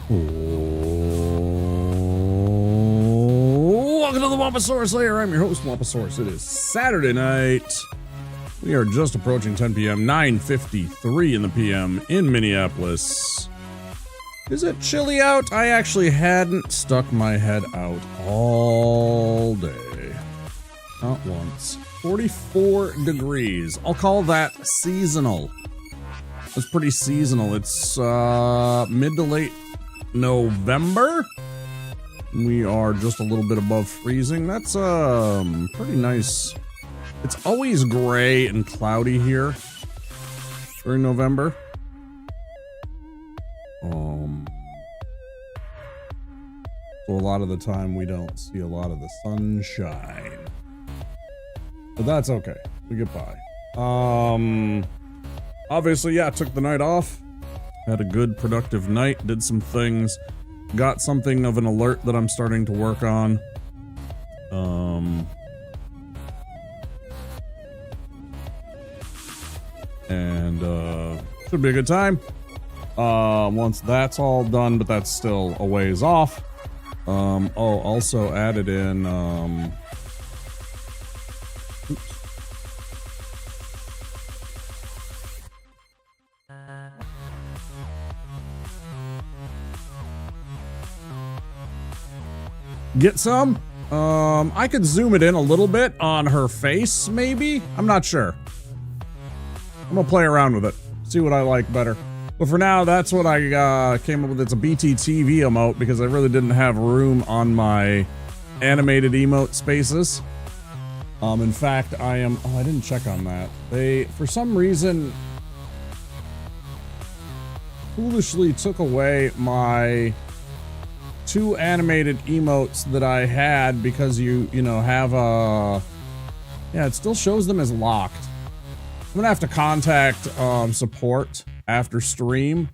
Welcome to the Wamposaurus Lair. I'm your host, Wamposaurus. It is Saturday night. We are just approaching 10 p.m., 9:53 in the p.m. in Minneapolis. Is it chilly out? I actually hadn't stuck my head out all day. Not once. 44 degrees. I'll call that seasonal. It's pretty seasonal. It's mid to late November. We are just a little bit above freezing. That's pretty nice. It's always gray and cloudy here during November. So a lot of the time we don't see a lot of the sunshine. But that's okay. We get by. Obviously, yeah, took the night off. Had a good, productive night. Did some things. Got something of an alert that I'm starting to work on. Should be a good time. Once that's all done, but that's still a ways off. Also added in, get some? I could zoom it in a little bit on her face, maybe? I'm not sure. I'm gonna play around with it, see what I like better. But for now, that's what I came up with. It's a BTTV emote because I really didn't have room on my animated emote spaces. In fact, I didn't check on that. They, for some reason, foolishly took away my 2 animated emotes that I had because you know, have a... Yeah, it still shows them as locked. I'm gonna have to contact support after stream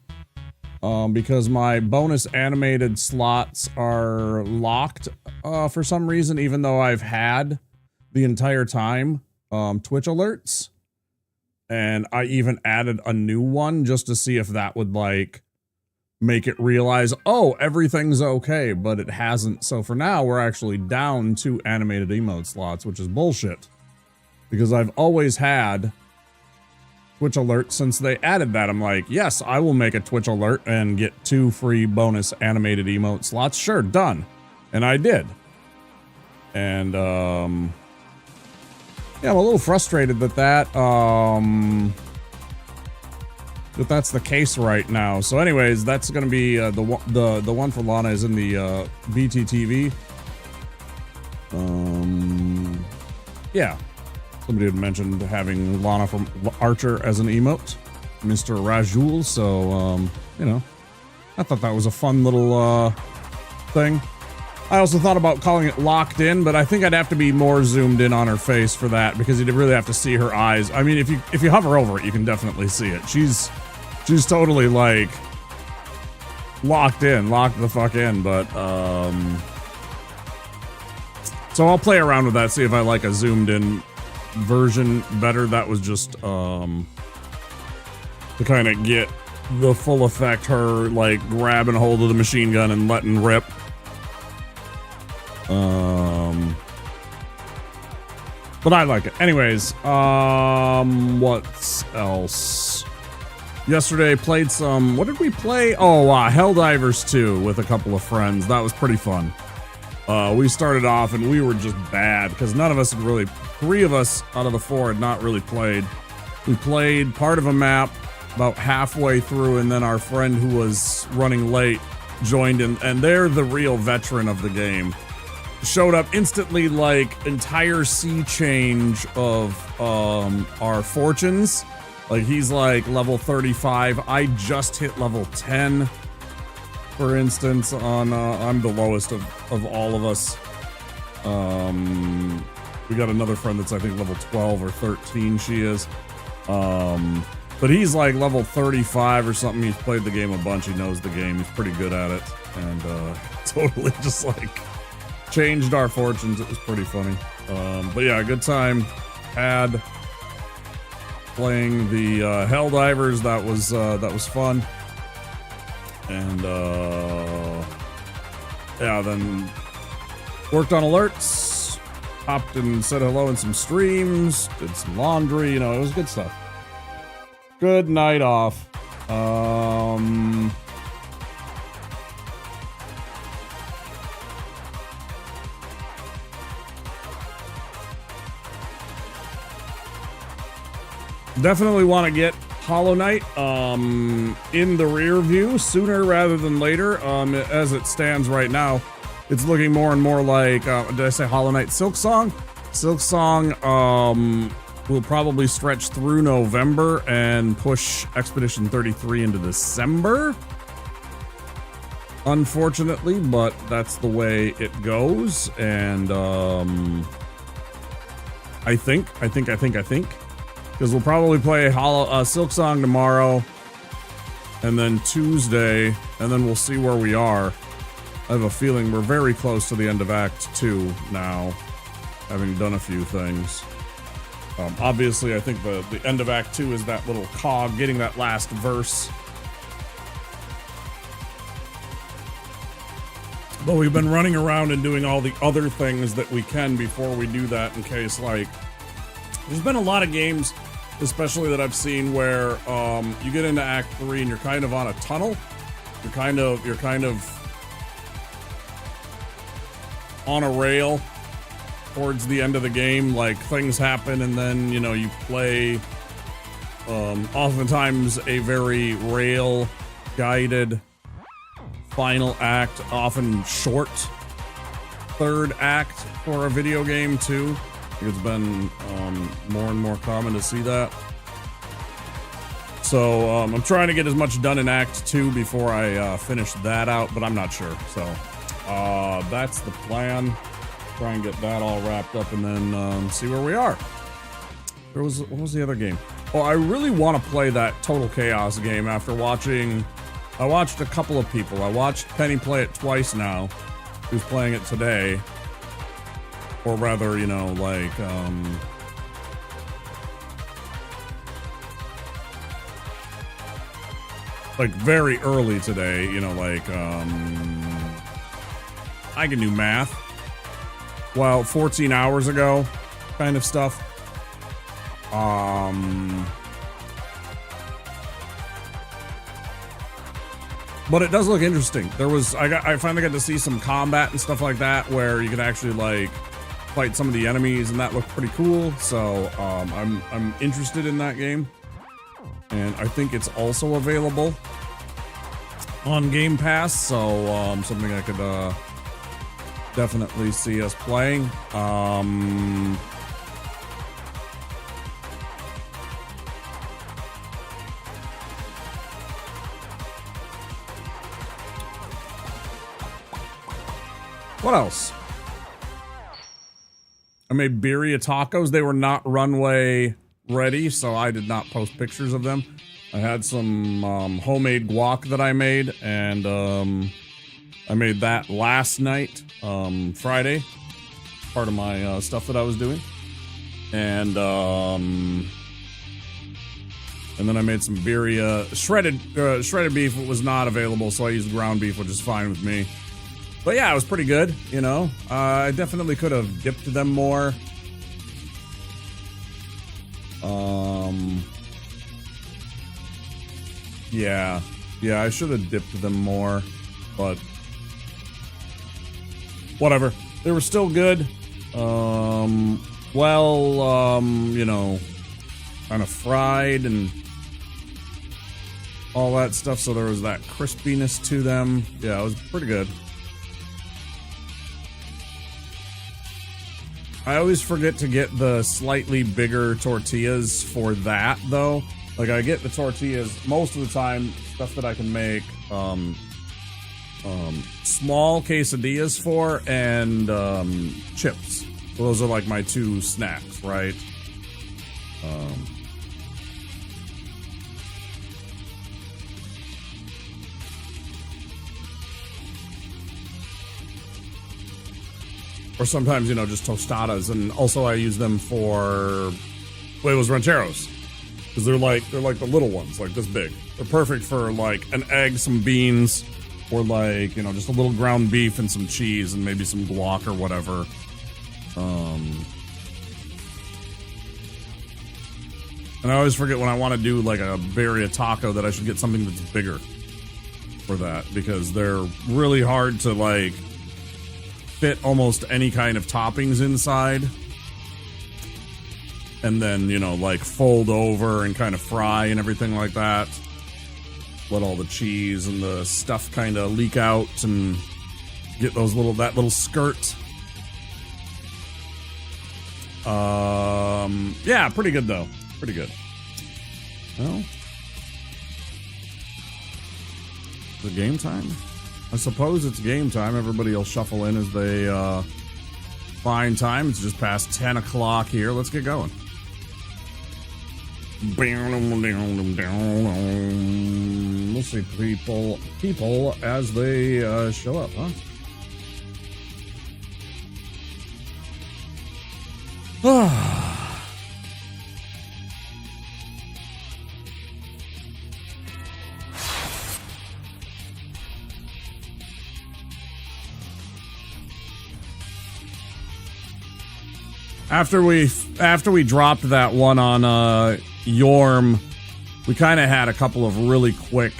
because my bonus animated slots are locked for some reason, even though I've had the entire time Twitch alerts, and I even added a new one just to see if that would like make it realize, oh, everything's okay, but it hasn't. So for now, we're actually down 2 animated emote slots, which is bullshit because I've always had Twitch alert since they added that. I'm like, yes, I will make a Twitch alert and get 2 free bonus animated emote slots. Sure, done. And I did. And yeah, I'm a little frustrated that that's the case right now. So anyways, that's gonna be the one for Lana is in the BTTV. Yeah. Somebody had mentioned having Lana from Archer as an emote, Mr. Rajul, so, you know, I thought that was a fun little, thing. I also thought about calling it Locked In, but I think I'd have to be more zoomed in on her face for that, because you'd really have to see her eyes. I mean, if you hover over it, you can definitely see it. She's totally, like, locked the fuck in, but, so I'll play around with that, see if I like a zoomed in version better. That was just to kind of get the full effect, her like grabbing hold of the machine gun and letting rip. But I like it anyways. What else? Yesterday played some, what did we play? Oh, Helldivers 2 with a couple of friends. That was pretty fun. We started off and we were just bad because none of us had really, 3 of us out of the 4 had not really played. We played part of a map about halfway through, and then our friend who was running late joined in, and they're the real veteran of the game. Showed up instantly, like entire sea change of our fortunes. Like he's like level 35. I just hit level 10. For instance, on I'm the lowest of all of us. We got another friend that's I think level 12 or 13 she is. But he's like level 35 or something. He's played the game a bunch. He knows the game. He's pretty good at it. And totally just like changed our fortunes. It was pretty funny. But yeah, good time had playing the Helldivers. That was fun. And yeah, then worked on alerts, hopped and said hello in some streams, did some laundry, you know, it was good stuff. Good night off. Definitely want to get Hollow Knight in the rear view sooner rather than later. As it stands right now, it's looking more and more like, did I say Hollow Knight? Silksong? Silksong will probably stretch through November and push Expedition 33 into December. Unfortunately, but that's the way it goes. And I think. Because we'll probably play Silksong tomorrow, and then Tuesday, and then we'll see where we are. I have a feeling we're very close to the end of Act 2 now, having done a few things. Obviously, I think the end of Act 2 is that little cog, getting that last verse. But we've been running around and doing all the other things that we can before we do that, in case, like, there's been a lot of games, especially that I've seen, where you get into Act 3 and you're kind of on a tunnel. You're kind of on a rail towards the end of the game. Like, things happen and then, you know, you play oftentimes a very rail guided final act, often short third act for a video game too. It's been more and more common to see that. So I'm trying to get as much done in Act 2 before I finish that out, but I'm not sure. So that's the plan. Try and get that all wrapped up and then see where we are. What was the other game? Oh, I really want to play that Total Chaos game after watching... I watched a couple of people. I watched Penny play it twice now. Who's playing it today. Or rather, you know, like very early today, you know, like, I can do math. Well, 14 hours ago, kind of stuff. But it does look interesting. I finally got to see some combat and stuff like that, where you can actually, like, fight some of the enemies, and that looked pretty cool. So I'm interested in that game, and I think it's also available on Game Pass. So something I could definitely see us playing. What else? I made birria tacos. They were not runway ready, so I did not post pictures of them. I had some homemade guac that I made, and I made that last night, Friday, part of my stuff that I was doing. And then I made some birria, shredded beef was not available, so I used ground beef, which is fine with me. But yeah, it was pretty good, you know. I definitely could have dipped them more. Yeah, I should have dipped them more, but whatever. They were still good. You know, kind of fried and all that stuff, so there was that crispiness to them. Yeah, it was pretty good. I always forget to get the slightly bigger tortillas for that, though. Like, I get the tortillas most of the time, stuff that I can make small quesadillas for, and chips. So those are like my two snacks, right? Or sometimes, you know, just tostadas, and also I use them for huevos rancheros, because they're like the little ones, like this big. They're perfect for like an egg, some beans, Or like, you know, just a little ground beef and some cheese and maybe some guac or whatever. And I always forget when I want to do like a birria taco that I should get something that's bigger for that, because they're really hard to like fit almost any kind of toppings inside. And then, you know, like fold over and kind of fry and everything like that. Let all the cheese and the stuff kind of leak out and get those that little skirt. Yeah, pretty good though. Pretty good. Well, is it game time? I suppose it's game time. Everybody will shuffle in as they find time. It's just past 10 o'clock here. Let's get going. We'll see people as they show up, huh? After we dropped that one on Yorm, we kind of had a couple of really quick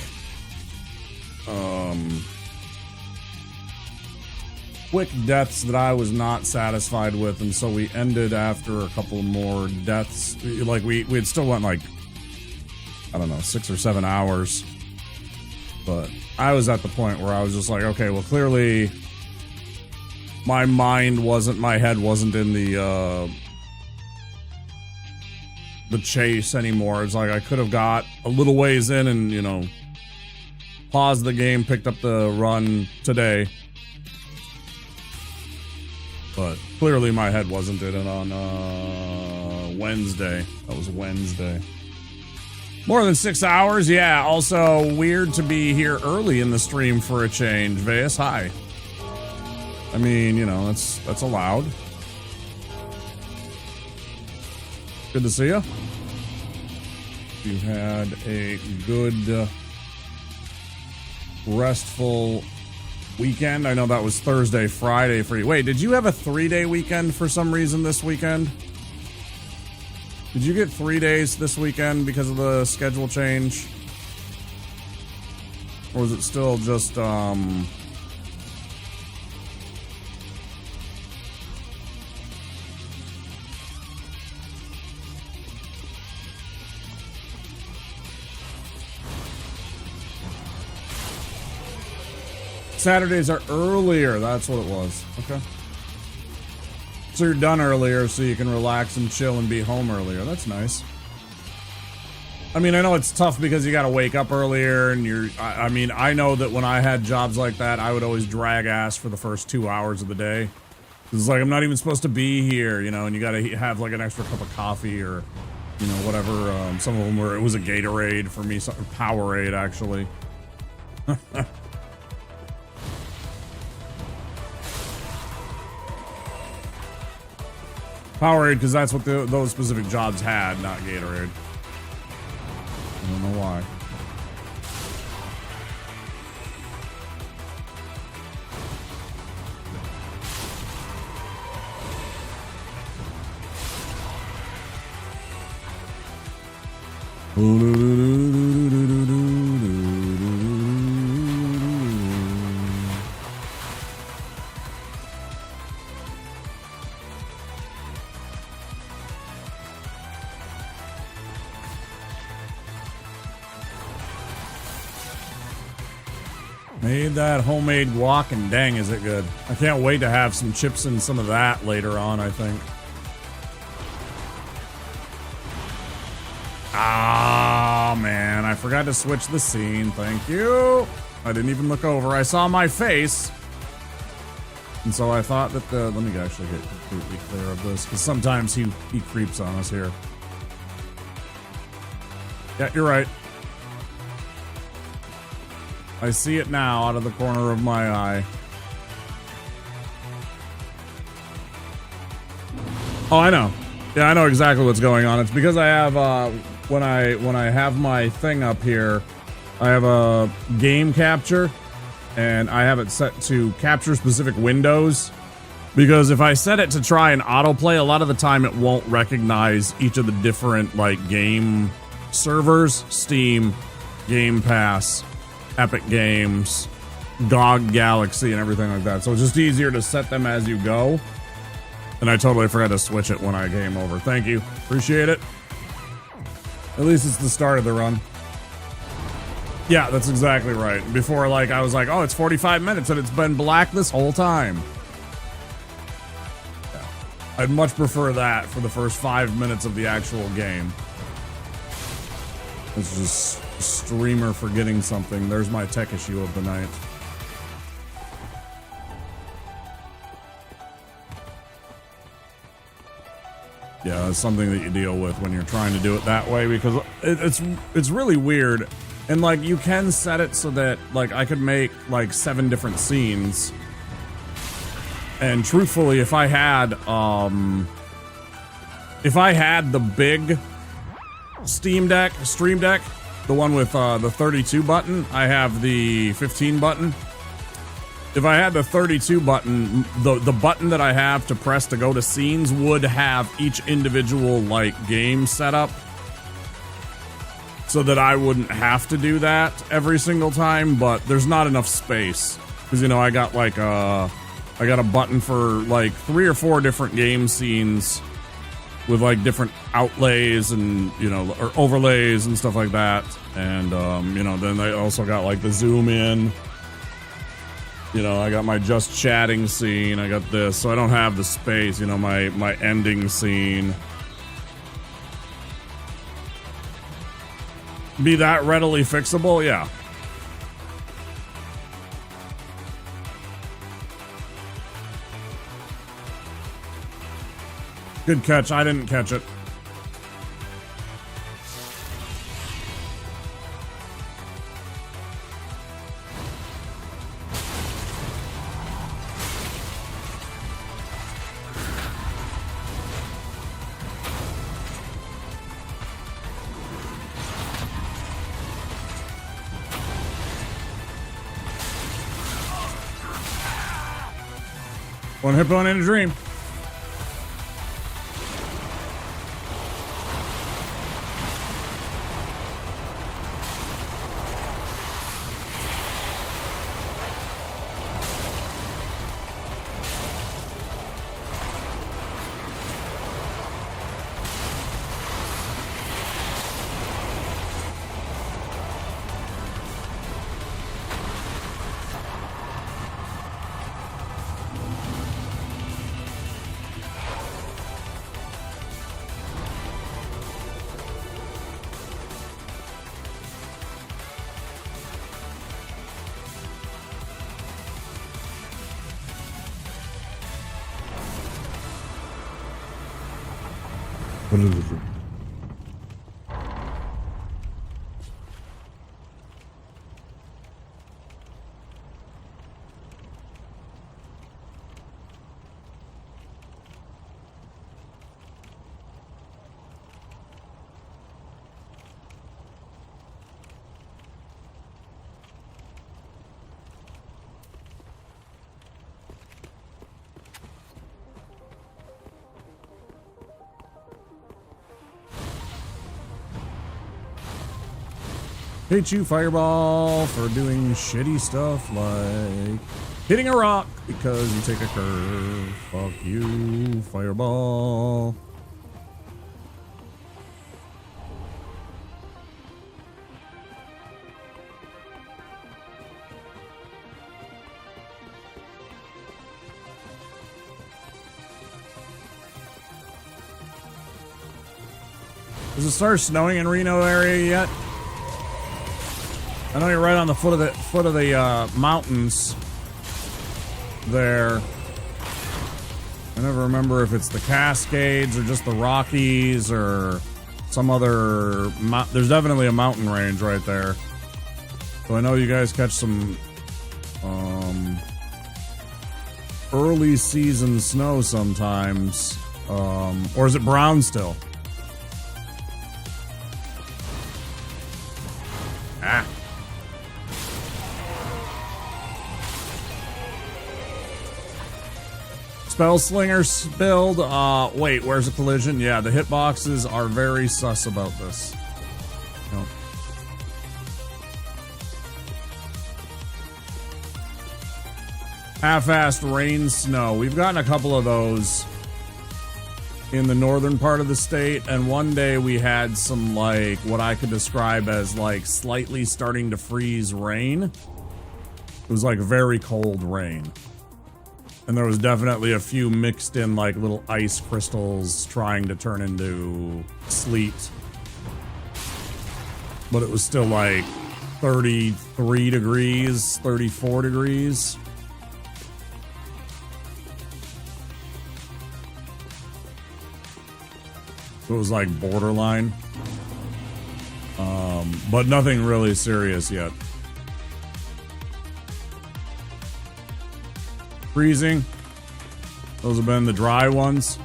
deaths that I was not satisfied with, and so we ended after a couple more deaths. Like we had still went like, I don't know, 6 or 7 hours, but I was at the point where I was just like, okay, well, clearly my head wasn't in the chase anymore. It's like I could have got a little ways in and, you know, paused the game, picked up the run today. But clearly my head wasn't in it on Wednesday. That was Wednesday. More than 6 hours? Yeah, also weird to be here early in the stream for a change. Veus, hi. I mean, you know, that's allowed. Good to see you. You had a good, restful weekend. I know that was Thursday, Friday for you. Wait, did you have a 3-day weekend for some reason this weekend? Did you get 3 days this weekend because of the schedule change? Or was it still just, Saturdays are earlier. That's what it was. Okay. So you're done earlier so you can relax and chill and be home earlier. That's nice. I mean, I know it's tough because you got to wake up earlier and I mean, I know that when I had jobs like that, I would always drag ass for the first 2 hours of the day. It's like, I'm not even supposed to be here, you know, and you got to have like an extra cup of coffee or, you know, whatever. Some of them were, it was a Gatorade for me, something Powerade actually. Powerade, because that's what those specific jobs had, not Gatorade. I don't know why. Made that homemade guac and dang is it good. I can't wait to have some chips and some of that later on, I think. Ah, man, I forgot to switch the scene. Thank you. I didn't even look over. I saw my face. And so I thought that let me actually get completely clear of this, because sometimes he creeps on us here. Yeah, you're right. I see it now out of the corner of my eye. Oh, I know. Yeah, I know exactly what's going on. It's because I have when I have my thing up here, I have a game capture, and I have it set to capture specific windows, because if I set it to try and autoplay, a lot of the time it won't recognize each of the different like game servers: Steam, Game Pass, Epic Games, GOG Galaxy, and everything like that. So it's just easier to set them as you go. And I totally forgot to switch it when I came over. Thank you. Appreciate it. At least it's the start of the run. Yeah, that's exactly right. Before, like, I was like, oh, it's 45 minutes and it's been black this whole time. Yeah. I'd much prefer that for the first 5 minutes of the actual game. It's just a streamer forgetting something. There's my tech issue of the night. Yeah, it's something that you deal with when you're trying to do it that way, because it's really weird. And like, you can set it so that like I could make like 7 different scenes. And truthfully, if I had the big stream deck, the one with the 32 button, I have the 15 button. If I had the 32 button, the button that I have to press to go to scenes would have each individual like game setup, so that I wouldn't have to do that every single time. But there's not enough space, because, you know, I got like I got a button for like 3 or 4 different game scenes with like different outlays and, you know, or overlays and stuff like that. And you know, then I also got like the zoom in. You know, I got my just chatting scene, I got this, so I don't have the space, you know, my ending scene. Be that readily fixable? Yeah. Good catch, I didn't catch it. One hit point in a dream. Hate you, Fireball, for doing shitty stuff like hitting a rock because you take a curve. Fuck you, Fireball. Does it start snowing in Reno area yet? I know you're right on the foot of the mountains there. I never remember if it's the Cascades or just the Rockies or some other. There's definitely a mountain range right there. So I know you guys catch some early season snow sometimes. Or is it brown still? Ah. Spell Slingers build. Wait, where's the collision? Yeah, the hitboxes are very sus about this. Nope. Half-assed rain, snow. We've gotten a couple of those in the northern part of the state, and one day we had some, like, what I could describe as, like, slightly starting to freeze rain. It was, like, very cold rain. And there was definitely a few mixed in, like, little ice crystals trying to turn into sleet. But it was still, like, 33 degrees, 34 degrees. It was like borderline, but nothing really serious yet. Freezing. Those have been the dry ones.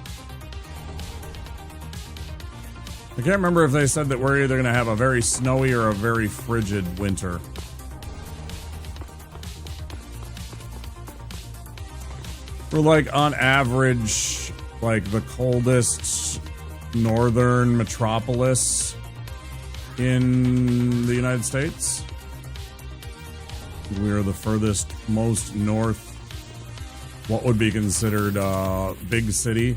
I can't remember if they said that we're either going to have a very snowy or a very frigid winter. We're like on average, like the coldest northern metropolis in the United States. We are the furthest most north, what would be considered big city,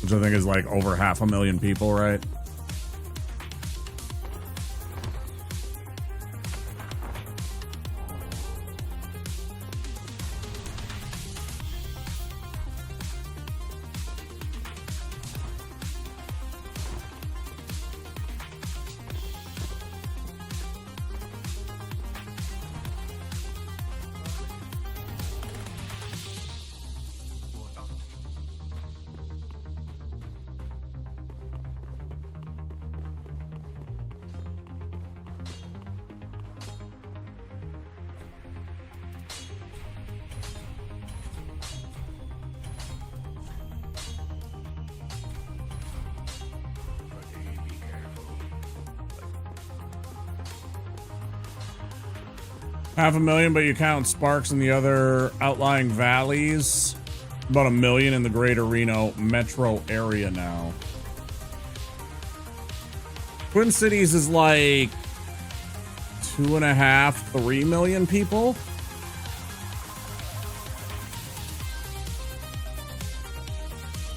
which I think is like over 500,000 people, right? Half a million, but you count Sparks and the other outlying valleys. About 1 million in the greater Reno metro area now. Twin Cities is like 2.5, 3 million people.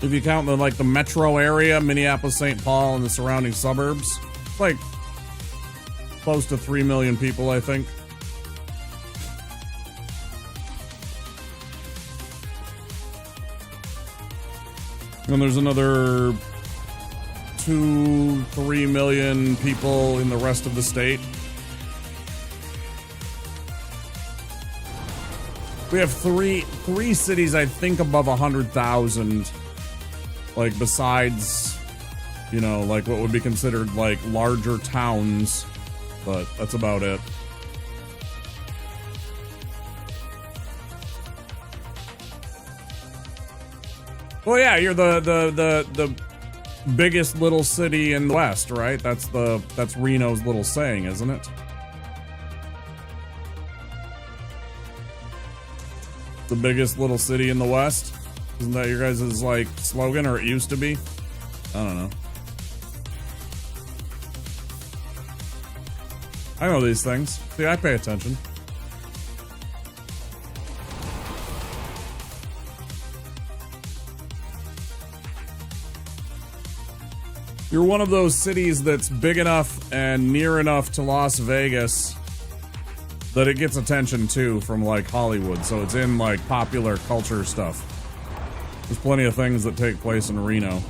If you count the metro area, Minneapolis, St. Paul, and the surrounding suburbs, it's like close to 3 million people, I think. And there's another 2-3 million people in the rest of the state. We have three cities, I think, above 100,000. Like, besides, you know, like what would be considered like larger towns, but that's about it. Well, yeah, you're the biggest little city in the West, right? That's Reno's little saying, isn't it? The biggest little city in the West? Isn't that your guys' like slogan, or it used to be? I don't know. I know these things. See, I pay attention. You're one of those cities that's big enough and near enough to Las Vegas that it gets attention too from like Hollywood, so it's in like popular culture stuff. There's plenty of things that take place in Reno.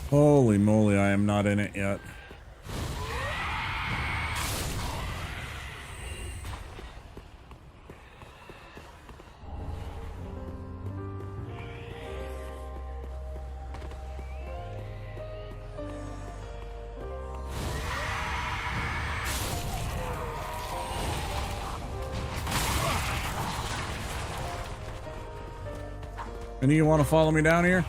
Holy moly, I am not in it yet. Any of you want to follow me down here?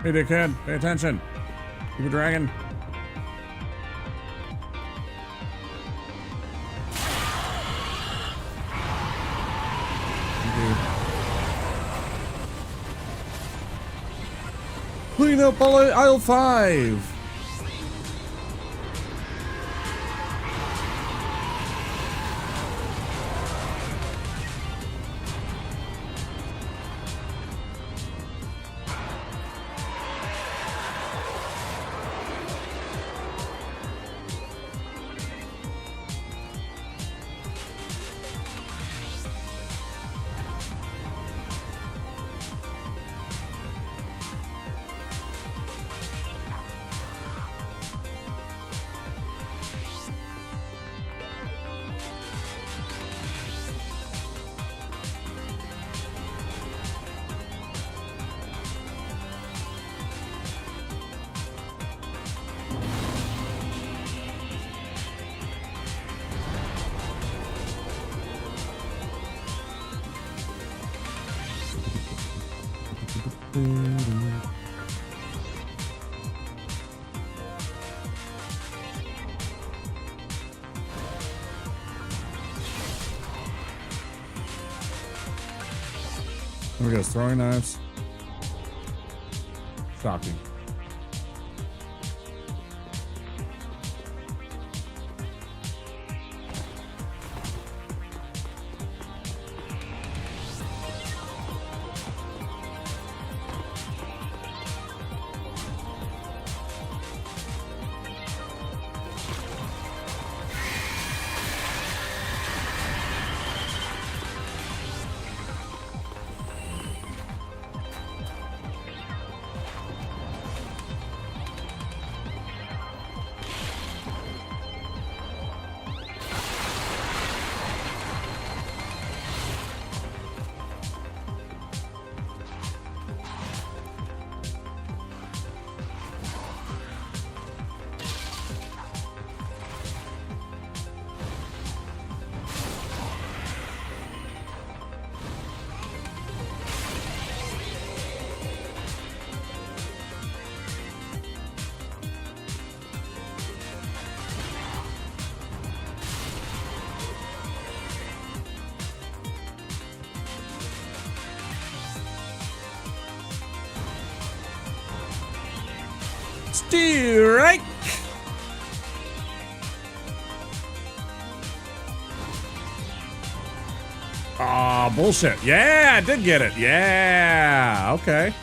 Hey, dickhead, pay attention. You a dragon. Clean up aisle 5. There we go, throwing knives. Shocking. Right. Ah, bullshit. Yeah, I did get it. Yeah, okay.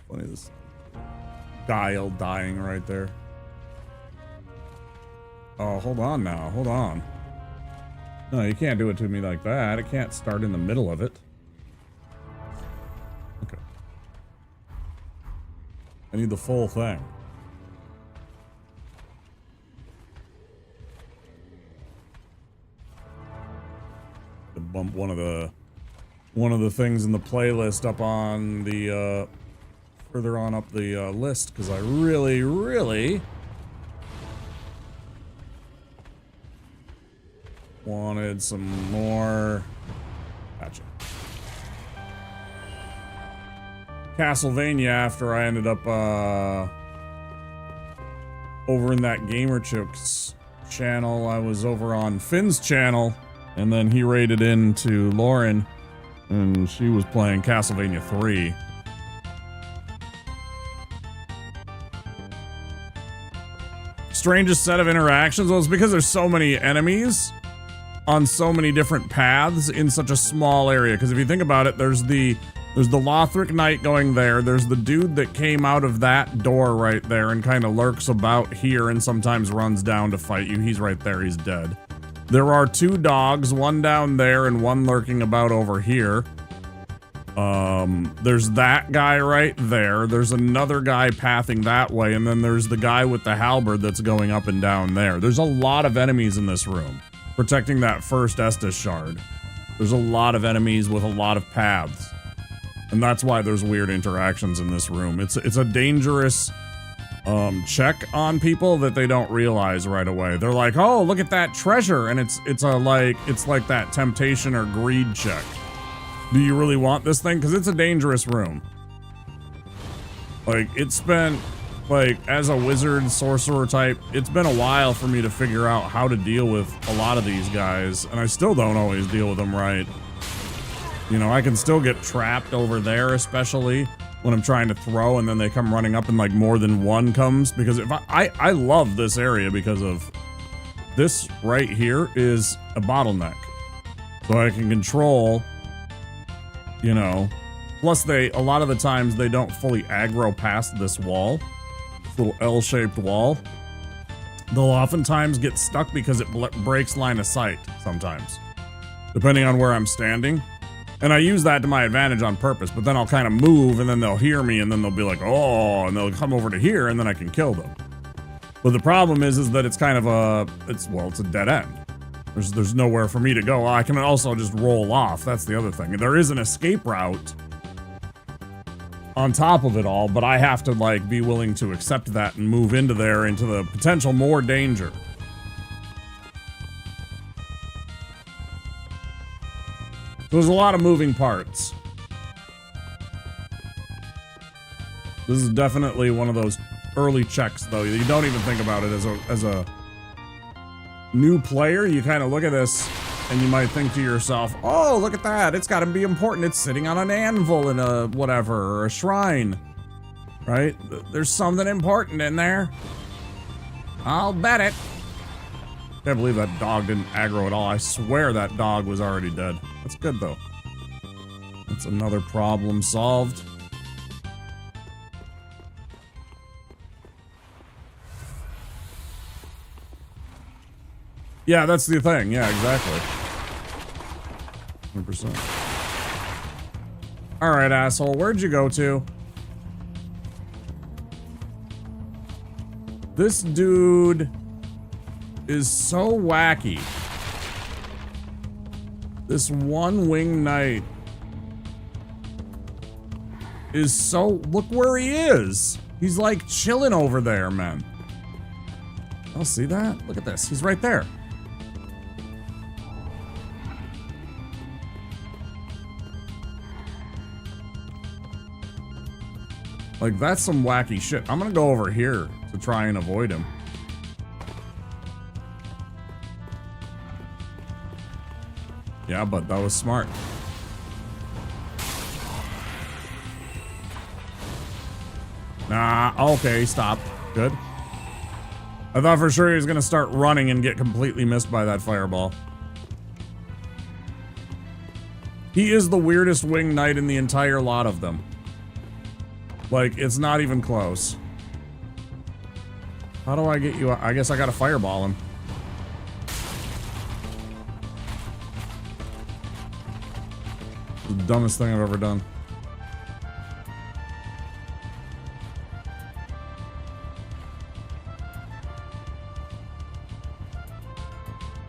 Funny, this dial dying right there. Oh, hold on now. Hold on. No, you can't do it to me like that. It can't start in the middle of it. Okay. I need the full thing. To bump one of the things in the playlist up on the further on up the list, because I really wanted some more Gotcha. Castlevania, after I ended up over in that Gamer Chicks channel, I was over on Finn's channel, and then he raided into Lauren, and she was playing Castlevania 3. Strangest set of interactions? Well, it's because there's so many enemies on so many different paths in such a small area. Because if you think about it, there's the Lothric Knight going there. There's the dude that came out of that door right there and kind of lurks about here and sometimes runs down to fight you. He's right there. He's dead. There are 2 dogs, one down there and one lurking about over here. There's that guy right there. There's another guy pathing that way, and then there's the guy with the halberd that's going up and down there. There's a lot of enemies in this room, protecting that first Estus shard. There's a lot of enemies with a lot of paths, and that's why there's weird interactions in this room. It's a dangerous check on people that they don't realize right away. They're like, oh, look at that treasure, and it's like that temptation or greed check. Do you really want this thing? Because it's a dangerous room. Like, it's been, like, as a wizard, sorcerer type, it's been a while for me to figure out how to deal with a lot of these guys, and I still don't always deal with them right. You know, I can still get trapped over there, especially when I'm trying to throw, and then they come running up and, like, more than one comes, because if I love this area because of this right here is a bottleneck. So I can control, you know, plus a lot of the times they don't fully aggro past this wall, this little L-shaped wall. They'll oftentimes get stuck because it breaks line of sight sometimes, depending on where I'm standing. And I use that to my advantage on purpose, but then I'll kind of move and then they'll hear me and then they'll be like, oh, and they'll come over to here and then I can kill them. But the problem is that it's kind of it's a dead end. There's nowhere for me to go. I can also just roll off. That's the other thing. There is an escape route on top of it all, but I have to, like, be willing to accept that and move into there, into the potential more danger. There's a lot of moving parts. This is definitely one of those early checks, though. You don't even think about it as a new player. You kind of look at this and you might think to yourself, oh, look at that. It's got to be important. It's sitting on an anvil in a whatever, or a shrine, right? There's something important in there. I'll bet it. Can't believe that dog didn't aggro at all. I swear that dog was already dead. That's good, though. That's another problem solved. Yeah, that's the thing. Yeah, exactly. 100%. All right, asshole. Where'd you go to? This dude is so wacky. This one winged knight is so... Look where he is. He's like chilling over there, man. I'll see that. Look at this. He's right there. Like, that's some wacky shit. I'm gonna go over here to try and avoid him. Yeah, but that was smart. Nah, okay, stop. Good. I thought for sure he was gonna start running and get completely missed by that fireball. He is the weirdest winged knight in the entire lot of them. Like, it's not even close. How do I get you out? I guess I gotta fireball him. The dumbest thing I've ever done.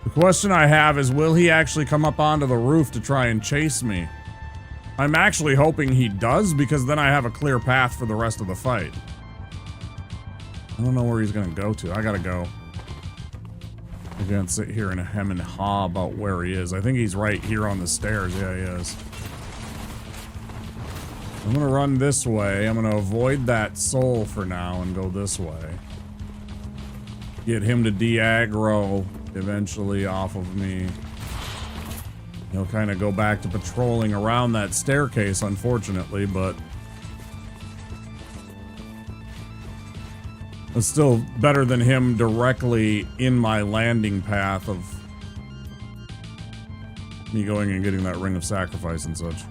The question I have is, will he actually come up onto the roof to try and chase me? I'm actually hoping he does, because then I have a clear path for the rest of the fight. I don't know where he's gonna go to. I gotta go. I can't sit here and hem and haw about where he is. I think he's right here on the stairs. Yeah, he is. I'm gonna run this way. I'm gonna avoid that soul for now and go this way. Get him to de-aggro eventually off of me. He'll kind of go back to patrolling around that staircase, unfortunately, but it's still better than him directly in my landing path of me going and getting that ring of sacrifice and such.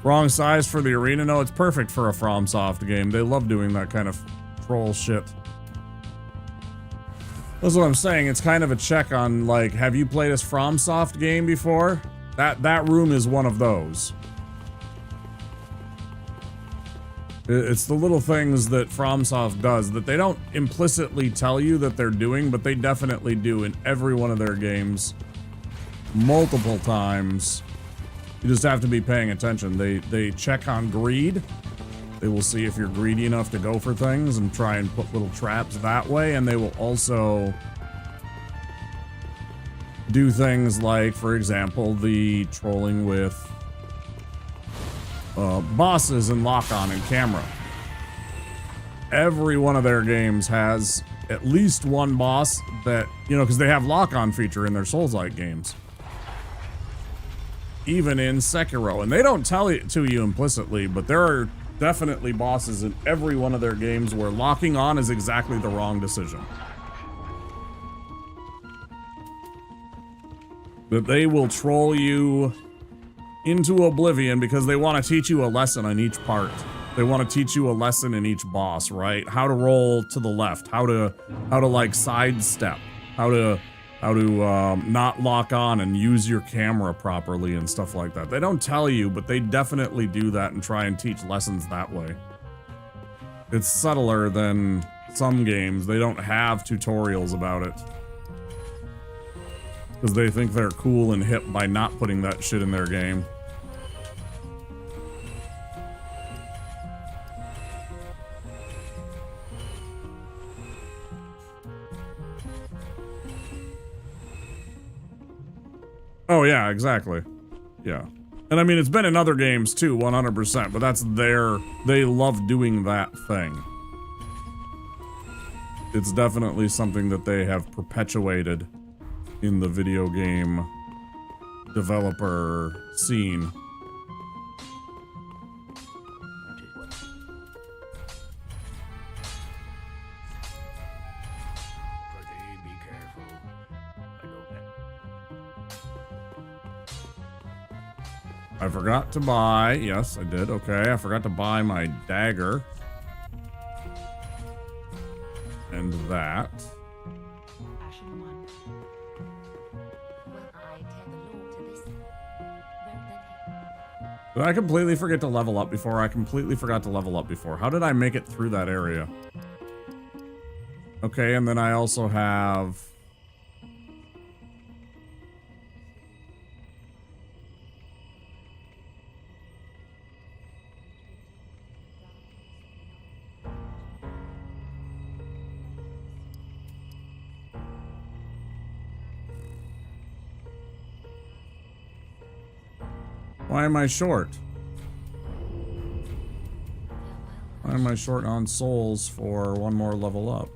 Wrong size for the arena? No, it's perfect for a FromSoft game. They love doing that kind of troll shit. That's what I'm saying. It's kind of a check on, like, have you played a FromSoft game before? That room is one of those. It's the little things that FromSoft does that they don't implicitly tell you that they're doing, but they definitely do in every one of their games. Multiple times. You just have to be paying attention. They check on greed. They will see if you're greedy enough to go for things and try and put little traps that way, and they will also do things like, for example, the trolling with bosses and lock-on and camera. Every one of their games has at least one boss that, you know, because they have lock-on feature in their Souls-like games. Even in Sekiro. And they don't tell it to you implicitly, but there are definitely bosses in every one of their games where locking on is exactly the wrong decision. But they will troll you into oblivion because they want to teach you a lesson on each part. They want to teach you a lesson in each boss, right? How to roll to the left, how to like sidestep, how to not lock on and use your camera properly and stuff like that. They don't tell you, but they definitely do that and try and teach lessons that way. It's subtler than some games. They don't have tutorials about it. Because they think they're cool and hip by not putting that shit in their game. Oh yeah, exactly. Yeah. And I mean, it's been in other games too, 100%, but that's they love doing that thing. It's definitely something that they have perpetuated in the video game developer scene. I forgot to buy, yes, I did, okay. I forgot to buy my dagger. And that. Did I completely forget to level up before? I completely forgot to level up before. How did I make it through that area? Okay, and then I also have... Why am I short? Why am I short on souls for one more level up?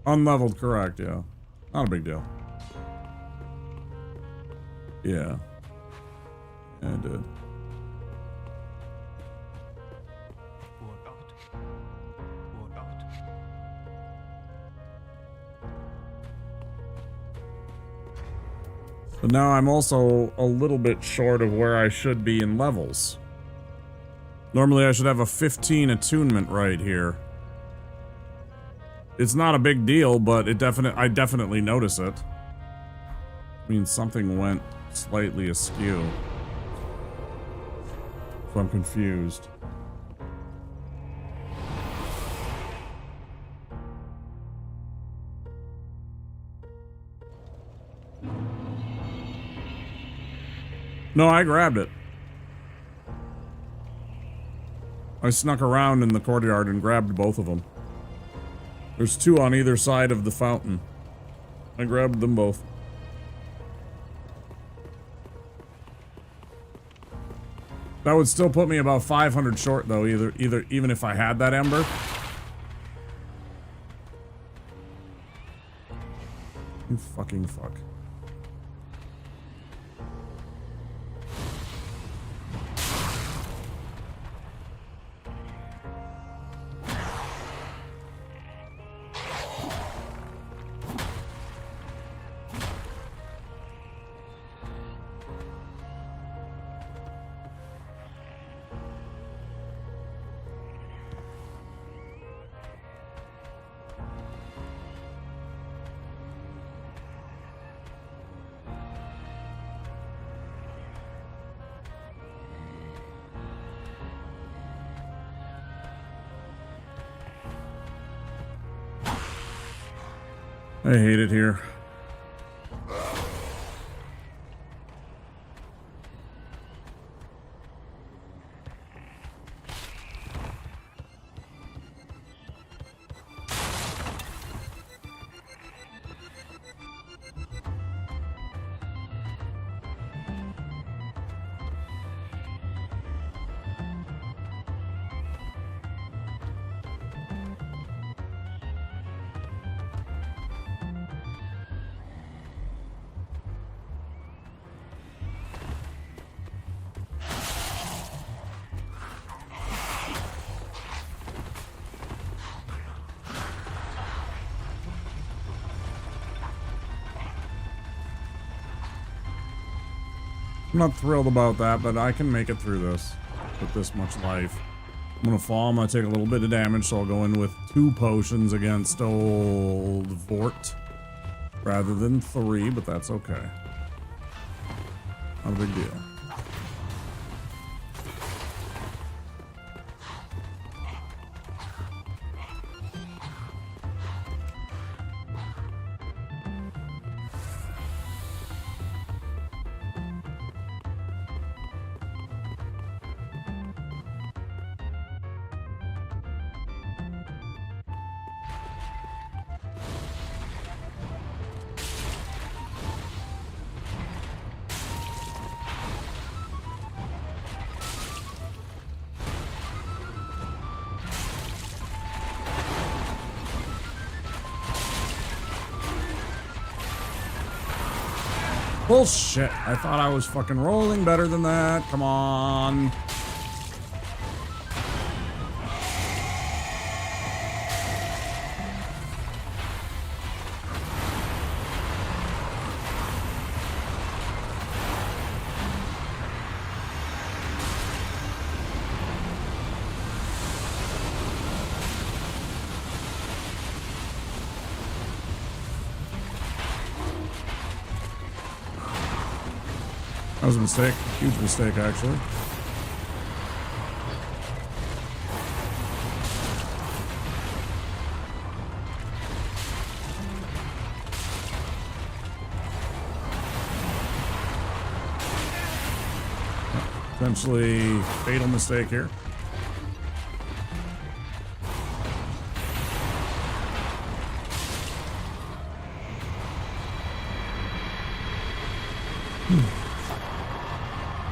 Unleveled, correct, yeah. Not a big deal. Yeah. Yeah, I did. But now I'm also a little bit short of where I should be in levels. Normally I should have a 15 attunement right here. It's not a big deal, but I definitely notice it. I mean, something went slightly askew. So I'm confused. No, I grabbed it. I snuck around in the courtyard and grabbed both of them. There's two on either side of the fountain. I grabbed them both. That would still put me about 500 short though, even if I had that ember. You fucking fuck. I hate it here. I'm not thrilled about that, but I can make it through this with this much life. I'm gonna fall, I'm gonna take a little bit of damage, so I'll go in with 2 potions against old Vort rather than 3, but that's okay. Not a big deal. Bullshit. I thought I was fucking rolling better than that. Come on. That was a mistake. Huge mistake, actually. Potentially fatal mistake here.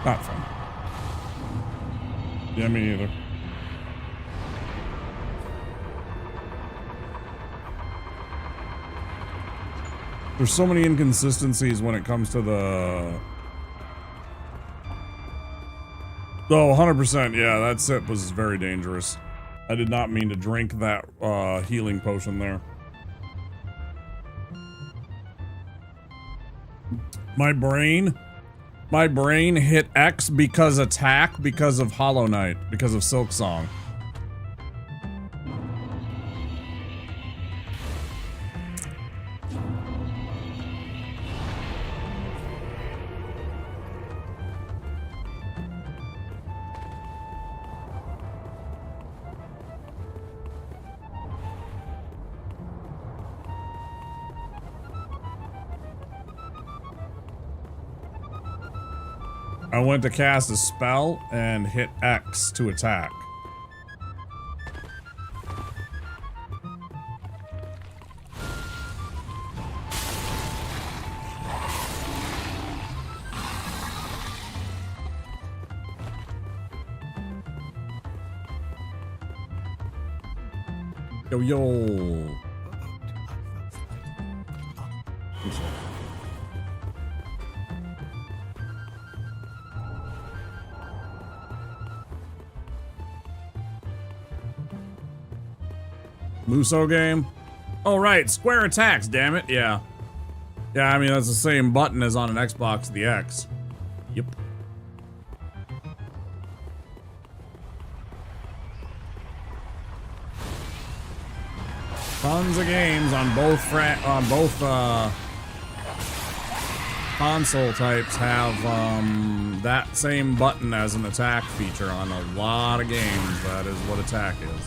Not fun. Yeah, me either. There's so many inconsistencies when it comes to the... Oh, 100%. Yeah, that sip was very dangerous. I did not mean to drink that healing potion there. My brain hit X because attack, because of Hollow Knight, because of Silk Song. I went to cast a spell and hit X to attack. Yo. Muso game? Oh, right. Square attacks, damn it. Yeah. Yeah, I mean, that's the same button as on an Xbox, the X. Yep. Tons of games on both console types have that same button as an attack feature on a lot of games. That is what attack is.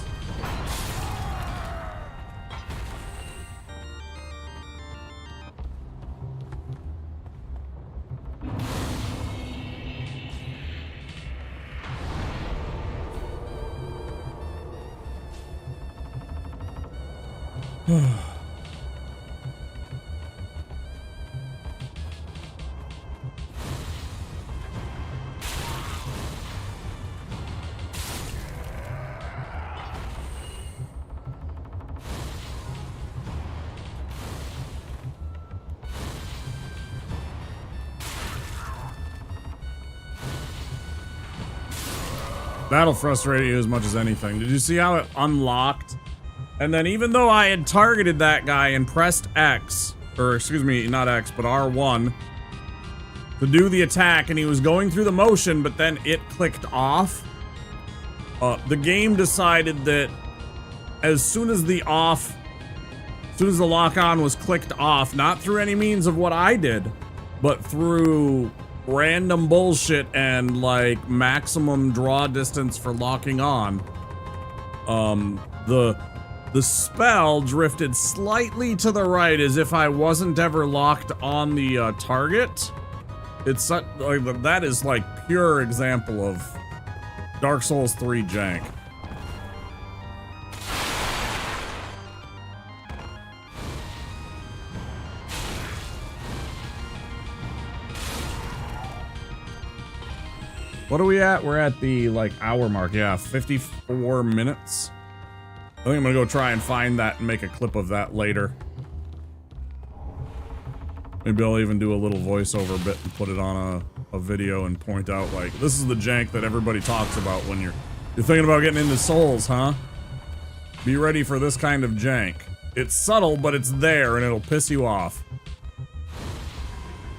That'll frustrate you as much as anything. Did you see how it unlocked? And then even though I had targeted that guy and pressed X, or excuse me, not X, but R1, to do the attack, and he was going through the motion, but then it clicked off, the game decided that as soon as the lock-on was clicked off, not through any means of what I did, but through random bullshit and like maximum draw distance for locking on, the spell drifted slightly to the right as if I wasn't ever locked on the target. It's such, like, that is like pure example of Dark Souls 3 jank. What are we at? We're at the, like, hour mark. Yeah, 54 minutes. I think I'm gonna go try and find that and make a clip of that later. Maybe I'll even do a little voiceover bit and put it on a video and point out, like, this is the jank that everybody talks about when you're thinking about getting into Souls, huh? Be ready for this kind of jank. It's subtle, but it's there, and it'll piss you off.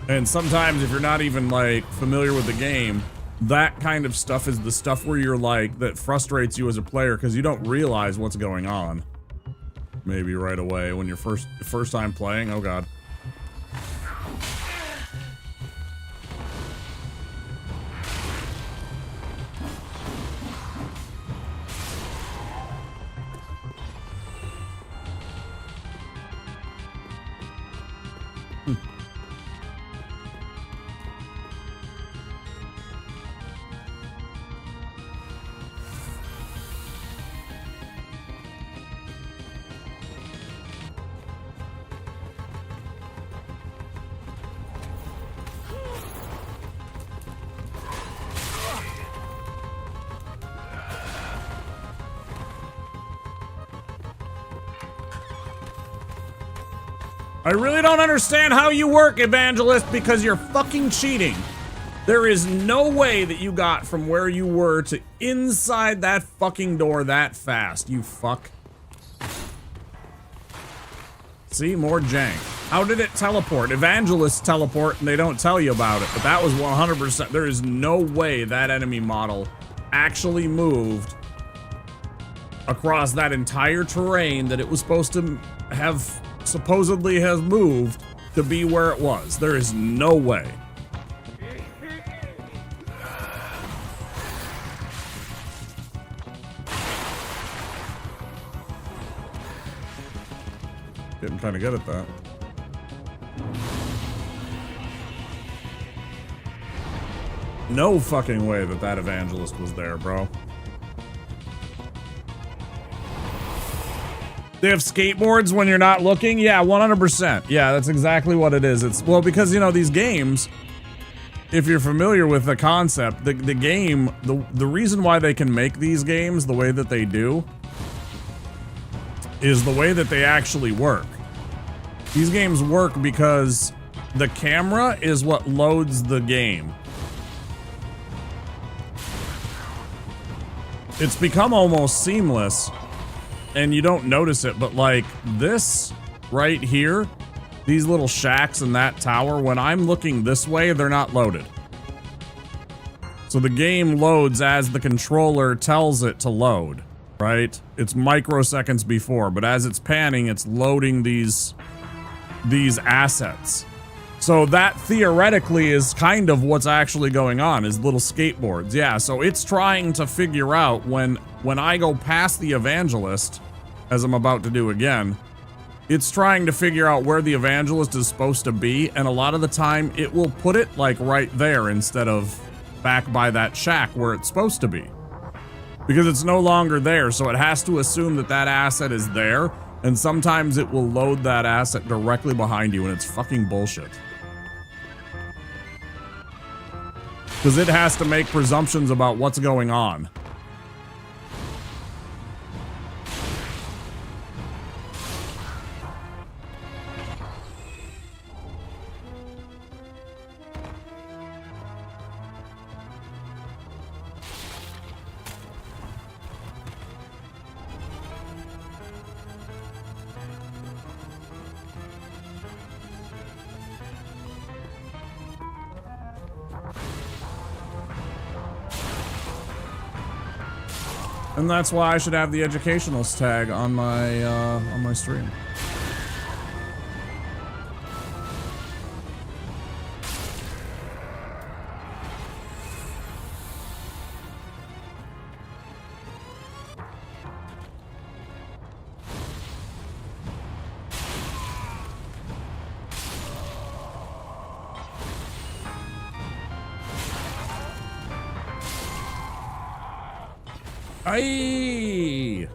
And sometimes, if you're not even, like, familiar with the game, that kind of stuff is the stuff where you're like, that frustrates you as a player because you don't realize what's going on. Maybe right away when you're first time playing. Oh god. I really don't understand how you work, Evangelist, because you're fucking cheating. There is no way that you got from where you were to inside that fucking door that fast, you fuck. See, more jank. How did it teleport? Evangelists teleport and they don't tell you about it, but that was 100%. There is no way that enemy model actually moved across that entire terrain that it was supposed to have supposedly has moved to be where it was. There is no way. Getting kind of good at that. No fucking way that that evangelist was there, bro. They have skateboards when you're not looking? Yeah, 100%. Yeah, that's exactly what it is. It's, well, because, you know, these games, if you're familiar with the concept, the game, the reason why they can make these games the way that they do is the way that they actually work. These games work because the camera is what loads the game. It's become almost seamless and you don't notice it, but like this right here, these little shacks in that tower, when I'm looking this way, they're not loaded. So the game loads as the controller tells it to load, right? It's microseconds before, but as it's panning, it's loading these assets. So that theoretically is kind of what's actually going on, is little skateboards. Yeah, so it's trying to figure out when I go past the evangelist, as I'm about to do again, it's trying to figure out where the evangelist is supposed to be, and a lot of the time it will put it like right there instead of back by that shack where it's supposed to be. Because it's no longer there, so it has to assume that that asset is there, and sometimes it will load that asset directly behind you, and it's fucking bullshit. Because it has to make presumptions about what's going on. And that's why I should have the educationals tag on my stream. Aye.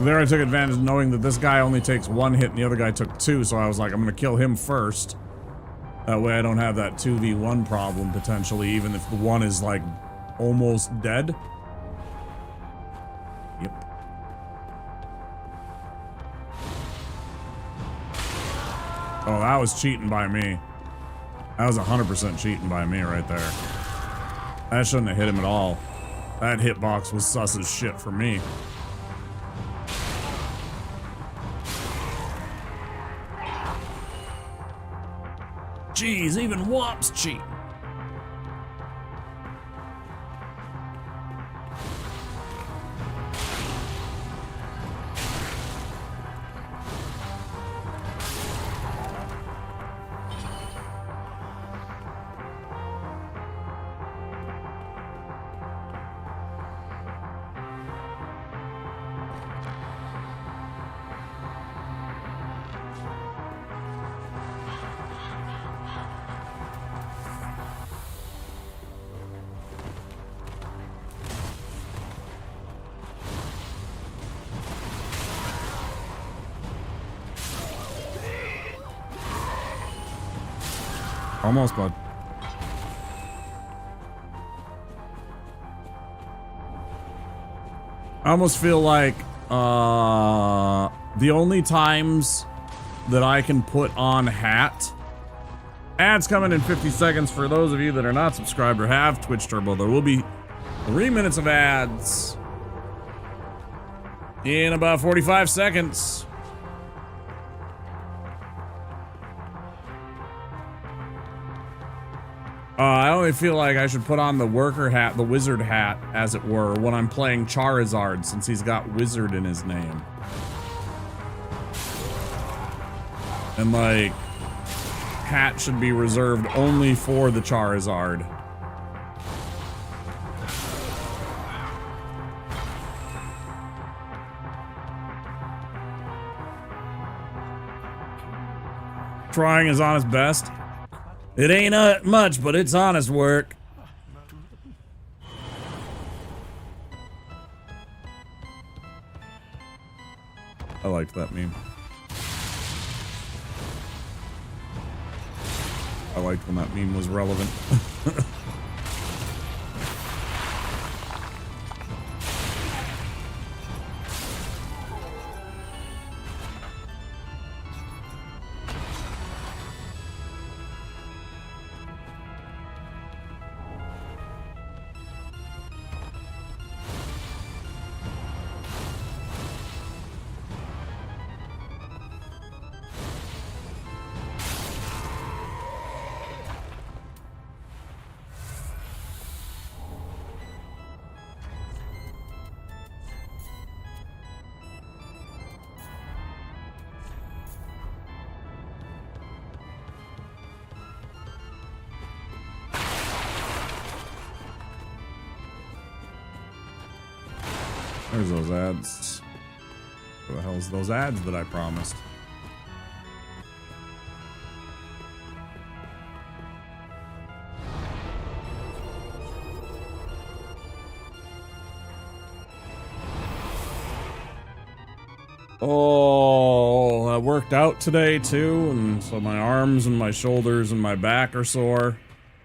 There I took advantage knowing that this guy only takes one hit and the other guy took two, so I was like, I'm gonna kill him first. That way I don't have that 2v1 problem potentially, even if the one is like almost dead. Yep. Oh, that was cheating by me. That was 100% cheating by me right there. That shouldn't have hit him at all. That hitbox was sus as shit for me. Jeez, even Wop's cheating. Almost, bud. I almost feel like the only times that I can put on hat. Ads coming in 50 seconds for those of you that are not subscribed or have Twitch Turbo. There will be 3 minutes of ads in about 45 seconds. I only feel like I should put on the worker hat, the wizard hat, as it were, when I'm playing Charizard, since he's got wizard in his name. And like, hat should be reserved only for the Charizard. Trying his honest best. It ain't much, but it's honest work. I liked that meme. I liked when that meme was relevant. There's those ads. What the hell's those ads that I promised? Oh, I worked out today too, and so my arms and my shoulders and my back are sore.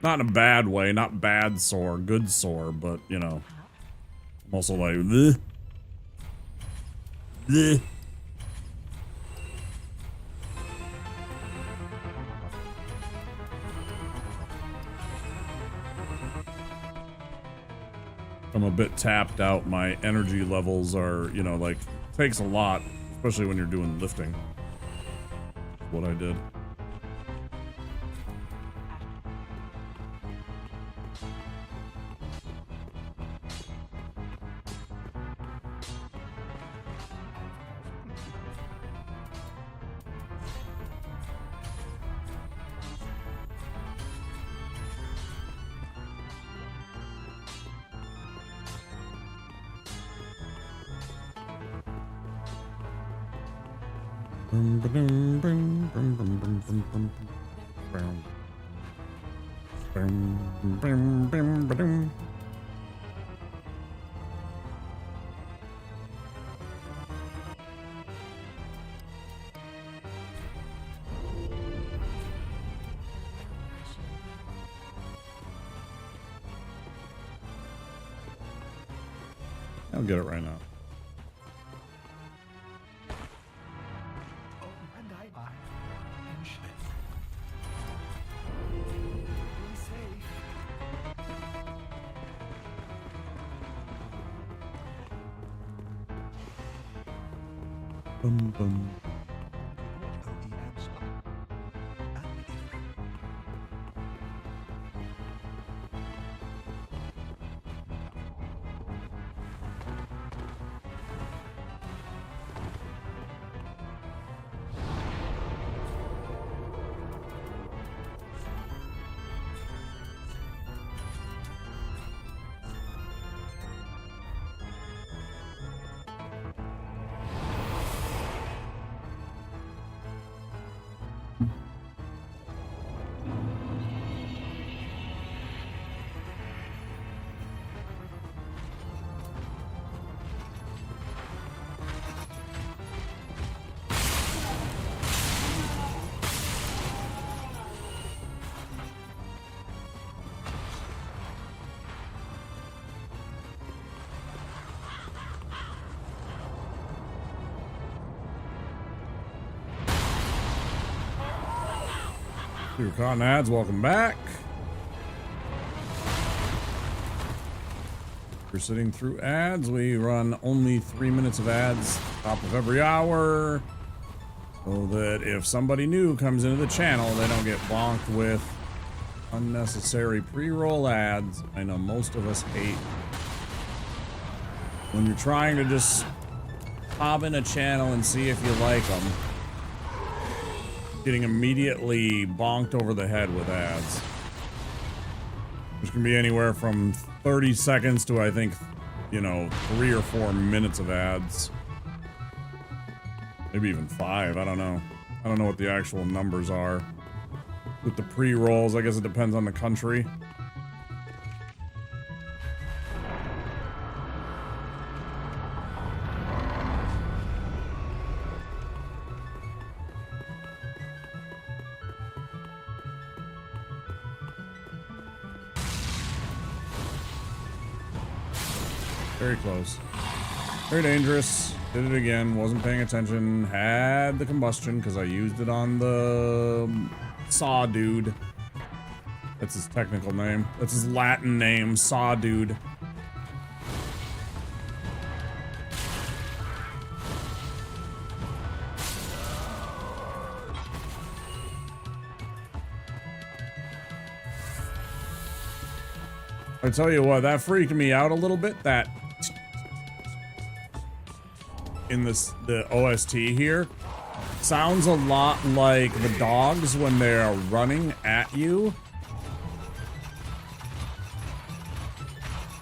Not in a bad way, not bad sore, good sore, but you know, I'm also like, bleh. Bleh. I'm a bit tapped out. My energy levels are, you know, like, takes a lot, especially when you're doing lifting. That's what I did. I'll get it right now. Bum, bum. Your cotton ads, welcome back. We're sitting through ads. We run only 3 minutes of ads top of every hour, so that if somebody new comes into the channel, they don't get bonked with unnecessary pre-roll ads. I know most of us hate when you're trying to just pop in a channel and see if you like them. getting immediately bonked over the head with ads. Which can be anywhere from 30 seconds to, I think, you know, 3 or 4 minutes of ads. Maybe even 5, I don't know. I don't know what the actual numbers are. With the pre-rolls, I guess it depends on the country. Very close. Very dangerous. Did it again. Wasn't paying attention. Had the combustion because I used it on the saw dude. That's his technical name. That's his Latin name, saw dude. I tell you what, that freaked me out a little bit. That in the OST here sounds a lot like the dogs when they're running at you.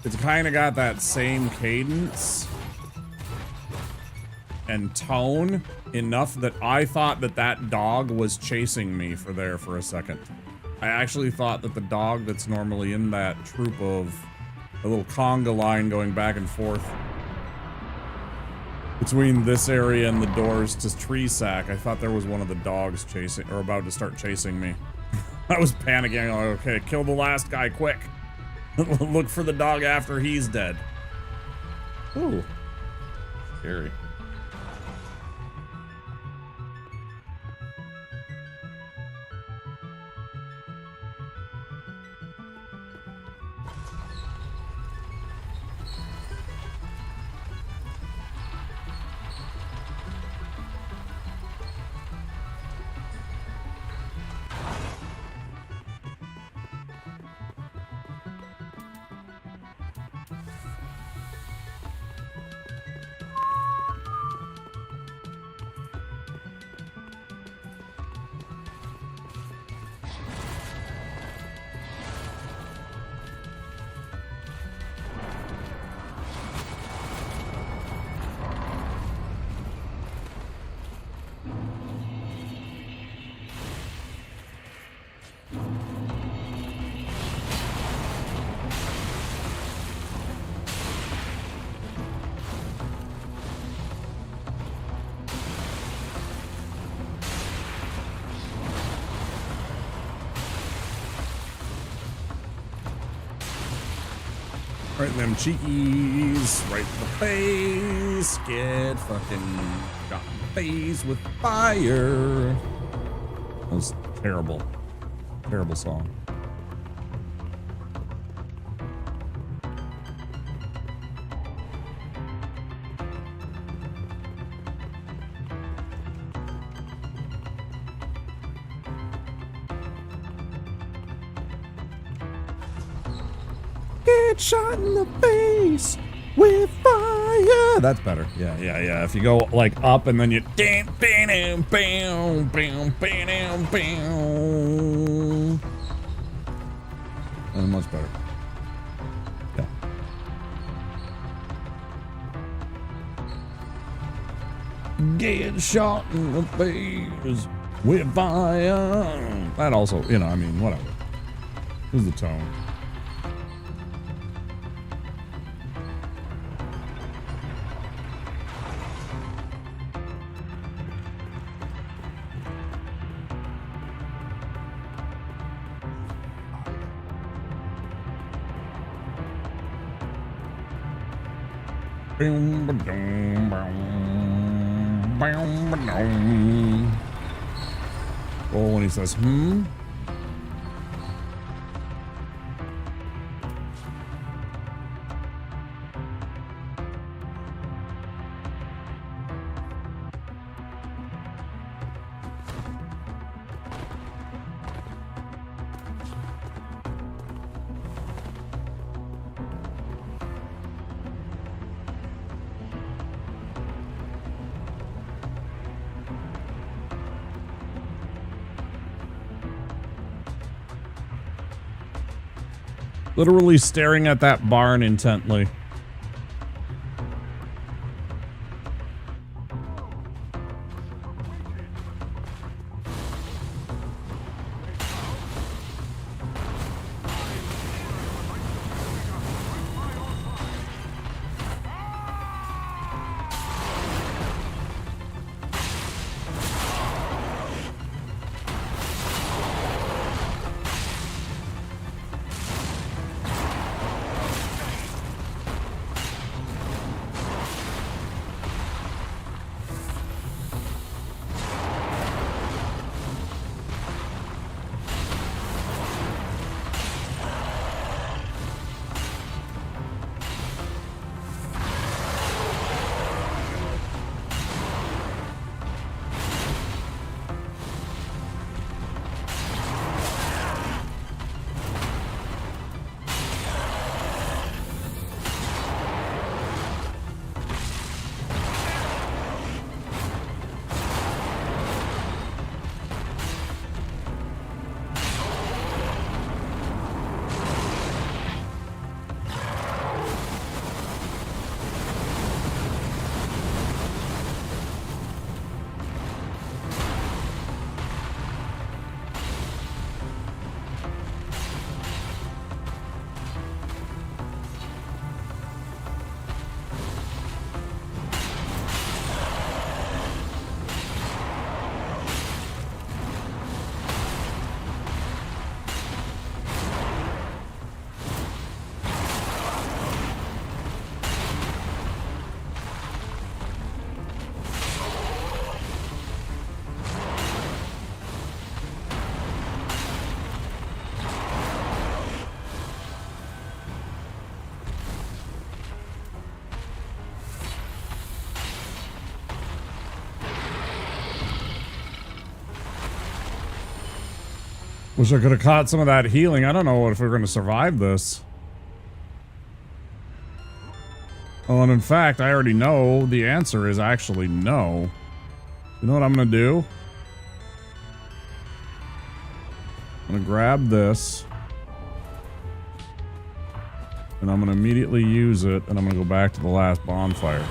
It's kind of got that same cadence and tone enough that I thought that that dog was chasing me for a second. I actually thought that the dog that's normally in that troop of a little conga line going back and forth between this area and the doors to Tree Sack, I thought there was one of the dogs chasing, or about to start chasing me. I was panicking, like, okay, kill the last guy quick. Look for the dog after he's dead. Ooh. Scary. Right in them cheekies, right in the face, get fucking got in the face with fire. That was terrible. Terrible song. Get shot in the face with fire. That's better. Yeah, yeah, yeah. If you go like up and then you much better. Yeah. Get shot in the face with fire. That also, you know, I mean, whatever. Here's the tone. Oh, when he says, hmm? Literally staring at that barn intently. Wish I could have caught some of that healing. I don't know if we're going to survive this. Oh, and in fact, I already know the answer is actually no. You know what I'm going to do? I'm going to grab this. And I'm going to immediately use it. And I'm going to go back to the last bonfire.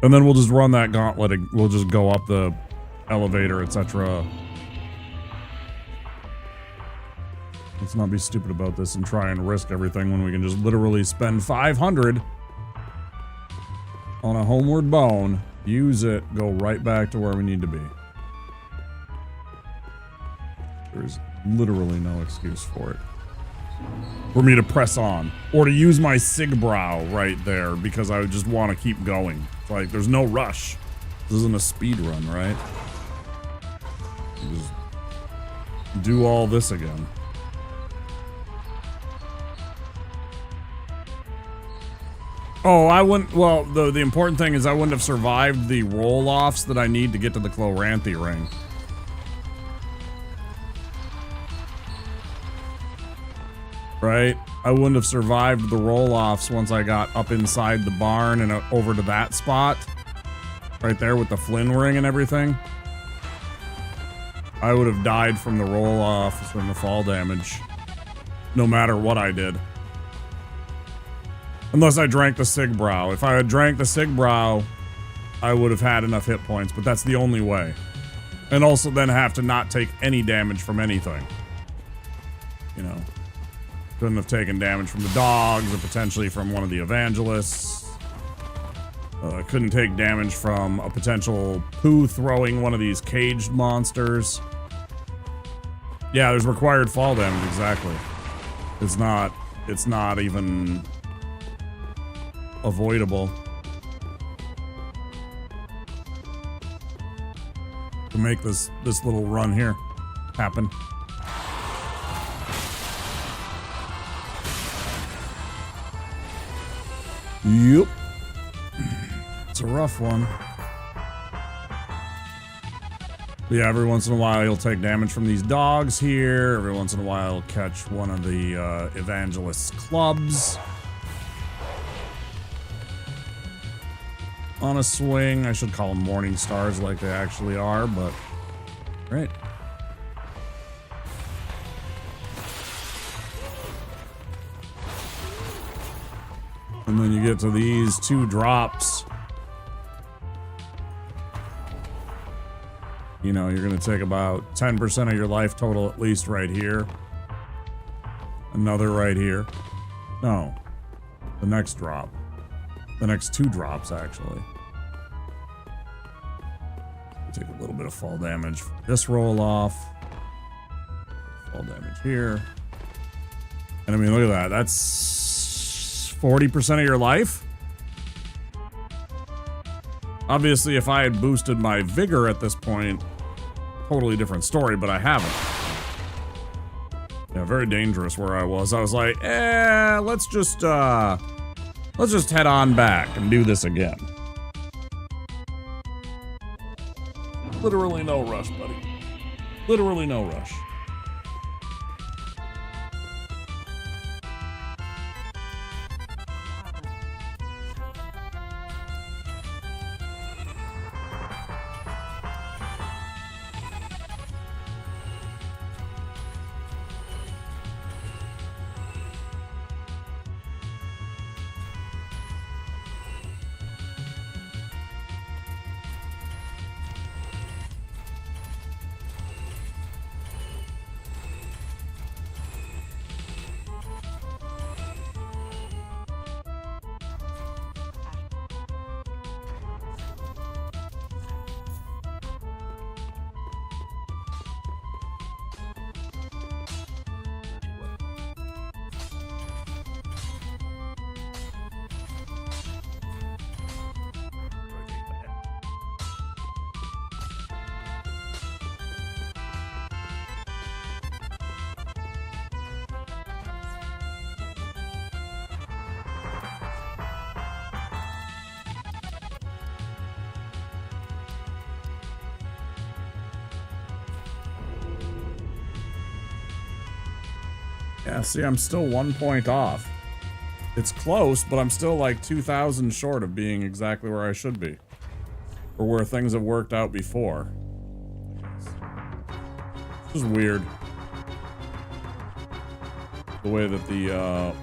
And then we'll just run that gauntlet. We'll just go up the elevator, etc. Let's not be stupid about this and try and risk everything when we can just literally spend 500 on a homeward bone, use it, go right back to where we need to be. There's literally no excuse for it. For me to press on. Or to use my Sigbrow right there because I would just want to keep going. It's like, there's no rush. This isn't a speed run, right? Just do all this again. Oh, I wouldn't, well, the important thing is I wouldn't have survived the roll-offs that I need to get to the Chloranthy ring. Right? I wouldn't have survived the roll-offs once I got up inside the barn and over to that spot. Right there with the Flynn ring and everything. I would have died from the roll-offs and the fall damage. No matter what I did. Unless I drank the Sigbrow. If I had drank the Sigbrow, I would have had enough hit points, but that's the only way. And also then have to not take any damage from anything. You know. Couldn't have taken damage from the dogs or potentially from one of the evangelists. Couldn't take damage from a potential poo throwing one of these caged monsters. Yeah, there's required fall damage, exactly. It's not even avoidable to make this little run here happen. Yep. It's a rough one. But yeah, every once in a while you'll take damage from these dogs here. Every once in a while you'll catch one of the evangelist's clubs. On a swing. I should call them morning stars like they actually are, but right. And then you get to these 2 drops. You know, you're going to take about 10% of your life total at least right here. Another right here. No. The next drop. The next 2 drops, actually. Take a little bit of fall damage. This roll off. Fall damage here. And I mean, look at that. That's 40% of your life. Obviously, if I had boosted my vigor at this point, totally different story, but I haven't. Yeah, very dangerous where I was. I was like, let's just head on back and do this again. Literally no rush, buddy. Literally no rush. Yeah, see, I'm still 1 point off. It's close, but I'm still like 2,000 short of being exactly where I should be. Or where things have worked out before. This is weird. The way that the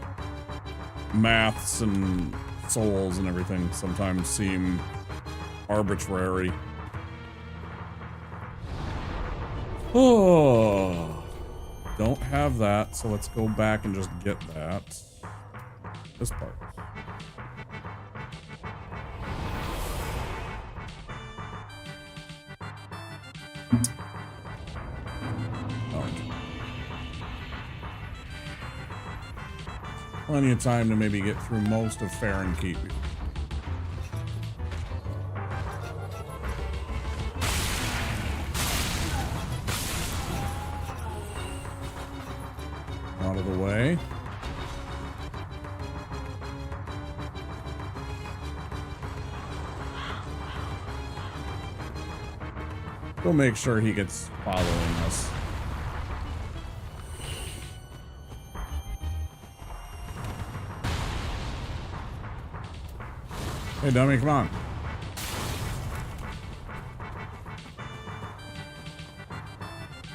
maths and souls and everything sometimes seem arbitrary. Oh. Don't have that, so let's go back and just get that. This part. Plenty of time to maybe get through most of Fahrenheit. Out of the way. We'll make sure he gets following us. Hey, dummy, come on.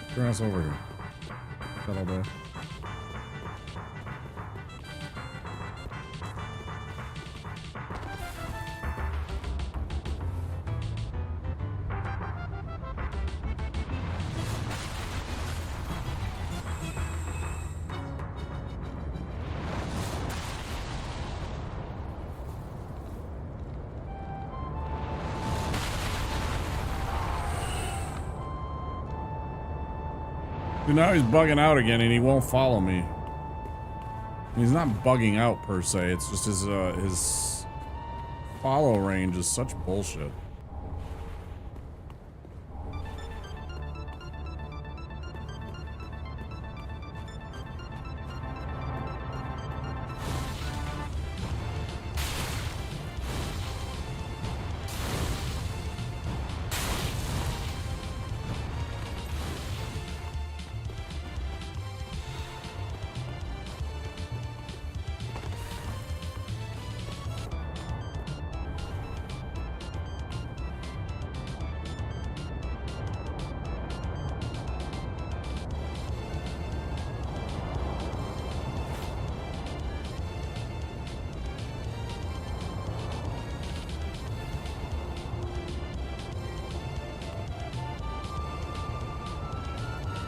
Get your ass over here. That'll do. Now he's bugging out again and he won't follow me. He's not bugging out per se, it's just his follow range is such bullshit.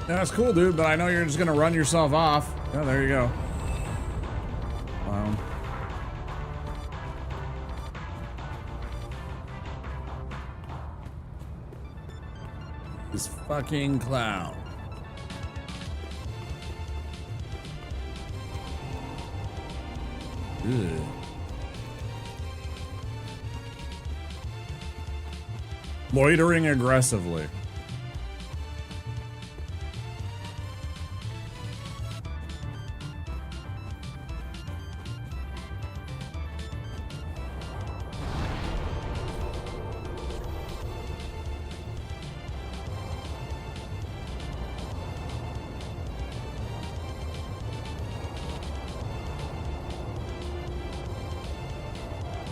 That's cool, dude, but I know you're just gonna run yourself off. Yeah, there you go. Clown. This fucking clown. Ugh. Loitering aggressively.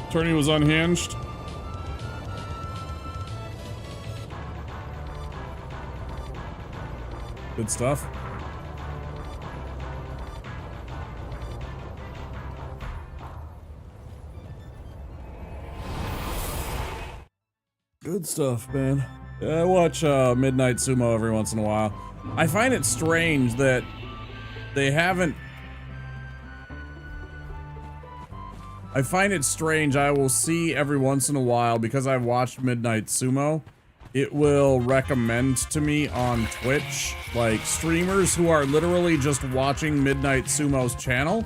Attorney was unhinged. Good stuff. Good stuff, man. Yeah, I watch Midnight Sumo every once in a while. I find it strange that they haven't... I find it strange, I will see every once in a while, because I've watched Midnight Sumo, it will recommend to me on Twitch, like, streamers who are literally just watching Midnight Sumo's channel.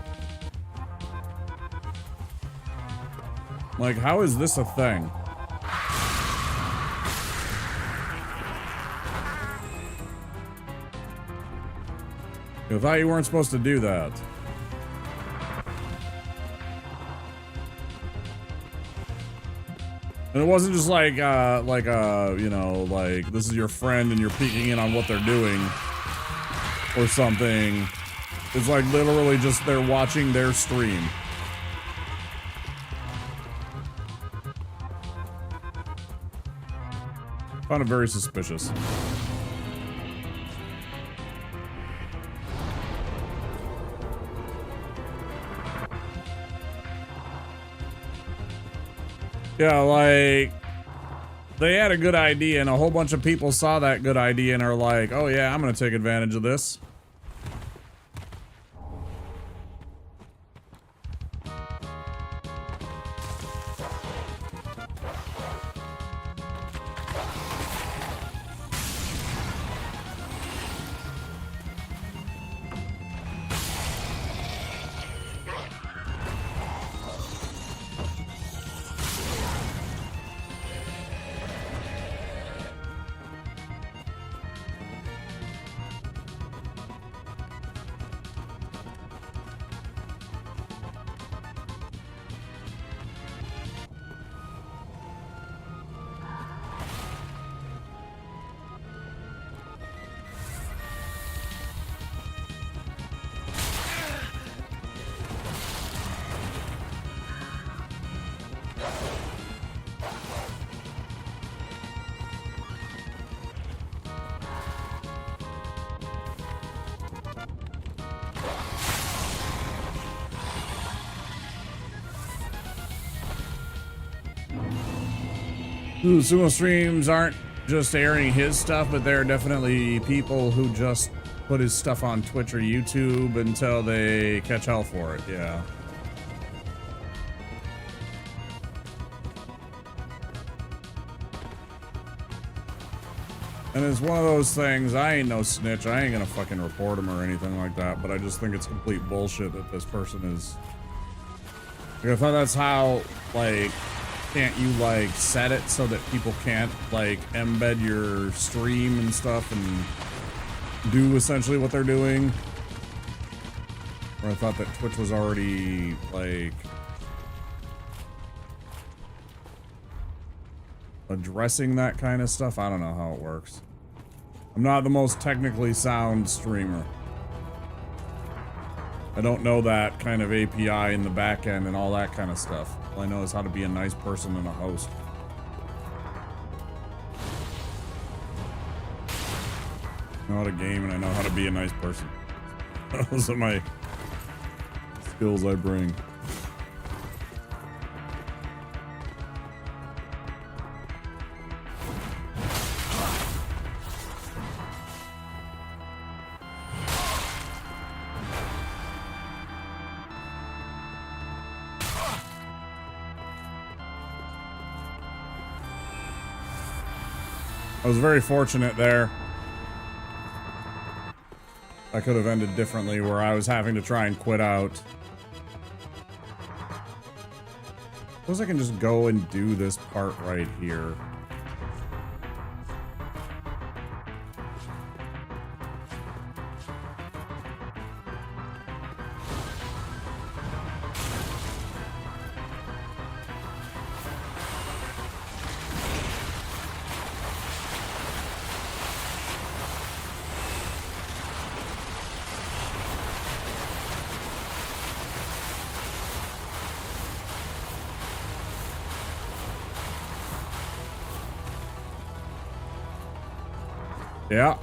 Like, how is this a thing? I thought you weren't supposed to do that. And it wasn't just like, you know, like, this is your friend and you're peeking in on what they're doing or something. It's like literally just they're watching their stream. Found it very suspicious. Yeah, like, they had a good idea and a whole bunch of people saw that good idea and are like, oh yeah, I'm gonna take advantage of this. Ooh, sumo streams aren't just airing his stuff, but there are definitely people who just put his stuff on Twitch or YouTube until they catch hell for it, yeah. And it's one of those things, I ain't no snitch, I ain't gonna fucking report him or anything like that, but I just think it's complete bullshit that this person is... Like, I thought that's how, like... Can't you, like, set it so that people can't, like, embed your stream and stuff and do essentially what they're doing? Or I thought that Twitch was already, like, addressing that kind of stuff. I don't know how it works. I'm not the most technically sound streamer. I don't know that kind of API in the back end and all that kind of stuff. All I know is how to be a nice person and a host. I know how to game and I know how to be a nice person. Those are my skills I bring. I was very fortunate there. I could have ended differently where I was having to try and quit out. Suppose I can just go and do this part right here. Yeah.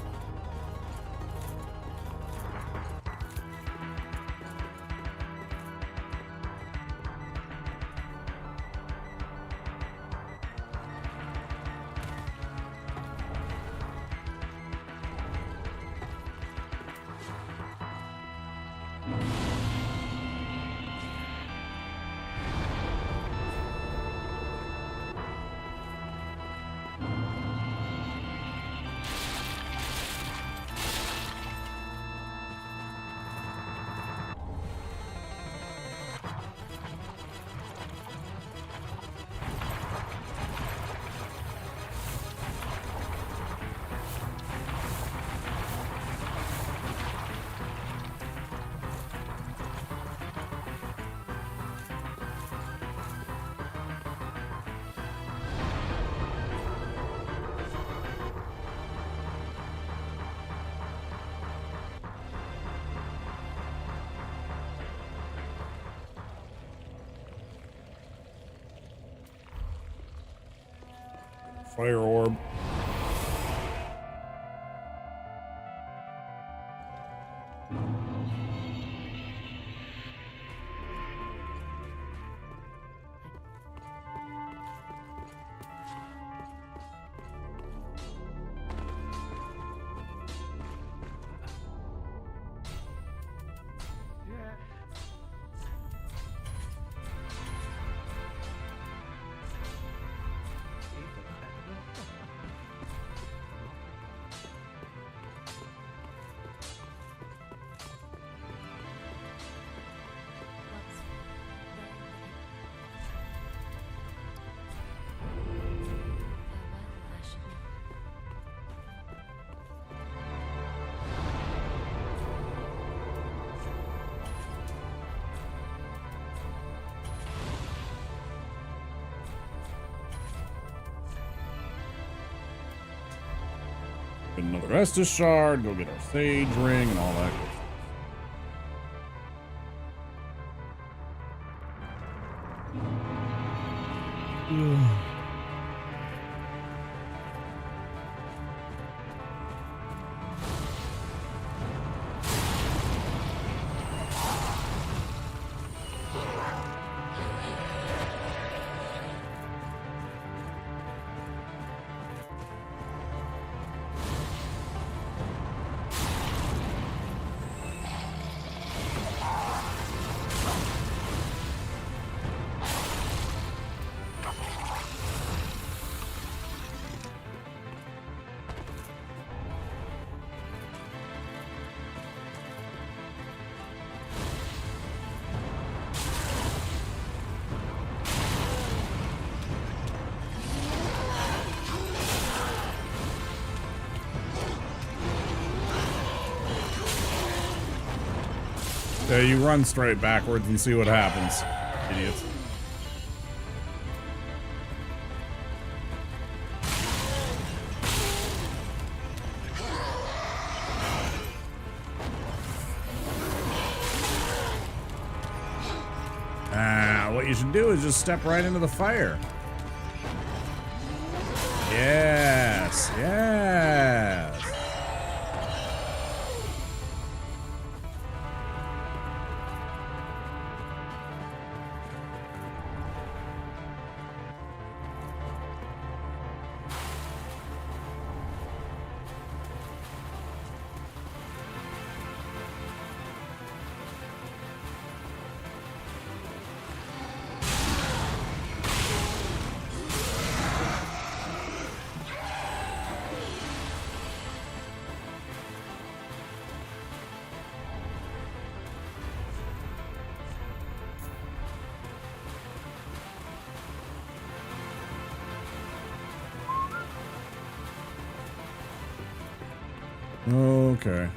Fire orb. Get another Estus shard, go get our sage ring and all that good stuff. Yeah, you run straight backwards and see what happens, idiots. What you should do is just step right into the fire. Yes, yes. Okay.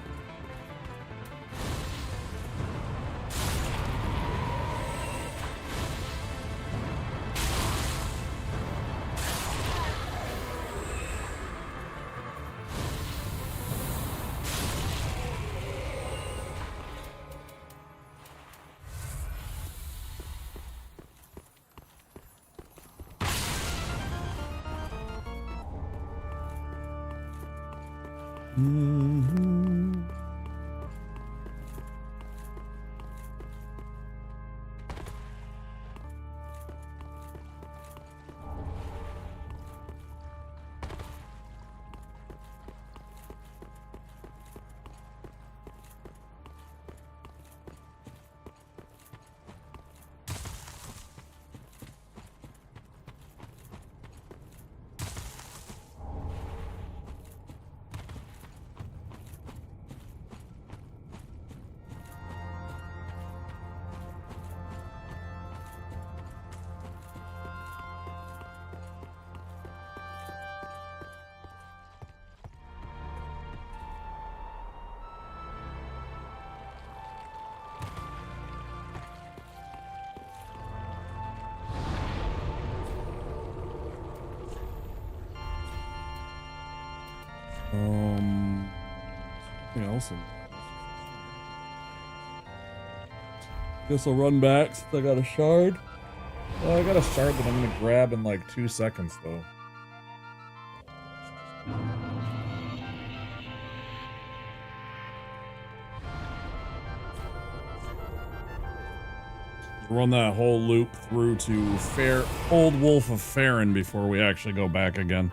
Mm-hmm. Something else in guess I'll run back since I got a shard. Well, I got a shard that I'm gonna grab in like 2 seconds though. Run that whole loop through to Old Wolf of Farron before we actually go back again.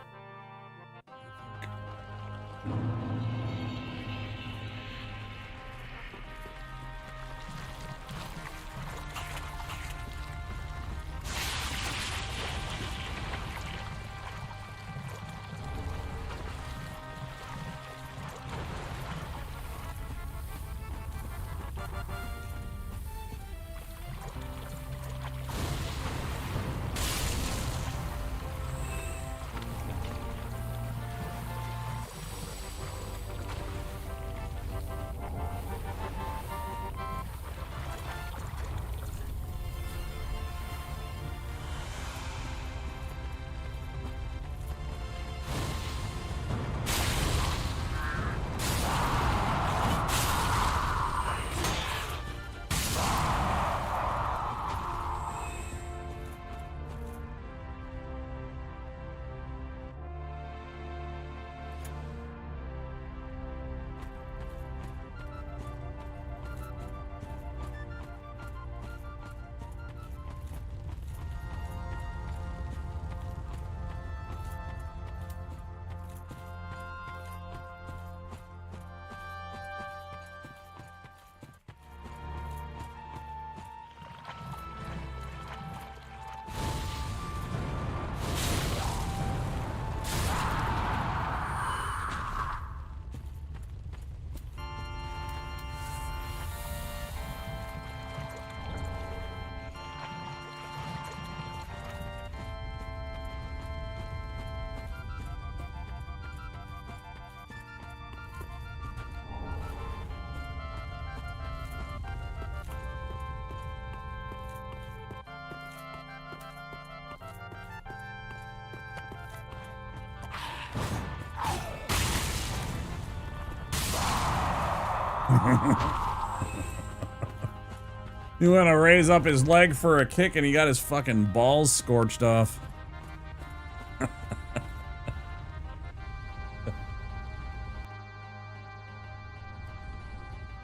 He went to raise up his leg for a kick and he got his fucking balls scorched off.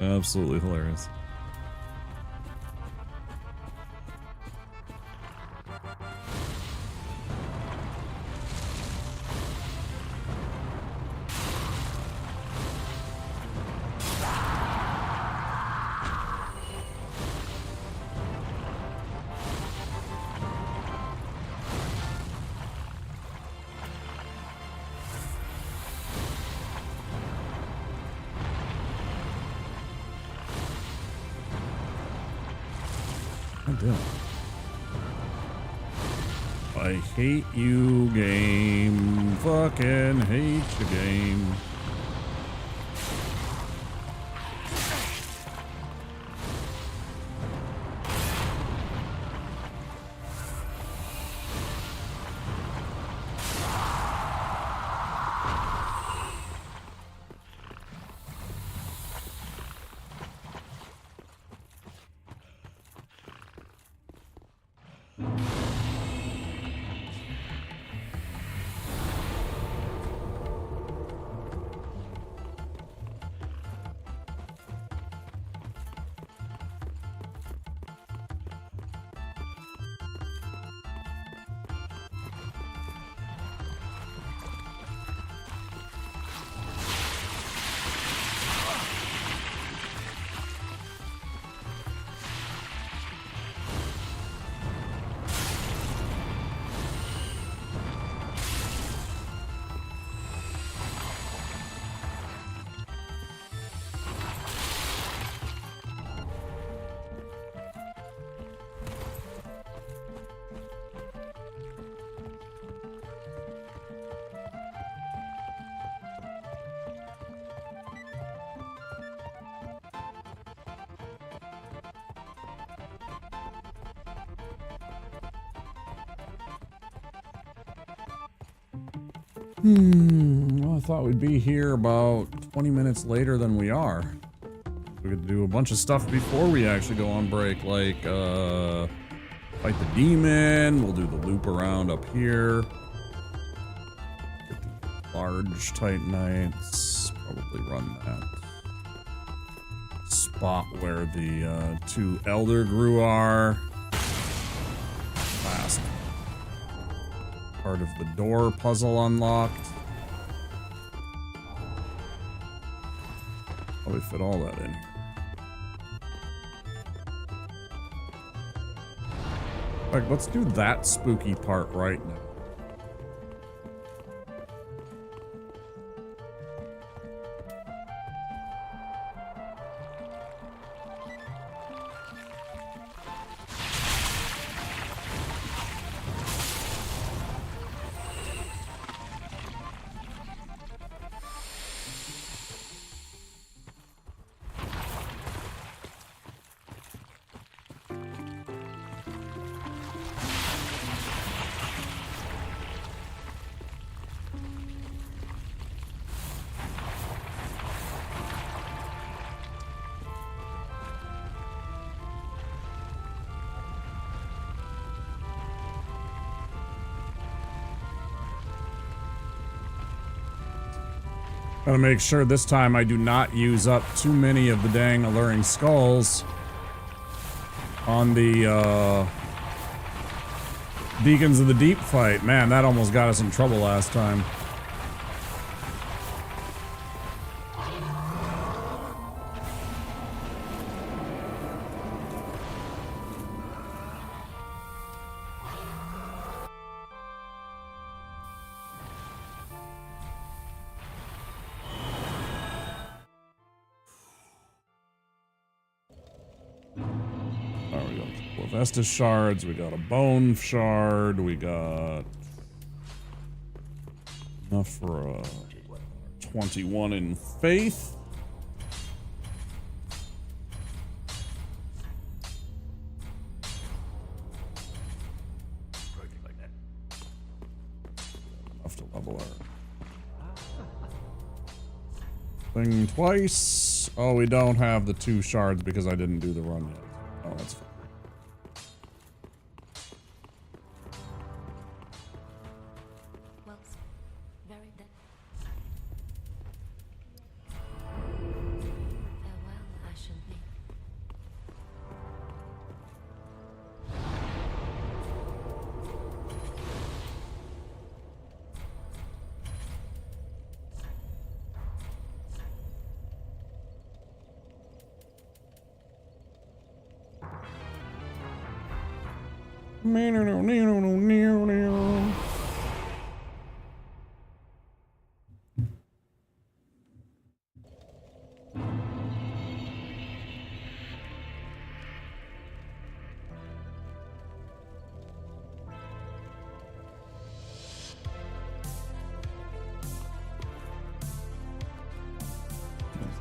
Absolutely hilarious. I hate you, game. Fucking hate the game. Well, I thought we'd be here about 20 minutes later than we are. We could do a bunch of stuff before we actually go on break, like, fight the demon, we'll do the loop around up here. Get the large Titanites, probably run that spot where the, 2 Elder Gru are. Last part of the door puzzle unlocked. Probably fit all that in here. In fact, let's do that spooky part right now. Gotta make sure this time I do not use up too many of the dang alluring skulls on the Beacons of the Deep fight. Man, that almost got us in trouble last time. Estus shards, we got a bone shard, we got enough for a 21 in faith. Enough to level our thing twice. Oh, we don't have the 2 shards because I didn't do the run yet. Oh, that's fine.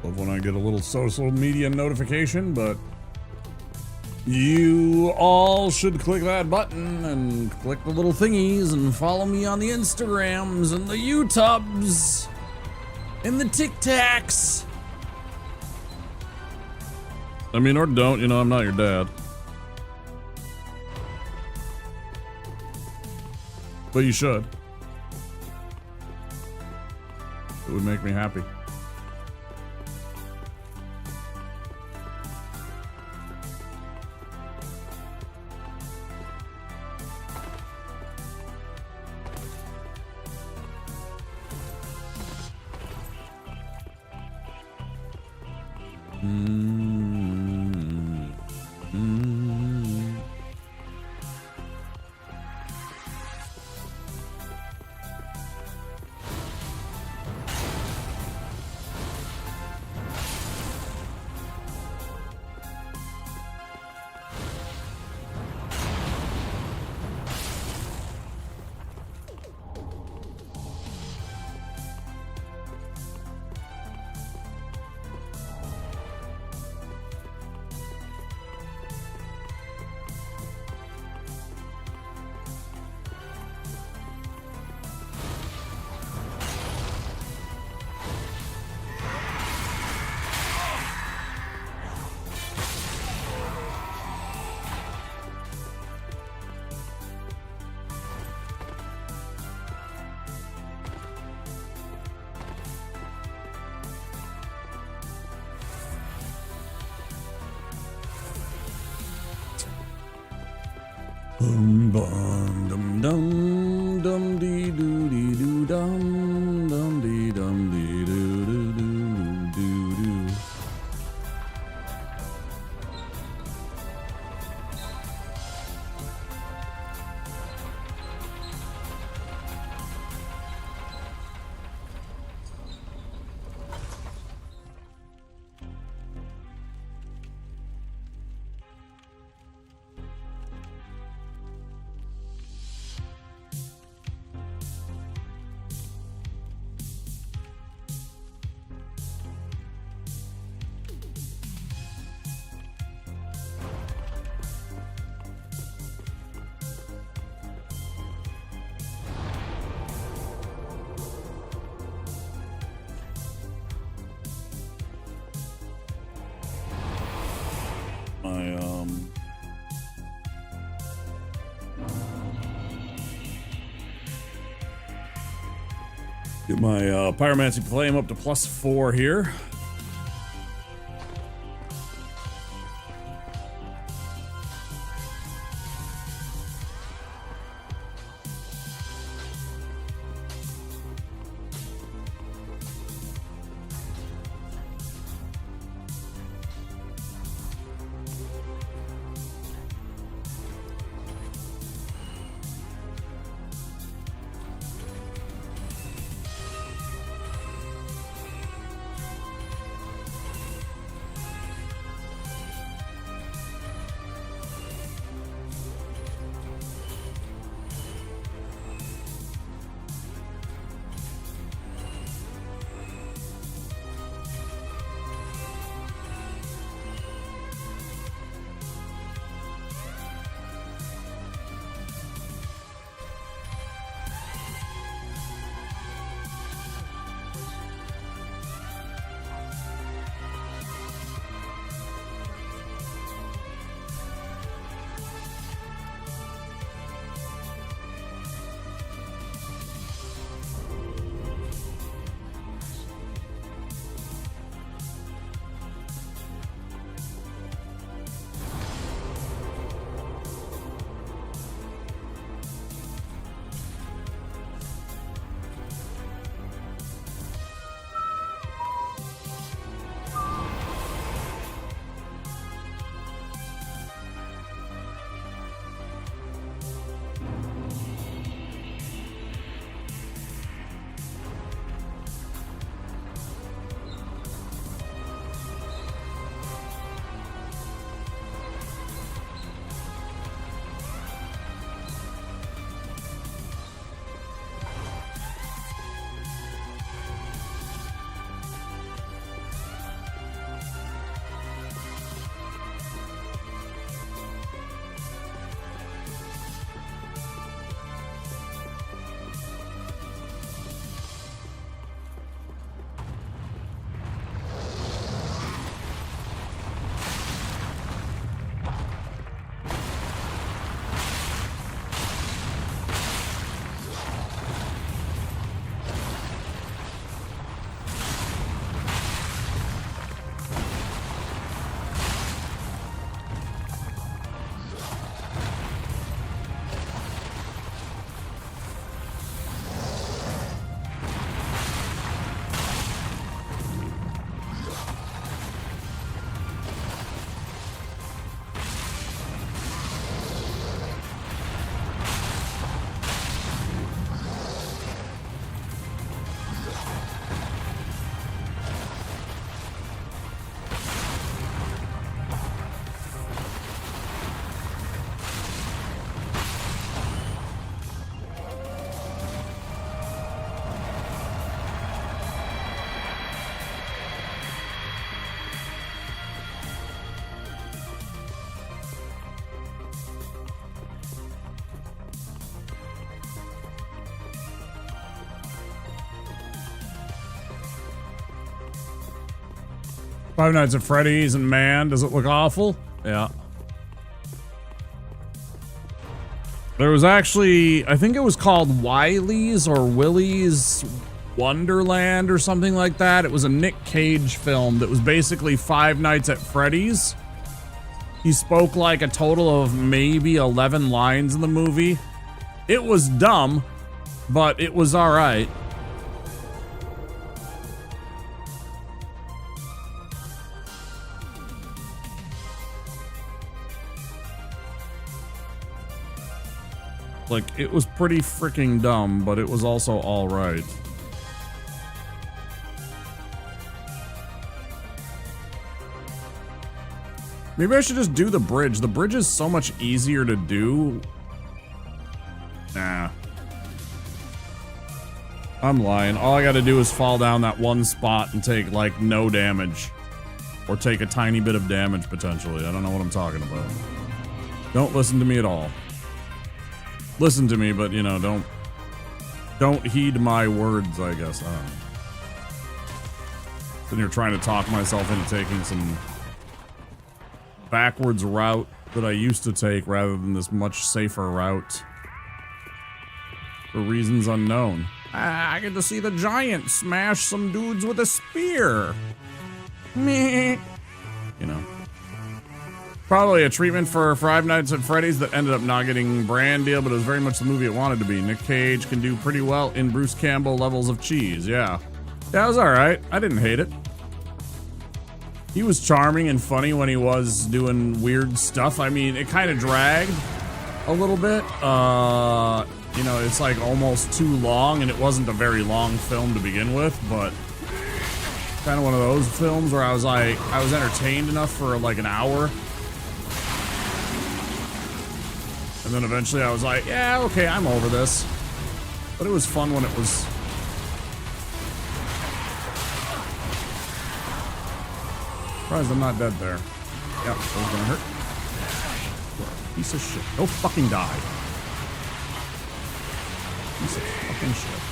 Love when I get a little social media notification, but you all should click that button and click the little thingies and follow me on the Instagrams and the YouTubes and the TikToks. I mean, or don't, you know, I'm not your dad. But you should. It would make me happy. Boom, bum, dum, dum, dum, dee, doo, dee, doo, dum, dum, dee, dum, dee, doo, doo, doo, doo, doo. Get my Pyromancy Flame up to +4 here. Five Nights at Freddy's, and man, does it look awful? Yeah. There was actually, I think it was called Wiley's or Willy's Wonderland or something like that. It was a Nick Cage film that was basically Five Nights at Freddy's. He spoke like a total of maybe 11 lines in the movie. It was dumb, but it was all right. Like, it was pretty freaking dumb, but it was also all right. Maybe I should just do the bridge. The bridge is so much easier to do. Nah. I'm lying. All I gotta do is fall down that one spot and take, like, no damage. Or take a tiny bit of damage, potentially. I don't know what I'm talking about. Don't listen to me at all. Listen to me, but, you know, don't heed my words, I guess. I don't know. Then you're trying to talk myself into taking some backwards route that I used to take rather than this much safer route. For reasons unknown. I get to see the giant smash some dudes with a spear. Meh. You know. Probably a treatment for Five Nights at Freddy's that ended up not getting brand deal, but it was very much the movie it wanted to be. Nick Cage can do pretty well in Bruce Campbell levels of cheese, yeah. Yeah, it was alright. I didn't hate it. He was charming and funny when he was doing weird stuff. I mean, it kind of dragged a little bit. You know, it's like almost too long, and it wasn't a very long film to begin with, but kind of one of those films where I was like, I was entertained enough for like an hour. And then eventually I was like, yeah, okay, I'm over this. But it was fun when it was... Surprised I'm not dead there. Yep, that was gonna hurt. You're a piece of shit. Go fucking die. Piece of fucking shit.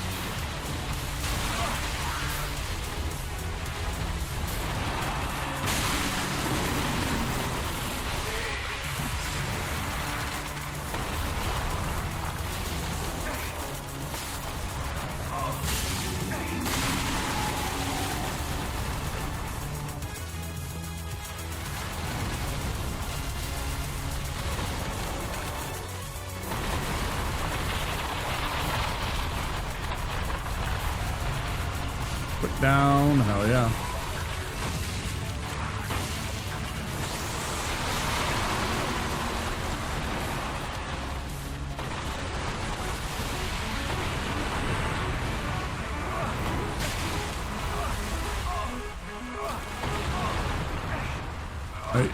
Down, hell yeah.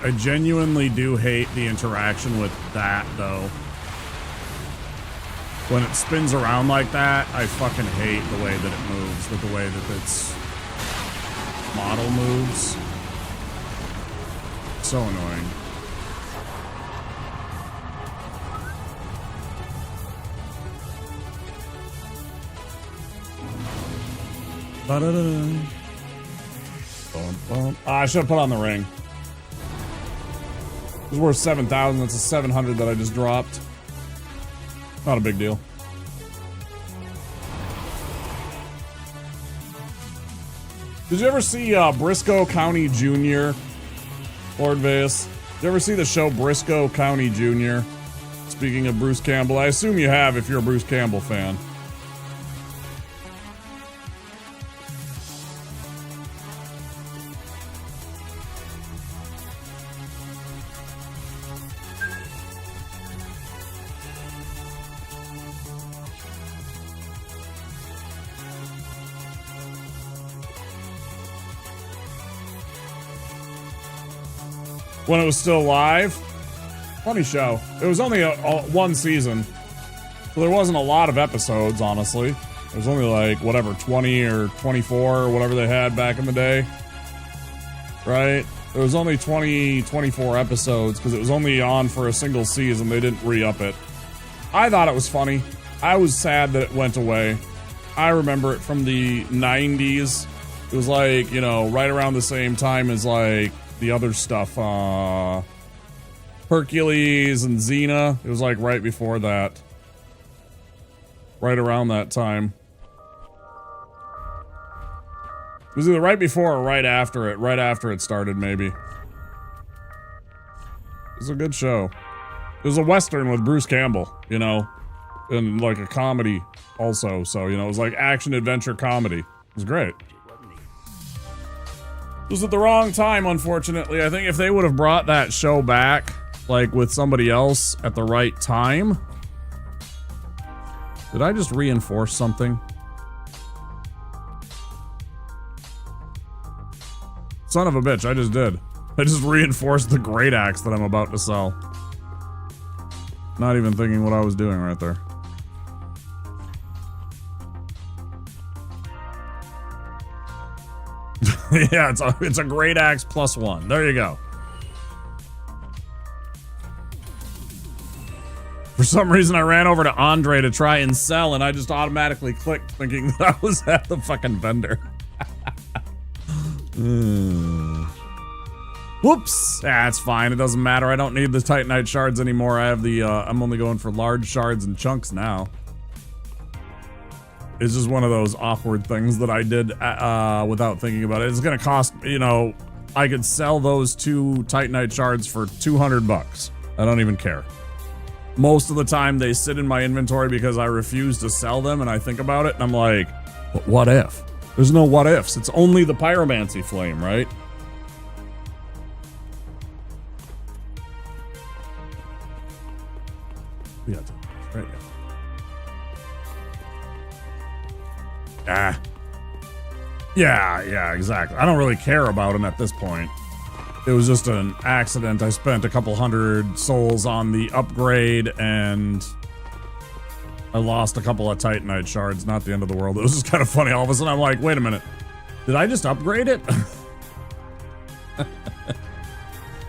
I genuinely do hate the interaction with that, though. When it spins around like that, I fucking hate the way that it moves, with the way that its model moves. So annoying. Ba-da-da-da. Bum, bum. I should have put on the ring. It was worth 7,000. That's a 700 that I just dropped. Not a big deal. Did you ever see Briscoe County Jr., Lord Vegas? Did you ever see the show Briscoe County Jr.? Speaking of Bruce Campbell, I assume you have if you're a Bruce Campbell fan. When it was still live. Funny show. It was only one season, so there wasn't a lot of episodes, honestly. It was only like, whatever, 20 or 24 or whatever they had back in the day. Right? It was only 24 episodes because it was only on for a single season. They didn't re-up it. I thought it was funny. I was sad that it went away. I remember it from the 90s. It was like, you know, right around the same time as like the other stuff, Hercules and Xena. It was like right before that. Right around that time. It was either right before or right after it. Right after it started, maybe. was a good show. It was a Western with Bruce Campbell, you know, and like a comedy also. So, you know, it was like action adventure comedy. It was great. It was at the wrong time, unfortunately. I think if they would have brought that show back, like with somebody else at the right time. Did I just reinforce something? Son of a bitch, I just did. I just reinforced the great axe that I'm about to sell. Not even thinking what I was doing right there. Yeah, it's a great axe +1. There you go. For some reason, I ran over to Andre to try and sell, and I just automatically clicked thinking that I was at the fucking vendor. Whoops. That's fine. It doesn't matter. I don't need the Titanite shards anymore. I have the, I'm only going for large shards and chunks now. It's just one of those awkward things that I did without thinking about it. It's gonna cost, you know, I could sell those 2 Titanite shards for 200 bucks. I don't even care. Most of the time they sit in my inventory because I refuse to sell them, and I think about it and I'm like, but what if? There's no what ifs. It's only the pyromancy flame, right? Yeah, right. Ah. Yeah, exactly. I don't really care about him at this point. It was just an accident. I spent a couple hundred souls on the upgrade and I lost a couple of Titanite shards. Not the end of the world. It was just kind of funny. All of a sudden I'm like, wait a minute. Did I just upgrade it?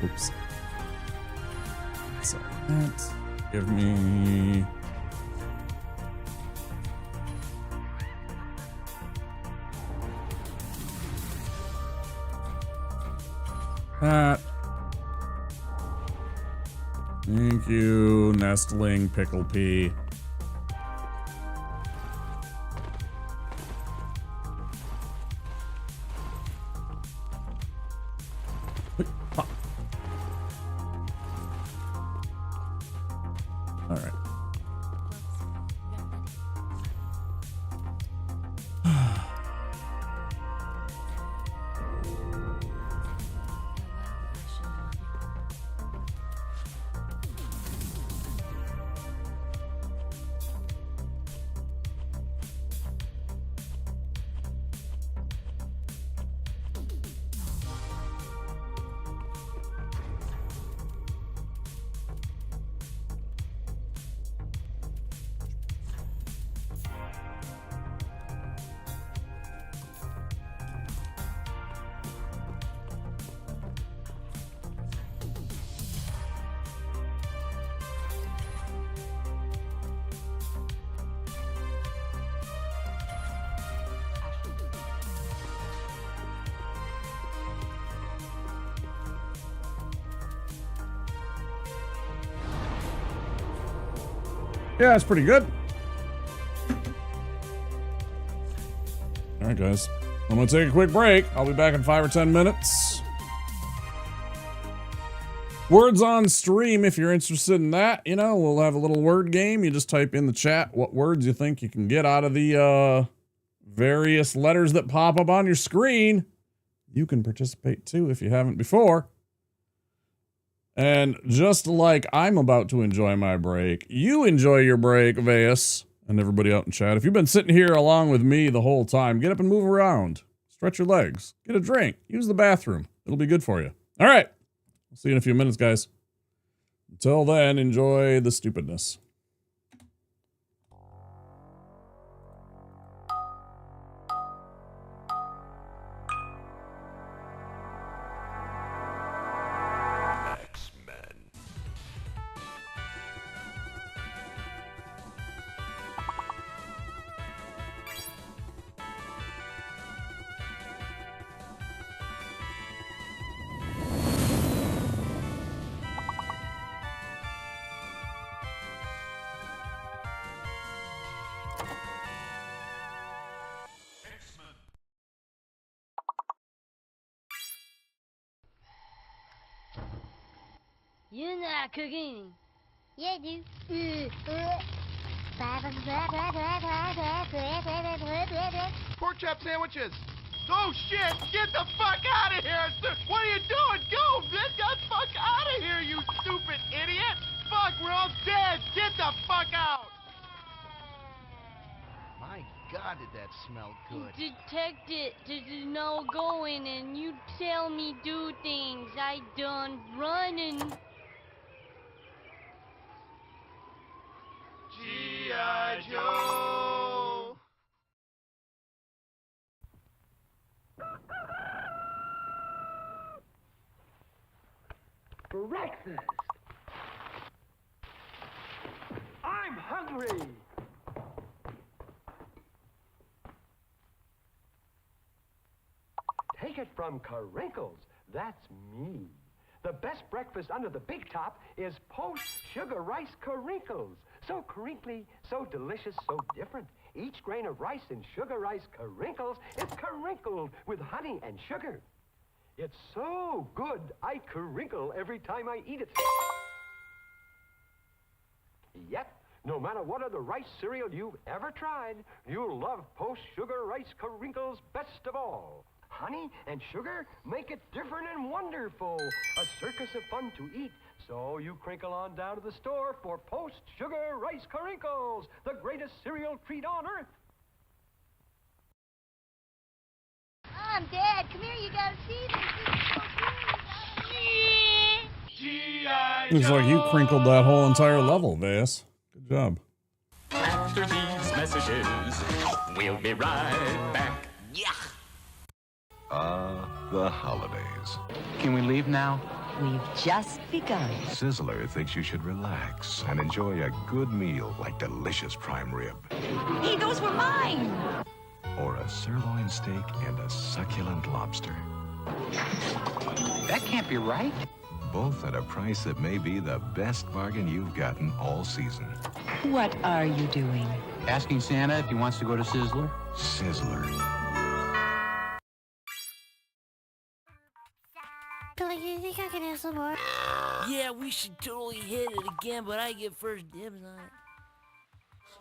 Oops. So that give me... that. Thank you, Nestling Pickle Pea. All right. Yeah, it's pretty good. All right, guys. I'm gonna take a quick break. I'll be back in 5 or 10 minutes. Words on stream, if you're interested in that. You know, we'll have a little word game. You just type in the chat what words you think you can get out of the various letters that pop up on your screen. You can participate too if you haven't before. And just like I'm about to enjoy my break, you enjoy your break, Veus, and everybody out in chat. If you've been sitting here along with me the whole time, get up and move around. Stretch your legs. Get a drink. Use the bathroom. It'll be good for you. All right. I'll see you in a few minutes, guys. Until then, enjoy the stupidness. You're not cooking. Yeah, dude. Pork chop sandwiches. Oh shit! Get the fuck out of here! What are you doing? Go! Get the fuck out of here, you stupid idiot! Fuck, we're all dead! Get the fuck out! My God, did that smell good? Detect it. There's no going, and you tell me do things. I done running. G.I. Joe! Breakfast! I'm hungry! Take it from Carinkles. That's me. The best breakfast under the big top is post-sugar rice Carinkles. So crinkly, so delicious, so different. Each grain of rice in sugar rice Carinkles is carinkled with honey and sugar. It's so good, I crinkle every time I eat it. Yep, no matter what other rice cereal you've ever tried, you'll love post-sugar rice Carinkles best of all. Honey and sugar make it different and wonderful. A circus of fun to eat. So you crinkle on down to the store for post-sugar rice Carinkles, the greatest cereal treat on earth. Mom, Dad, come here. You gotta see this. This is so cool. G.I. Looks like you crinkled that whole entire level, Vas. Good job. After these messages, we'll be right back. The holidays. Can we leave now? We've just begun. Sizzler thinks you should relax and enjoy a good meal like delicious prime rib. Hey, those were mine! Or a sirloin steak and a succulent lobster. That can't be right. Both at a price that may be the best bargain you've gotten all season. What are you doing? Asking Santa if he wants to go to Sizzler? Sizzler. Billy, you think I can have some more? Yeah, we should totally hit it again, but I get first dibs on it.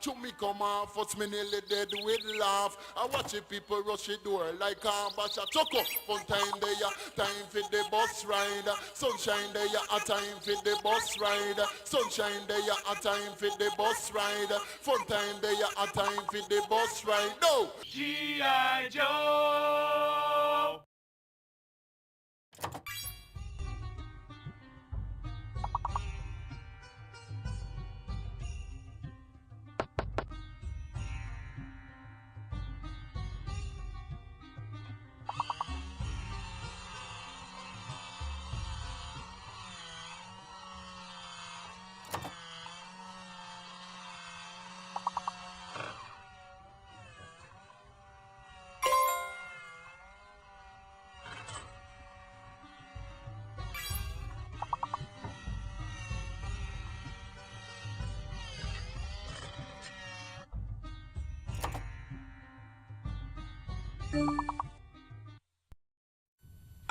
To me come off, what's me nearly dead with laugh. I watch the people rush the door like a bash a chuck up. Fun time there, time for the bus ride. Sunshine there, a time for the bus ride. Sunshine there, a time for the bus ride. Fun time there, a time for the bus ride. No! G.I. Joe!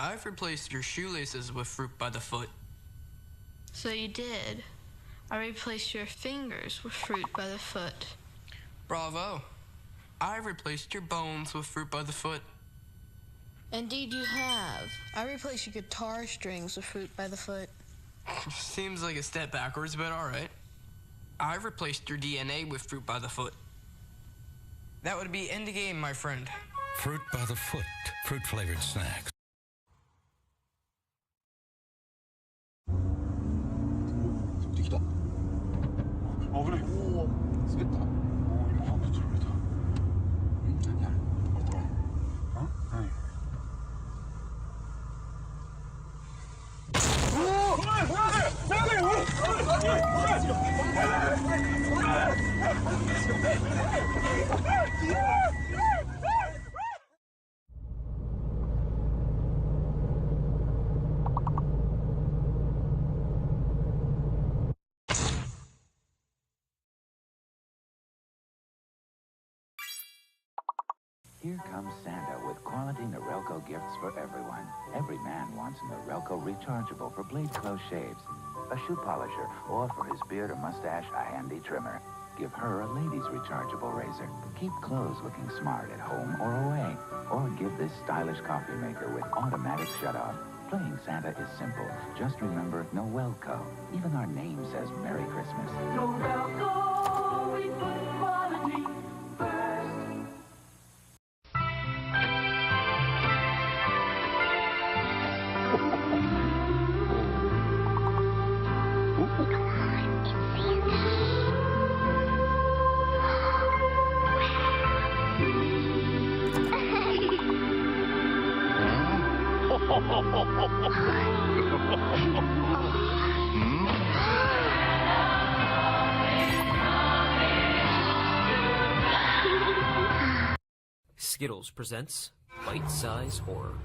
I've replaced your shoelaces with fruit by the foot. So you did. I replaced your fingers with fruit by the foot. Bravo. I replaced your bones with fruit by the foot. Indeed you have. I replaced your guitar strings with fruit by the foot. Seems like a step backwards, but alright. I replaced your DNA with fruit by the foot. That would be end game, my friend. Fruit by the foot. Fruit-flavored snacks. 그래. 오, 쓰겠다. 이거 하고 들어오다. 아니야. 어디로? 어? 아니. Here comes Santa with quality Norelco gifts for everyone. Every man wants a Norelco rechargeable for blade close shaves. a shoe polisher, or for his beard or mustache, a handy trimmer. Give her a ladies' rechargeable razor. Keep clothes looking smart at home or away. Or give this stylish coffee maker with automatic shutoff. Playing Santa is simple. Just remember Noelco. Even our name says Merry Christmas. Noelco, we put quality first. Skittles presents Bite-Size Horror.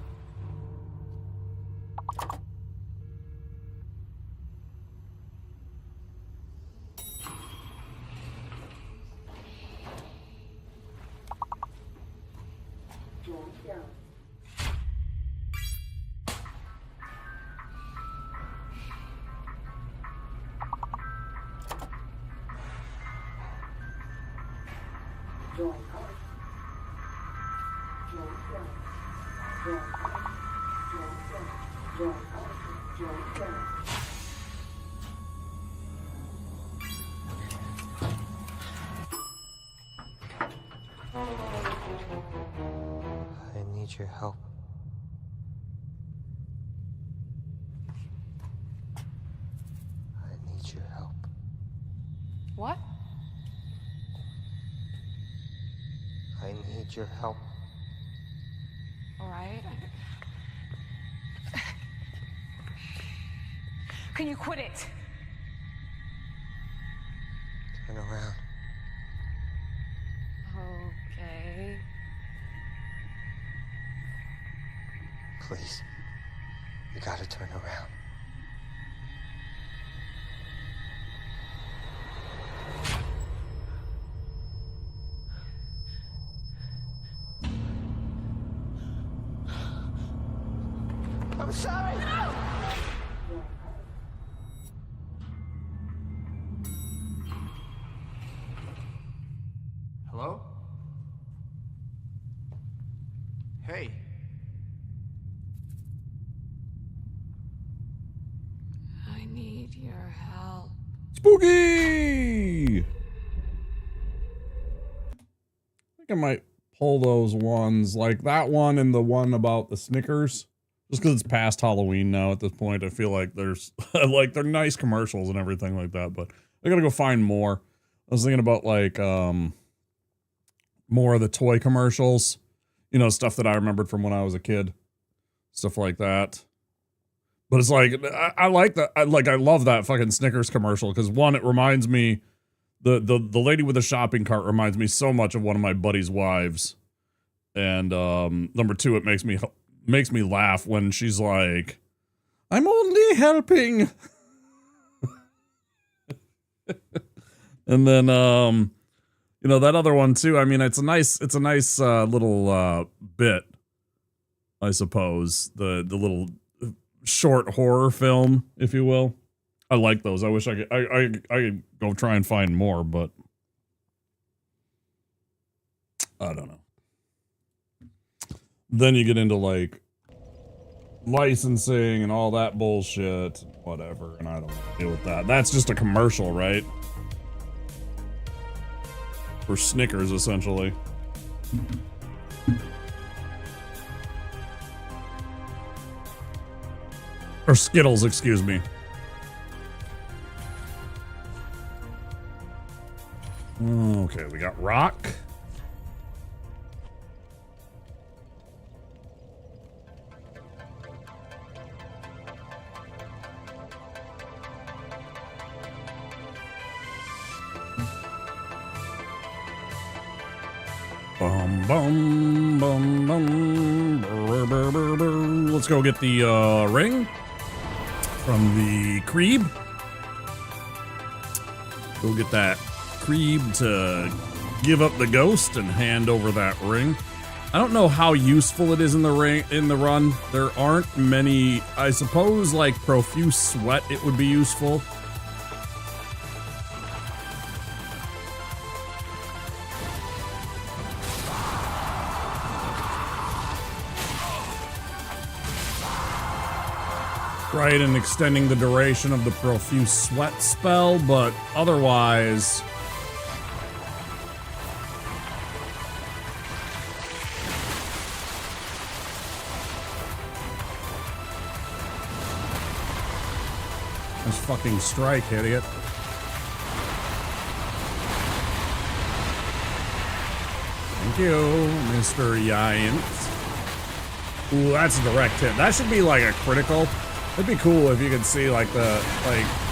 I need your help. I need your help. What? I need your help. All right. Can you quit it? Turn around. Okay. Please. You gotta turn around. I'm sorry! No! Hello? Hey. I need your help. Spooky! I think I might pull those ones, like that one and the one about the Snickers. Just because it's past Halloween now at this point, I feel like there's, like, they're nice commercials and everything like that, but I gotta go find more. I was thinking about, like, more of the toy commercials. You know, stuff that I remembered from when I was a kid. Stuff like that. But it's like, I like that. I love that fucking Snickers commercial, because one, it reminds me, the lady with the shopping cart reminds me so much of one of my buddy's wives. And number two, it makes me laugh when she's like, I'm only helping. And then, you know, that other one too. I mean, it's a nice little bit, I suppose. The little short horror film, if you will. I like those. I wish I could go try and find more, but I don't know. Then you get into like licensing and all that bullshit, whatever, and I don't want to deal with that. That's just a commercial, right? For Snickers, essentially. Or Skittles, excuse me. Okay, we got rock. Bum, bum, bum, bum. Brr, brr, brr, brr. Let's go get the ring from the Creeb. Go get that Creeb to give up the ghost and hand over that ring. I don't know how useful it is in the run. There aren't many. I suppose like profuse sweat, it would be useful. Right, and extending the duration of the profuse sweat spell, but otherwise. This fucking strike, idiot. Thank you, Mr. Giants. Ooh, that's a direct hit. That should be like a critical. It'd be cool if you could see like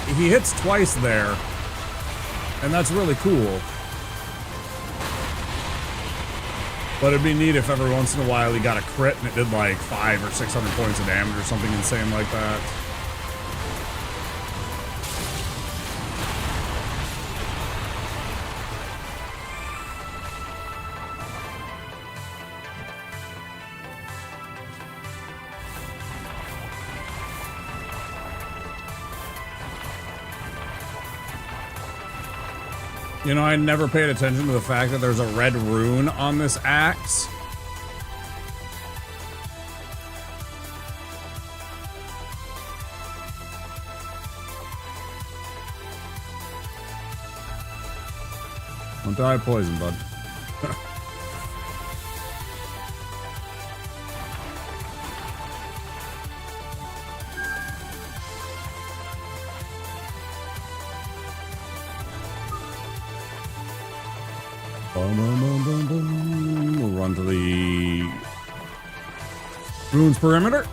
he hits twice there. And that's really cool. But it'd be neat if every once in a while he got a crit and it did like 500 or 600 points of damage or something insane like that. You know, I never paid attention to the fact that there's a red rune on this axe. Don't die of poison, bud. We'll run to the runes perimeter.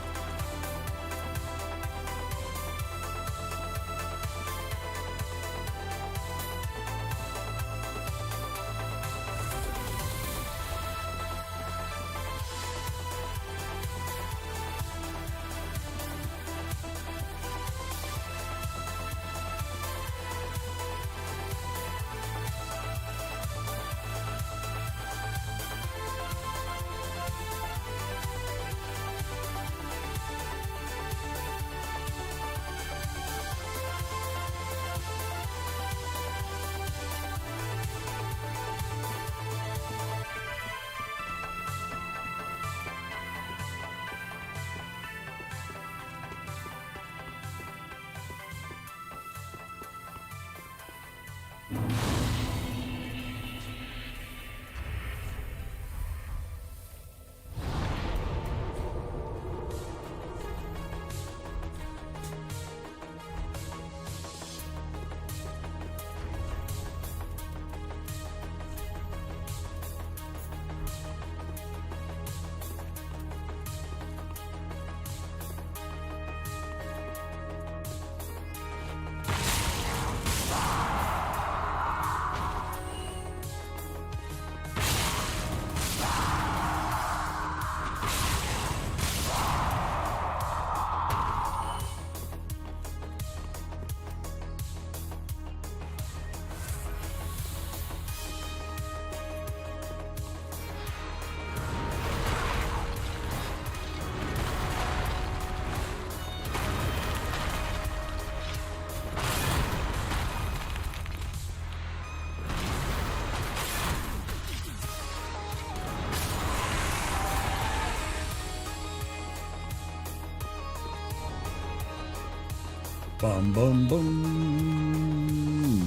Bum bum bum.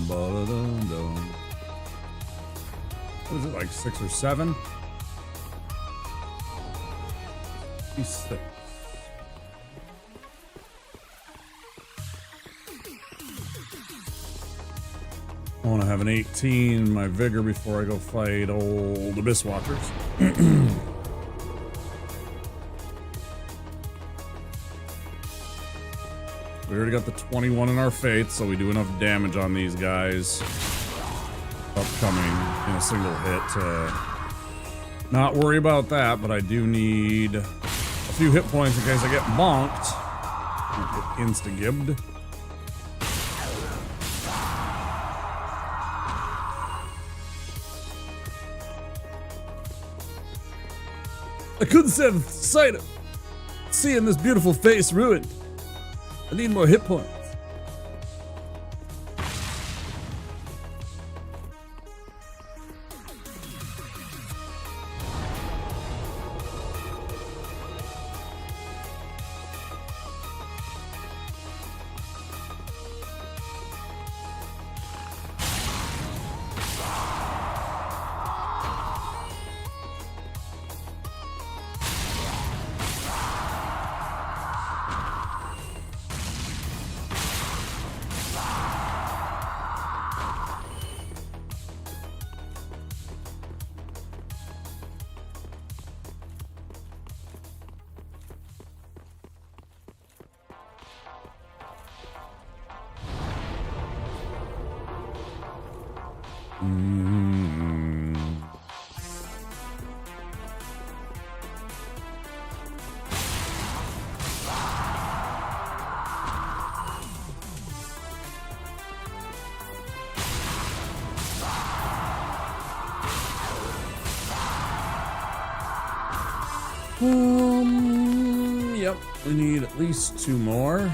Ba-da-dum-dum. What is it, like 6 or 7? 6. I want to have an 18 in my vigor before I go fight old Abyss Watchers. We already got the 21 in our faith, so we do enough damage on these guys upcoming in a single hit to not worry about that, but I do need a few hit points in case I get bonked. Get insta-gibbed. I couldn't stand the sight of seeing this beautiful face ruined. I need more hit points. Yep, we need at least 2 more.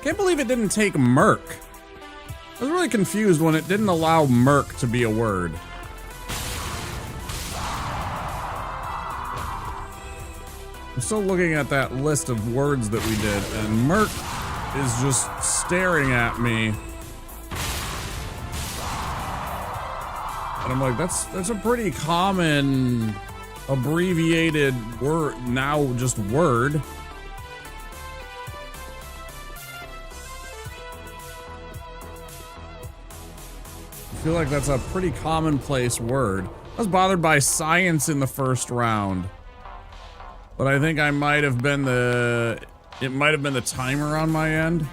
Can't believe it didn't take Merc. I was really confused when it didn't allow Merc to be a word. I'm still looking at that list of words that we did, and Merc is just staring at me. And I'm like, that's a pretty common abbreviated word, now just word. I feel like that's a pretty commonplace word. I was bothered by science in the first round. But I think I might have been it might have been the timer on my end.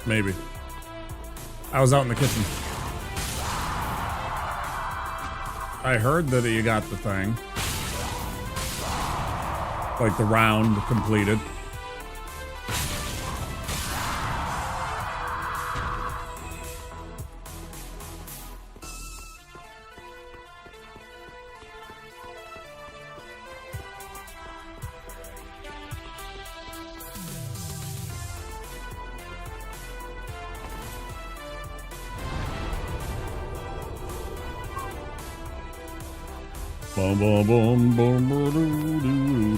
Maybe. I was out in the kitchen. I heard that you got the thing. Like the round completed. Boom, boom, boom, boom, boom, doo, doo, doo.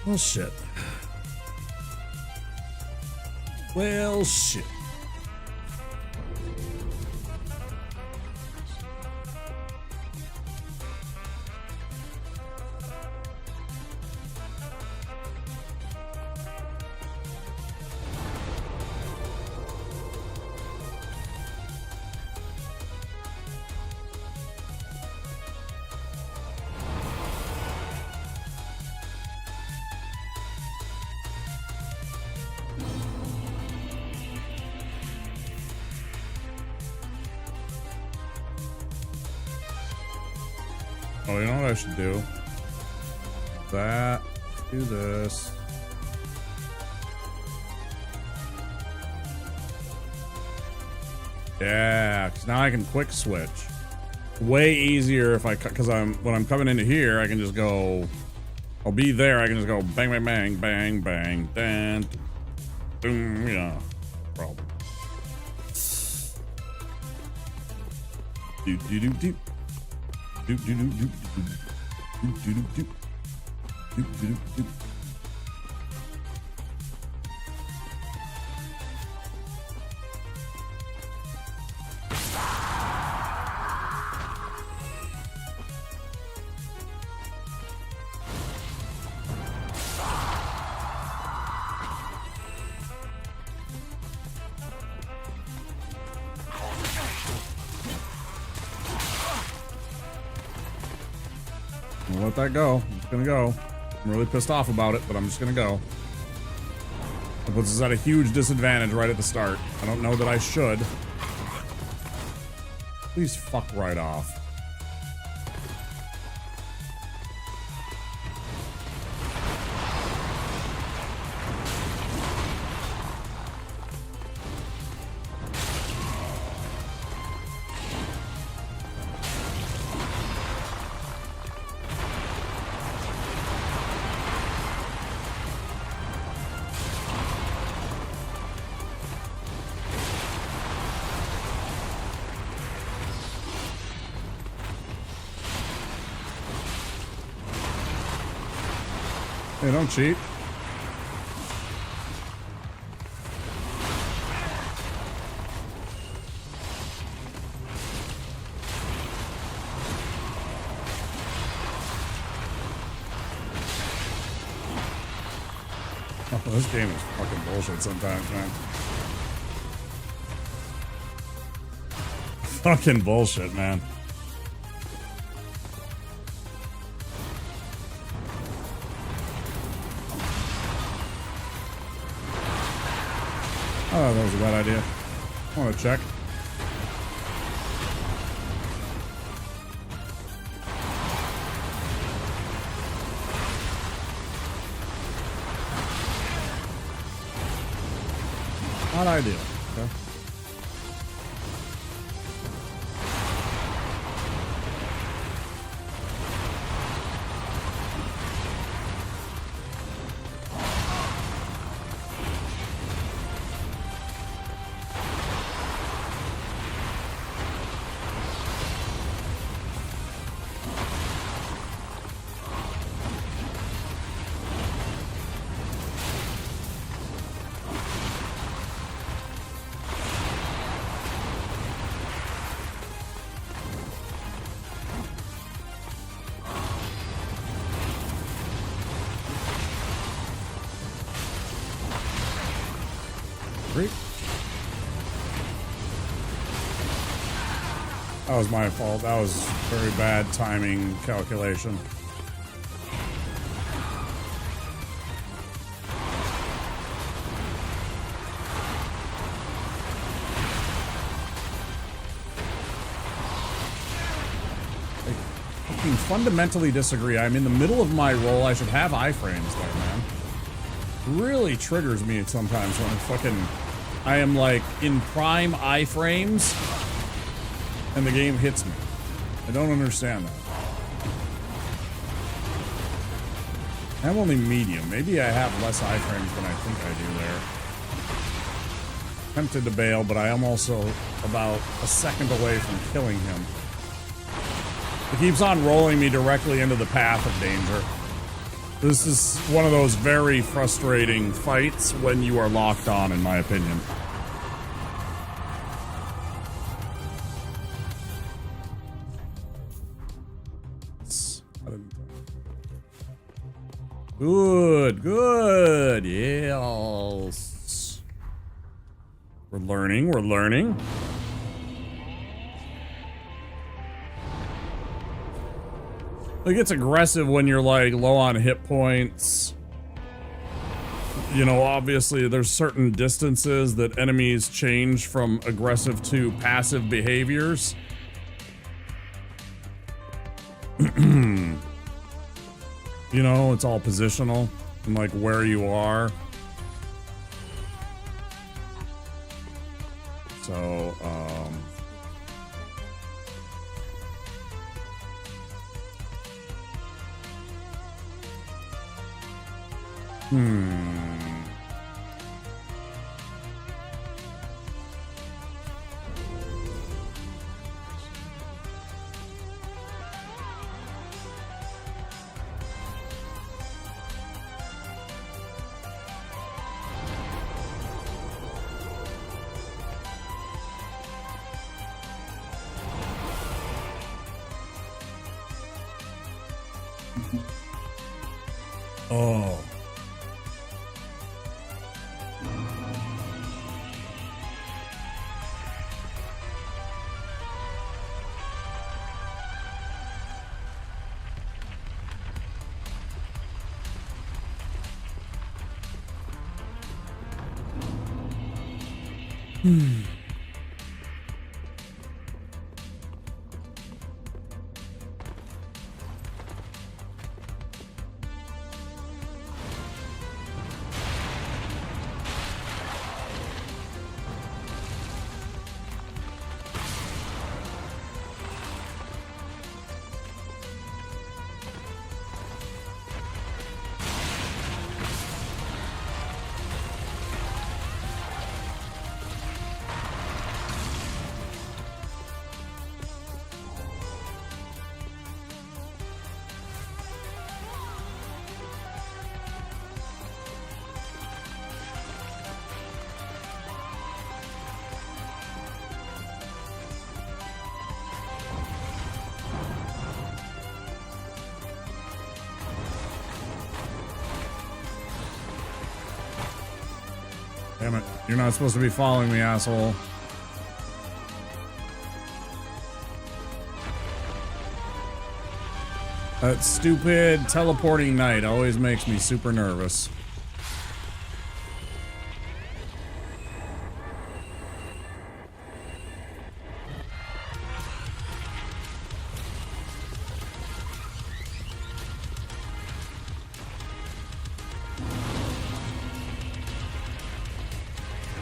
Well, shit. Well, shit. Oh, you know what I should do? That, do this. Yeah, because now I can quick switch. Way easier if I, because when I'm coming into here, I can just go, I'll be there, I can just go bang, bang, bang, bang, bang, dan. Yeah, problem. Do do do do. Do do do do do do do do do do do. I'll let that go. I'm just gonna go. I'm really pissed off about it, but I'm just gonna go. It puts us at a huge disadvantage right at the start. I don't know that I should. Please fuck right off. Hey, don't cheat. Oh, this game is fucking bullshit sometimes, man. Fucking bullshit, man. Oh, that was a bad idea. I want to check. Not ideal. Okay. That was my fault. That was very bad timing calculation. I fucking fundamentally disagree. I'm in the middle of my roll. I should have iframes there, man. Really triggers me sometimes when I am like in prime iframes and the game hits me. I don't understand that. I'm only medium. Maybe I have less iframes than I think I do there. Tempted to bail, but I am also about a second away from killing him. It keeps on rolling me directly into the path of danger. This is one of those very frustrating fights when you are locked on, in my opinion. Good, good, yes. We're learning, we're learning. It gets aggressive when you're like low on hit points. You know, obviously there's certain distances that enemies change from aggressive to passive behaviors. You know, it's all positional and like where you are. So, Oh. Damn it. You're not supposed to be following me, asshole. That stupid teleporting knight always makes me super nervous.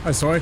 Hi, Soy.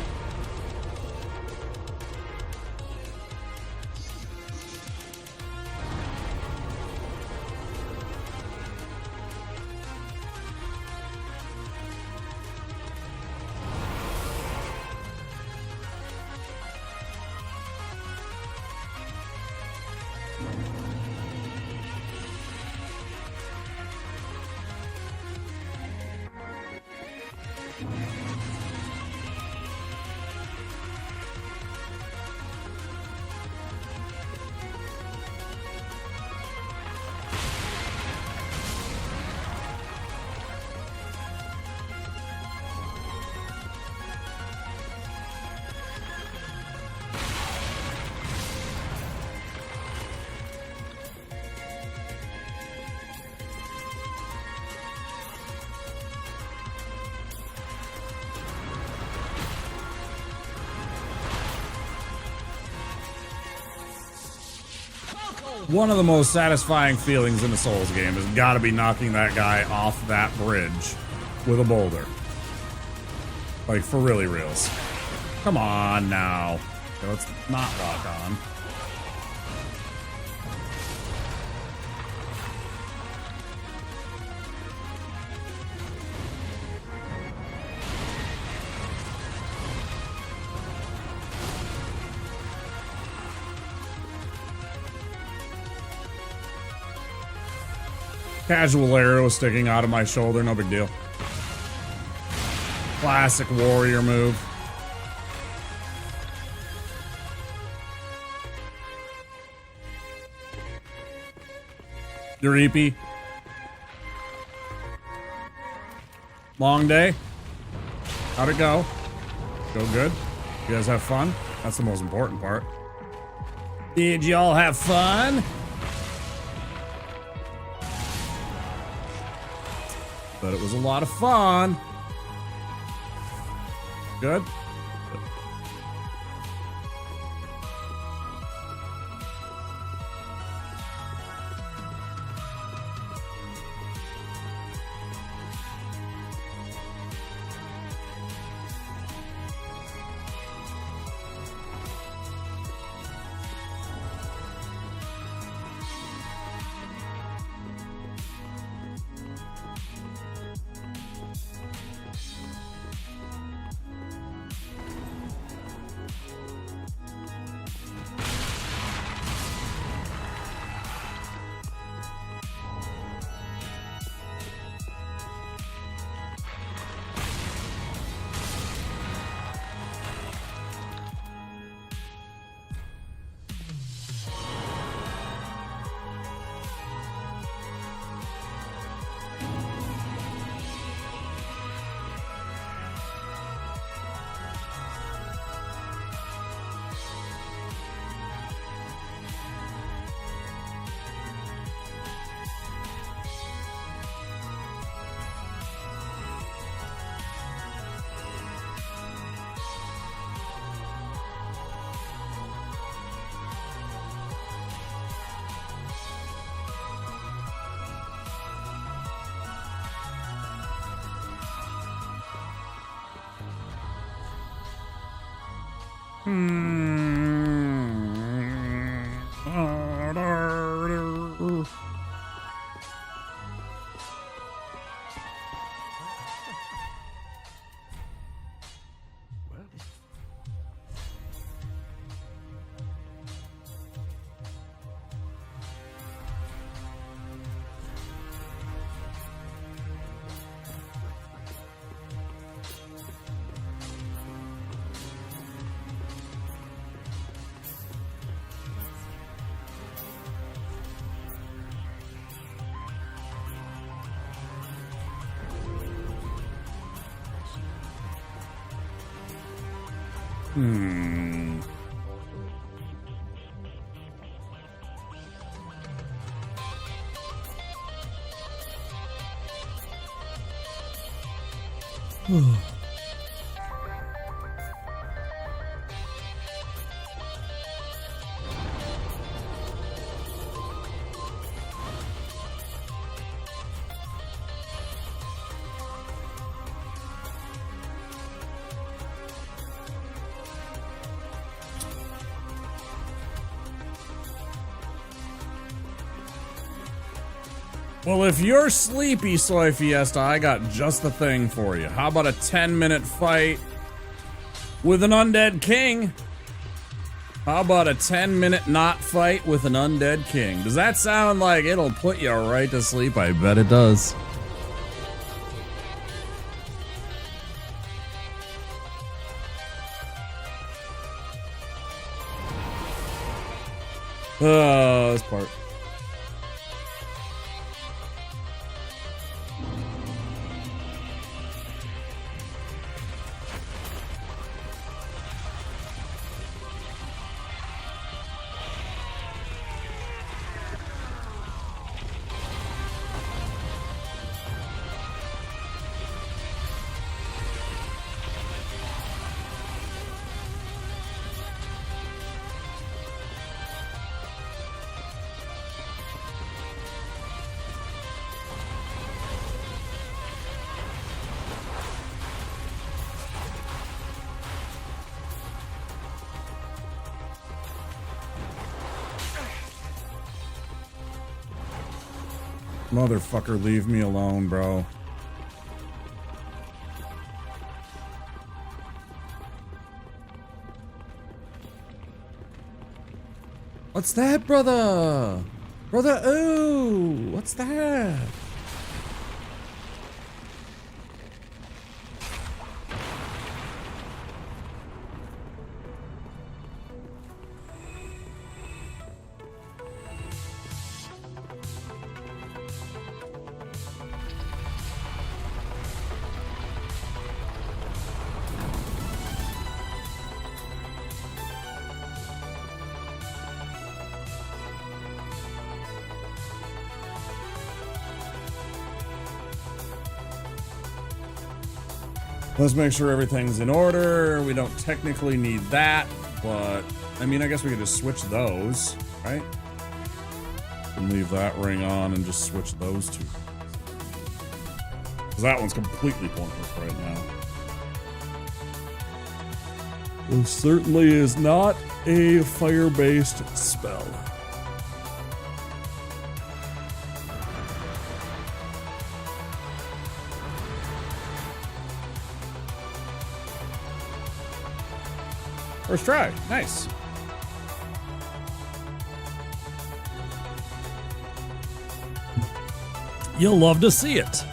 One of the most satisfying feelings in a Souls game has got to be knocking that guy off that bridge with a boulder. Like, for really reals. Come on now. Okay, let's not lock on. Casual arrow sticking out of my shoulder, no big deal. Classic warrior move. Your EP. Long day. How'd it go? Go good? You guys have fun? That's the most important part. Did y'all have fun? But it was a lot of fun. Good? Well, if you're sleepy, Soy Fiesta, I got just the thing for you. How about a 10-minute fight with an undead king? How about a 10-minute not fight with an undead king? Does that sound like it'll put you right to sleep? I bet it does. This part. Motherfucker, leave me alone, bro. What's that, brother? Brother, ooh, what's that? Let's make sure everything's in order. We don't technically need that, but I mean, I guess we could just switch those, right? And leave that ring on and just switch those two. Because that one's completely pointless right now. It certainly is not a fire-based spell. First try. Nice. You'll love to see it.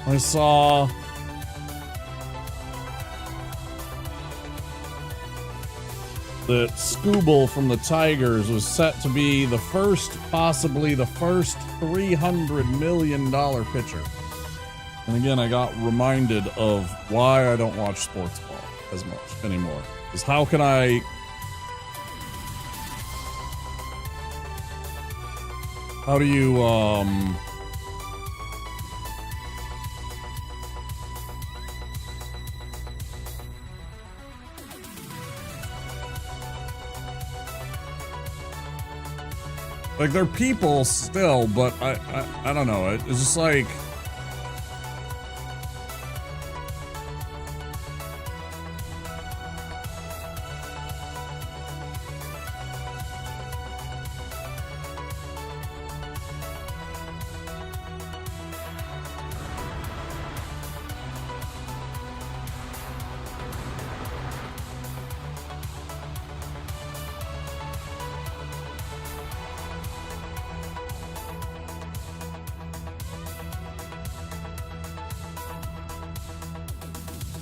I saw that Scooble from the Tigers was set to be the first, possibly the first $300 million pitcher. And again, I got reminded of why I don't watch sports ball as much anymore. Because how can I... How do you, Like, they're people still, but I don't know. It's just like...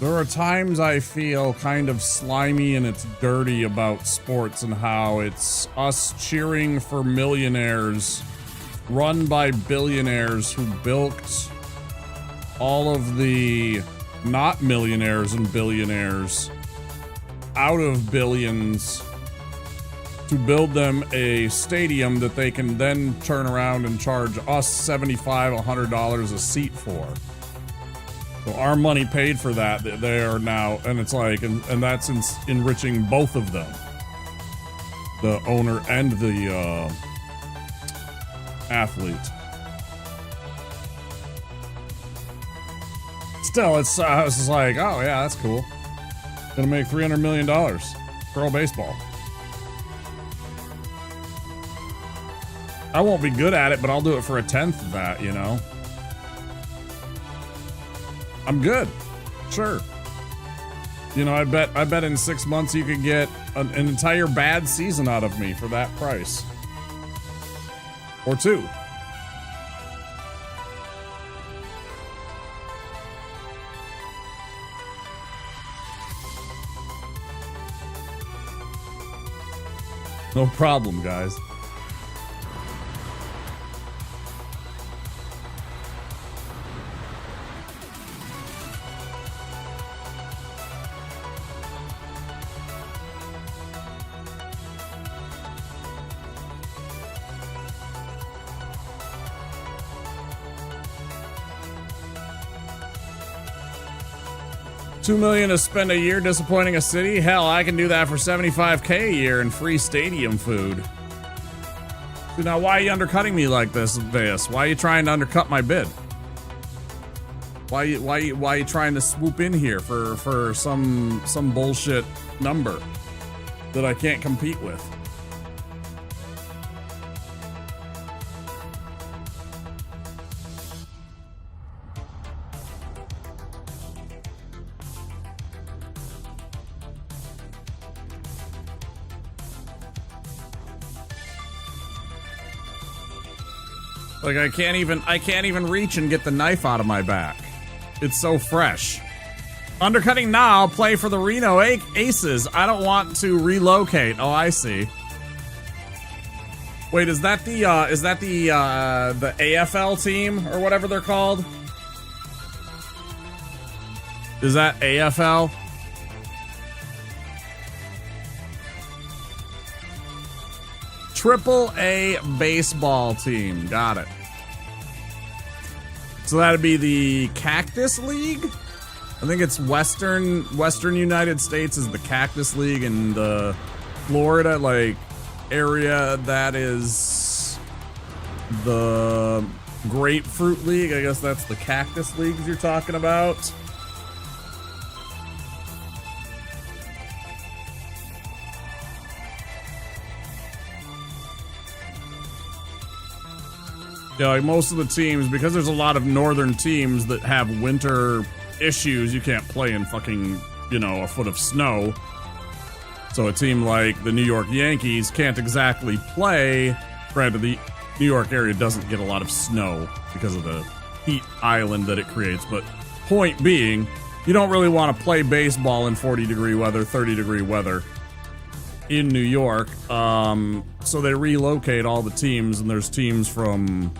There are times I feel kind of slimy and it's dirty about sports and how it's us cheering for millionaires run by billionaires who bilked all of the not millionaires and billionaires out of billions to build them a stadium that they can then turn around and charge us $75, $100 a seat for. So our money paid for that. They are now, and it's like, and that's enriching both of them, the owner and the athlete. Still, it's I was just like, oh yeah, that's cool. Gonna make $300 million. Pro baseball. I won't be good at it, but I'll do it for a tenth of that, you know. I'm good. Sure. You know, I bet in 6 months you could get an entire bad season out of me for that price. Or 2. No problem, guys. $2 million to spend a year disappointing a city? Hell, I can do that for $75K a year and free stadium food. So now, why are you undercutting me like this, Veus? Why are you trying to undercut my bid? Why are you trying to swoop in here for some bullshit number that I can't compete with? Like, I can't even reach and get the knife out of my back. It's so fresh. Undercutting now, play for the Reno Aces. I don't want to relocate. Oh, I see. Wait, is that the AFL team or whatever they're called? Is that AFL? AAA baseball team. Got it. So that'd be the Cactus League? I think it's Western United States is the Cactus League, and the Florida like area that is the Grapefruit League. I guess that's the Cactus Leagues you're talking about. Yeah, like most of the teams, because there's a lot of northern teams that have winter issues, you can't play in fucking, you know, a foot of snow. So a team like the New York Yankees can't exactly play. Granted, the New York area doesn't get a lot of snow because of the heat island that it creates, but point being, you don't really want to play baseball in 40-degree weather, 30-degree weather in New York. So they relocate all the teams, and there's teams from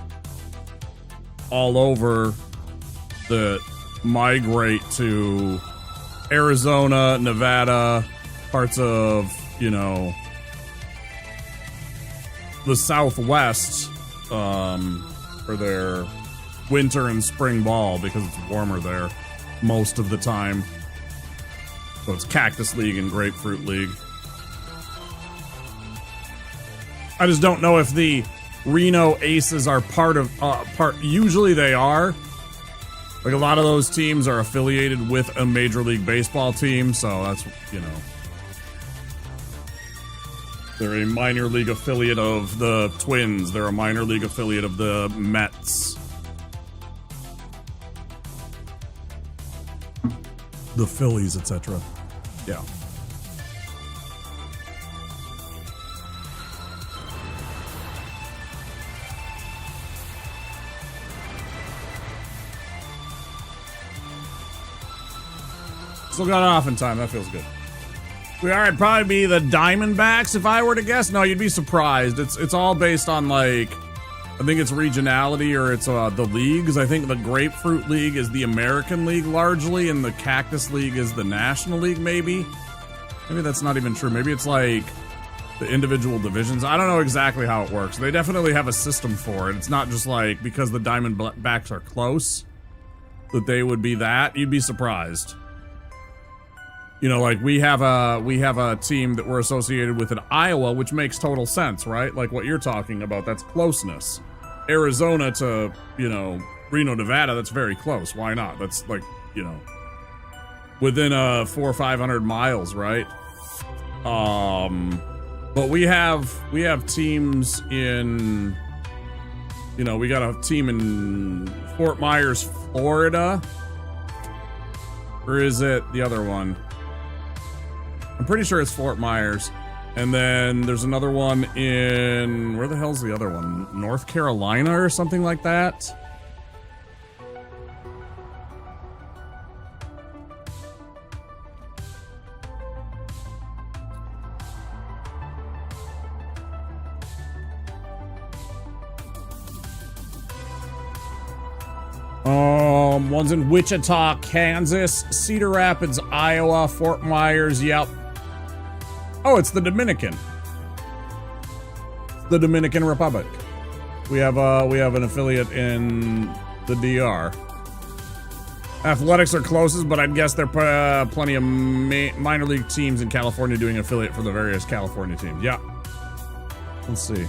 all over that migrate to Arizona, Nevada, parts of, you know, the Southwest for their winter and spring ball because it's warmer there most of the time. So it's Cactus League and Grapefruit League. I just don't know if the Reno Aces are usually they are. Like a lot of those teams are affiliated with a Major League Baseball team, so that's, you know. They're a minor league affiliate of the Twins. They're a minor league affiliate of the Mets. The Phillies, etc. Yeah. Still got off in time. That feels good. I'd probably be the Diamondbacks if I were to guess. No, you'd be surprised. It's all based on, like, I think it's regionality or it's the leagues. I think the Grapefruit League is the American League largely, and the Cactus League is the National League, maybe. Maybe that's not even true. Maybe it's like the individual divisions. I don't know exactly how it works. They definitely have a system for it. It's not just like because the Diamondbacks are close that they would be that. You'd be surprised. You know, like we have a team that we're associated with in Iowa, which makes total sense, right? Like what you're talking about, that's closeness. Arizona to, you know, Reno, Nevada, that's very close. Why not? That's like, you know, within 400 or 500 miles, right? But we have teams in, you know, we got a team in Fort Myers, Florida. Or is it the other one? I'm pretty sure it's Fort Myers. And then there's another one in, where the hell's the other one? North Carolina or something like that? One's in Wichita, Kansas, Cedar Rapids, Iowa, Fort Myers, yep. Oh, it's the Dominican. The Dominican Republic. We have an affiliate in the DR. Athletics are closest, but I'd guess there are plenty of minor league teams in California doing affiliate for the various California teams. Yeah. Let's see.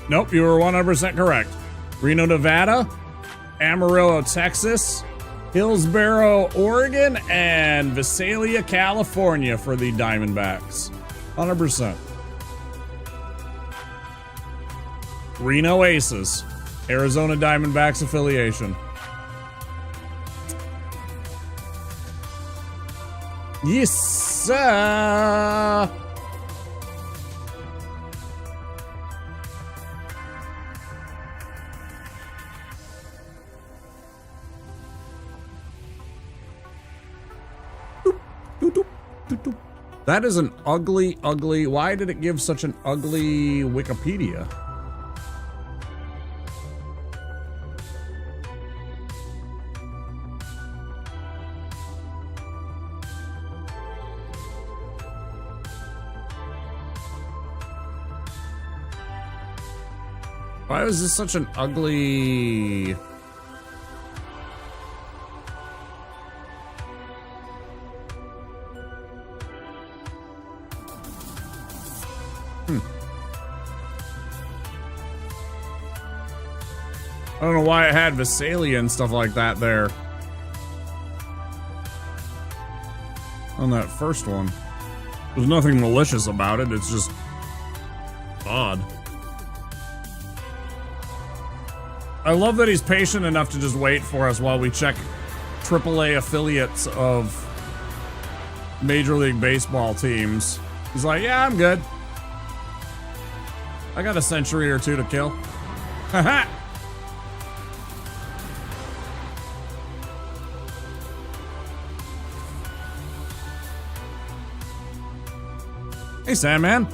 Nope, you were 100% correct. Reno, Nevada, Amarillo, Texas, Hillsboro, Oregon, and Visalia, California for the Diamondbacks. 100%. Reno Aces, Arizona Diamondbacks affiliation. Yes, sir. That is an ugly, ugly... Why did it give such an ugly Wikipedia? Why is this such an ugly... I don't know why it had Visalia and stuff like that there. On that first one. There's nothing malicious about it, it's just odd. I love that he's patient enough to just wait for us while we check AAA affiliates of Major League Baseball teams. He's like, yeah, I'm good. I got a century or two to kill. Haha! Hey, Sandman.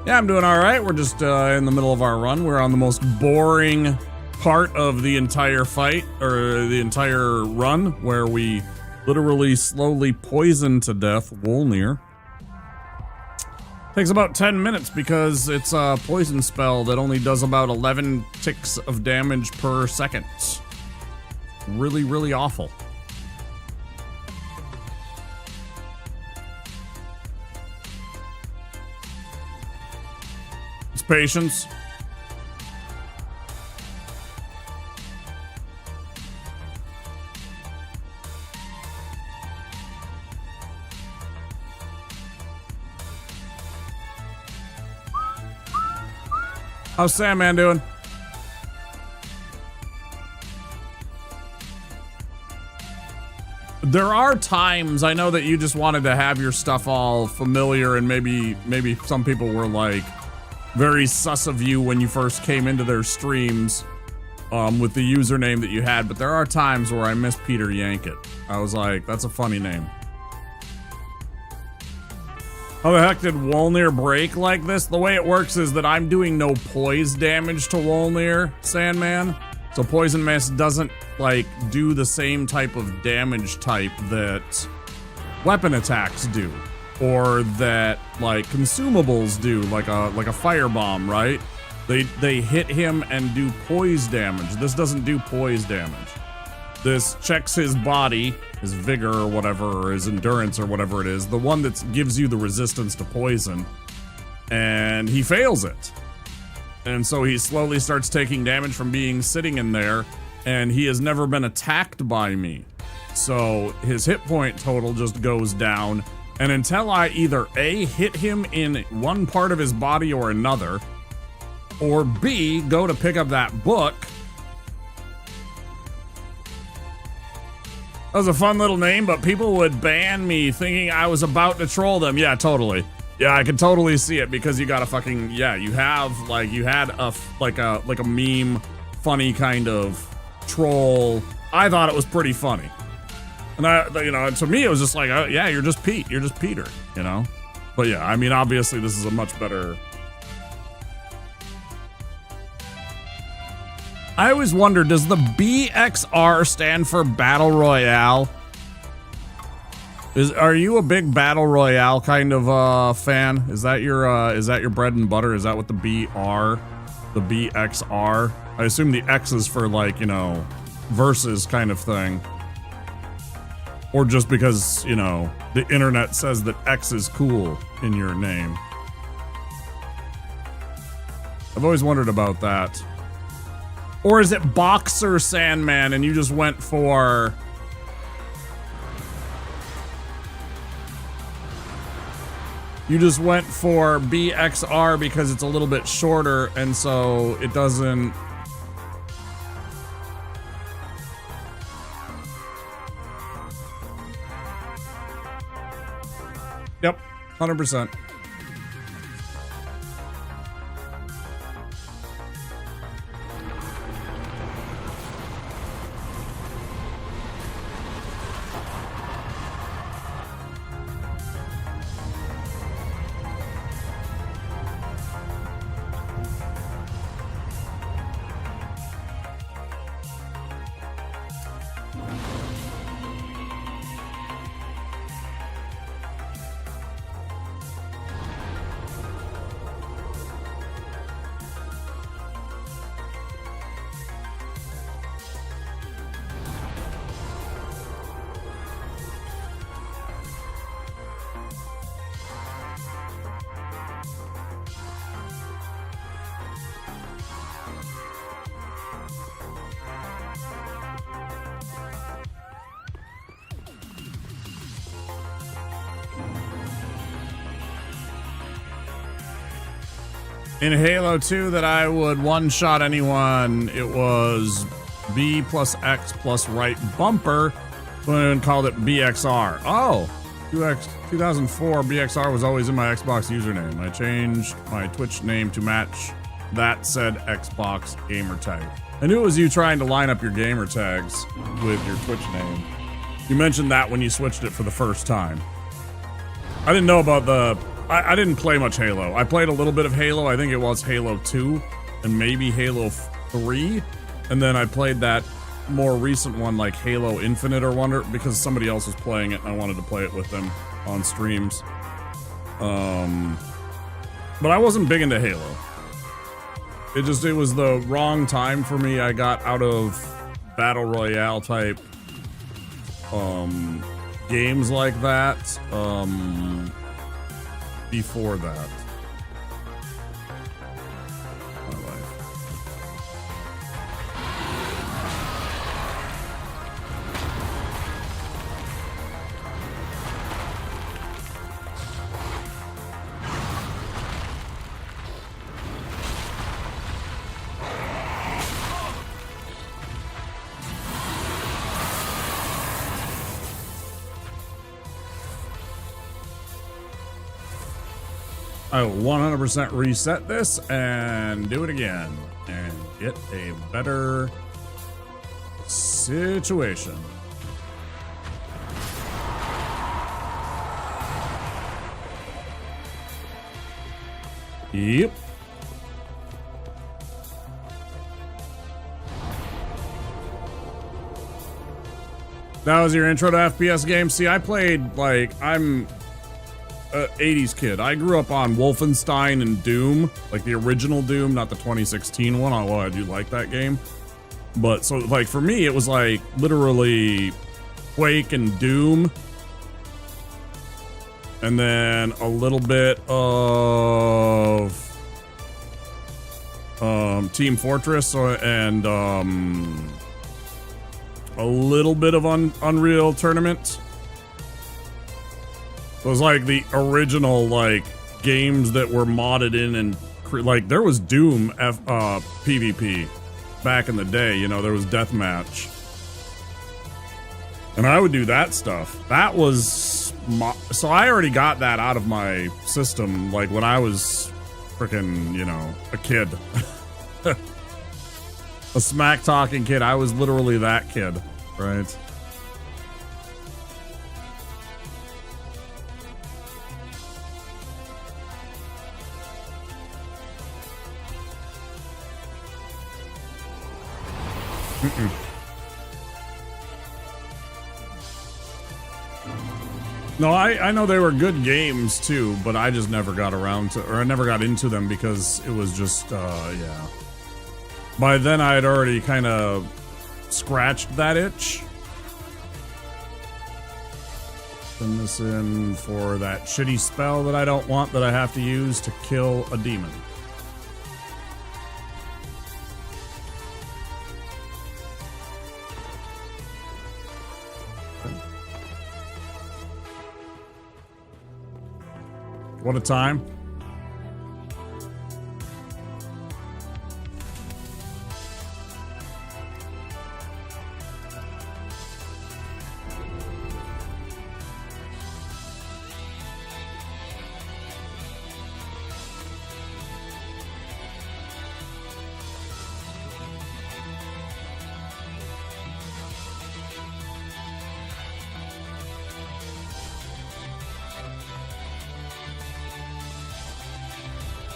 Yeah, I'm doing all right. We're just in the middle of our run. We're on the most boring part of the entire fight, or the entire run, where we literally slowly poison to death Wolnir. Takes about 10 minutes because it's a poison spell that only does about 11 ticks of damage per second. Really, really awful. It's patience. How's Sandman doing? There are times, I know that you just wanted to have your stuff all familiar, and maybe some people were like very sus of you when you first came into their streams with the username that you had, but there are times where I miss Peter Yankett. I was like, that's a funny name. How the heck did Wolnir break like this? The way it works is that I'm doing no poise damage to Wolnir, Sandman. So Poison Mist doesn't, like, do the same type of damage type that weapon attacks do. Or that, like, consumables do, like a firebomb, right? They hit him and do poise damage. This doesn't do poise damage. This checks his body, his vigor or whatever, or his endurance or whatever it is, the one that gives you the resistance to poison, and he fails it. And so he slowly starts taking damage from being sitting in there, and he has never been attacked by me. So his hit point total just goes down, and until I either A, hit him in one part of his body or another, or B, go to pick up that book. That was a fun little name, but people would ban me thinking I was about to troll them. Yeah, totally. Yeah, I can totally see it because you got a fucking, yeah, you have, like, you had a, like a meme, funny kind of troll. I thought it was pretty funny. And you know, to me, it was just like, oh, yeah, you're just Pete. You're just Peter, you know? But yeah, I mean, obviously this is a much better. I always wonder, does the BXR stand for Battle Royale? Are you a big Battle Royale kind of fan? Is that your bread and butter? Is that what the BR, the BXR? I assume the X is for, like, you know, versus kind of thing. Or just because, you know, the internet says that X is cool in your name. I've always wondered about that. Or is it Boxer Sandman and you just went for... You just went for BXR because it's a little bit shorter and so it doesn't... Yep, 100%. In Halo 2 that I would one-shot anyone, it was B plus X plus right bumper, and called it BXR. Oh, 2004 BXR was always in my Xbox username. I changed my Twitch name to match that said Xbox gamer tag. I knew it was you trying to line up your gamer tags with your Twitch name. You mentioned that when you switched it for the first time. I didn't know about the... I didn't play much Halo. I played a little bit of Halo. I think it was Halo 2 and maybe Halo 3. And then I played that more recent one like Halo Infinite or Wonder because somebody else was playing it and I wanted to play it with them on streams. But I wasn't big into Halo. It was the wrong time for me. I got out of Battle Royale type games like that before that. I will 100% reset this and do it again and get a better situation. Yep. That was your intro to FPS games? See, I played, like, I'm 80s kid. I grew up on Wolfenstein and Doom, like the original Doom, not the 2016 one, although I do like that game. But so like for me, it was like literally Quake and Doom, and then a little bit of Team Fortress and a little bit of Unreal Tournament. It was like the original like games that were modded in, and like there was Doom PvP back in the day, you know, there was deathmatch. And I would do that stuff. That was so I already got that out of my system like when I was freaking, you know, a kid. A smack talking kid. I was literally that kid, right? No, I know they were good games too, but I just never got around to, or I never got into them because it was just, yeah. By then I had already kind of scratched that itch. Send this in for that shitty spell that I don't want that I have to use to kill a demon. What a time.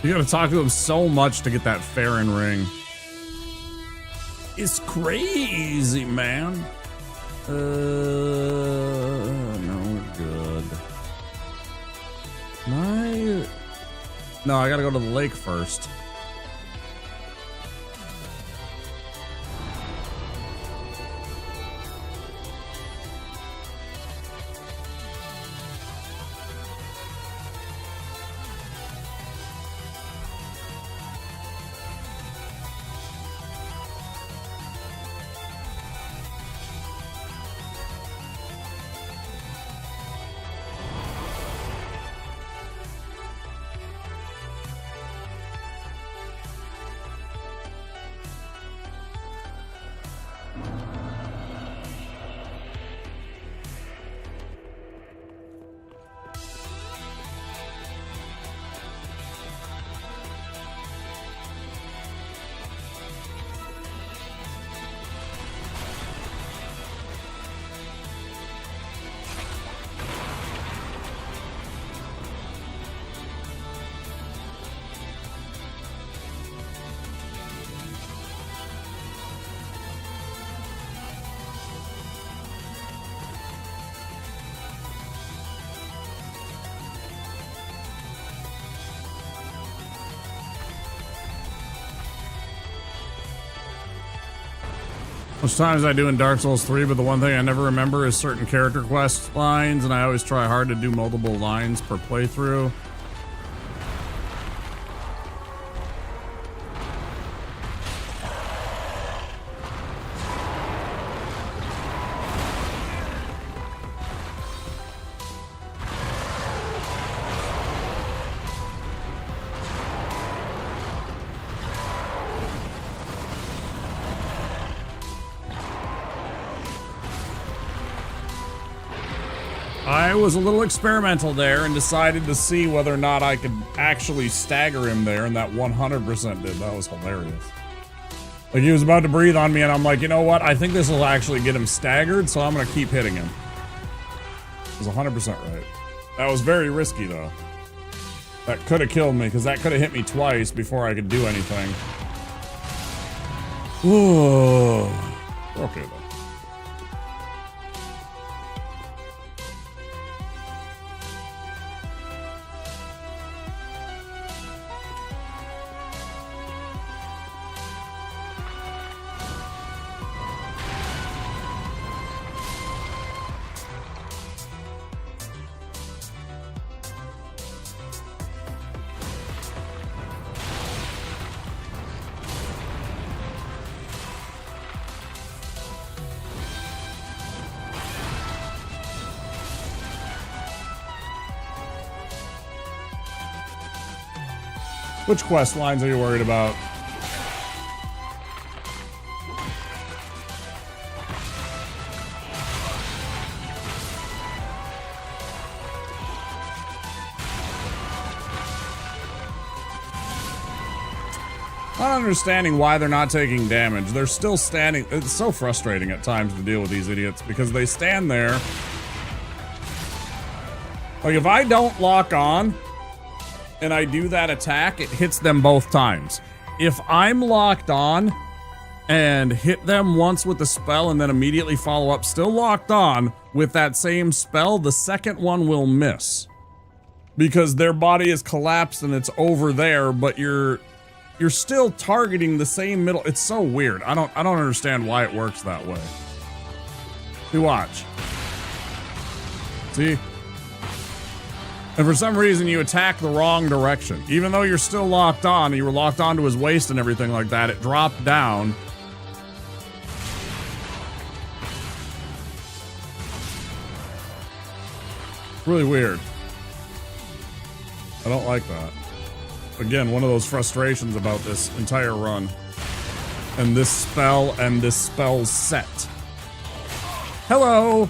You gotta talk to him so much to get that Farron ring. It's crazy, man. No good. No, I gotta go to the lake first. Most times I do in Dark Souls 3, but the one thing I never remember is certain character quest lines, and I always try hard to do multiple lines per playthrough. I was a little experimental there and decided to see whether or not I could actually stagger him there, and that 100% did. That was hilarious. Like, he was about to breathe on me, and I'm like, you know what? I think this will actually get him staggered, so I'm going to keep hitting him. It was 100% right. That was very risky, though. That could have killed me, because that could have hit me twice before I could do anything. Ooh. Okay, though. Which quest lines are you worried about? Not understanding why they're not taking damage. They're still standing. It's so frustrating at times to deal with these idiots because they stand there. Like, if I don't lock on and I do that attack, it hits them both times. If I'm locked on and hit them once with the spell and then immediately follow up, still locked on with that same spell, the second one will miss. Because their body is collapsed and it's over there, but you're still targeting the same middle. It's so weird. I don't understand why it works that way. See, watch. See? And for some reason, you attack the wrong direction. Even though you're still locked on, and you were locked onto his waist and everything like that, it dropped down. Really weird. I don't like that. Again, one of those frustrations about this entire run. And this spell and this spell set. Hello!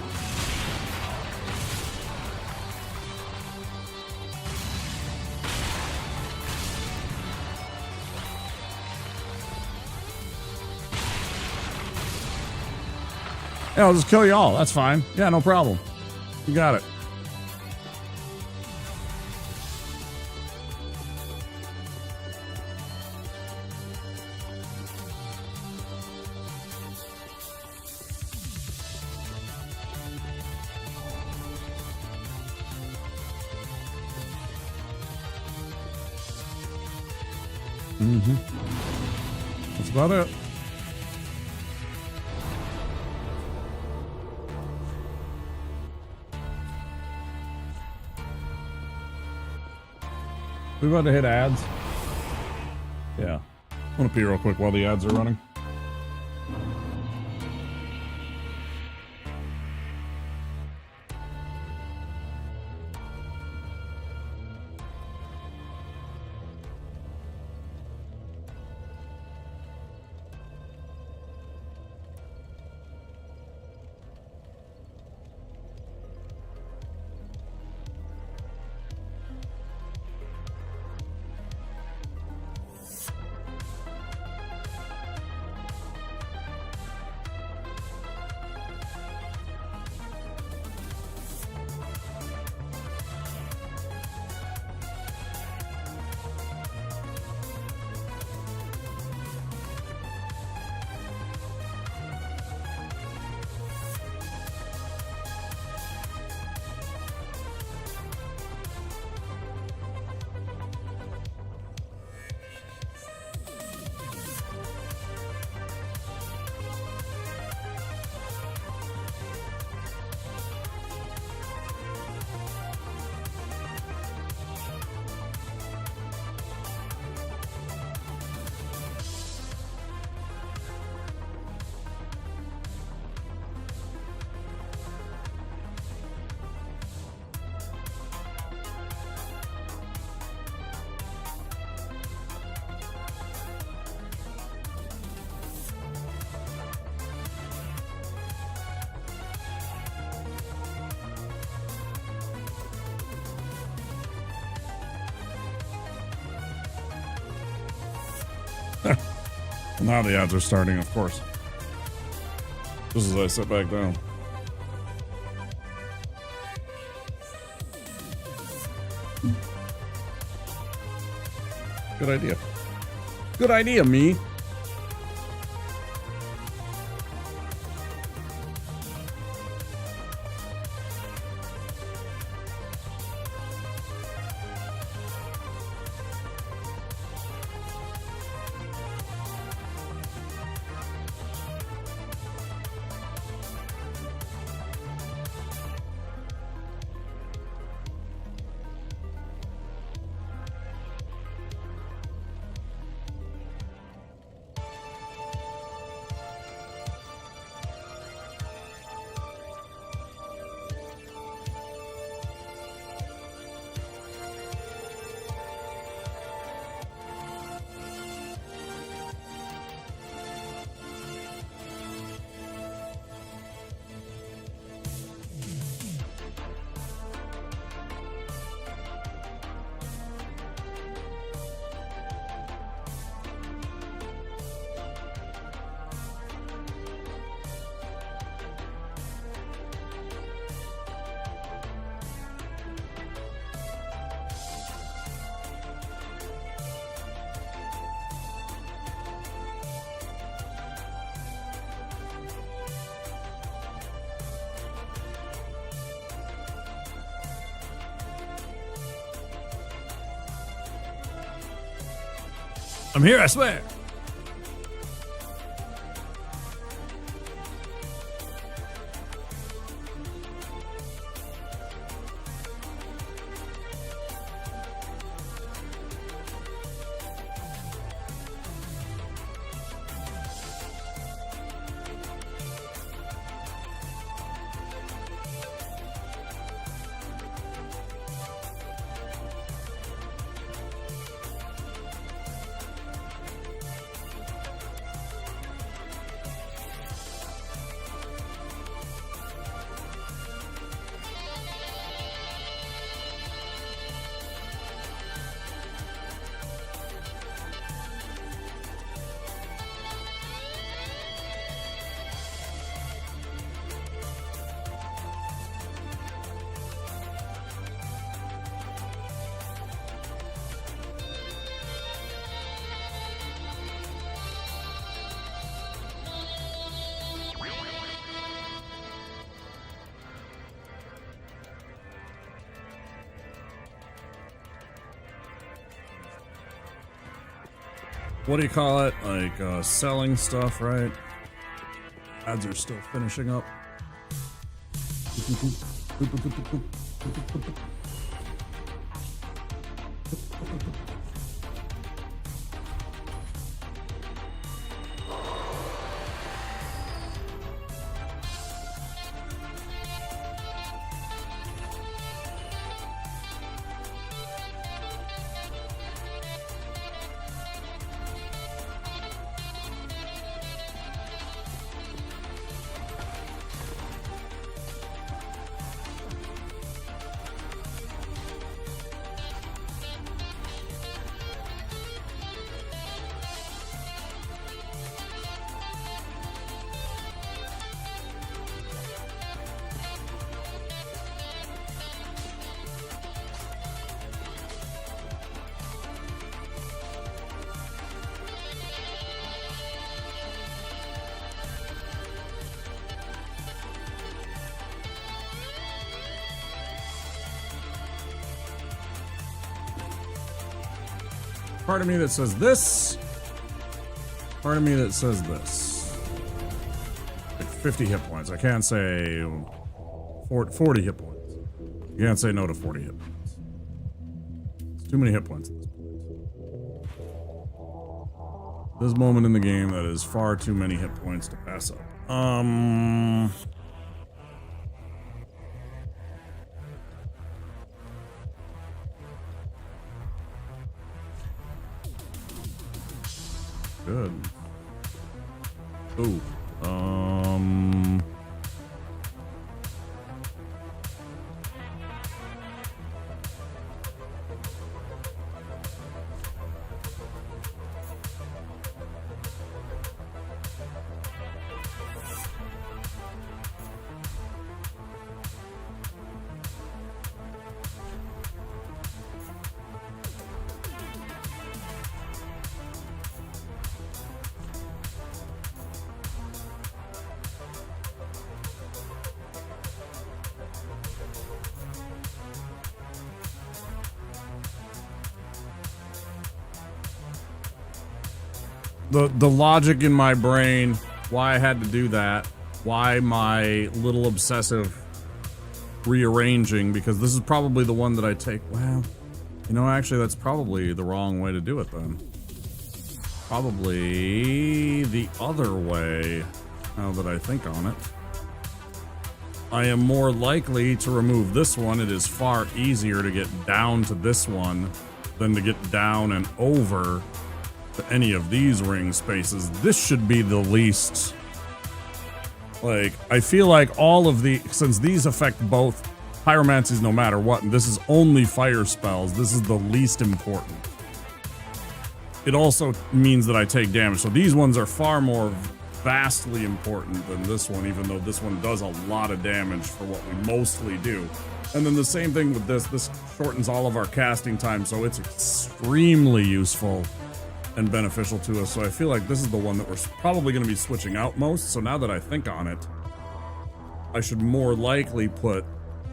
Yeah, I'll just kill you all. That's fine. Yeah, no problem. You got it. That's about it. We about to hit ads? Yeah. I'm gonna pee real quick while the ads are running. Now the ads are starting, of course. Just as I sit back down. Good idea. Good idea, me. I'm here, I swear. What do you call it? Like selling stuff, right? Ads are still finishing up. Part of me that says this. Part of me that says this. Like 50 hit points. I can't say 40 hit points. You can't say no to 40 hit points. It's too many hit points at this point. This moment in the game, that is far too many hit points to pass up. Good. Ooh. the logic in my brain, why I had to do that, why my little obsessive rearranging, because this is probably the one that I take. Well, you know, actually, that's probably the wrong way to do it then. Probably the other way, now that I think on it. I am more likely to remove this one. It is far easier to get down to this one than to get down and over to any of these ring spaces. This should be the least. Like, I feel like all of the, since these affect both pyromancies no matter what, and this is only fire spells, this is the least important. It also means that I take damage. So these ones are far more vastly important than this one, even though this one does a lot of damage for what we mostly do. And then the same thing with this. This shortens all of our casting time, so it's extremely useful and beneficial to us. So I feel like this is the one that we're probably going to be switching out most. So now that I think on it, I should more likely put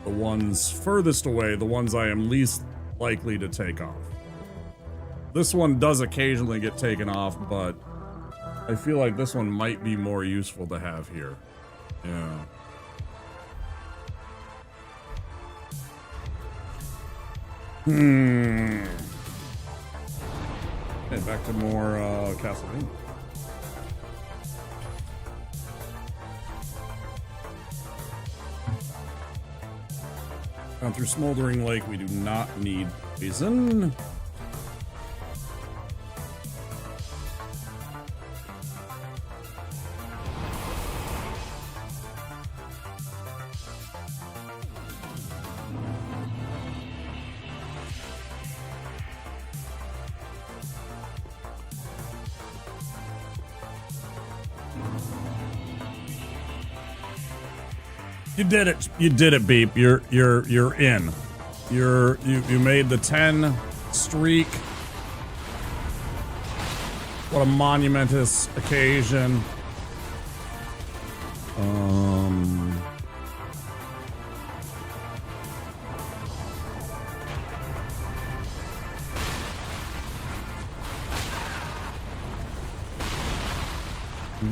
the ones furthest away, the ones I am least likely to take off. This one does occasionally get taken off, but I feel like this one might be more useful to have here. Yeah. Okay, back to more Castlevania. Down through Smoldering Lake, we do not need poison. You did it. You did it, Beep. You're in. You made the 10 streak. What a monumentous occasion.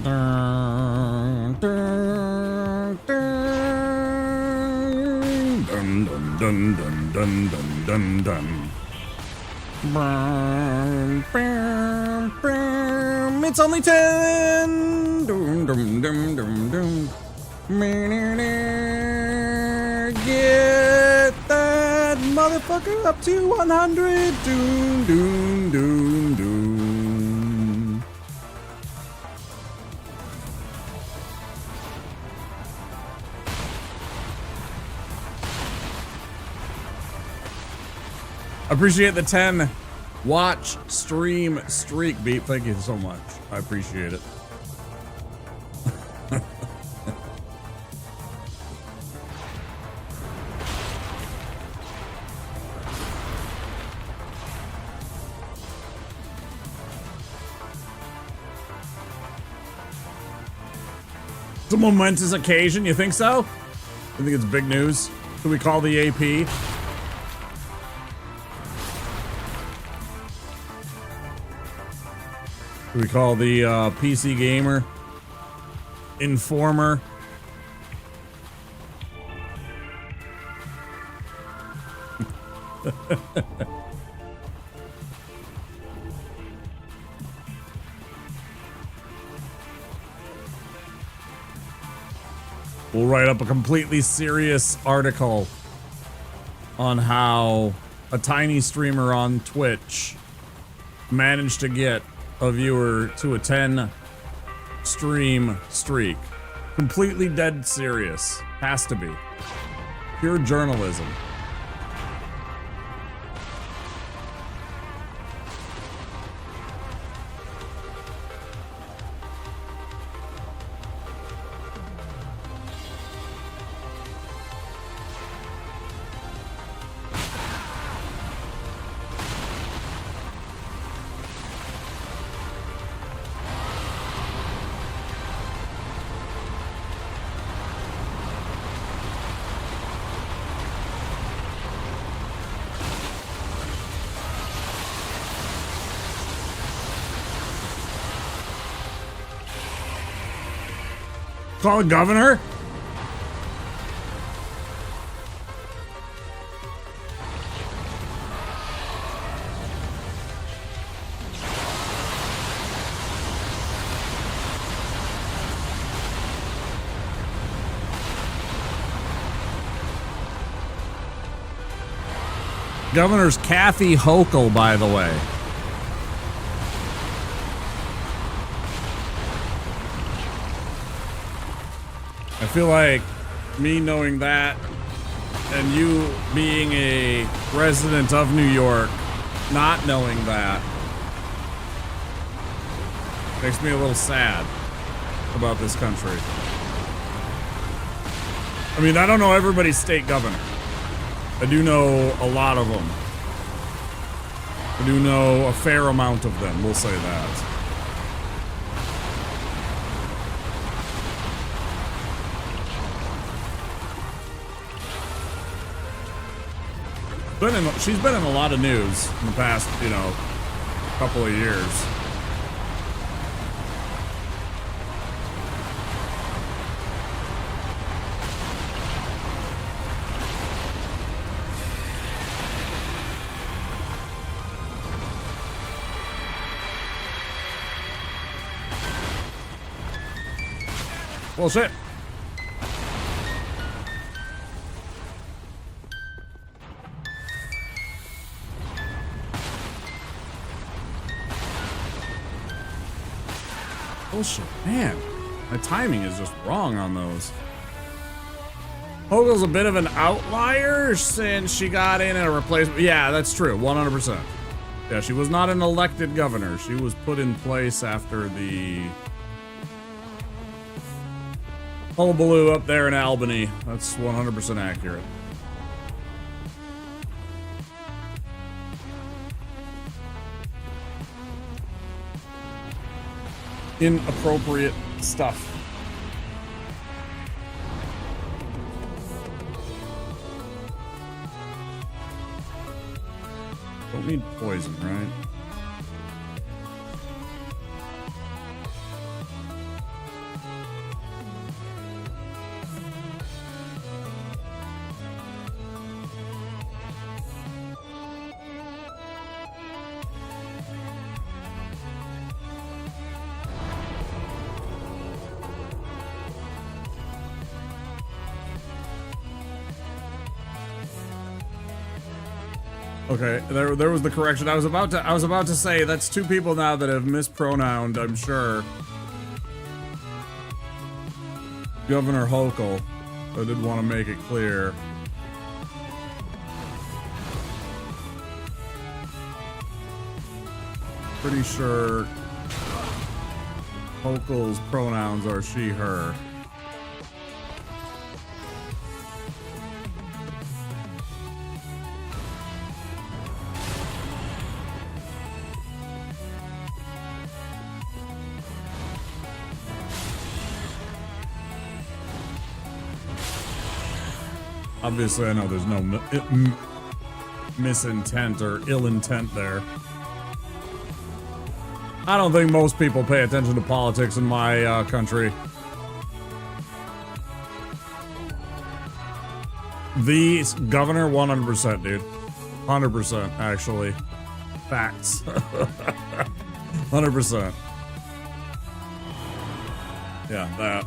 Dun, dun, dun, dun, dun, dun, dun, dun, dun. It's only 10. Dum, dum, dum, dum, dum. Get that motherfucker up to 100. Doom, doom, doom, doom. Appreciate the 10 watch stream streak, Beep. Thank you so much. I appreciate it. It's a momentous occasion, you think so? I think it's big news. Can we call the AP? We call the PC gamer informer. We'll write up a completely serious article on how a tiny streamer on Twitch managed to get a viewer to a 10 stream streak. Completely dead serious. Has to be. Pure journalism. Call the governor? Governor's Kathy Hochul, by the way. I feel like me knowing that and you being a resident of New York not knowing that makes me a little sad about this country. I mean, I don't know everybody's state governor. I do know a lot of them. I do know a fair amount of them, we'll say that. She's been in a lot of news in the past, you know, couple of years. Well, shit. Bullshit, man. My timing is just wrong on those. Hochul's a bit of an outlier since she got in a replacement. Yeah, that's true. 100%. Yeah, she was not an elected governor. She was put in place after the hullabaloo up there in Albany. That's 100% accurate. Inappropriate stuff. Don't need poison, right? Okay, there was the correction. I was about to say that's two people now that have mispronounced, I'm sure. Governor Hochul. I did want to make it clear. Pretty sure Hochul's pronouns are she, her. Obviously, I know there's no misintent or ill intent there. I don't think most people pay attention to politics in my country. The governor, 100%, dude. 100%, actually. Facts. 100%. Yeah, that.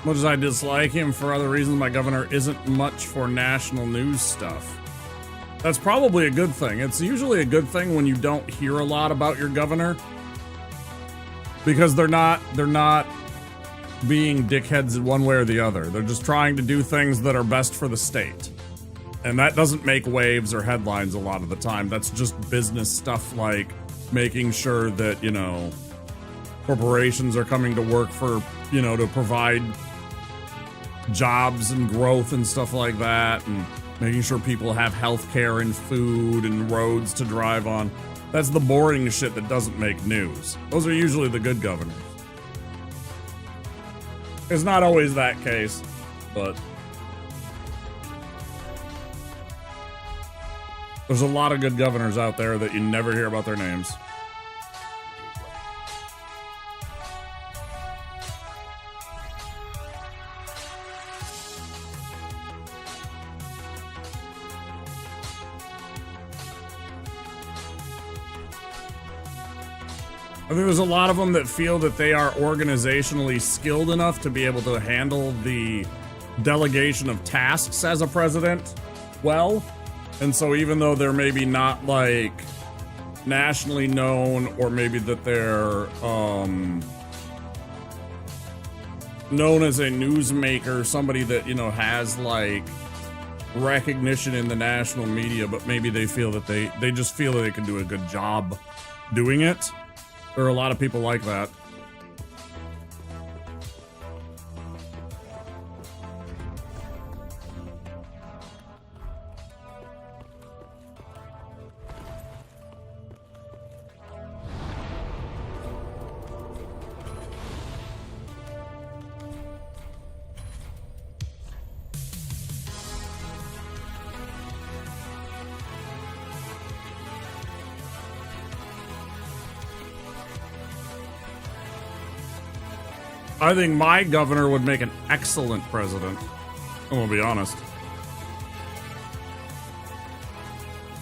Much as I dislike him for other reasons, my governor isn't much for national news stuff. That's probably a good thing. It's usually a good thing when you don't hear a lot about your governor, because they're not being dickheads in one way or the other. They're just trying to do things that are best for the state. And that doesn't make waves or headlines a lot of the time. That's just business stuff, like making sure that, you know, corporations are coming to work for, you know, to provide jobs and growth and stuff like that, and making sure people have health care and food and roads to drive on. That's the boring shit that doesn't make news. Those are usually the good governors. It's not always that case, but there's a lot of good governors out there that you never hear about their names. I think there's a lot of them that feel that they are organizationally skilled enough to be able to handle the delegation of tasks as a president well. And so even though they're maybe not like nationally known, or maybe that they're known as a newsmaker, somebody that, you know, has like recognition in the national media, but maybe they feel that they just feel that they can do a good job doing it. There are a lot of people like that. I think my governor would make an excellent president. I'm gonna be honest.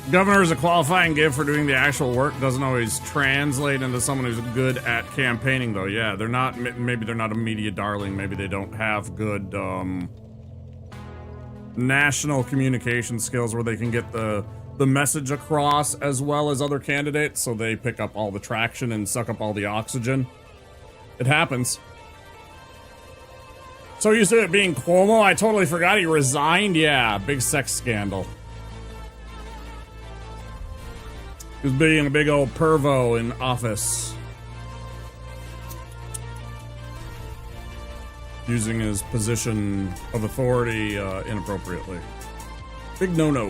Governor is a qualifying gift for doing the actual work. Doesn't always translate into someone who's good at campaigning, though. Yeah, they're not. Maybe they're not a media darling. Maybe they don't have good national communication skills where they can get the message across as well as other candidates. So they pick up all the traction and suck up all the oxygen. It happens. So used to it being Cuomo, I totally forgot he resigned. Yeah, big sex scandal. He was being a big old pervo in office. Using his position of authority inappropriately. Big no-no.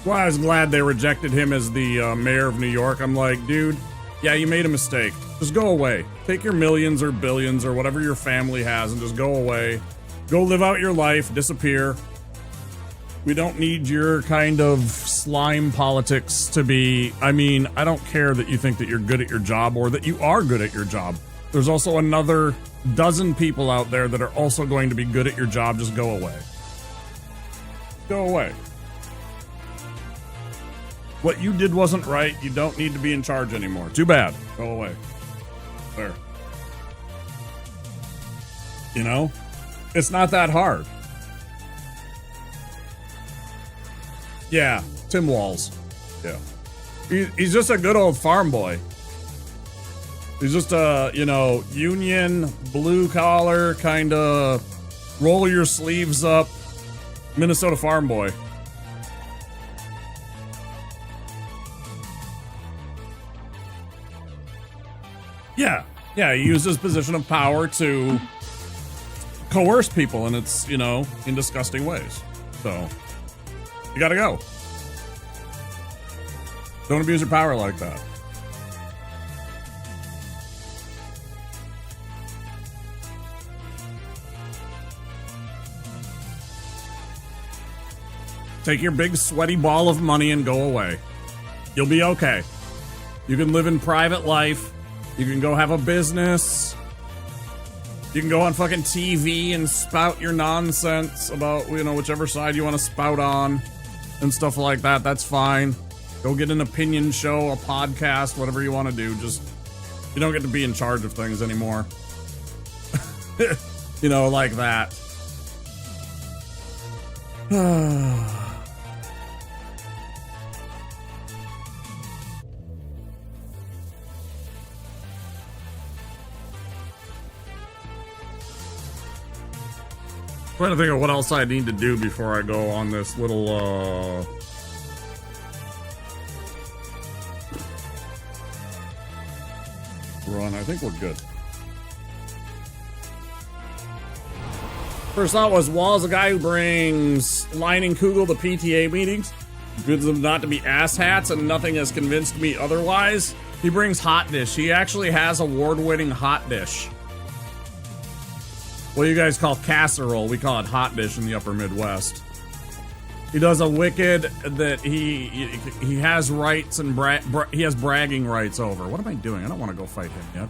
Well, I was glad they rejected him as the mayor of New York. I'm like, dude, yeah, you made a mistake. Just go away. Take your millions or billions or whatever your family has and just go away. Go live out your life. Disappear. We don't need your kind of slime politics to be... I mean, I don't care that you think that you're good at your job or that you are good at your job. There's also another dozen people out there that are also going to be good at your job. Just go away. Go away. What you did wasn't right. You don't need to be in charge anymore. Too bad. Go away. There. You know? It's not that hard. Yeah, Tim Walz. Yeah. He's just a good old farm boy. He's just a, you know, union, blue collar, kind of roll your sleeves up Minnesota farm boy. Yeah, he used his position of power to coerce people, and it's, you know, in disgusting ways. So, you gotta go. Don't abuse your power like that. Take your big sweaty ball of money and go away. You'll be okay. You can live in private life. You can go have a business. You can go on fucking TV and spout your nonsense about, you know, whichever side you want to spout on and stuff like that. That's fine. Go get an opinion show, a podcast, whatever you want to do. Just, you don't get to be in charge of things anymore. You know, like that. Trying to think of what else I need to do before I go on this little, think we're good. First thought was, Wall's a guy who brings Lining Kugel to PTA meetings. Good them not to be asshats, and nothing has convinced me otherwise. He brings hot dish. He actually has award-winning hot dish. What you guys call casserole, we call it hot dish in the upper Midwest. He does a wicked that he has rights and he has bragging rights over. What am I doing? I don't want to go fight him yet.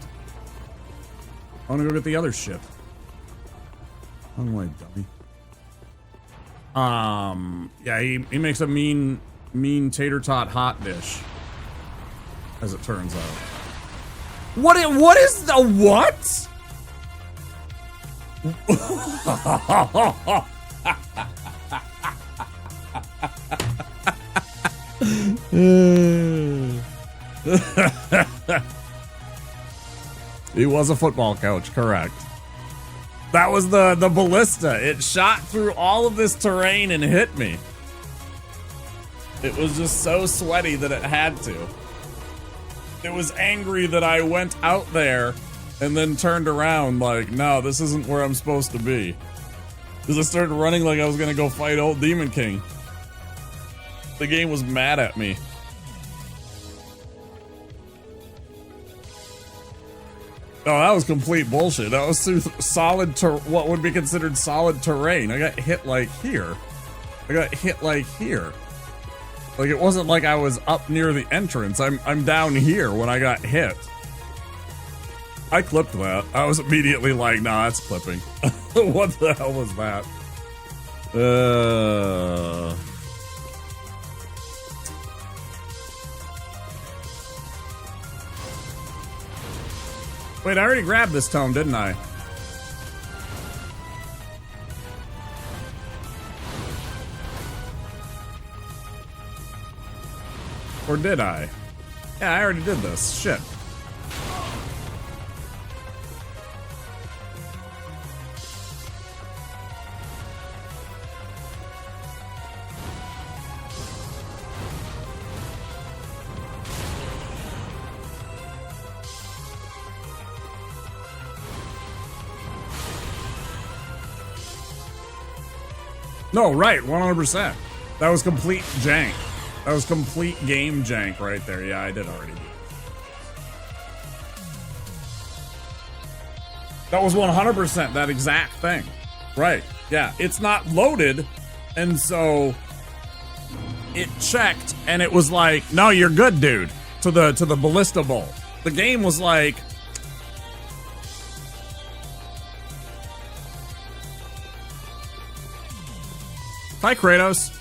I want to go get the other shit. Wrong way, dummy. Yeah, he makes a mean tater tot hot dish, as it turns out. What is the what? He was a football coach, correct. That was the ballista. It shot through all of this terrain and hit me. It was just so sweaty that it had to. It was angry that I went out there and then turned around like, no, this isn't where I'm supposed to be. Because I started running like I was going to go fight old Demon King. The game was mad at me. Oh, that was complete bullshit. That was through solid, what would be considered solid terrain. I got hit like here. I got hit like here. Like, it wasn't like I was up near the entrance. I'm down here when I got hit. I clipped that. I was immediately like, nah, that's clipping. What the hell was that? Wait, I already grabbed this tome, didn't I? Or did I? Yeah, I already did this. Shit. No, right, 100%. That was complete jank. That was complete game jank right there. Yeah, I did already do that. That was 100% that exact thing. Right, yeah. It's not loaded, and so it checked, and it was like, no, you're good, dude, to the Ballista Bowl. The game was like, hi, Kratos.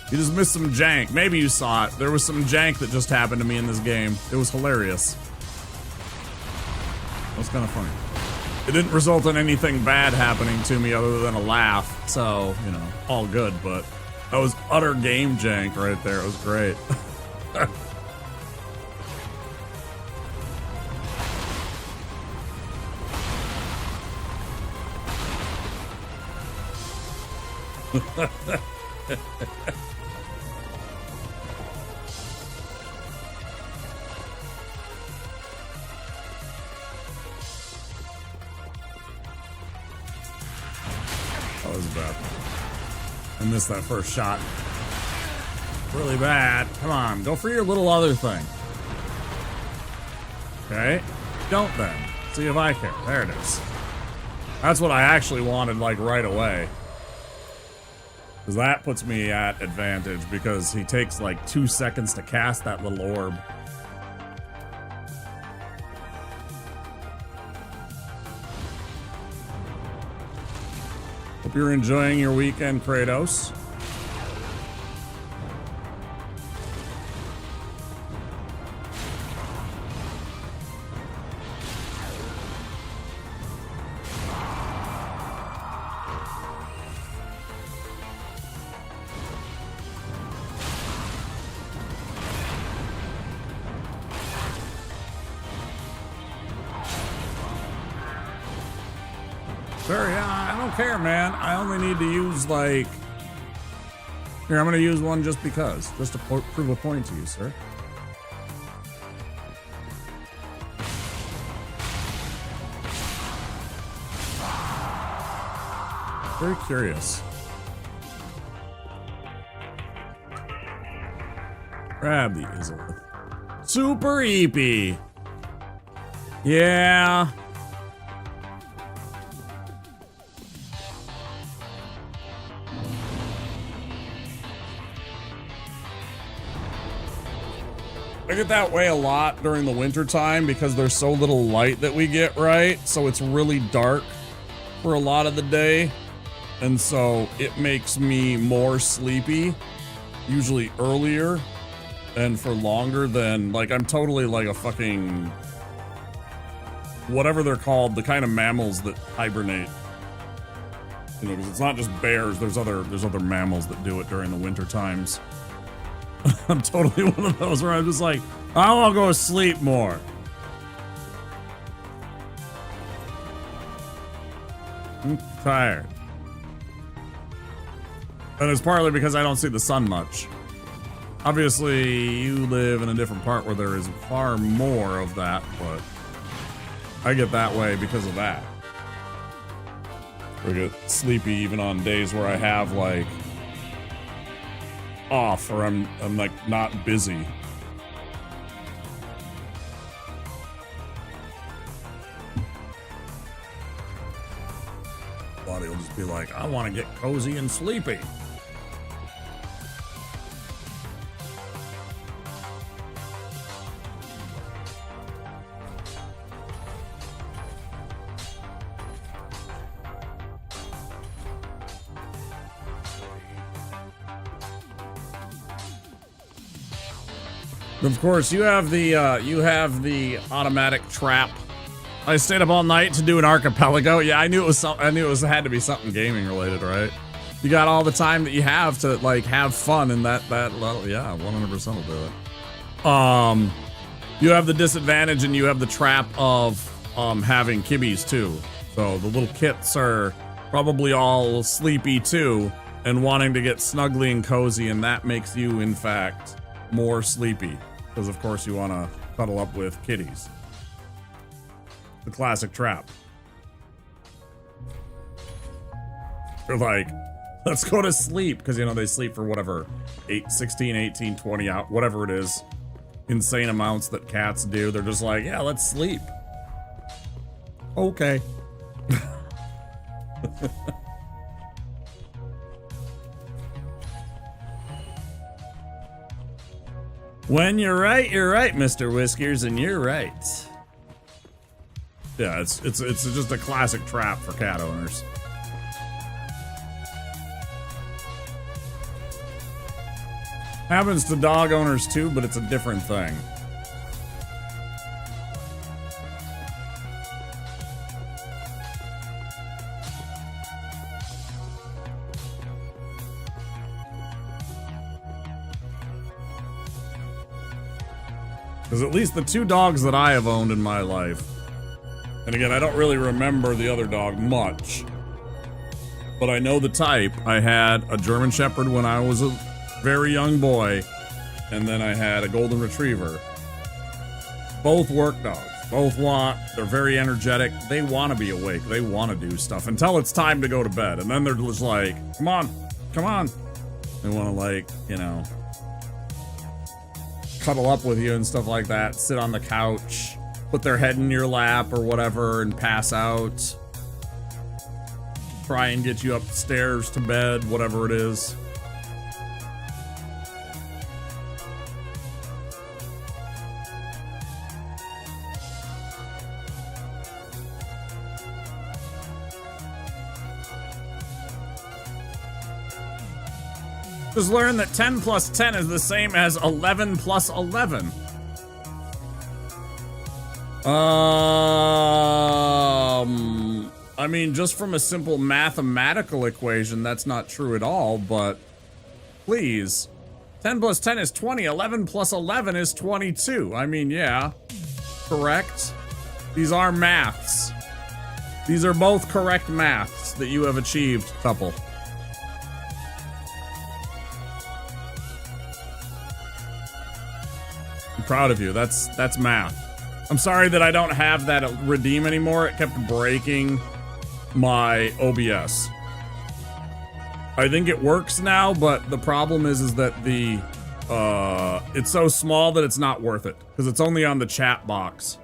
You just missed some jank. Maybe you saw it. There was some jank that just happened to me in this game. It was hilarious. That was kind of funny. It didn't result in anything bad happening to me other than a laugh. So, you know, all good, but that was utter game jank right there. It was great. That was bad. I missed that first shot. Really bad. Come on, go for your little other thing. Okay? Don't then. See if I care. There it is. That's what I actually wanted, like, right away. Because that puts me at advantage, because he takes, like, 2 seconds to cast that little orb. Hope you're enjoying your weekend, Kratos. Sure, yeah, I don't care, man. I only need to use, like... Here, I'm gonna use one just because. Just to prove a point to you, sir. Very curious. Grab the Izalith. Super eepy. Yeah. I get that way a lot during the winter time because there's so little light that we get, right? So it's really dark for a lot of the day. And so it makes me more sleepy, usually earlier and for longer than, like, I'm totally like a fucking, whatever they're called, the kind of mammals that hibernate. You know, because it's not just bears, there's other mammals that do it during the winter times. I'm totally one of those where I'm just like, I want to go to sleep more. I'm tired. And it's partly because I don't see the sun much. Obviously, you live in a different part where there is far more of that, but I get that way because of that. I get sleepy even on days where I have, like, off or I'm like not busy. Body will just be like, I want to get cozy and sleepy. Of course, you have the automatic trap. I stayed up all night to do an archipelago. Yeah, I knew it had to be something gaming related, right? You got all the time that you have to like have fun, and that yeah, 100% will do it. You have the disadvantage, and you have the trap of having kibbies too. So the little kits are probably all sleepy too, and wanting to get snuggly and cozy, and that makes you, in fact, more sleepy. Because of course you want to cuddle up with kitties. The classic trap. They're like, let's go to sleep. Because, you know, they sleep for whatever, 16, 18, 20 out, whatever it is. Insane amounts that cats do. They're just like, yeah, let's sleep. Okay. When you're right, Mr. Whiskers, and you're right. Yeah, it's just a classic trap for cat owners. Happens to dog owners too, but it's a different thing. Because at least the two dogs that I have owned in my life, and again, I don't really remember the other dog much, but I know the type. I had a German Shepherd when I was a very young boy, and then I had a Golden Retriever. Both work dogs. They're very energetic. They want to be awake. They want to do stuff until it's time to go to bed. And then they're just like, come on. They want to, like, you know, cuddle up with you and stuff like that, sit on the couch, put their head in your lap or whatever and pass out, try and get you upstairs to bed, whatever it is. Just learned that 10 plus 10 is the same as 11 plus 11. I mean, just from a simple mathematical equation, that's not true at all, but please. 10 plus 10 is 20. 11 plus 11 is 22. I mean, yeah, correct. These are maths. These are both correct maths that you have achieved, couple. I'm proud of you. That's math. I'm sorry that I don't have that redeem anymore. It kept breaking my OBS. I think it works now, but the problem is that the it's so small that it's not worth it because it's only on the chat box.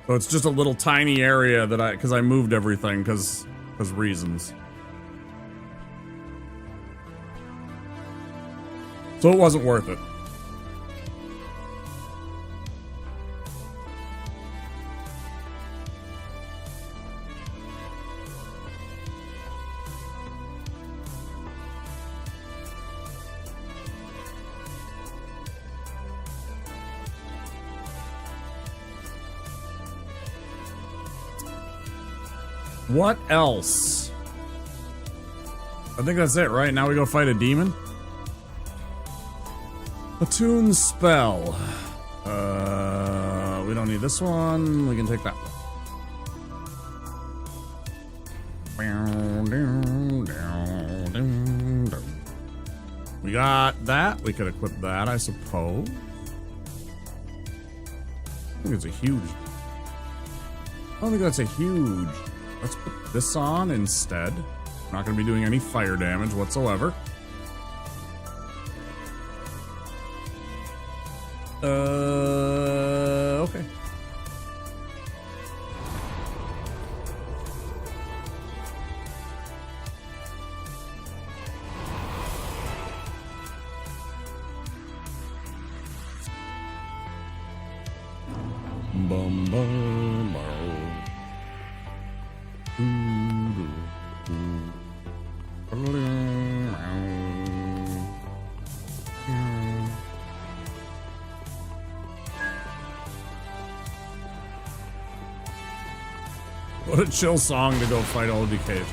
So it's just a little tiny area that because I moved everything because reasons. So it wasn't worth it. What else? I think that's it, right? Now we go fight a demon? Attune spell. We don't need this one. We can take that one. We got that. We could equip that, I suppose. I think it's a huge... I don't think that's a huge... Let's put this on instead. I'm not going to be doing any fire damage whatsoever. Okay. Bum bum bum. What a chill song to go fight old Decatur.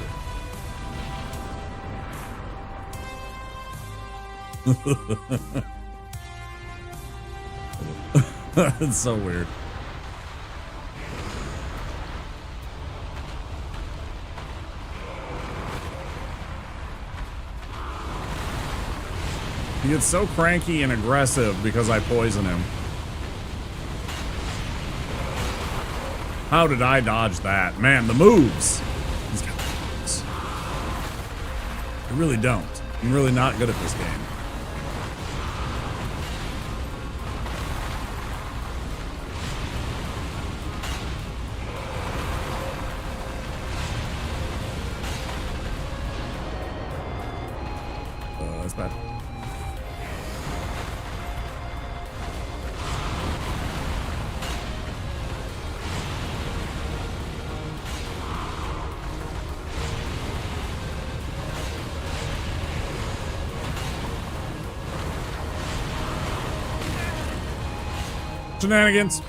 It's so weird. He gets so cranky and aggressive because I poison him. How did I dodge that? Man, the moves. He's got the moves. I really don't. I'm really not good at this game. That's bad. Shenanigans.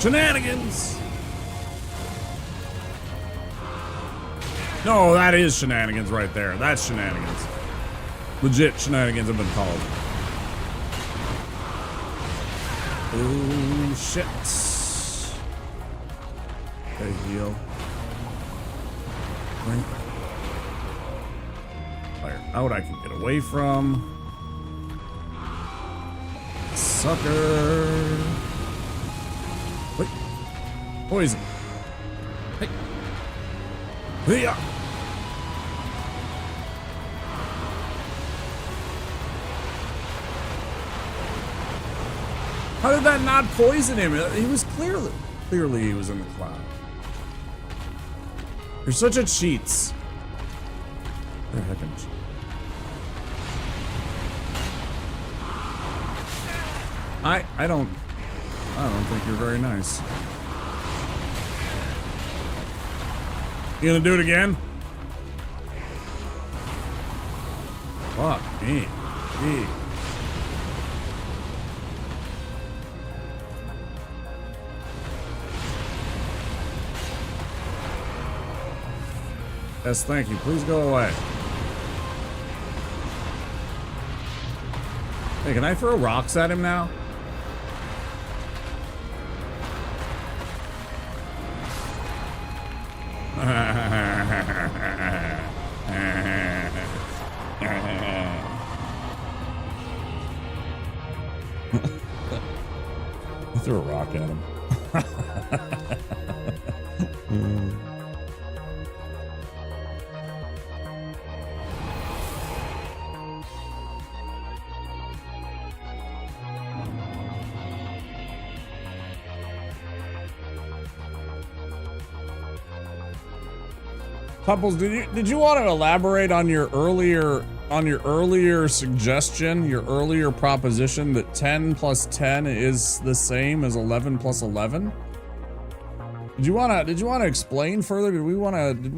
Shenanigans. No, that is shenanigans right there. That's shenanigans. Legit shenanigans have been called. Oh, shit. Okay, heal. Fire out, I can get away from. Sucker. Wait. Poison. Hey. Hiya. How did that not poison him? He was clearly he was in the cloud. You're such a cheats. You're a heckin' cheat. I don't think you're very nice. You gonna do it again? Fuck me. Gee. Yes, thank you. Please go away. Hey, can I throw rocks at him now? I threw a rock at him. Pupples, did you want to elaborate on your earlier suggestion, your earlier proposition that 10 plus 10 is the same as 11 plus 11? Did you want to explain further? Did we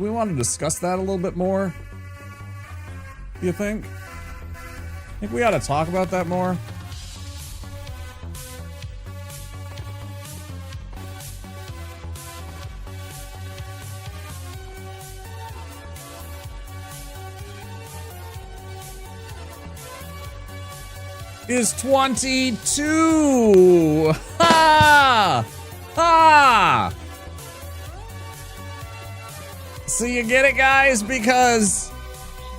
want to discuss that a little bit more? Do you think? I think we ought to talk about that more. Is 22. Ha! Ha! So you get it, guys? Because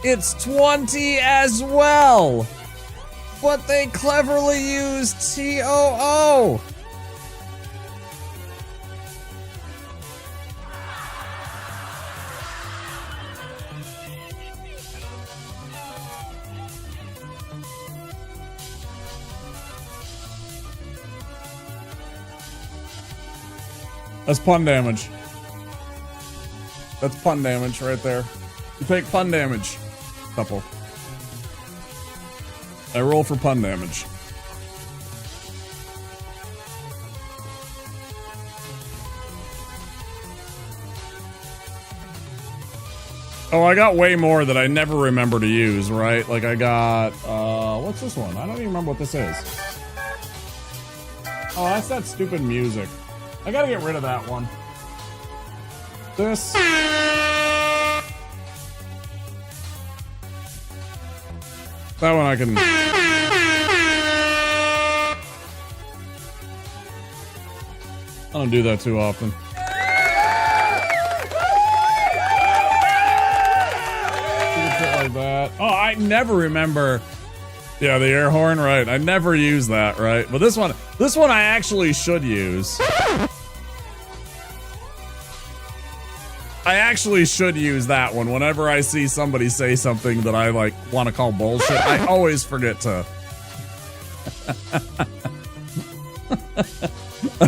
it's 20 as well. But they cleverly used TOO. That's pun damage. That's pun damage right there. You take pun damage. Couple. I roll for pun damage. Oh, I got way more that I never remember to use, right? Like I got, what's this one? I don't even remember what this is. Oh, that's that stupid music. I gotta get rid of that one. This. That one I can. I don't do that too often. Like that. Oh, I never remember. Yeah, the air horn, right? I never use that, right? But this one I actually should use. I actually should use that one whenever I see somebody say something that I like want to call bullshit. I always forget to.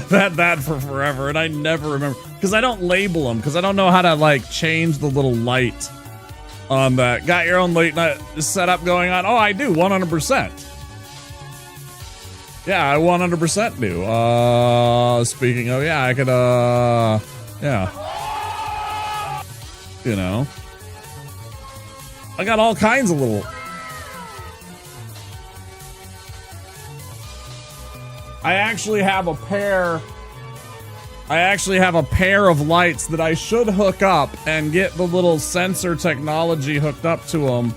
that for forever, and I never remember because I don't label them because I don't know how to like change the little light on that. Got your own late night setup going on? Oh, I do 100%. Yeah, I 100% do. Speaking of, yeah, I could yeah. You know, I got all kinds of little. I actually have a pair of lights that I should hook up and get the little sensor technology hooked up to them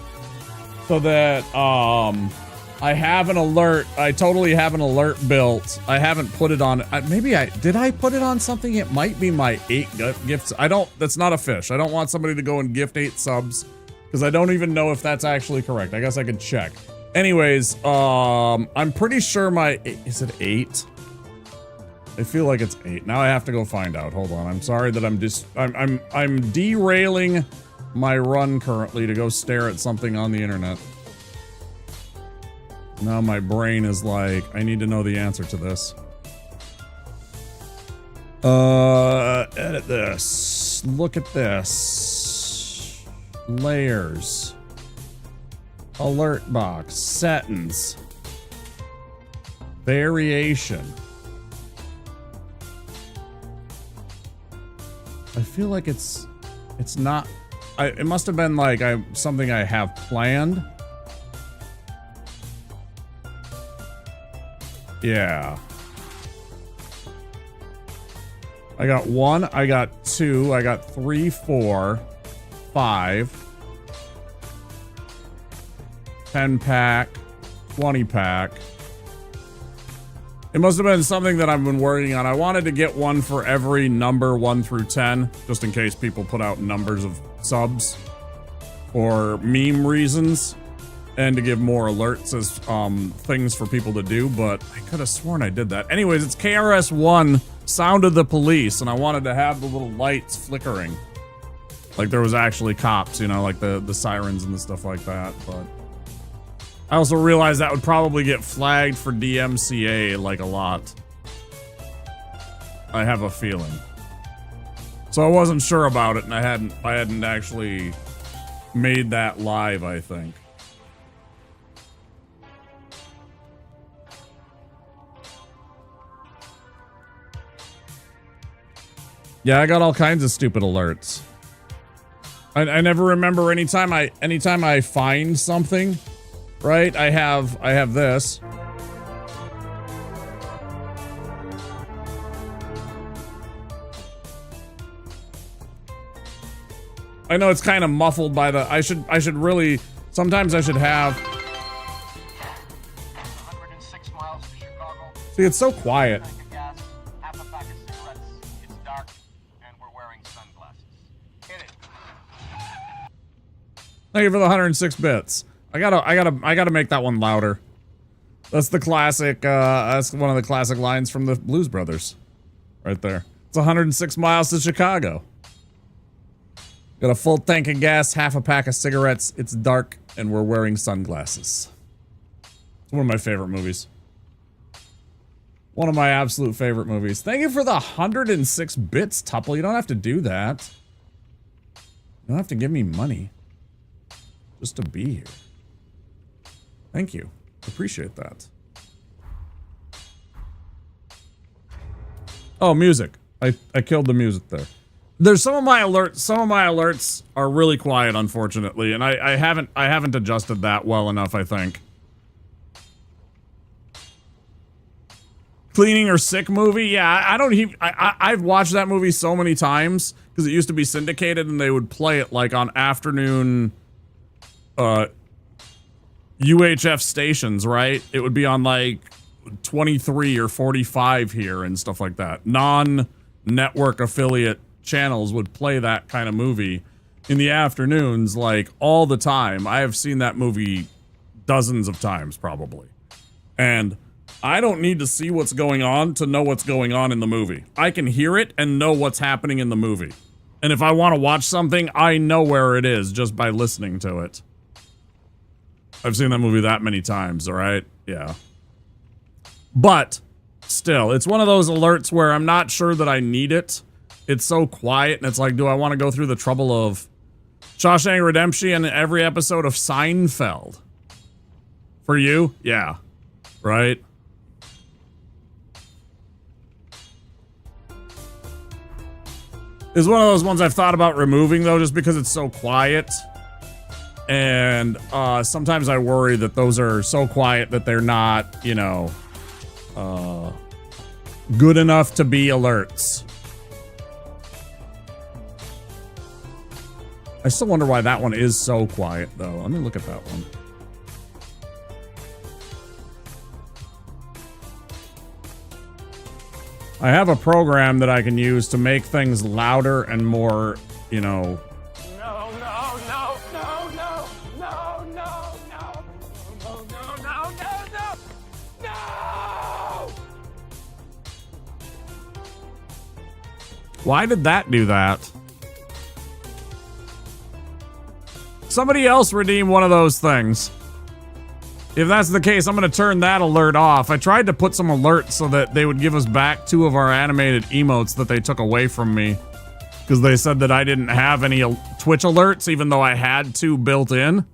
so that I have an alert. I totally have an alert built. I haven't put it on. Did I put it on something? It might be my 8 gifts. That's not a fish. I don't want somebody to go and gift 8 subs because I don't even know if that's actually correct. I guess I could check. Anyways, I'm pretty sure is it 8? I feel like it's 8. Now I have to go find out. Hold on. I'm sorry that I'm derailing my run currently to go stare at something on the internet. Now my brain is like, I need to know the answer to this. Edit this. Look at this. Layers. Alert box. Settings. Variation. I feel like it's not. It must have been like something I have planned. Yeah. I got 1, I got 2, I got 3, 4, 5, 10 pack, 20 pack. It must have been something that I've been working on. I wanted to get one for every number 1 through 10, just in case people put out numbers of subs or meme reasons. And to give more alerts as things for people to do, but I could have sworn I did that. Anyways, it's KRS-One, Sound of the Police, and I wanted to have the little lights flickering. Like there was actually cops, you know, like the sirens and the stuff like that, but... I also realized that would probably get flagged for DMCA, like, a lot. I have a feeling. So I wasn't sure about it, and I hadn't actually made that live, I think. Yeah, I got all kinds of stupid alerts. I never remember anytime I find something, right? I have this. I know it's kind of muffled by the I should really sometimes I should have 106 miles to Chicago. See, it's so quiet. Gas, half a pack of cigarettes. It's dark, and we're wearing sunglasses. Hit it. Thank you for the 106 bits. I gotta make that one louder. That's the classic. That's one of the classic lines from the Blues Brothers, right there. It's 106 miles to Chicago. Got a full tank of gas, half a pack of cigarettes. It's dark, and we're wearing sunglasses. It's one of my favorite movies. One of my absolute favorite movies. Thank you for the 106 bits, Tupple. You don't have to do that. You don't have to give me money. Just to be here. Thank you. Appreciate that. Oh, music. I killed the music there. There's some of my alerts are really quiet, unfortunately, and I haven't adjusted that well enough, I think. Cleaning or Sick movie? Yeah, I don't even I've watched that movie so many times because it used to be syndicated and they would play it like on afternoon UHF stations, right? It would be on like 23 or 45 here and stuff like that. Non-network affiliate channels would play that kind of movie in the afternoons like all the time. I have seen that movie dozens of times probably. And I don't need to see what's going on to know what's going on in the movie. I can hear it and know what's happening in the movie. And if I want to watch something, I know where it is just by listening to it. I've seen that movie that many times, all right? Yeah. But still, it's one of those alerts where I'm not sure that I need it. It's so quiet, and it's like, do I want to go through the trouble of Shawshank Redemption and every episode of Seinfeld? For you? Yeah. Right? It's one of those ones I've thought about removing, though, just because it's so quiet. And sometimes I worry that those are so quiet that they're not, you know, good enough to be alerts. I still wonder why that one is so quiet, though. Let me look at that one. I have a program that I can use to make things louder and more, you know... Why did that do that? Somebody else redeem one of those things. If that's the case, I'm going to turn that alert off. I tried to put some alerts so that they would give us back 2 of our animated emotes that they took away from me. Because they said that I didn't have any Twitch alerts, even though I had 2 built in.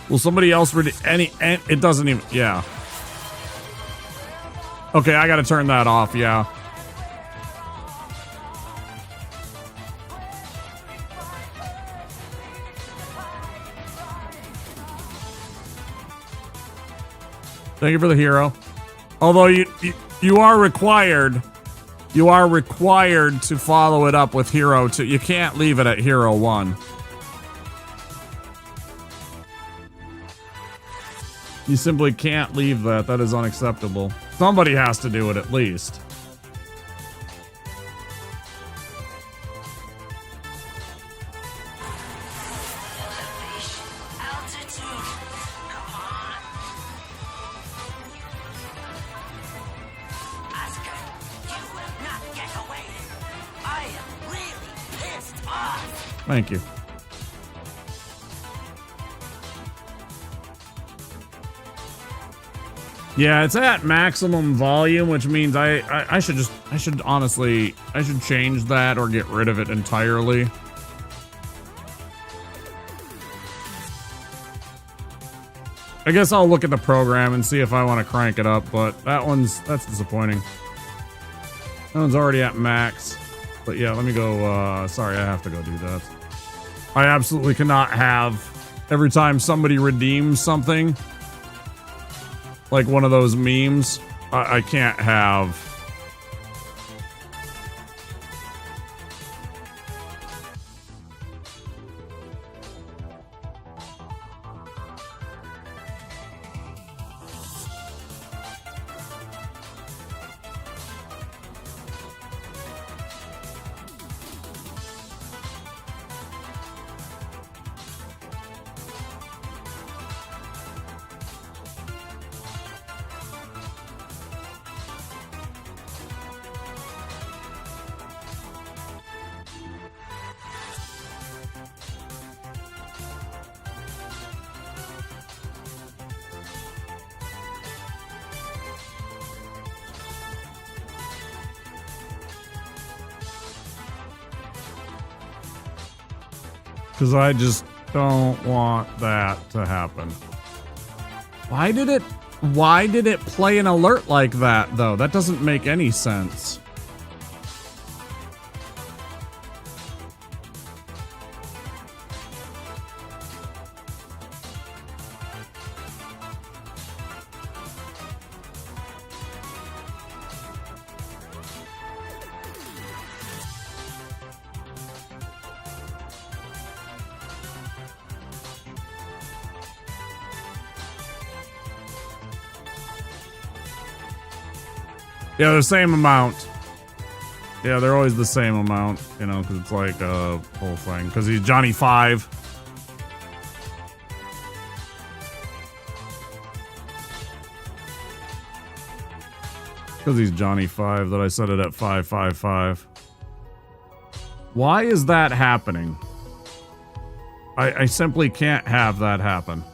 Will somebody else redeem any? It doesn't even... Yeah. Okay, I gotta turn that off, yeah. Thank you for the hero. Although you are required to follow it up with hero 2. You can't leave it at hero 1. You simply can't leave that. That is unacceptable. Somebody has to do it at least. Thank you. Yeah, it's at maximum volume, which means I should honestly change that or get rid of it entirely. I guess I'll look at the program and see if I want to crank it up, but that's disappointing. That one's already at max. But yeah, let me go, sorry, I have to go do that. I absolutely cannot have, every time somebody redeems something, like one of those memes, I can't have. Because I just don't want that to happen. Why did it play an alert like that, though? That doesn't make any sense. Yeah, the same amount. Yeah, they're always the same amount, you know, because it's like a whole thing. Because he's Johnny 5. Because he's Johnny 5 that I set it at 555. Why is that happening? I simply can't have that happen.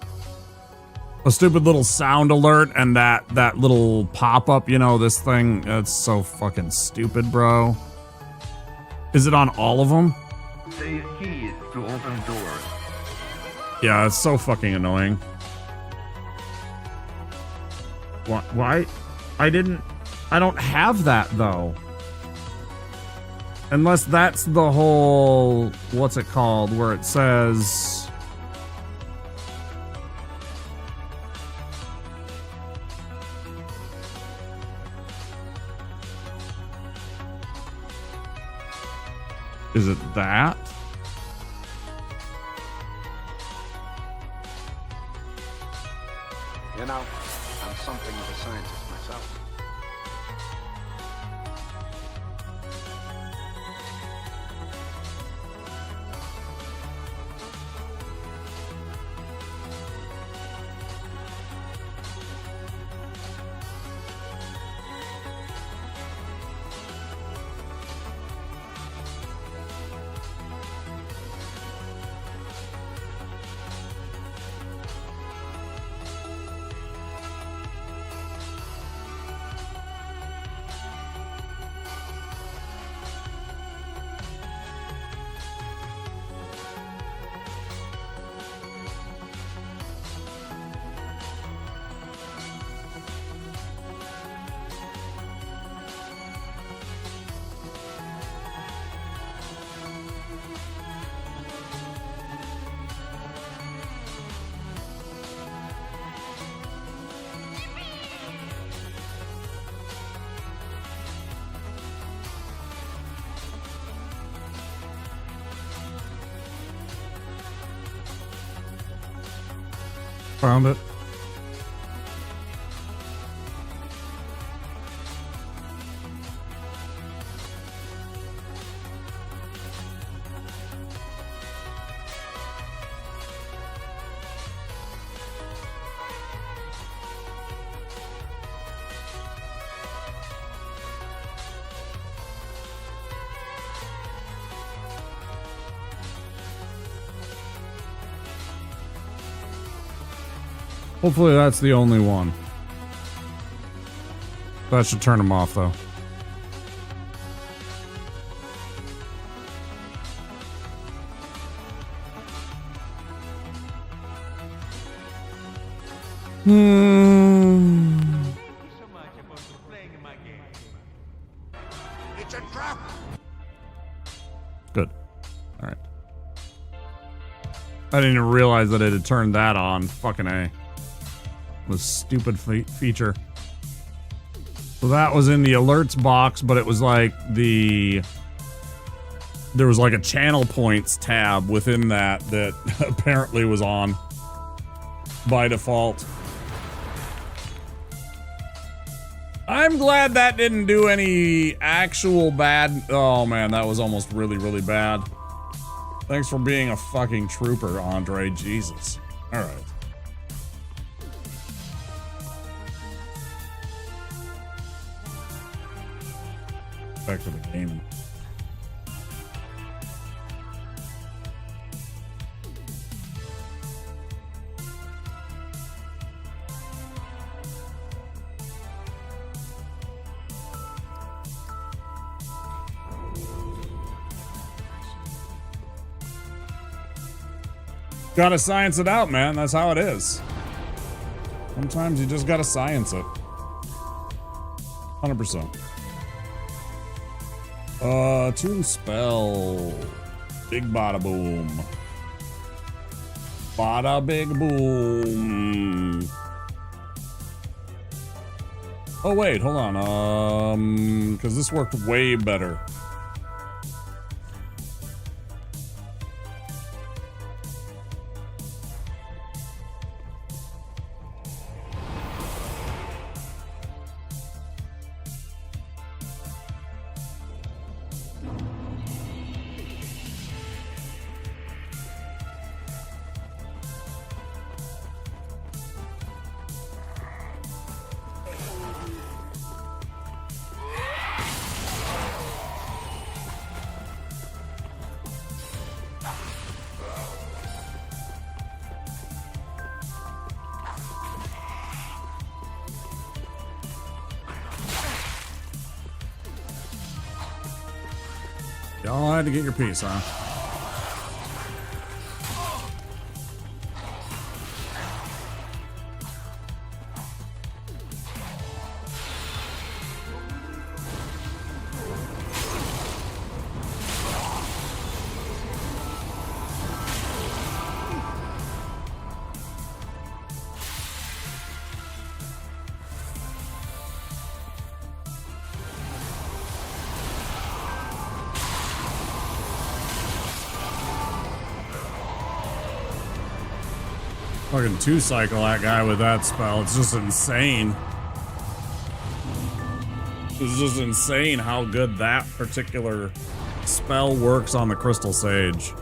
A stupid little sound alert and that little pop-up, you know, this thing, that's so fucking stupid, bro. Is it on all of them? Save keys to open doors. Yeah, it's so fucking annoying. Why? I don't have that, though. Unless that's the whole, what's it called, where it says... Is it that? You know, I'm something of a scientist myself. Found it. Hopefully that's the only one. That should turn him off, though. It's a trap. Good. All right. I didn't even realize that it had turned that on. Fucking A. This stupid feature. So that was in the alerts box, but it was like there was like a channel points tab within that apparently was on by default. I'm glad that didn't do any actual bad. Oh man, that was almost really, really bad. Thanks for being a fucking trooper, Andre. Jesus. All right. Back to the game. Gotta science it out, man. That's how it is. Sometimes you just gotta science it. 100%. Tune spell. Big bada boom. Bada big boom. Oh wait, hold on. Because this worked way better. Y'all had to get your piece, huh? Fucking two-cycle that guy with that spell. It's just insane. It's just insane how good that particular spell works on the Crystal Sage.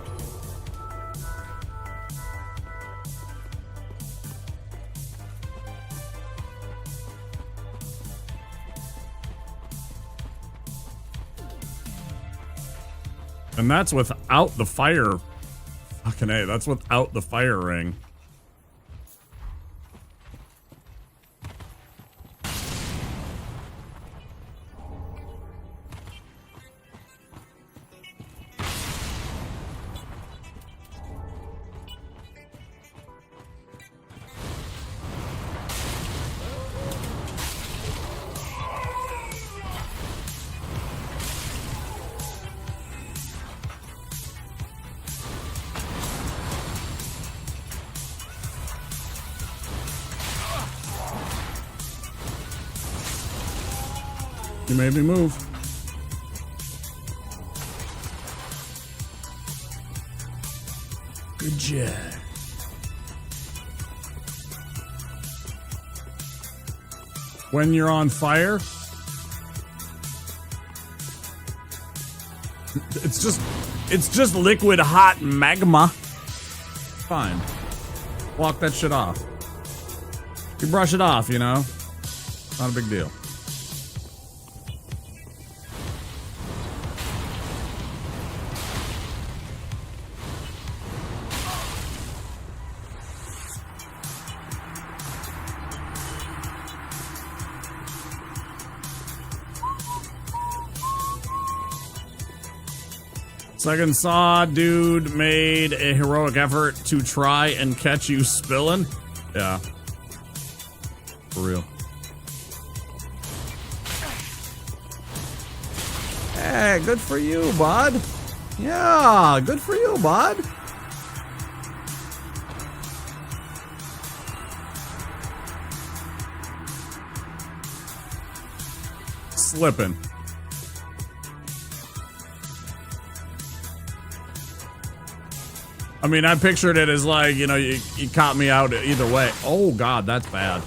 And that's without the fire. Fucking A, that's without the fire ring. You made me move. Good job. When you're on fire, it's just liquid hot magma. Fine. Walk that shit off. You brush it off, you know? Not a big deal. Second saw dude made a heroic effort to try and catch you spilling. Yeah. For real. Hey, good for you, bud. Yeah, good for you, bud. Slipping. I mean, I pictured it as like, you know, you caught me out either way. Oh, God, that's bad.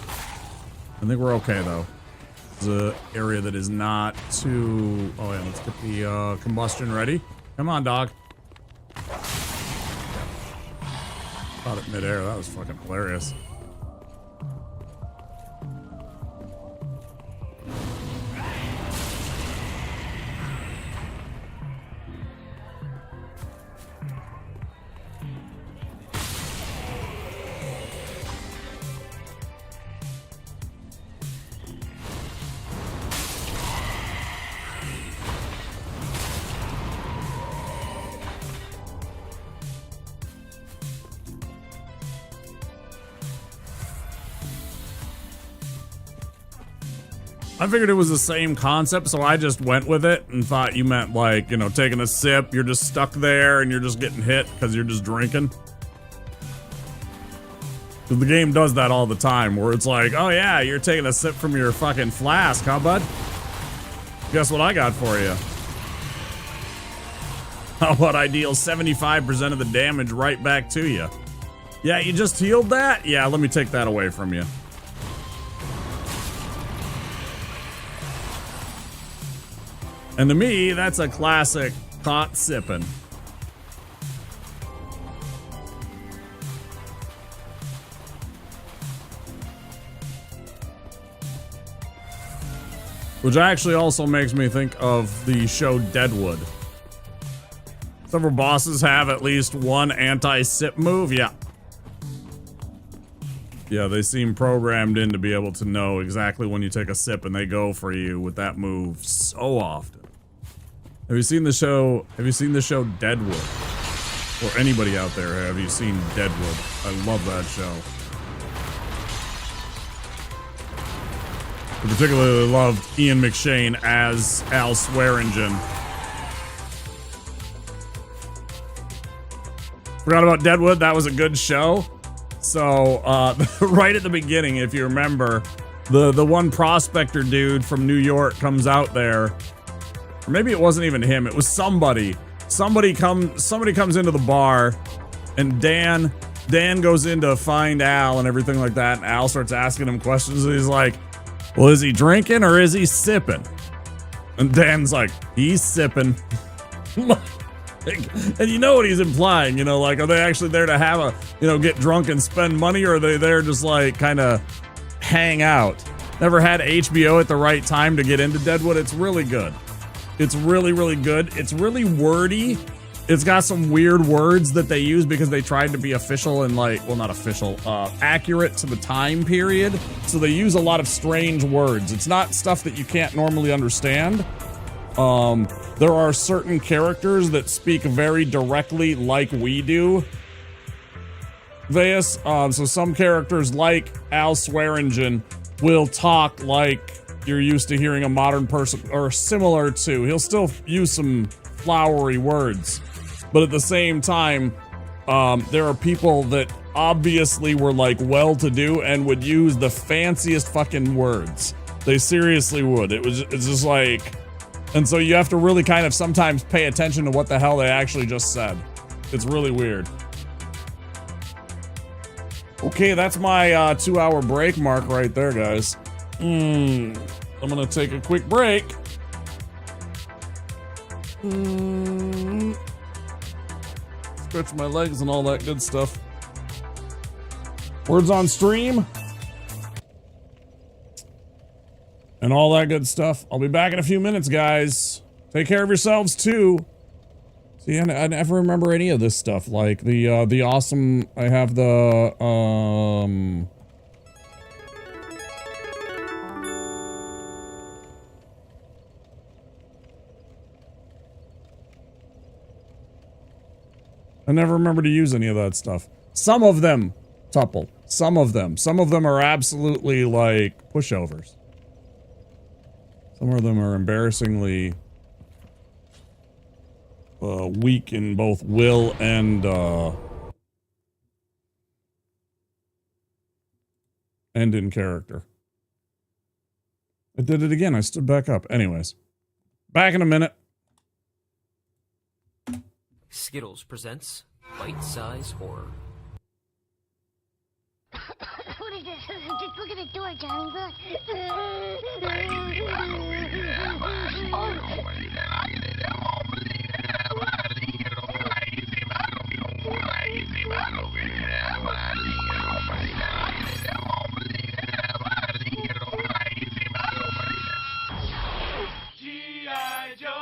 I think we're okay, though. It's an area that is not too... Oh, yeah, let's get the combustion ready. Come on, dog. Caught it midair. That was fucking hilarious. I figured it was the same concept, so I just went with it and thought you meant like, you know, taking a sip, you're just stuck there and you're just getting hit because you're just drinking. Because the game does that all the time, where it's like, oh yeah, you're taking a sip from your fucking flask, huh, bud? Guess what I got for you? How about I deal 75% of the damage right back to you? Yeah, you just healed that? Yeah, let me take that away from you. And to me, that's a classic caught sipping. Which actually also makes me think of the show Deadwood. Several bosses have at least one anti-sip move, yeah. Yeah, they seem programmed in to be able to know exactly when you take a sip, and they go for you with that move so often. Have you seen the show? Have you seen the show Deadwood? Or anybody out there, have you seen Deadwood? I love that show. I particularly loved Ian McShane as Al Swearingen. Forgot about Deadwood. That was a good show. So, right at the beginning, if you remember, the one prospector dude from New York comes out there. Or maybe it wasn't even him. It was somebody. Somebody comes into the bar, and Dan goes in to find Al and everything like that. And Al starts asking him questions. And he's like, well, is he drinking or is he sipping? And Dan's like, he's sipping. And you know what he's implying, you know, like, are they actually there to have a, you know, get drunk and spend money, or are they there just like kind of hang out? Never had HBO at the right time to get into Deadwood. It's really good. It's really, really good. It's really wordy. It's got some weird words that they use because they tried to be official and like, well, not official, accurate to the time period. So they use a lot of strange words. It's not stuff that you can't normally understand. There are certain characters that speak very directly like we do. So some characters like Al Swearingen will talk like you're used to hearing a modern person, or similar to. He'll still use some flowery words, but at the same time, there are people that obviously were like well-to-do and would use the fanciest fucking words. They seriously would. It's just like, and so you have to really kind of sometimes pay attention to what the hell they actually just said. It's really weird. Okay, that's my 2-hour break mark right there, guys. I'm gonna take a quick break. Stretch my legs and all that good stuff. Words on stream. And all that good stuff. I'll be back in a few minutes, guys. Take care of yourselves, too. See, I never remember any of this stuff. Like, the awesome... I have the, I never remember to use any of that stuff. Some of them, Tupple. Some of them. Some of them are absolutely, like, pushovers. Some of them are embarrassingly weak in both will and in character. I did it again. I stood back up. Anyways. Back in a minute. Skittles presents Bite-Size Horror. What is this? Just look at the door, Johnny. Look. G.I. Joe!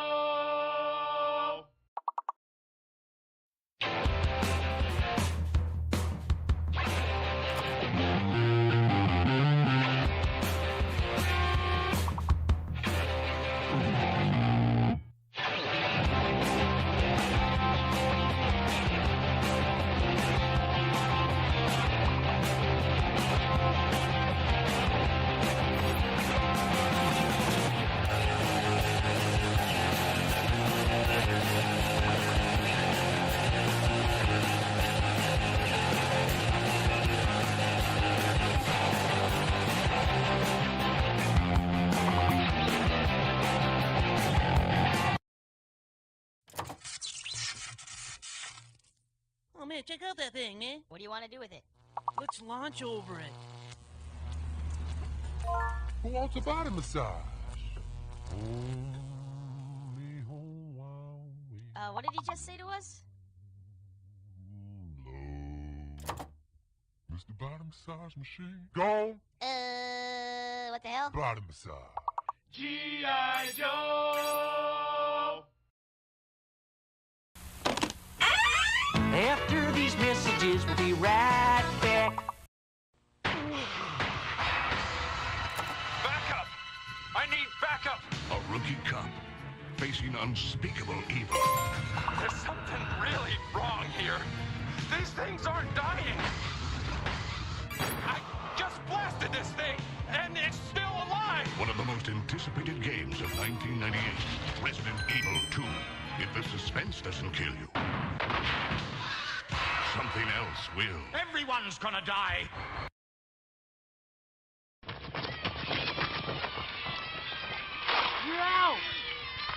Oh man, check out that thing, man. What do you want to do with it? Let's launch over it. Who wants a body massage? What did he just say to us? Mr. Body Massage Machine. Go. What the hell? Body massage. G.I. Joe! After these messages, we'll be right back. Backup! I need backup! A rookie cop facing unspeakable evil. There's something really wrong here. These things aren't dying. I just blasted this thing, and it's still alive. One of the most anticipated games of 1998, Resident Evil 2. If the suspense doesn't kill you, something else will. Everyone's gonna die. You're out!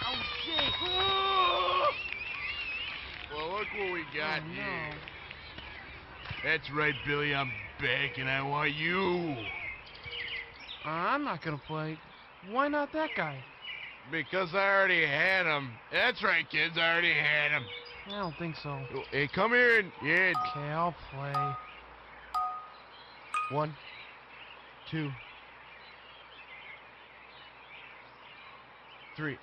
Oh, shit! Well, look what we got here. That's right, Billy. I'm back, and I want you. I'm not gonna play. Why not that guy? Because I already had him. That's right, kids. I already had him. I don't think so. Hey, come here and... Yeah. Okay, I'll play. 1, 2, 3.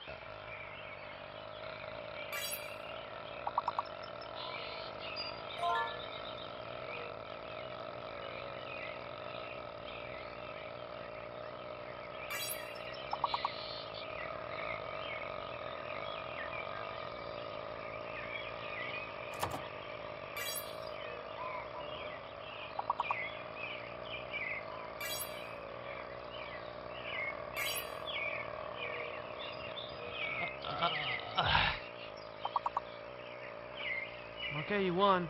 Okay, you won.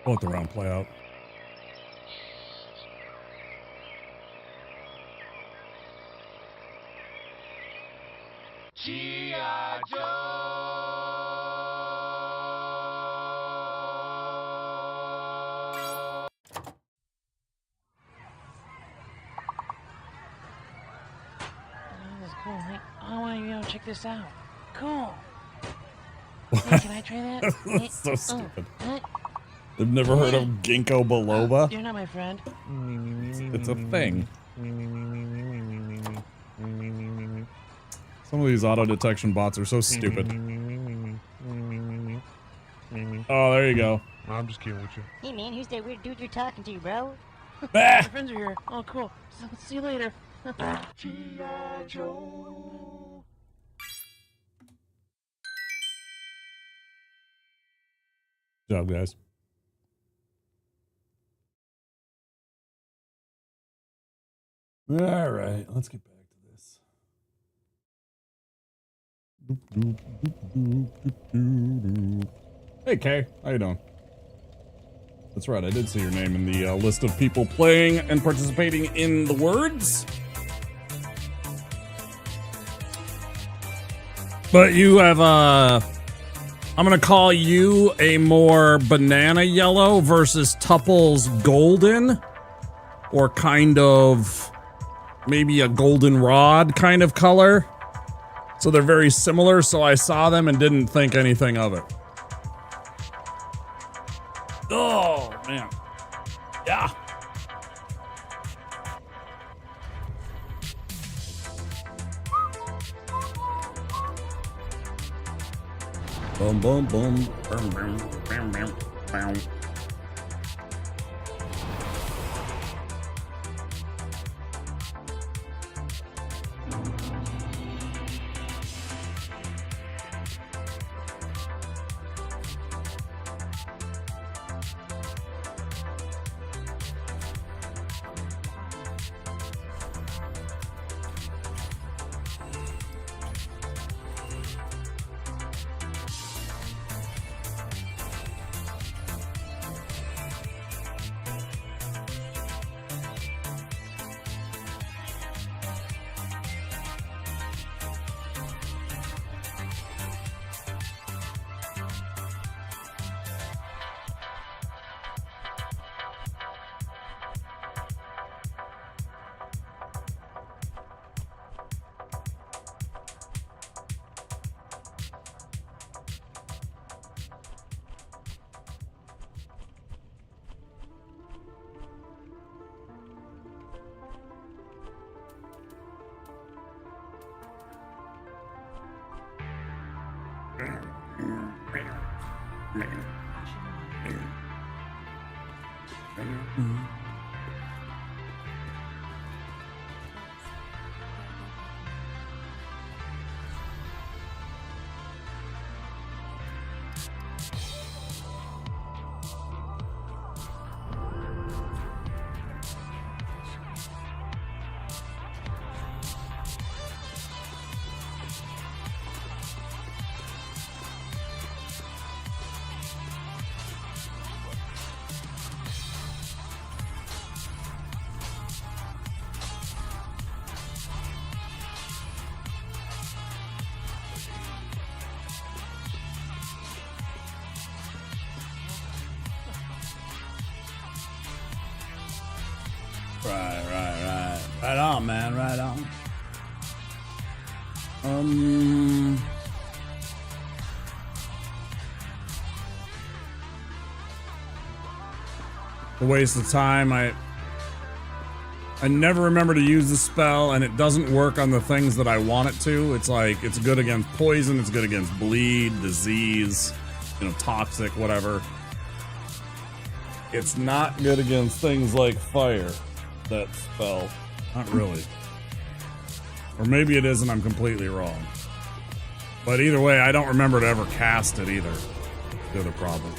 I'll let the round play out. G.I. Joe! This is cool. Hey, I want to check this out. Cool. Hey, can I try that? That's so stupid. They've never heard of ginkgo biloba? You're not my friend. It's a thing. Some of these auto detection bots are so stupid. Oh, there you go. I'm just kidding with you. Hey man, who's that weird dude you're talking to, bro? My friends are here. Oh, cool. See you later. G.I. Joe. Good job, guys. All right, let's get back to this. Hey, Kay, how you doing? That's right, I did see your name in the list of people playing and participating in the words. But you have I'm gonna call you a more banana yellow versus Tupple's golden, or kind of maybe a goldenrod kind of color. So they're very similar, so I saw them and didn't think anything of it. Oh, man. Yeah. Boom, boom, boom. Boom, boom, boom, boom, boom. Right on, man, right on. A waste of time. I never remember to use the spell, and it doesn't work on the things that I want it to. It's like, it's good against poison, it's good against bleed, disease, you know, toxic, whatever. It's not good against things like fire, that spell. Not really. Or maybe it is and I'm completely wrong. But either way, I don't remember to ever cast it either. The other problem.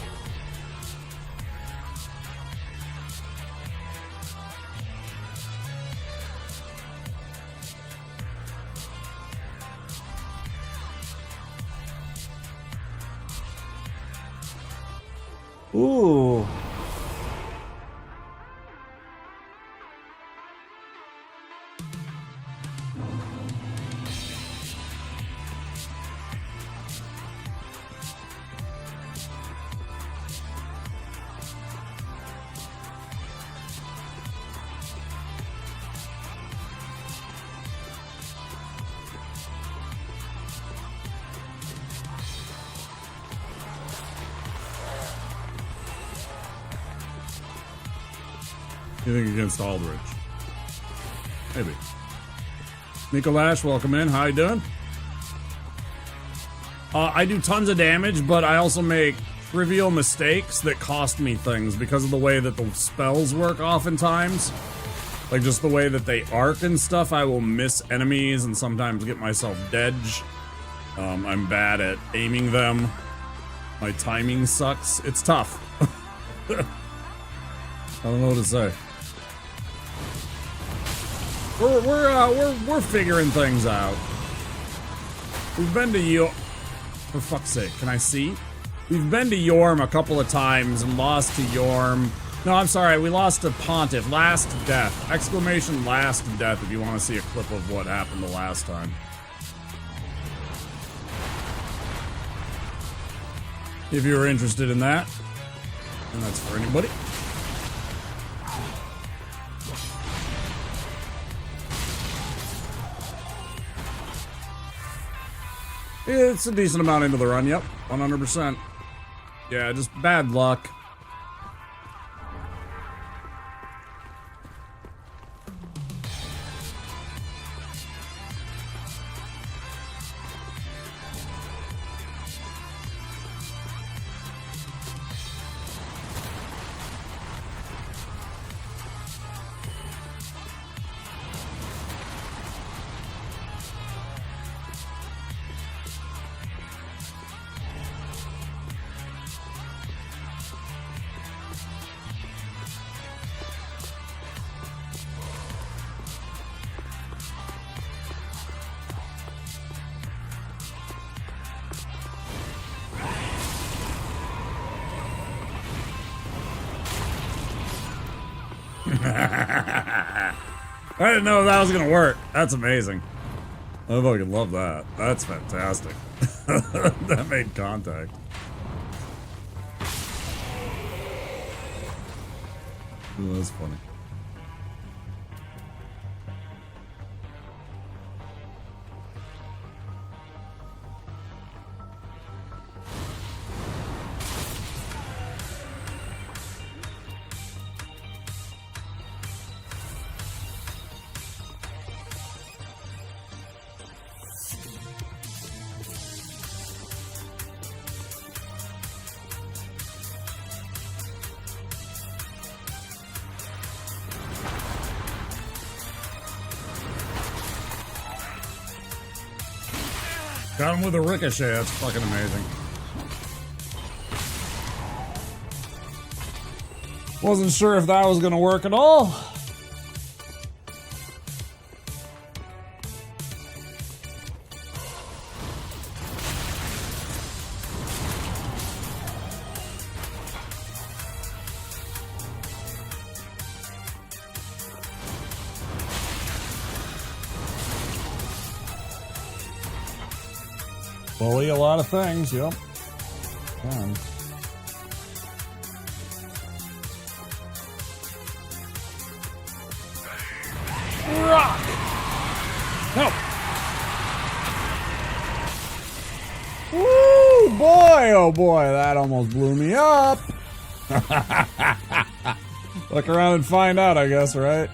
Ooh. Anything against Aldrich? Maybe. Nico Lash, welcome in. How you doing? I do tons of damage, but I also make trivial mistakes that cost me things because of the way that the spells work oftentimes. Like just the way that they arc and stuff, I will miss enemies and sometimes get myself dead. I'm bad at aiming them. My timing sucks. It's tough. I don't know what to say. We're figuring things out. We've been to Yorm. For fuck's sake, can I see? We've been to Yorm a couple of times and lost to Yorm. No, I'm sorry, we lost to Pontiff. Last death. Exclamation last death if you want to see a clip of what happened the last time. If you're interested in that. And that's for anybody. It's a decent amount into the run, yep. 100%. Yeah, just bad luck. I didn't know that was gonna work. That's amazing. I fucking love that. That's fantastic. That made contact. Ooh, that's funny. Got him with a ricochet, that's fucking amazing. Wasn't sure if that was gonna work at all. Bully a lot of things, yep. Can. Rock! No! Woo! Boy, oh boy, that almost blew me up! Look around and find out, I guess, right?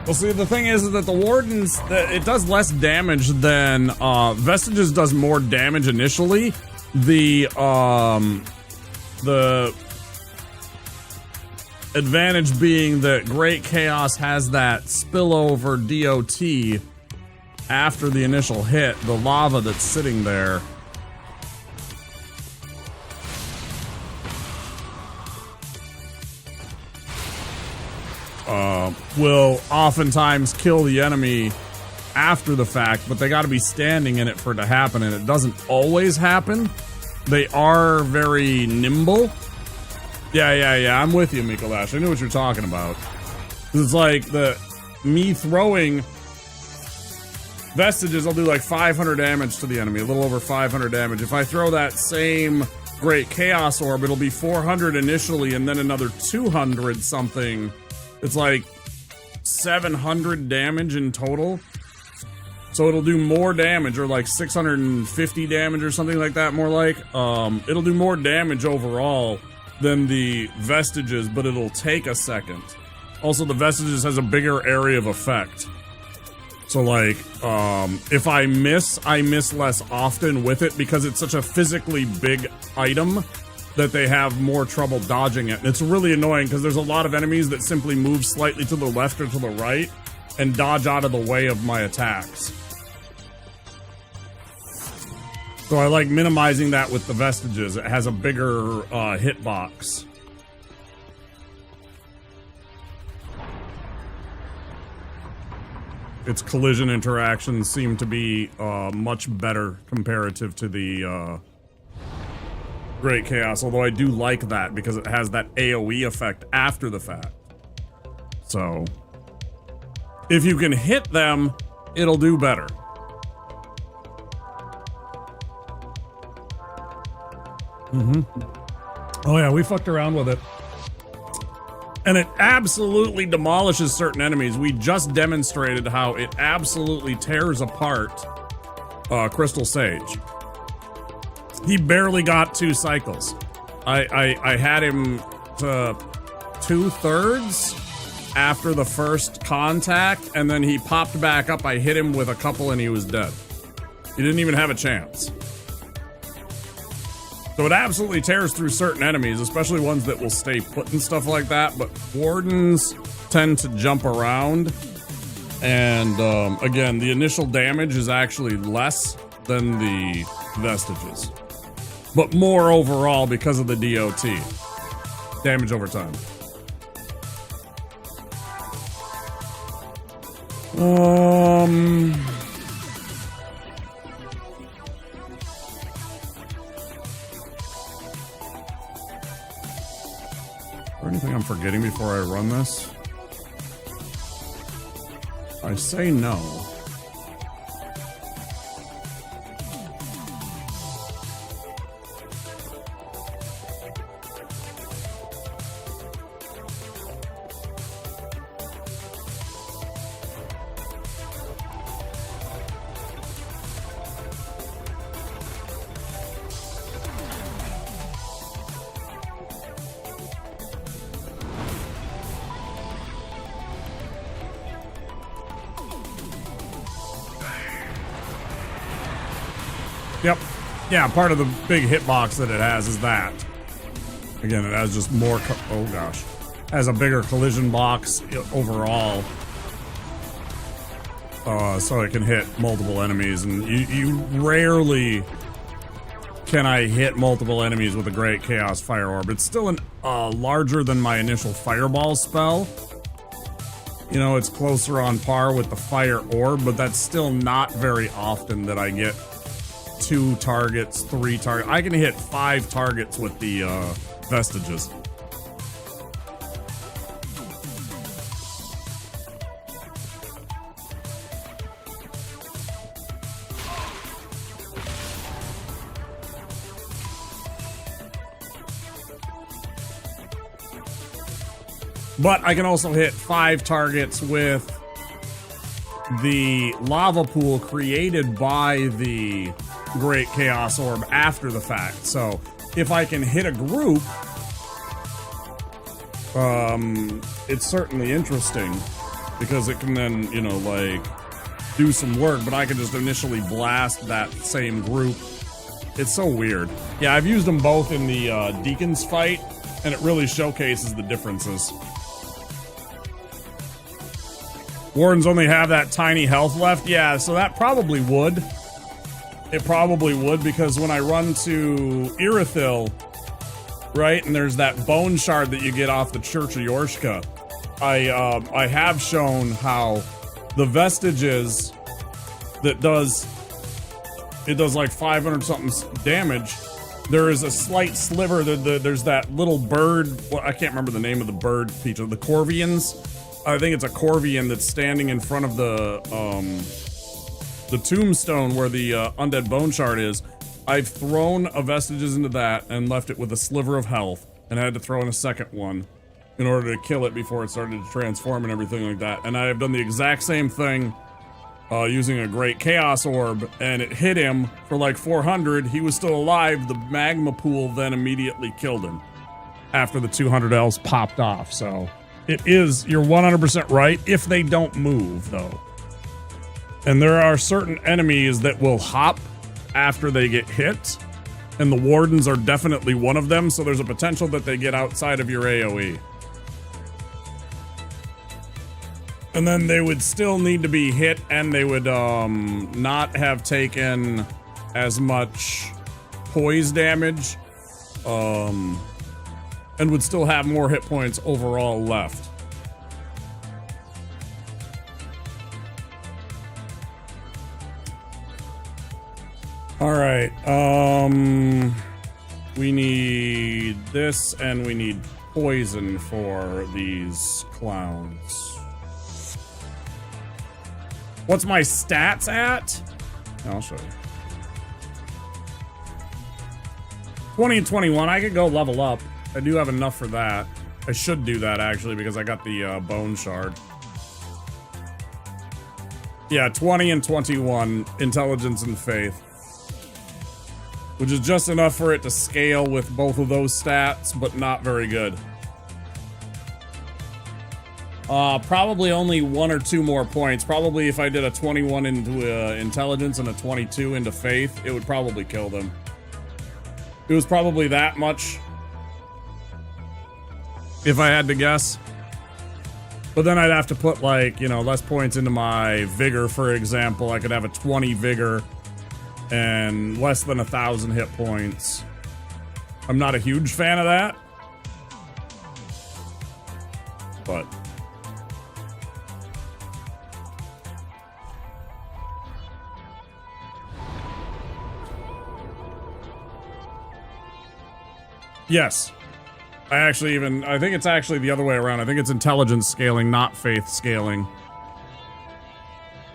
Well, see, the thing is that the Wardens, it does less damage than, Vestiges does more damage initially. The advantage being that Great Chaos has that spillover DOT after the initial hit, the lava that's sitting there. Will oftentimes kill the enemy after the fact, but they got to be standing in it for it to happen, and it doesn't always happen. They are very nimble. Yeah, I'm with you, Mikolash. I knew what you're talking about. It's like me throwing Vestiges, I'll do like 500 damage to the enemy, a little over 500 damage. If I throw that same Great Chaos Orb, it'll be 400 initially, and then another 200 something. It's like 700 damage in total. So it'll do more damage, or like 650 damage or something like that, more like. It'll do more damage overall than the Vestiges, but it'll take a second. Also, the Vestiges has a bigger area of effect. So like, if I miss less often with it because it's such a physically big item that they have more trouble dodging it. And it's really annoying because there's a lot of enemies that simply move slightly to the left or to the right and dodge out of the way of my attacks. So I like minimizing that with the Vestiges. It has a bigger hitbox. Its collision interactions seem to be much better comparative to the Great Chaos, although I do like that because it has that AoE effect after the fact. So, if you can hit them, it'll do better. Oh yeah, we fucked around with it. And it absolutely demolishes certain enemies. We just demonstrated how it absolutely tears apart Crystal Sage. He barely got 2 cycles. I had him to 2/3 after the first contact, and then he popped back up. I hit him with a couple and he was dead. He didn't even have a chance. So it absolutely tears through certain enemies, especially ones that will stay put and stuff like that, but Wardens tend to jump around. And again, the initial damage is actually less than the Vestiges, but more overall because of the DOT. Damage over time. Or anything I'm forgetting before I run this? I say no. Yep. Yeah, part of the big hitbox that it has is that. Again, it has just more, oh gosh. Has a bigger collision box overall. So it can hit multiple enemies, and you rarely can I hit multiple enemies with a Great Chaos Fire Orb. It's still larger than my initial Fireball spell. You know, it's closer on par with the Fire Orb, but that's still not very often that I get 2 targets, 3 targets. I can hit 5 targets with the Vestiges. But I can also hit 5 targets with the lava pool created by the Great Chaos Orb after the fact. So if I can hit a group, it's certainly interesting because it can then, you know, like do some work, but I can just initially blast that same group. It's so weird. Yeah, I've used them both in the Deacons fight, and it really showcases the differences. Wardens only have that tiny health left. Yeah, so that probably would. It probably would, because when I run to Irithyll, right, and there's that bone shard that you get off the Church of Yorshka, I have shown how the Vestiges that does like 500 something damage. There is a slight sliver. There's that little bird. Well, I can't remember the name of the bird feature. The Corvians. I think it's a Corvian that's standing in front of the tombstone where the undead bone shard is. I've thrown a Vestiges into that and left it with a sliver of health, and I had to throw in a second one in order to kill it before it started to transform and everything like that. And I have done the exact same thing using a great chaos orb, and it hit him for like 400. He was still alive. The magma pool then immediately killed him after the 200 Ls popped off. So it is, you're 100% right, if they don't move though. And there are certain enemies that will hop after they get hit, and the wardens are definitely one of them, so there's a potential that they get outside of your AoE. And then they would still need to be hit, and they would not have taken as much poise damage, and would still have more hit points overall left. All right, we need this, and we need poison for these clowns. What's my stats at? I'll show you. 20 and 21. I could go level up. I do have enough for that. I should do that actually because I got the bone shard. Yeah, 20 and 21. Intelligence and faith. Which is just enough for it to scale with both of those stats, but not very good. Probably only 1 or 2 more points. Probably if I did a 21 into intelligence and a 22 into faith, it would probably kill them. It was probably that much, if I had to guess. But then I'd have to put, like, you know, less points into my vigor, for example. I could have a 20 vigor and less than 1,000 hit points. I'm not a huge fan of that. But yes. I think it's actually the other way around. I think it's intelligence scaling, not faith scaling.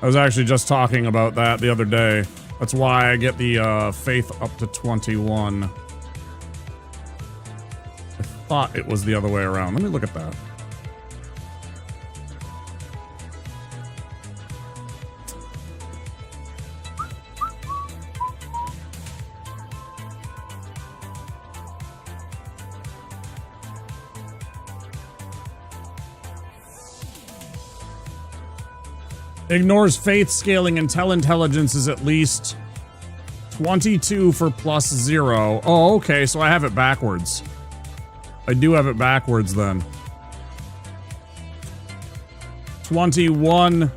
I was actually just talking about that the other day. That's why I get the faith up to 21. I thought it was the other way around. Let me look at that. Ignores faith scaling until intelligence is at least 22 for +0. Oh, okay, so I have it backwards. I do have it backwards then. 21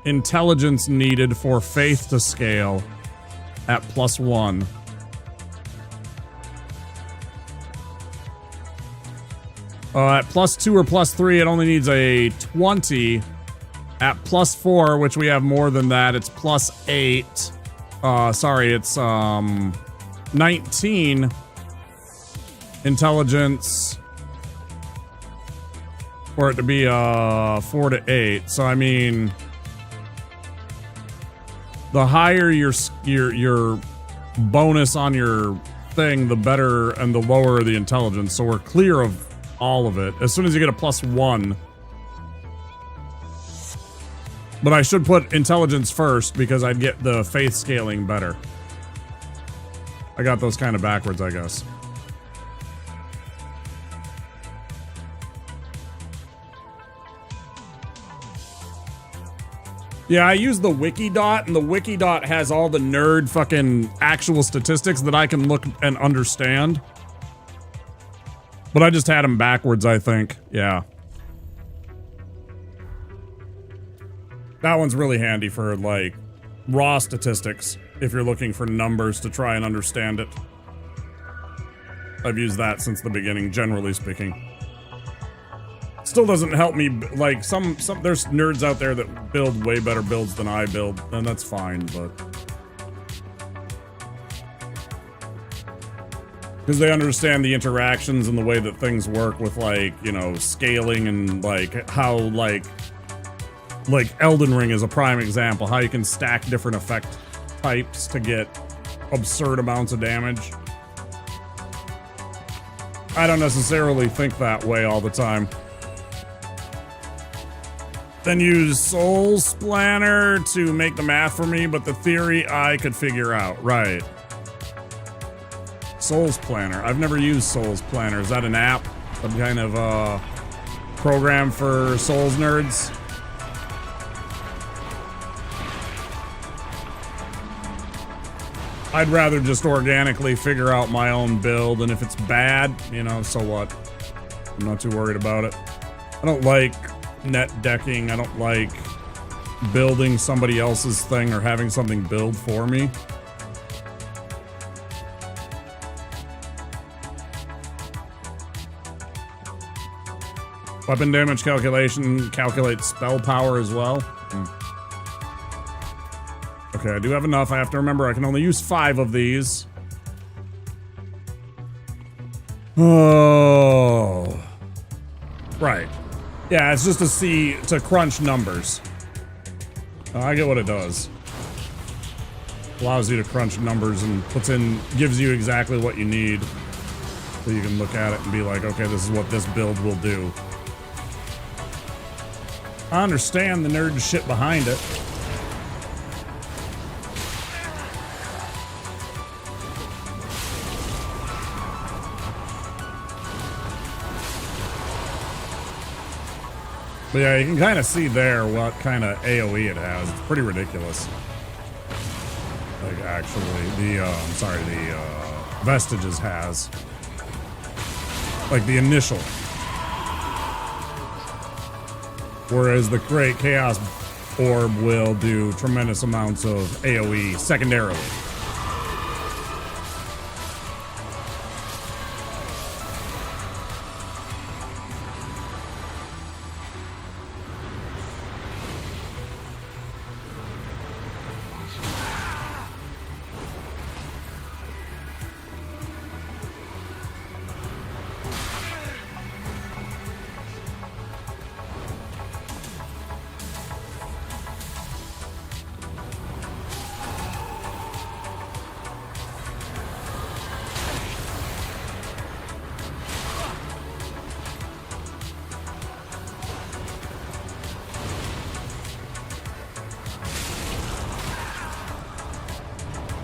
intelligence needed for faith to scale at +1. At +2 or +3, it only needs a 20. At +4, which we have more than that, it's +8. Sorry, it's 19 intelligence for it to be 4 to 8. So I mean, the higher your bonus on your thing, the better, and the lower the intelligence. So we're clear of all of it as soon as you get a +1. But I should put intelligence first because I'd get the faith scaling better. I got those kind of backwards, I guess. Yeah, I use the Wikidot, and the Wikidot has all the nerd fucking actual statistics that I can look and understand. But I just had them backwards, I think. Yeah. That one's really handy for, like, raw statistics, if you're looking for numbers to try and understand it. I've used that since the beginning, generally speaking. Still doesn't help me, like, there's nerds out there that build way better builds than I build, and that's fine, but... because they understand the interactions and the way that things work with, like, you know, scaling and, like, how, like Elden Ring is a prime example, how you can stack different effect types to get absurd amounts of damage. I don't necessarily think that way all the time. Then use Soul Splanner to make the math for me, but the theory I could figure out. Right. Souls Planner. I've never used Souls Planner. Is that an app? Some kind of program for Souls nerds? I'd rather just organically figure out my own build, and if it's bad, you know, so what? I'm not too worried about it. I don't like net decking. I don't like building somebody else's thing or having something build for me. Weapon damage calculation calculates spell power as well. Okay, I do have enough. I have to remember I can only use 5 of these. Oh. Right. Yeah, it's just to crunch numbers. I get what it does. Allows you to crunch numbers and gives you exactly what you need. So you can look at it and be like, okay, this is what this build will do. I understand the nerd shit behind it. But yeah, you can kind of see there what kind of AoE it has. It's pretty ridiculous. Like, actually, the Vestiges has. Like, the initial. Whereas the Great Chaos Orb will do tremendous amounts of AoE secondarily.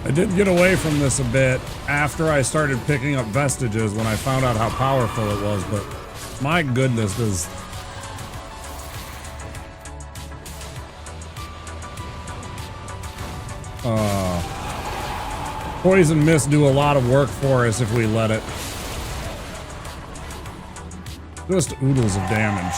I did get away from this a bit after I started picking up Vestiges when I found out how powerful it was, but my goodness, does... Poison Mist do a lot of work for us if we let it. Just oodles of damage.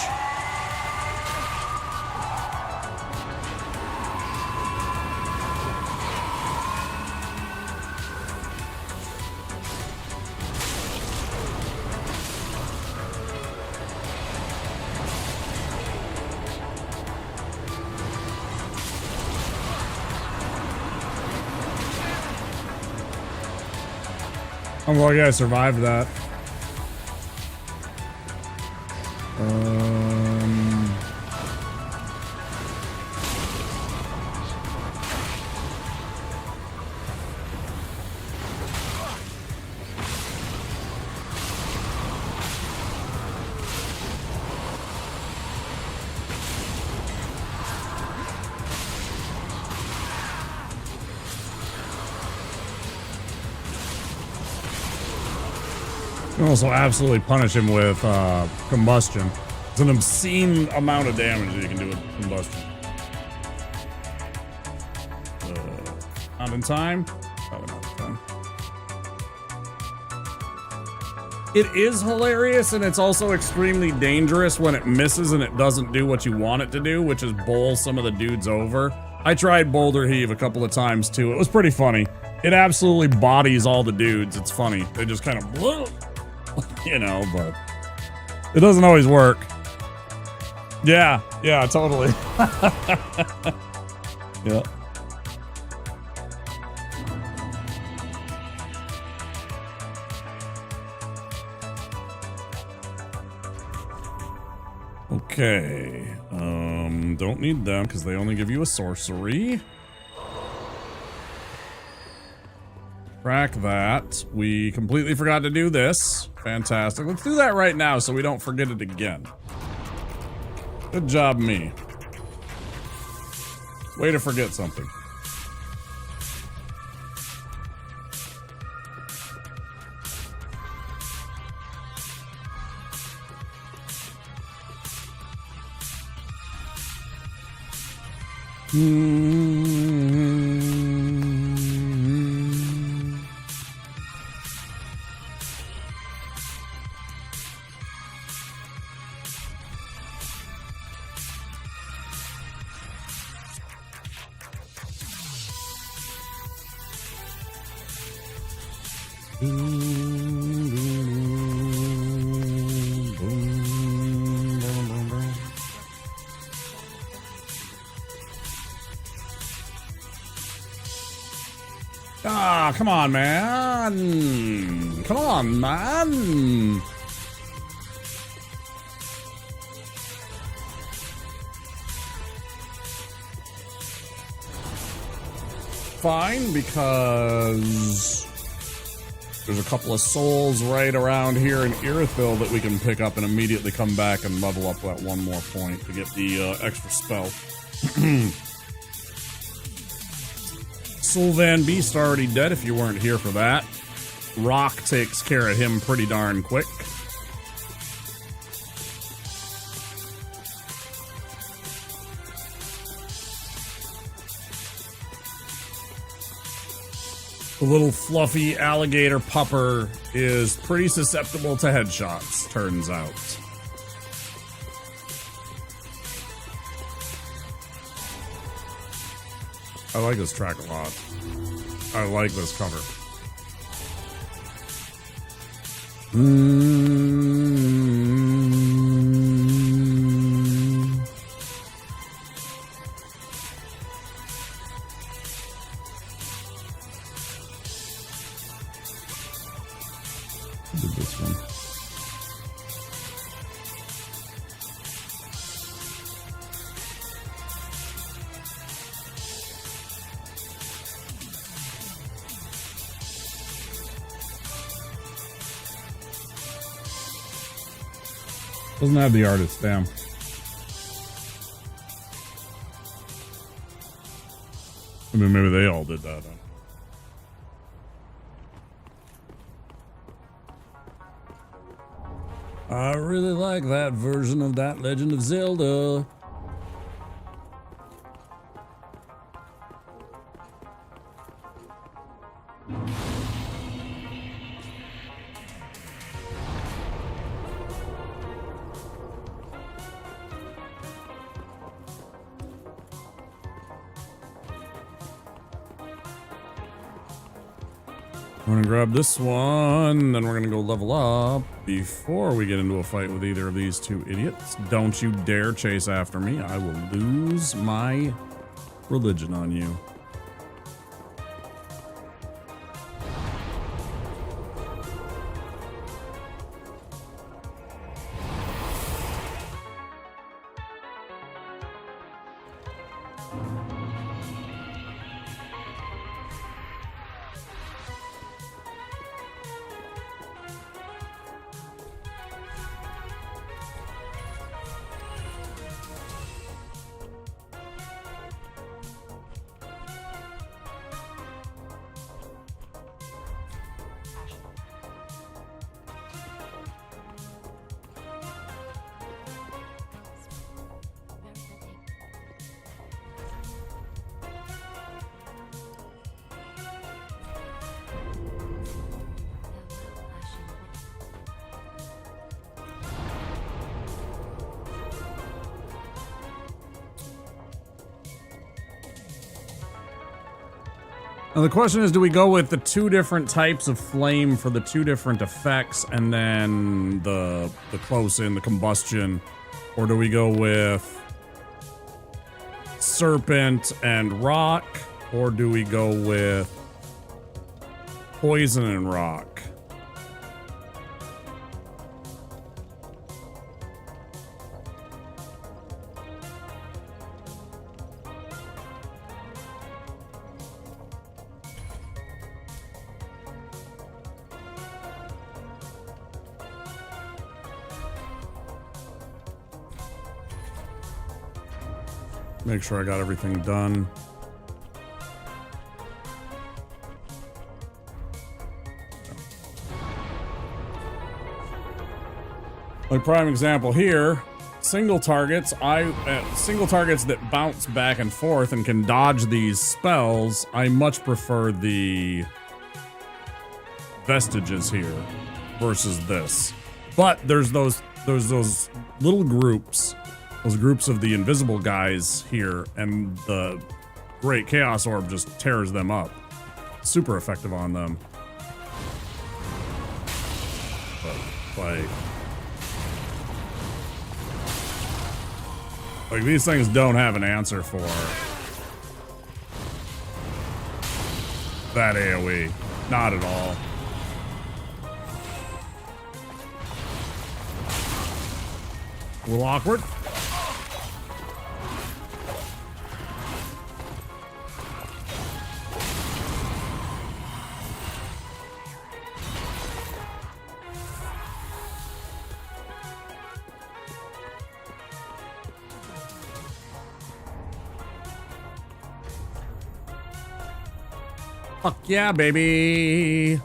I'm lucky I survived that. You can also absolutely punish him with combustion. It's an obscene amount of damage that you can do with combustion. Not in time? Probably not in time. It is hilarious, and it's also extremely dangerous when it misses and it doesn't do what you want it to do, which is bowl some of the dudes over. I tried Boulder Heave a couple of times too. It was pretty funny. It absolutely bodies all the dudes. It's funny. They just kind of, you know, but it doesn't always work. Yeah, totally. Yeah. Okay, don't need them because they only give you a sorcery. Crack that. We completely forgot to do this. Fantastic. Let's do that right now so we don't forget it again. Good job, me. Way to forget something. Ah, come on, man. Come on, man. Fine, because there's a couple of souls right around here in Irithville that we can pick up and immediately come back and level up that one more point to get the extra spell. Soul Van Beast already dead if you weren't here for that. Rock takes care of him pretty darn quick. The little fluffy alligator pupper is pretty susceptible to headshots, turns out. I like this track a lot. I like this cover. Did this one. Doesn't have the artist, damn. I mean, maybe they all did that. I really like that version of that Legend of Zelda. We're gonna grab this one, then we're gonna go level up before we get into a fight with either of these two idiots. Don't you dare chase after me. I will lose my religion on you. Now the question is, do we go with the two different types of flame for the two different effects and then the close in, the combustion, or do we go with serpent and rock, or do we go with poison and rock? Make sure I got everything done. Like prime example here, single targets that bounce back and forth and can dodge these spells. I much prefer the vestiges here versus this. But there's those little groups, those groups of the invisible guys here, and the great chaos orb just tears them up. Super effective on them. But like these things don't have an answer for that AoE. Not at all. A little awkward. Fuck yeah, baby.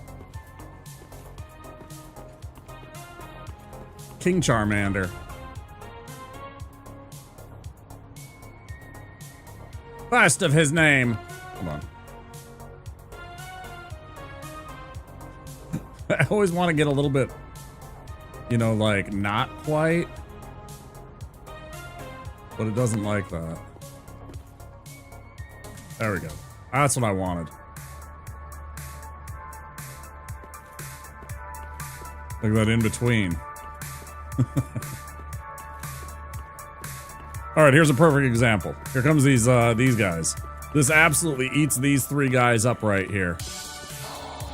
King Charmander. Best of his name. Come on. I always want to get a little bit, you know, like not quite. But it doesn't like that. There we go. That's what I wanted. Like that in between. All right, here's a perfect example. Here comes these guys. This absolutely eats these three guys up right here.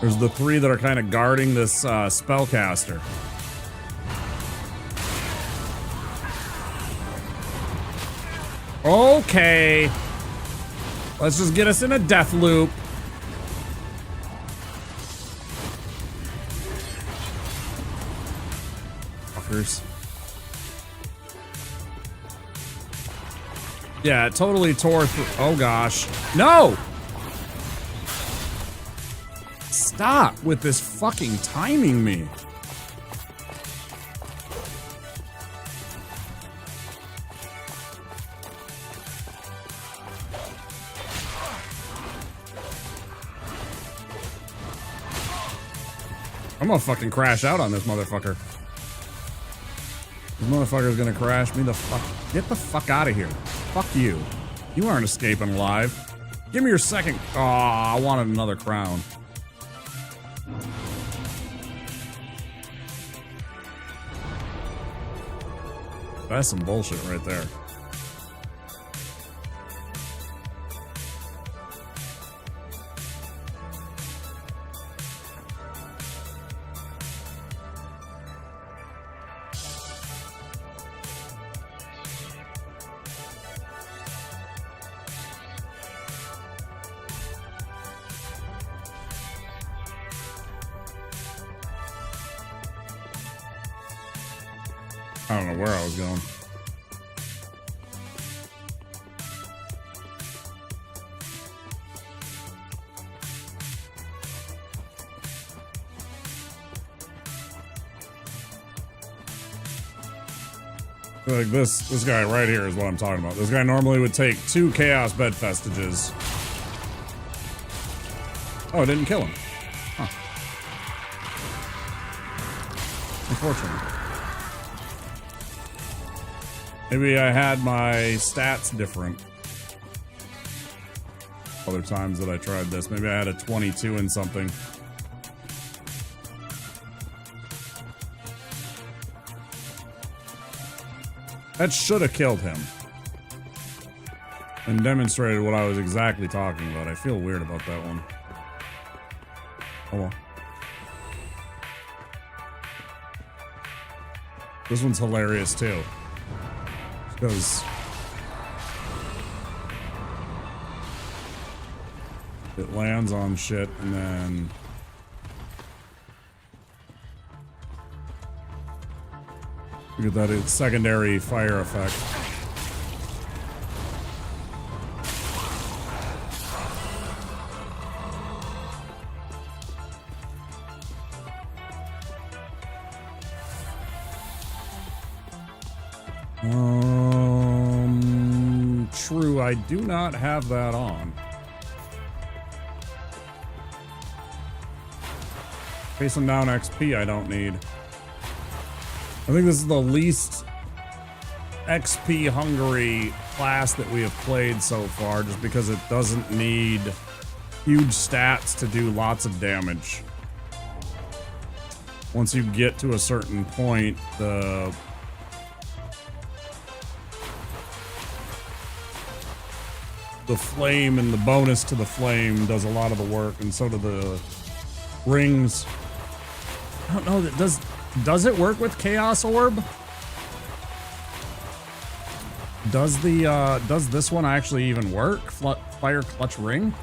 There's the three that are kind of guarding this spellcaster. Okay. Let's just get us in a death loop. Fuckers. Yeah, it totally tore through. Oh gosh. No! Stop with this fucking timing me. I'm gonna fucking crash out on this motherfucker. This motherfucker's gonna crash me the fuck. Get the fuck out of here. Fuck you. You aren't escaping alive. Give me your second. Oh, I wanted another crown. That's some bullshit right there. I don't know where I was going. Like this guy right here is what I'm talking about. This guy normally would take 2 Chaos Bed Vestiges. Oh, it didn't kill him. Huh. Unfortunate. Maybe I had my stats different other times that I tried this. Maybe I had a 22 and something. That should have killed him. And demonstrated what I was exactly talking about. I feel weird about that one. Oh well. This one's hilarious too. Because it lands on shit and then you get that secondary fire effect. True, I do not have that on. Facing down XP I don't need. I think this is the least XP hungry class that we have played so far, just because it doesn't need huge stats to do lots of damage. Once you get to a certain point, the flame and the bonus to the flame does a lot of the work, and so do the rings. I don't know, that does it work with Chaos Orb? Does this one actually even work? Fire Clutch Ring?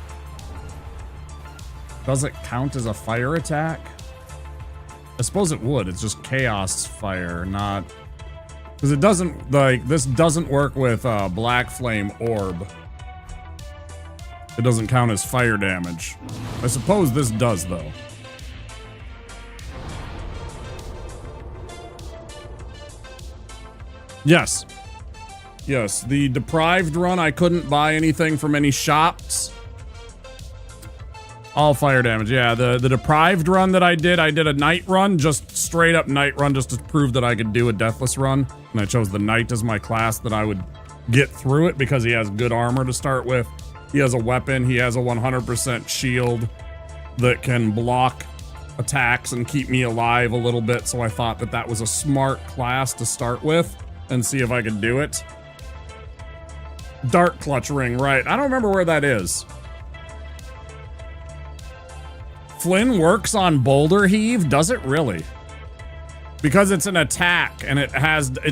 Does it count as a fire attack? I suppose it would. It's just Chaos Fire, not... Because it doesn't, like, this doesn't work with Black Flame Orb. It doesn't count as fire damage. I suppose this does, though. Yes. Yes, the deprived run, I couldn't buy anything from any shops. All fire damage, yeah. The deprived run that I did a night run, just straight up night run, just to prove that I could do a deathless run. And I chose the knight as my class that I would get through it because he has good armor to start with. He has a weapon, he has a 100% shield that can block attacks and keep me alive a little bit, so I thought that that was a smart class to start with and see if I could do it. Dark Clutch Ring, right. I don't remember where that is. Flynn works on Boulder Heave? Does it really? Because it's an attack and it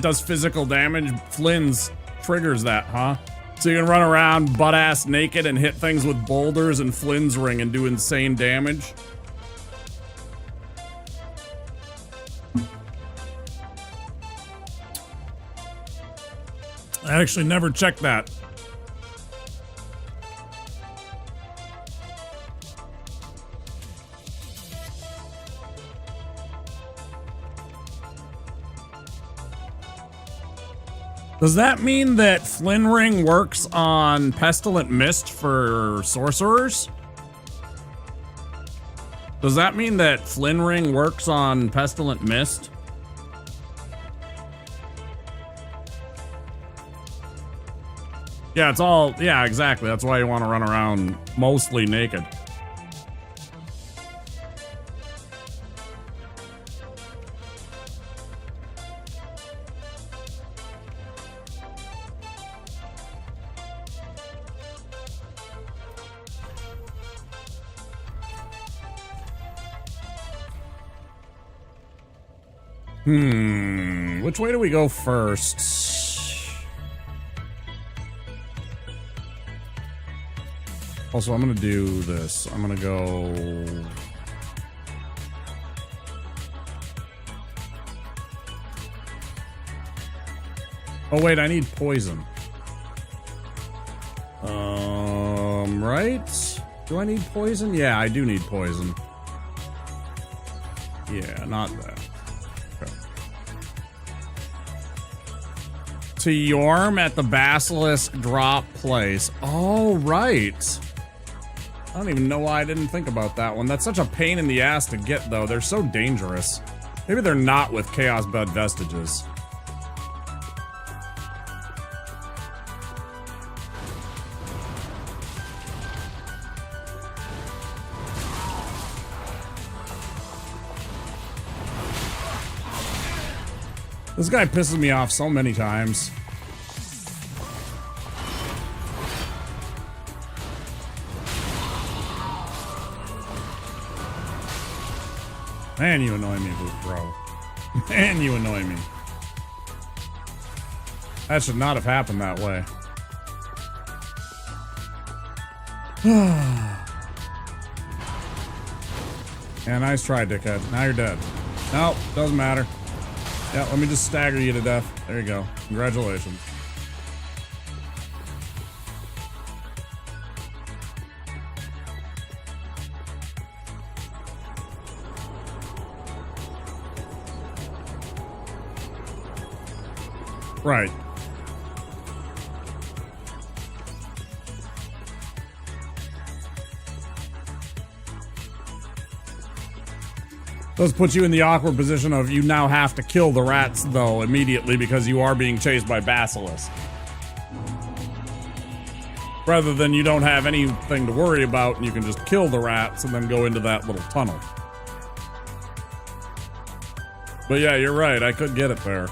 does physical damage, Flynn's triggers that, huh? So you can run around butt-ass naked and hit things with boulders and Flynn's ring and do insane damage. I actually never checked that. Does that mean that Flynn Ring works on Pestilent Mist for sorcerers? Does that mean that Flynn Ring works on Pestilent Mist? Yeah, it's all, yeah, exactly. That's why you want to run around mostly naked. Which way do we go first? Also, I'm gonna do this. I'm gonna go... Oh wait, I need poison. Right? Do I need poison? Yeah, I do need poison. Yeah, not that. To Yorm at the Basilisk drop place. Oh, right. I don't even know why I didn't think about that one. That's such a pain in the ass to get, though. They're so dangerous. Maybe they're not with Chaos Bed Vestiges. This guy pisses me off so many times. Man, you annoy me, bro. Man, you annoy me. That should not have happened that way. Yeah, nice try, dickhead. Now you're dead. Nope, doesn't matter. Yeah, let me just stagger you to death. There you go. Congratulations. Right. Those put you in the awkward position of you now have to kill the rats, though, immediately because you are being chased by basilisks. Rather than you don't have anything to worry about and you can just kill the rats and then go into that little tunnel. But yeah, you're right. I could get it there.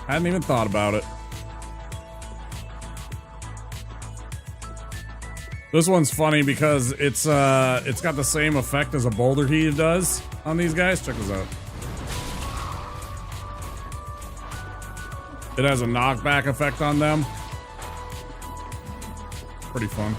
Hadn't even thought about it. This one's funny because it's got the same effect as a boulder heave does on these guys. Check this out. It has a knockback effect on them. Pretty fun.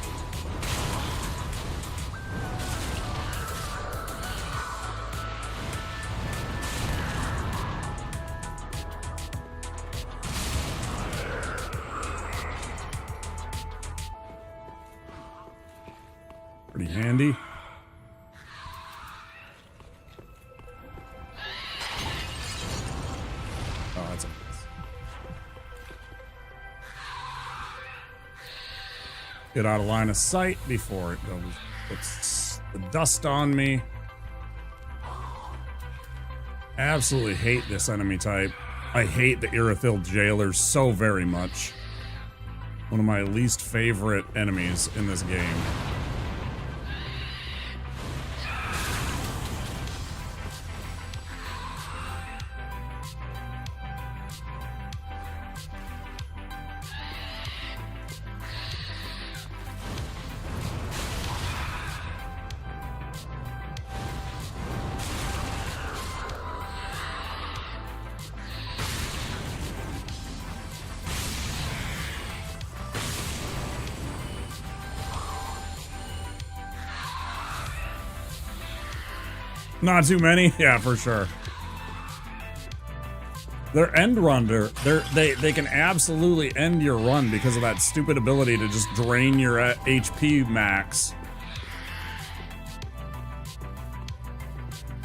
Pretty handy. Oh, that's a mess. Get out of line of sight before it goes. Puts the dust on me. Absolutely hate this enemy type. I hate the Irithyll jailers so very much. One of my least favorite enemies in this game. Not too many? Yeah, for sure. Their end runner, they can absolutely end your run because of that stupid ability to just drain your HP max.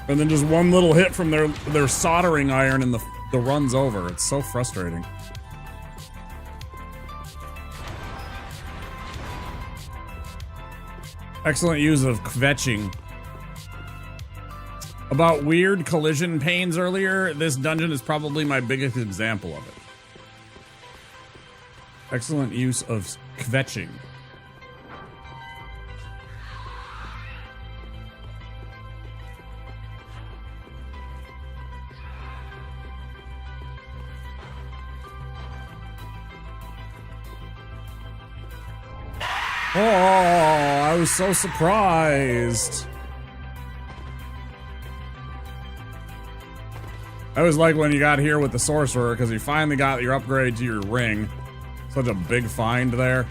And then just one little hit from their soldering iron and the run's over. It's so frustrating. Excellent use of kvetching. About weird collision pains earlier, this dungeon is probably my biggest example of it. Excellent use of kvetching. Oh, I was so surprised. I was like when you got here with the sorcerer because you finally got your upgrade to your ring. Such a big find there.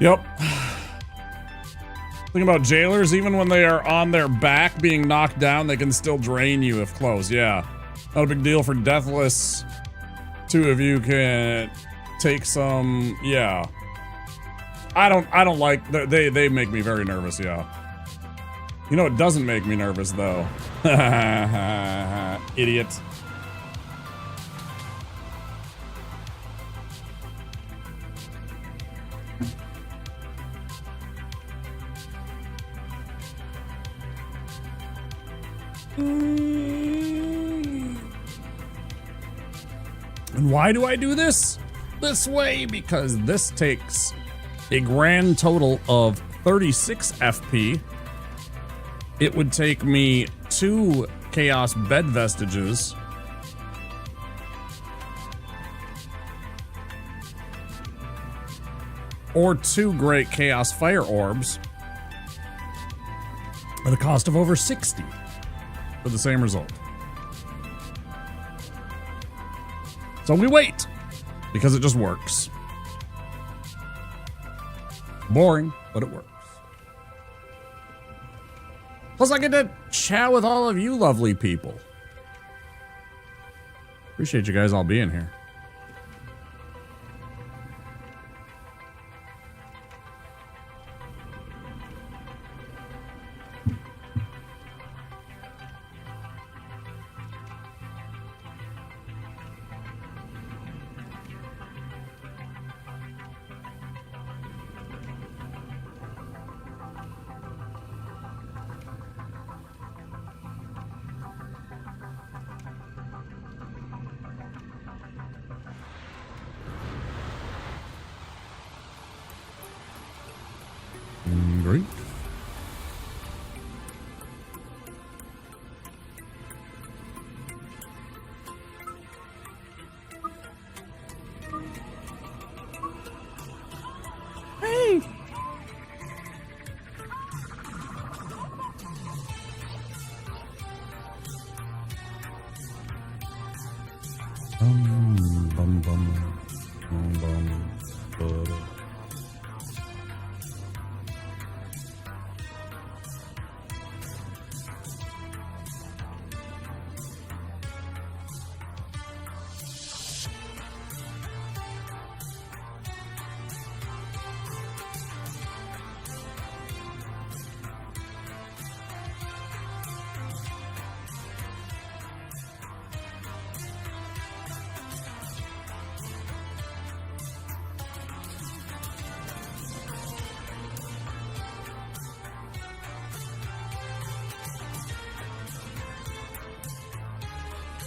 Yep. Think about jailers, even when they are on their back being knocked down, they can still drain you if close. Yeah. Not a big deal for Deathless. Two of you can take some, yeah. I don't like, they make me very nervous, yeah. You know, it doesn't make me nervous though. Idiot. And why do I do this way? Because this takes a grand total of 36 FP. It would take me 2 Chaos Bed Vestiges. Or 2 Great Chaos Fire Orbs. At a cost of over 60 for the same result. So we wait, because it just works. Boring, but it works. Plus I get to chat with all of you lovely people. Appreciate you guys all being here. Great. Hey. Bum, bum, bum.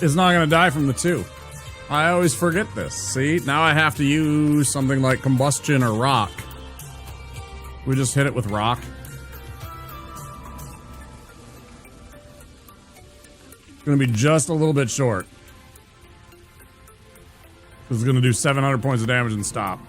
Is not going to die from the 2. I always forget this. See, now I have to use something like combustion or rock. We just hit it with rock. It's going to be just a little bit short. This is going to do 700 points of damage and stop.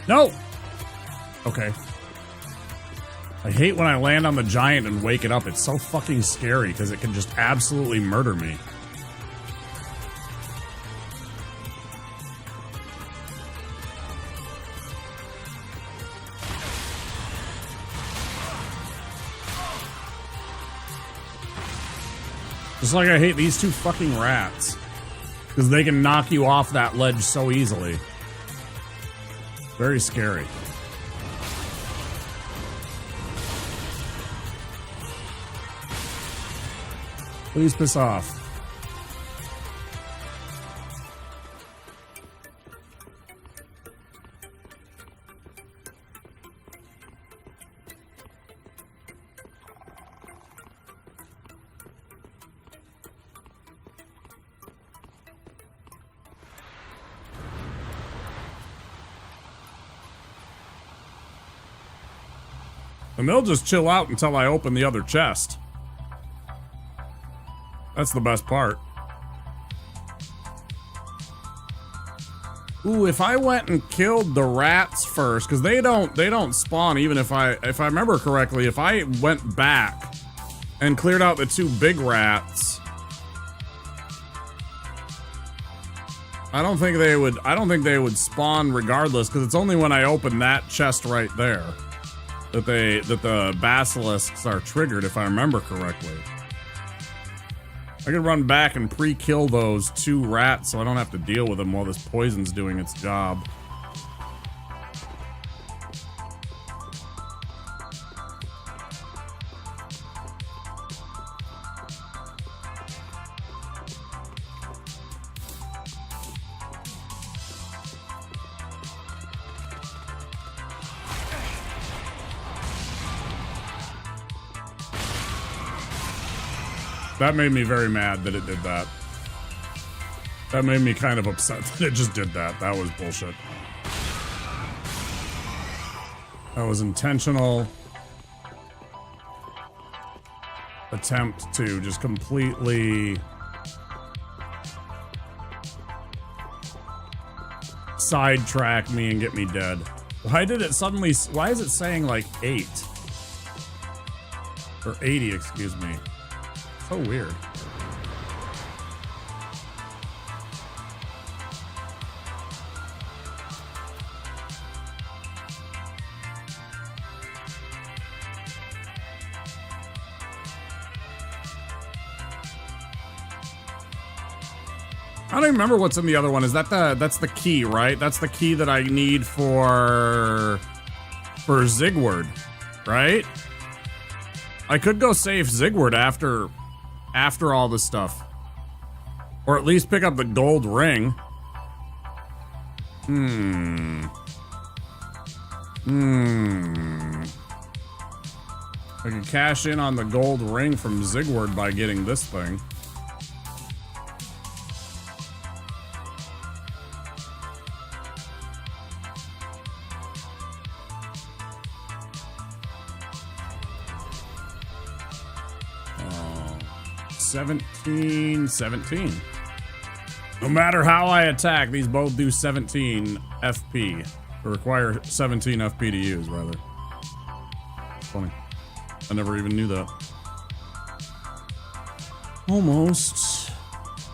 No! Okay. I hate when I land on the giant and wake it up. It's so fucking scary because it can just absolutely murder me. Just like I hate these 2 fucking rats. Because they can knock you off that ledge so easily. Very scary. Please piss off. And they'll just chill out until I open the other chest. That's the best part. Ooh, if I went and killed the rats first, because they don't spawn even if I remember correctly, if I went back and cleared out the 2 big rats, I don't think they would spawn regardless, because it's only when I open that chest right there that the basilisks are triggered, if I remember correctly. I could run back and pre-kill those 2 rats so I don't have to deal with them while this poison's doing its job. That made me very mad that it did that. That made me kind of upset that it just did that. That was bullshit. That was intentional attempt to just completely sidetrack me and get me dead. Why did it suddenly... Why is it saying like 8? Or 80, excuse me. So weird. I don't even remember what's in the other one. Is that that's the key, right? That's the key that I need for Zigward, right? I could go save Zigward after all this stuff. Or at least pick up the gold ring. I can cash in on the gold ring from Zigward by getting this thing. Oh, 17. No matter how I attack, these both do 17 FP. Or require 17 FP to use, rather. Funny. I never even knew that. Almost.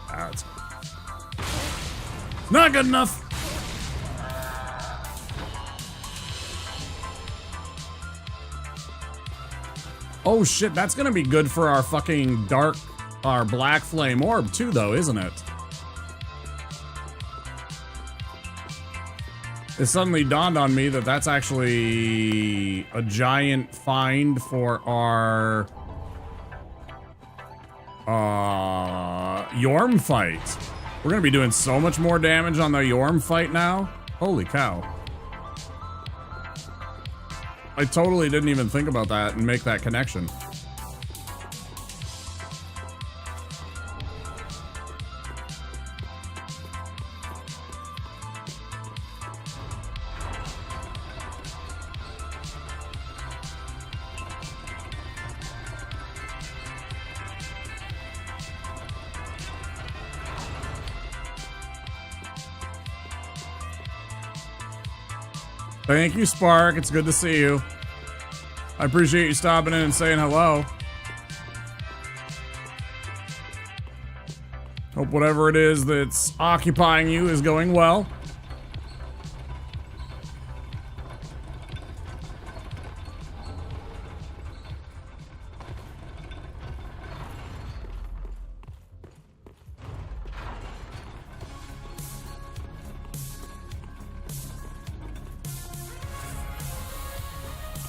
That's not good enough. Oh shit, that's gonna be good for our fucking our black flame orb too, though, isn't it? It suddenly dawned on me that that's actually a giant find for our Yorm fight. We're gonna be doing so much more damage on the Yorm fight now. Holy cow. I totally didn't even think about that and make that connection. Thank you, Spark. It's good to see you. I appreciate you stopping in and saying hello. Hope whatever it is that's occupying you is going well.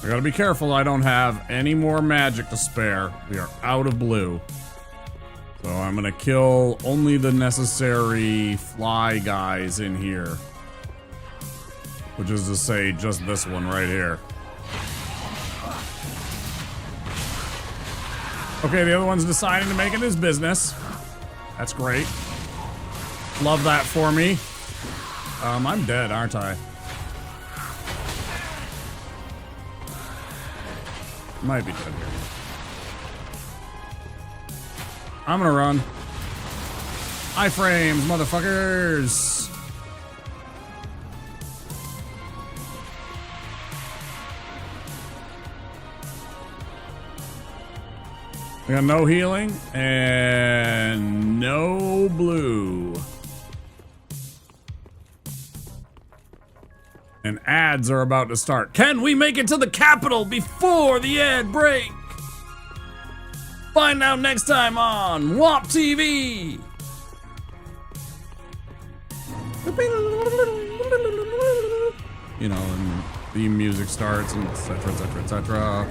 I gotta be careful I don't have any more magic to spare. We are out of blue. So I'm gonna kill only the necessary fly guys in here. Which is to say, just this one right here. Okay, the other one's deciding to make it his business. That's great. Love that for me. I'm dead, aren't I? Might be dead here. I'm gonna run. Iframes, motherfuckers! We got no healing and no blue. And ads are about to start. Can we make it to the capital before the ad break? Find out next time on WAP TV. You know, and the music starts and etc, etc, etc.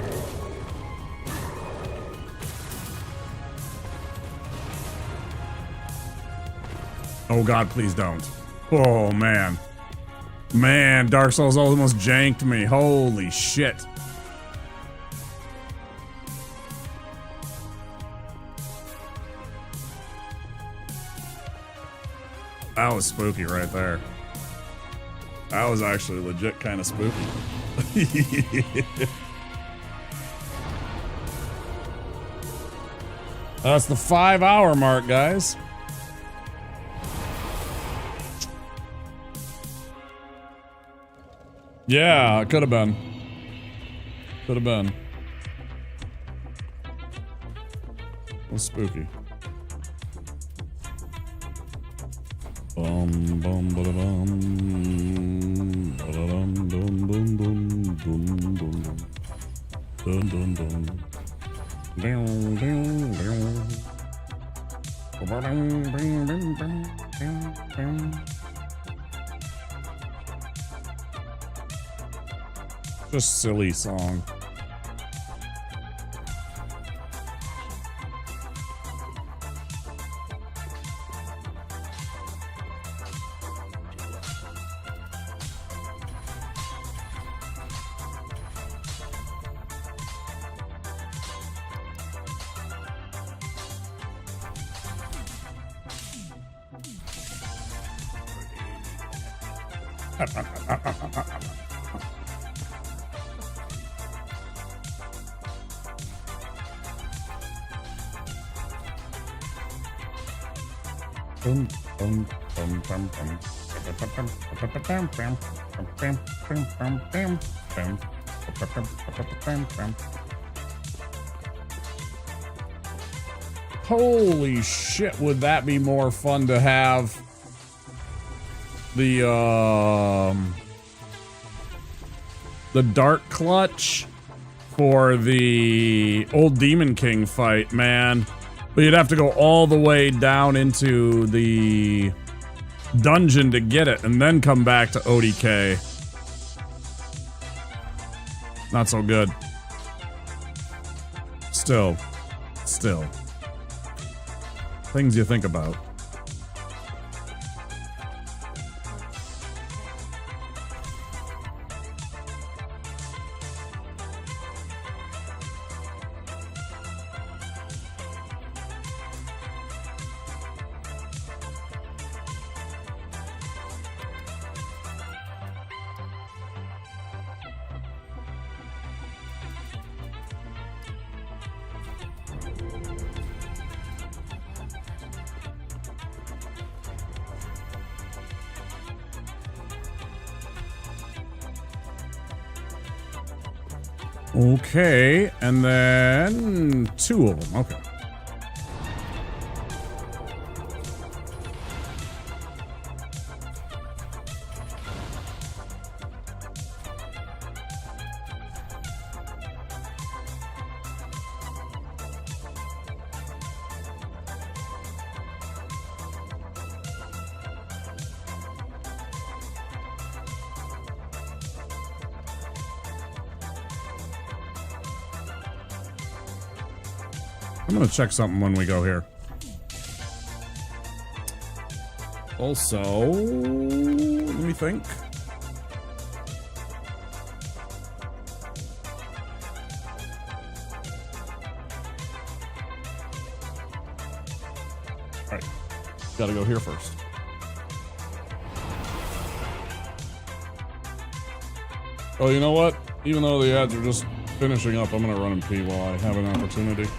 Oh God, please don't. Oh man. Man, Dark Souls almost janked me. Holy shit. That was spooky right there. That was actually legit kind of spooky. That's the 5-hour mark, guys. Yeah, it could have been. Could have been. was spooky. Bum bum ba da bum ba da dum dum dum dum dum dum dum dum dum dum dum dum. Just silly song. Holy shit, would that be more fun to have the dart clutch for the old Demon King fight, man. But you'd have to go all the way down into the dungeon to get it and then come back to ODK. Not so good. Still. Things you think about. Okay, and then 2 of them. Okay. I'm gonna check something when we go here. Also, let me think. All right, gotta go here first. Oh, you know what? Even though the ads are just finishing up, I'm gonna run and pee while I have an opportunity.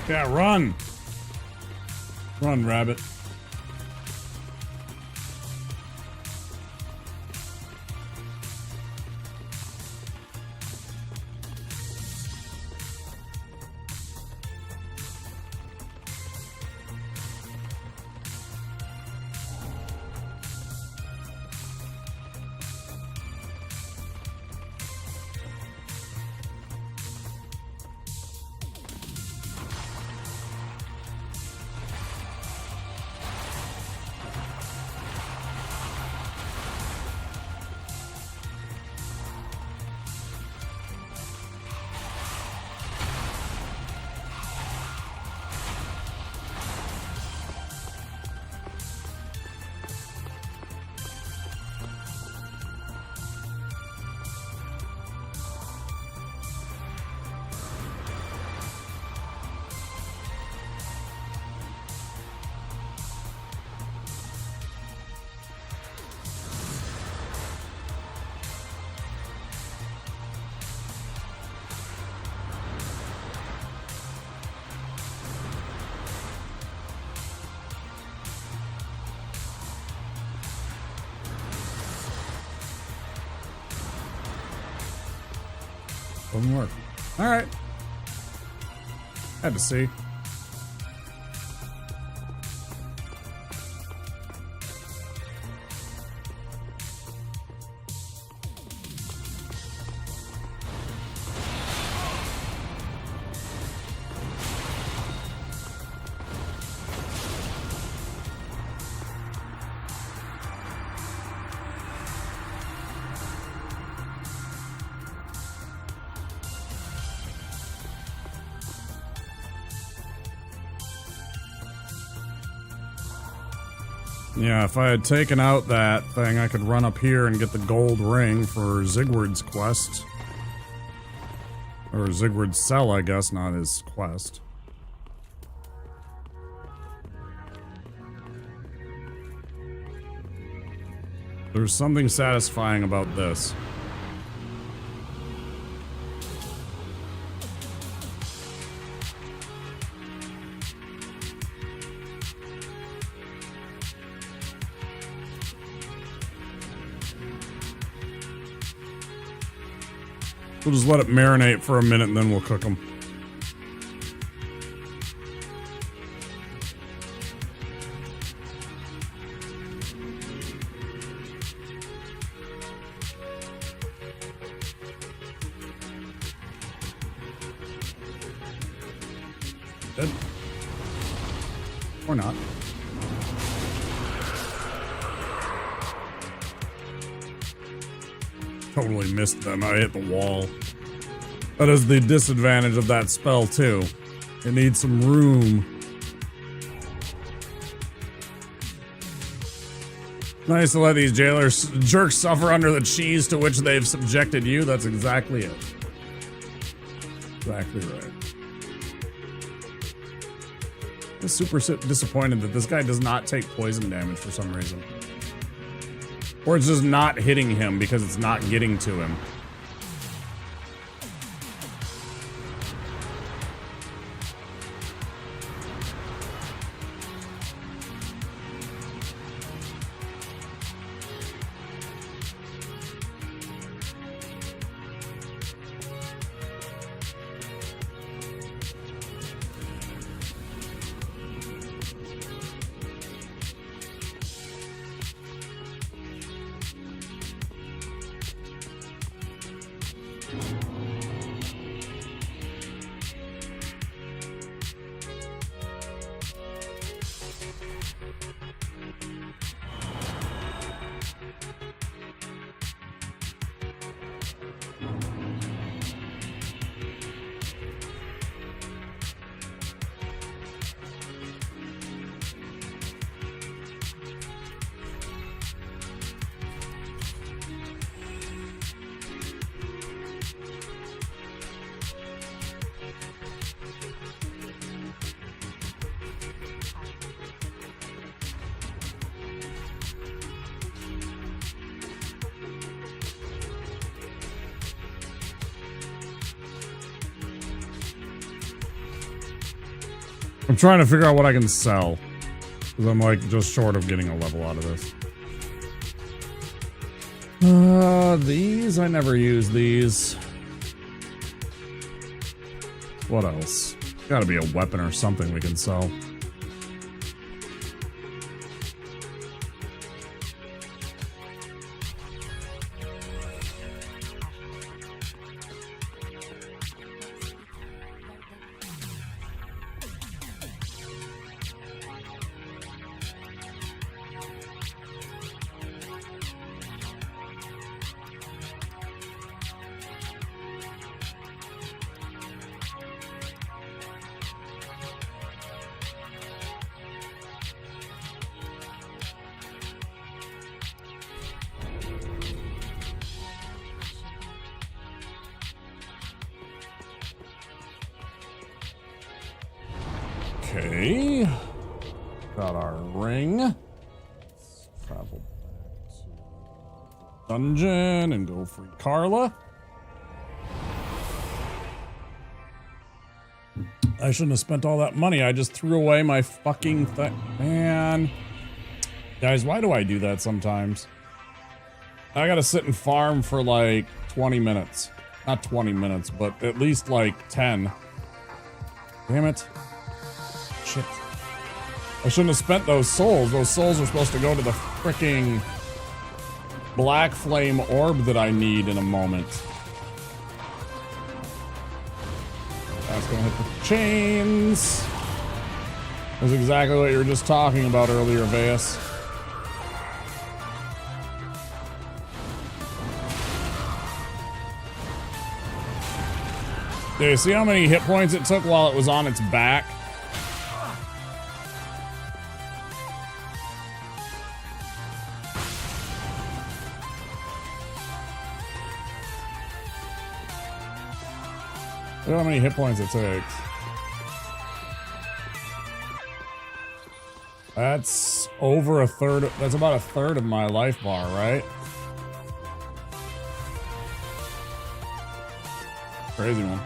Yeah, run! Run, rabbit. Doesn't work. Alright. Had to see. Yeah, if I had taken out that thing, I could run up here and get the gold ring for Zigward's quest. Or Zigward's cell, I guess, not his quest. There's something satisfying about this. We'll just let it marinate for a minute and then we'll cook them. Dead. Or not. Totally missed them. I hit the wall. That is the disadvantage of that spell, too. It needs some room. Nice to let these jailers jerks suffer under the cheese to which they've subjected you. That's exactly it. Exactly right. I'm super disappointed that this guy does not take poison damage for some reason. Or it's just not hitting him because it's not getting to him. I'm trying to figure out what I can sell. Because I'm like just short of getting a level out of this. These, I never use these. What else? Gotta be a weapon or something we can sell. Okay. Got our ring. Let's travel back to the dungeon and go free Carla. I shouldn't have spent all that money. I just threw away my fucking thing. Man. Guys, why do I do that sometimes? I gotta sit and farm for like 20 minutes. Not 20 minutes, but at least like 10. Damn it. Shit. I shouldn't have spent those souls. Those souls are supposed to go to the freaking black flame orb that I need in a moment. That's gonna hit the chains. That's exactly what you were just talking about earlier, Veus. Do you see how many hit points it took while it was on its back? Look how many hit points it takes. That's over a third. That's about a third of my life bar, right? Crazy one.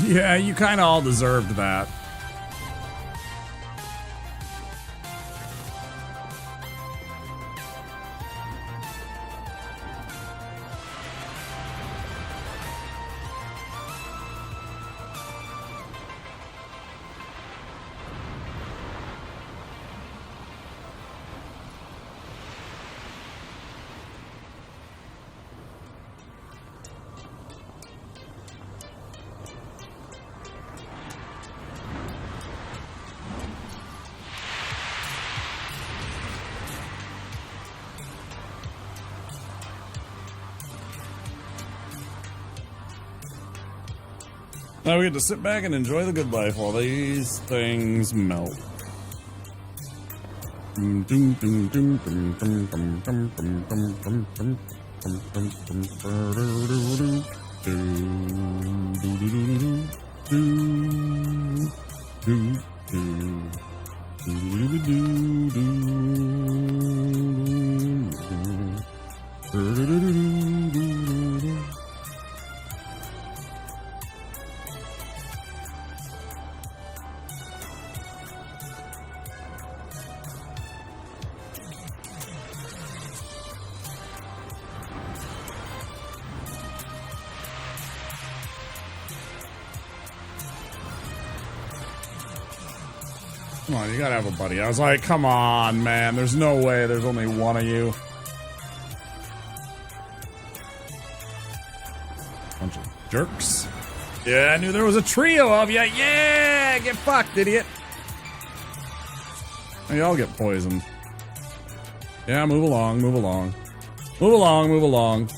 Yeah, you kind of all deserved that. Now we get to sit back and enjoy the good life while these things melt. Come on, you gotta have a buddy. I was like, come on, man. There's no way there's only one of you. Bunch of jerks. Yeah, I knew there was a trio of you. Yeah, get fucked, idiot. Hey, y'all get poisoned. Yeah, move along, move along. Move along, move along.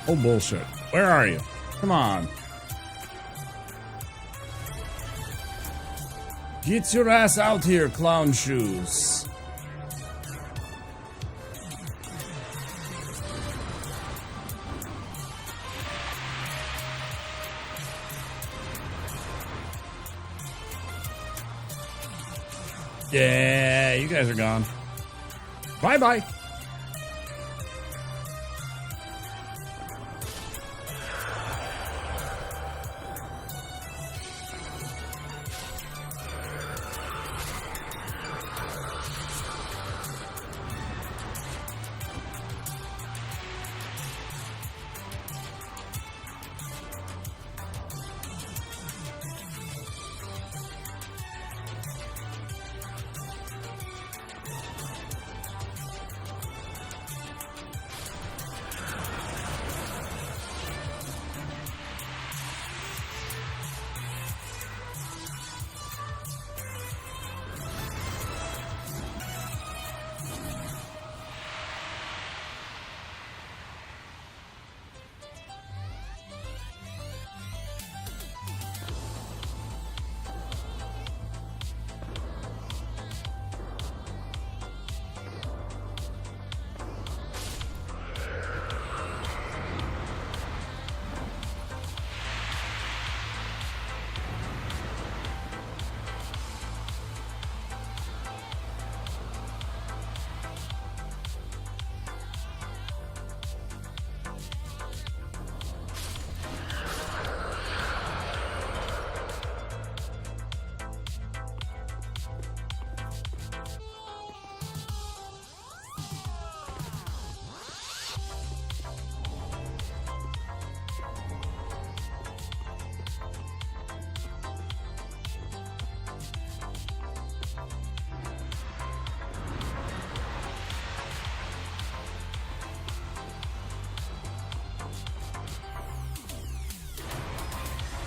Oh, bullshit. Where are you? Come on. Get your ass out here, clown shoes. Yeah, you guys are gone. Bye-bye.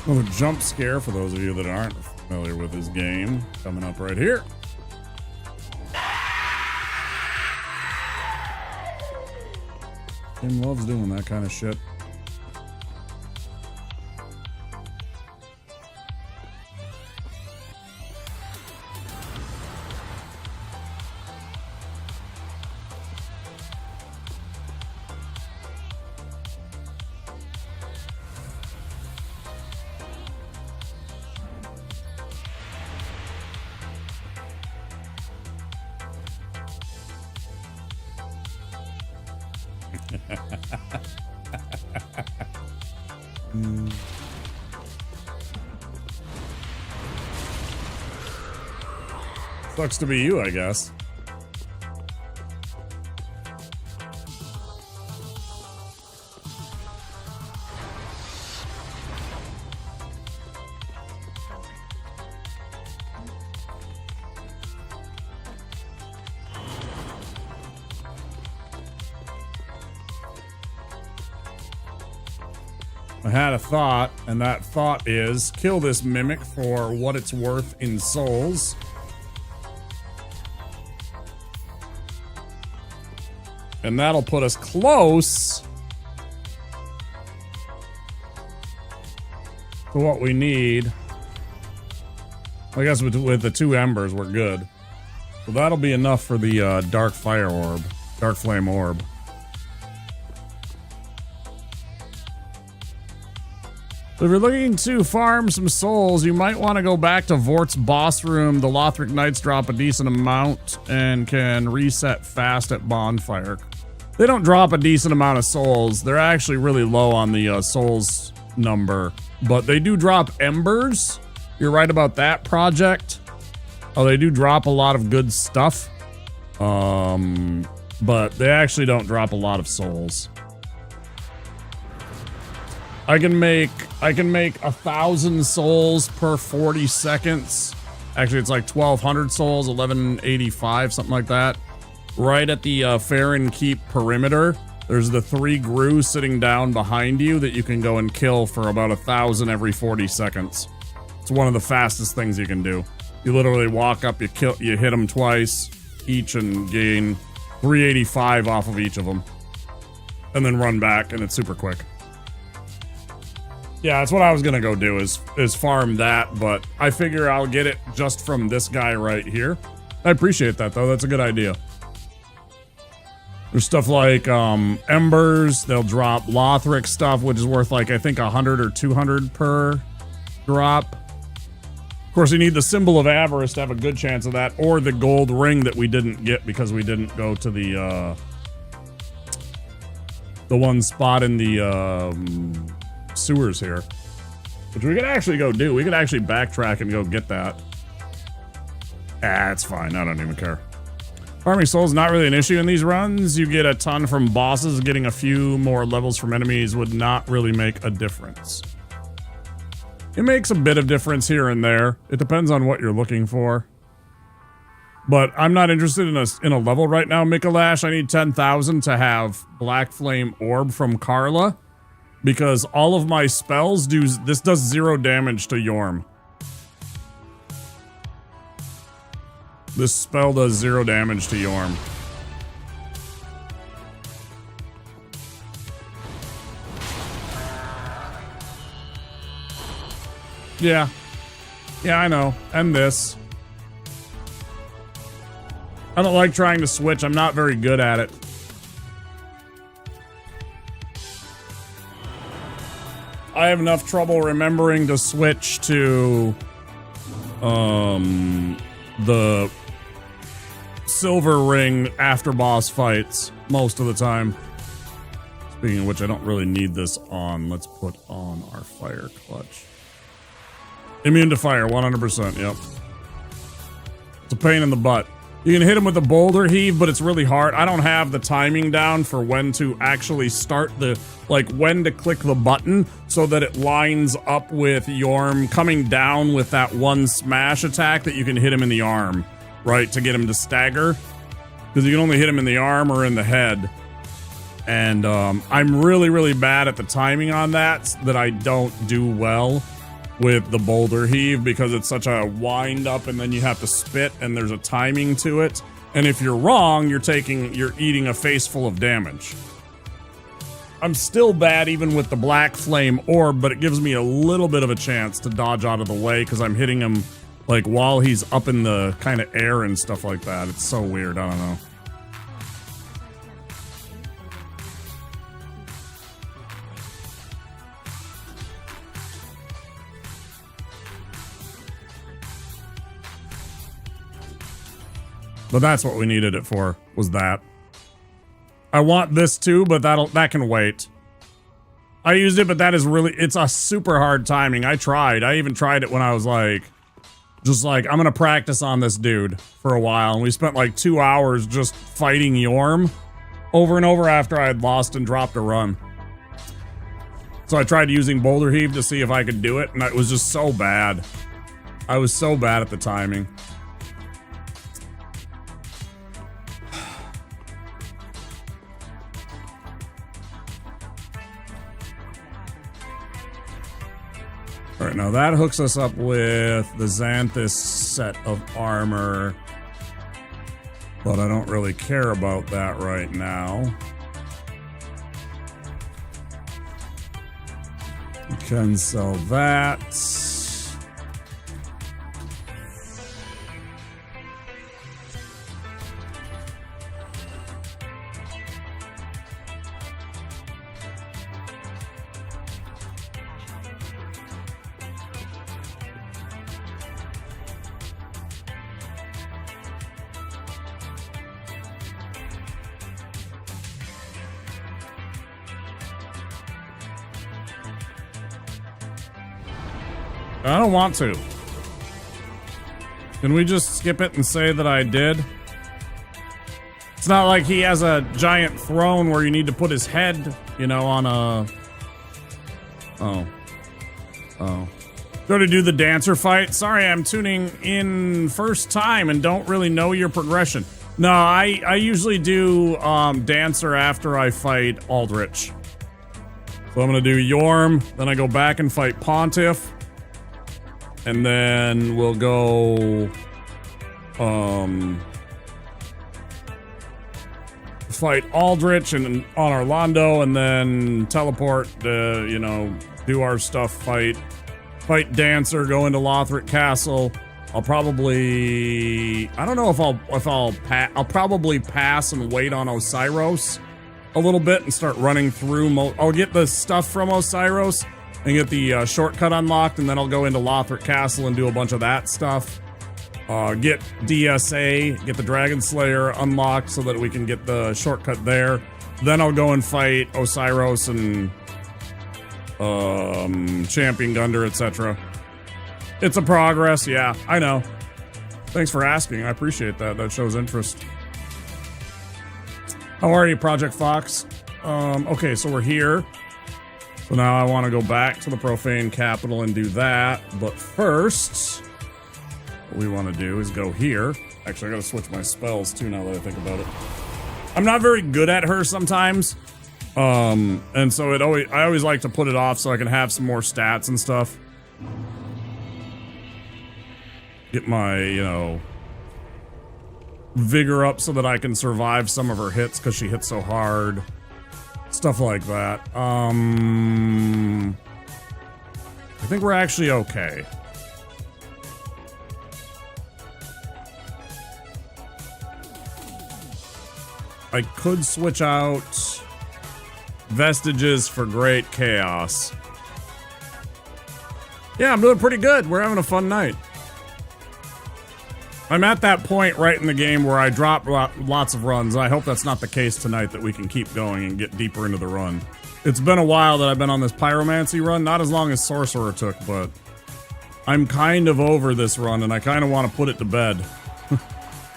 Well, a jump scare for those of you that aren't familiar with this game coming up right here. Tim loves doing that kind of shit. Sucks to be you, I guess. I had a thought, and that thought is kill this mimic for what it's worth in souls. And that'll put us close to what we need. I guess with the 2 embers, we're good. So that'll be enough for the dark fire orb, dark flame orb. So if you're looking to farm some souls, you might want to go back to Vort's boss room. The Lothric Knights drop a decent amount and can reset fast at bonfire. They don't drop a decent amount of souls. They're actually really low on the souls number, but they do drop embers. You're right about that, Project. Oh, they do drop a lot of good stuff. But they actually don't drop a lot of souls. I can make 1,000 souls per 40 seconds. Actually, it's like 1,200 souls, 1185, something like that. Right at the Farron Keep perimeter, there's the 3 Gru sitting down behind you that you can go and kill for about 1,000 every 40 seconds. It's one of the fastest things you can do. You literally walk up, you hit them twice each and gain 385 off of each of them. And then run back, and it's super quick. Yeah, that's what I was gonna go do is farm that, but I figure I'll get it just from this guy right here. I appreciate that though, that's a good idea. There's stuff like embers, they'll drop Lothric stuff, which is worth like I think 100 or 200 per drop. Of course, you need the symbol of avarice to have a good chance of that, or the gold ring that we didn't get because we didn't go to the one spot in the sewers here, which we could actually go do. We could actually backtrack and go get that. Ah, it's fine. I don't even care. Farming souls not really an issue in these runs. You get a ton from bosses. Getting a few more levels from enemies would not really make a difference. It makes a bit of difference here and there. It depends on what you're looking for. But I'm not interested in a level right now, Mikalash. I need 10,000 to have Black Flame Orb from Carla. Because all of my spells this does 0 damage to Yorm. This spell does 0 damage to Yorm. Yeah. Yeah, I know. And this. I don't like trying to switch. I'm not very good at it. I have enough trouble remembering to switch to the silver ring after boss fights most of the time. Speaking of which, I don't really need this on. Let's put on our fire clutch. Immune to fire, 100%, yep. It's a pain in the butt. You can hit him with a boulder heave, but it's really hard. I don't have the timing down for when to actually start when to click the button so that it lines up with Yorm coming down with that one smash attack that you can hit him in the arm, right? To get him to stagger. Because you can only hit him in the arm or in the head. And I'm really, really bad at the timing on that I don't do well with the boulder heave because it's such a wind up and then you have to spit and there's a timing to it. And if you're wrong, you're eating a face full of damage. I'm still bad even with the Black Flame Orb, but it gives me a little bit of a chance to dodge out of the way because I'm hitting him like while he's up in the kind of air and stuff like that. It's so weird, I don't know. But that's what we needed it for, was that. I want this too, but that can wait. I used it, but it's a super hard timing. I even tried it when I was I'm gonna practice on this dude for a while. And we spent like 2 hours just fighting Yorm over and over after I had lost and dropped a run. So I tried using Boulder Heave to see if I could do it, and it was just so bad. I was so bad at the timing. All right, now that hooks us up with the Xanthus set of armor, but I don't really care about that right now. We can sell that. I don't want to. Can we just skip it and say that I did? It's not like he has a giant throne where you need to put his head, you know, on a... Oh. Oh. Go to do the dancer fight? Sorry, I'm tuning in first time and don't really know your progression. No, I usually do dancer after I fight Aldrich. So I'm gonna do Yorm, then I go back and fight Pontiff. And then we'll go... fight Aldrich and on Orlando, and then teleport to, you know, do our stuff, fight Dancer, go into Lothric Castle. I'll probably, I don't know if I'll probably pass and wait on Osiros a little bit and start running through. I'll get the stuff from Osiros and get the shortcut unlocked, and then I'll go into Lothric Castle and do a bunch of that stuff. Get DSA, get the Dragon Slayer unlocked so that we can get the shortcut there. Then I'll go and fight Osiros and Champion Gunder, etc. It's a progress, yeah, I know. Thanks for asking, I appreciate that. That shows interest. How are you, Project Fox? Okay, so we're here. So now I want to go back to the Profane Capital and do that. But first, what we want to do is go here. Actually, I gotta switch my spells too now that I think about it. I'm not very good at her sometimes. And so I always like to put it off so I can have some more stats and stuff. Get my, you know, vigor up so that I can survive some of her hits because she hits so hard. Stuff like that. I think we're actually okay. I could switch out Vestiges for Great Chaos. Yeah, I'm doing pretty good. We're having a fun night. I'm at that point right in the game where I drop lots of runs. I hope that's not the case tonight, that we can keep going and get deeper into the run. It's been a while that I've been on this Pyromancy run. Not as long as Sorcerer took, but I'm kind of over this run and I kind of want to put it to bed.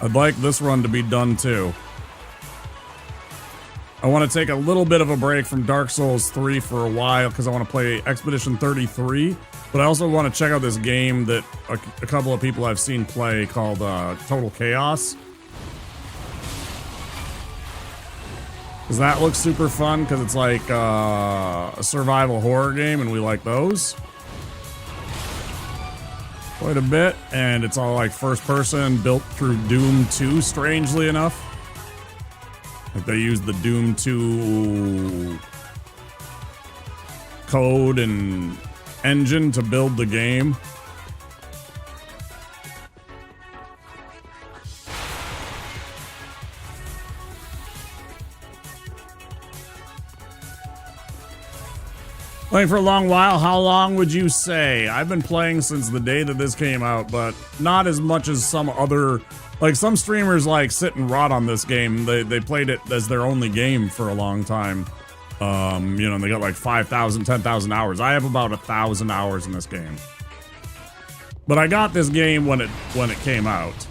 I'd like this run to be done too. I want to take a little bit of a break from Dark Souls 3 for a while because I want to play Expedition 33. But I also want to check out this game that a couple of people I've seen play called Total Chaos. Because that looks super fun because it's like a survival horror game and we like those quite a bit. And it's all like first person, built through Doom 2, strangely enough. Like they use the Doom 2 code and engine to build the game. Playing for a long while, how long would you say? I've been playing since the day that this came out, but not as much as some other... Like, some streamers, like, sit and rot on this game. They played it as their only game for a long time. You know, and they got like 5,000, 10,000 hours. I have about 1,000 hours in this game. But I got this game when it came out.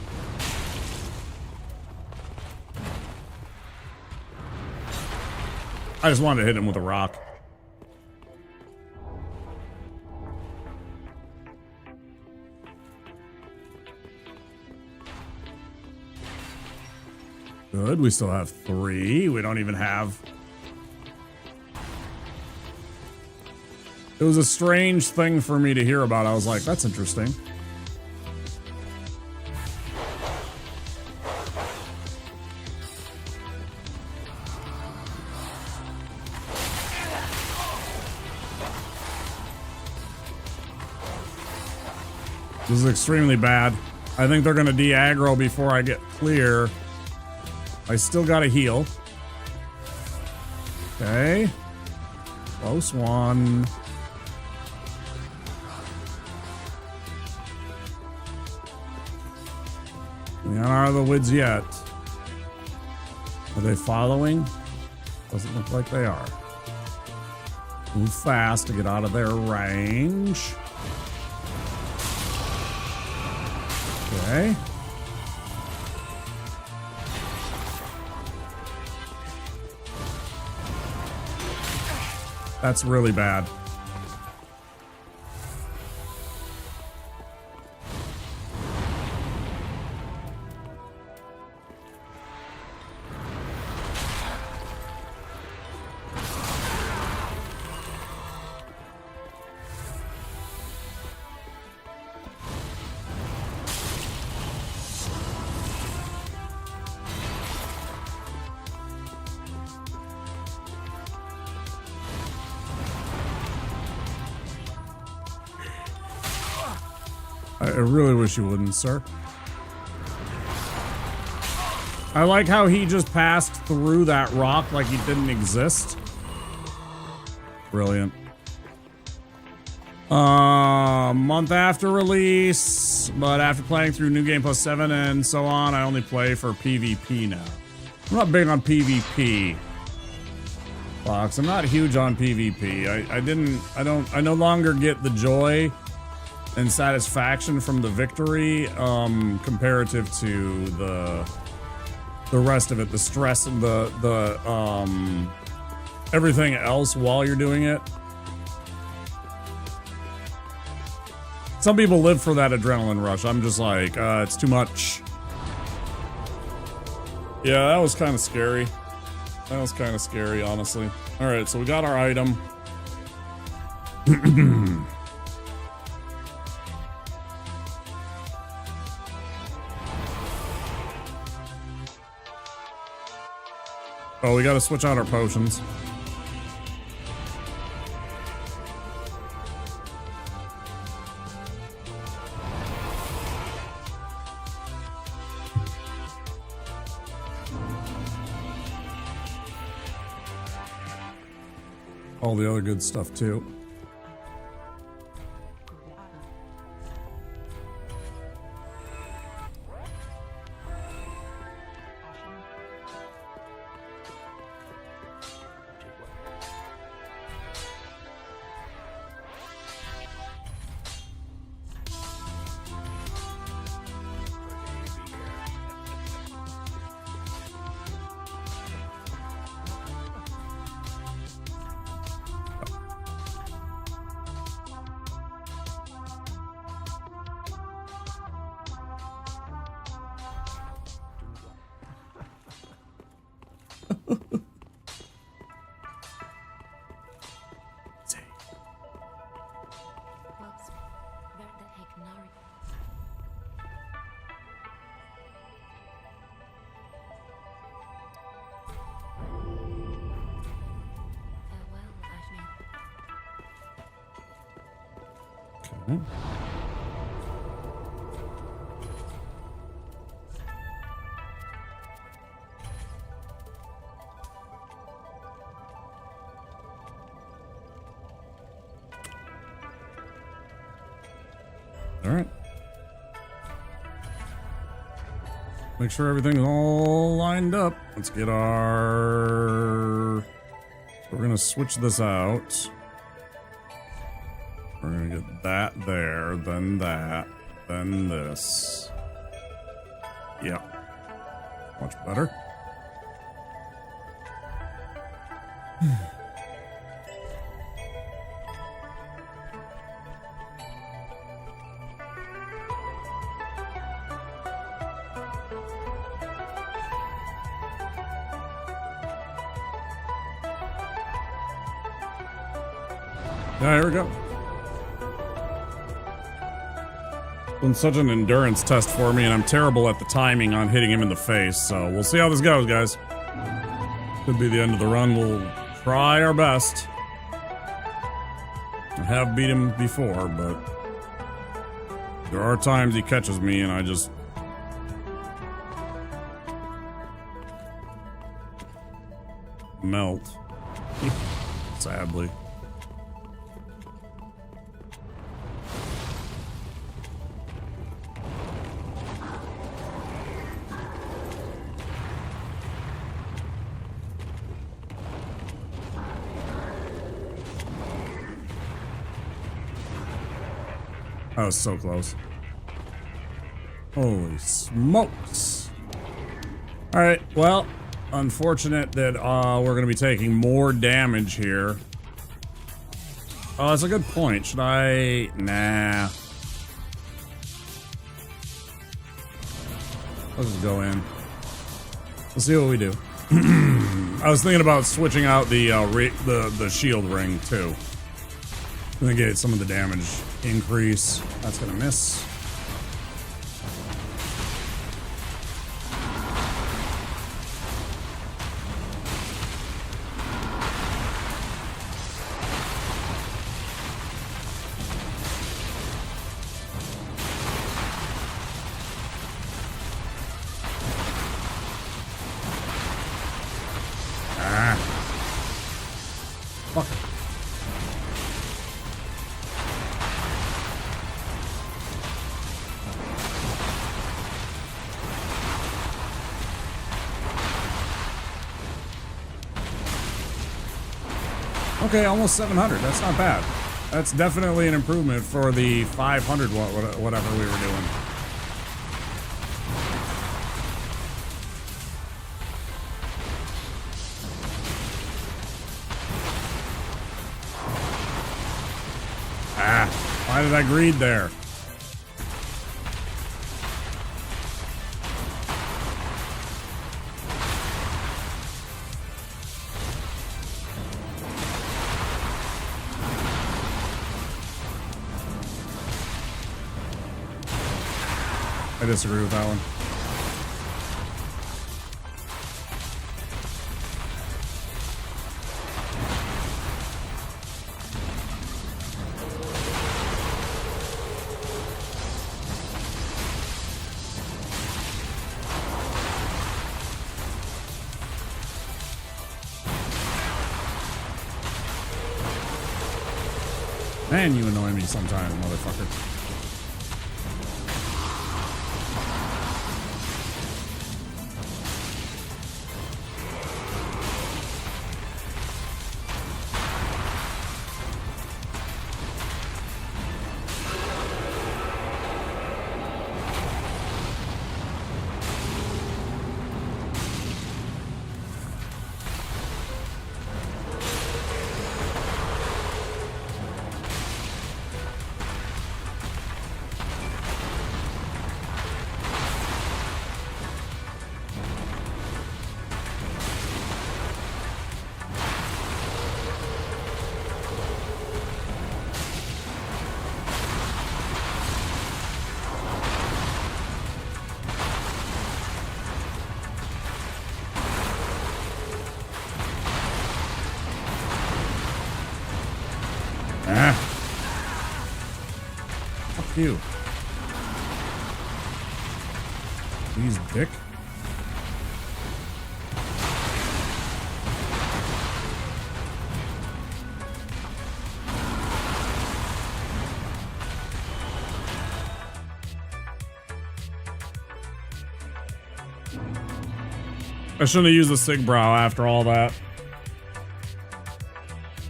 I just wanted to hit him with a rock. Good, we still have 3. We don't even have... It was a strange thing for me to hear about. I was like, that's interesting. This is extremely bad. I think they're gonna de-aggro before I get clear. I still gotta heal. Okay. Close one. We aren't out of the woods yet. Are they following? Doesn't look like they are. Move fast to get out of their range. Okay. That's really bad. I really wish you wouldn't, sir. I like how he just passed through that rock like he didn't exist. Brilliant. Month after release, but after playing through New Game Plus 7 and so on, I only play for PvP now. I'm not big on PvP. Fox, I'm not huge on PvP. I no longer get the joy and satisfaction from the victory, comparative to the rest of it, the stress and the everything else while you're doing it. Some people live for that adrenaline rush. I'm just like, it's too much. Yeah, that was kind of scary. That was kind of scary, honestly. All right, so we got our item. Oh, we gotta switch out our potions. All the other good stuff too. All right. Make sure everything's all lined up. Let's get our... We're gonna switch this out. We're gonna get that there, then that, then this. Yeah. Much better. Here we go. Been such an endurance test for me, and I'm terrible at the timing on hitting him in the face, so we'll see how this goes, guys. Could be the end of the run. We'll try our best. I have beat him before, but there are times he catches me and I just... melt. Sadly. That was so close. Holy smokes. All right, well, unfortunate that we're going to be taking more damage here. Oh, that's a good point. Should I? Nah. Let's just go in. Let's see what we do. I was thinking about switching out the shield ring too. I'm gonna get some of the damage increase. That's gonna miss. Fuck. Okay, almost 700. That's not bad. That's definitely an improvement for the 500 whatever we were doing. Why did I greed there? I disagree with that one. Man, you annoy me sometimes, motherfucker. Fuck you. He's dick. I shouldn't have used the Sig Brow after all that.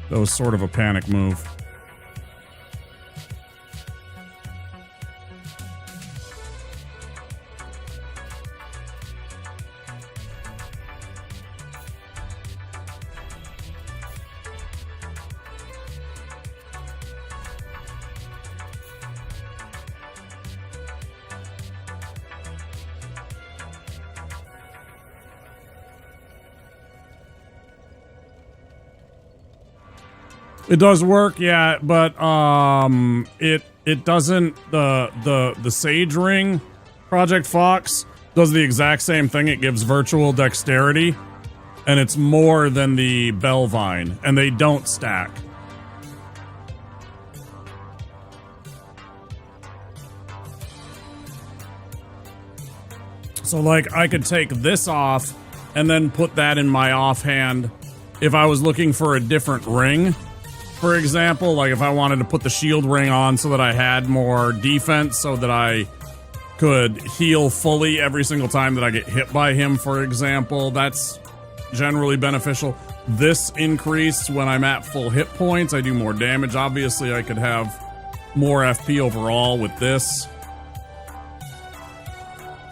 That was sort of a panic move. It does work, yeah, but it doesn't. The Sage Ring, Project Fox, does the exact same thing. It gives virtual dexterity, and it's more than the Bellvine, and they don't stack. So like I could take this off and then put that in my offhand if I was looking for a different ring. For example, like if I wanted to put the shield ring on so that I had more defense so that I could heal fully every single time that I get hit by him, for example, that's generally beneficial. This increase when I'm at full hit points, I do more damage. Obviously, I could have more FP overall with this.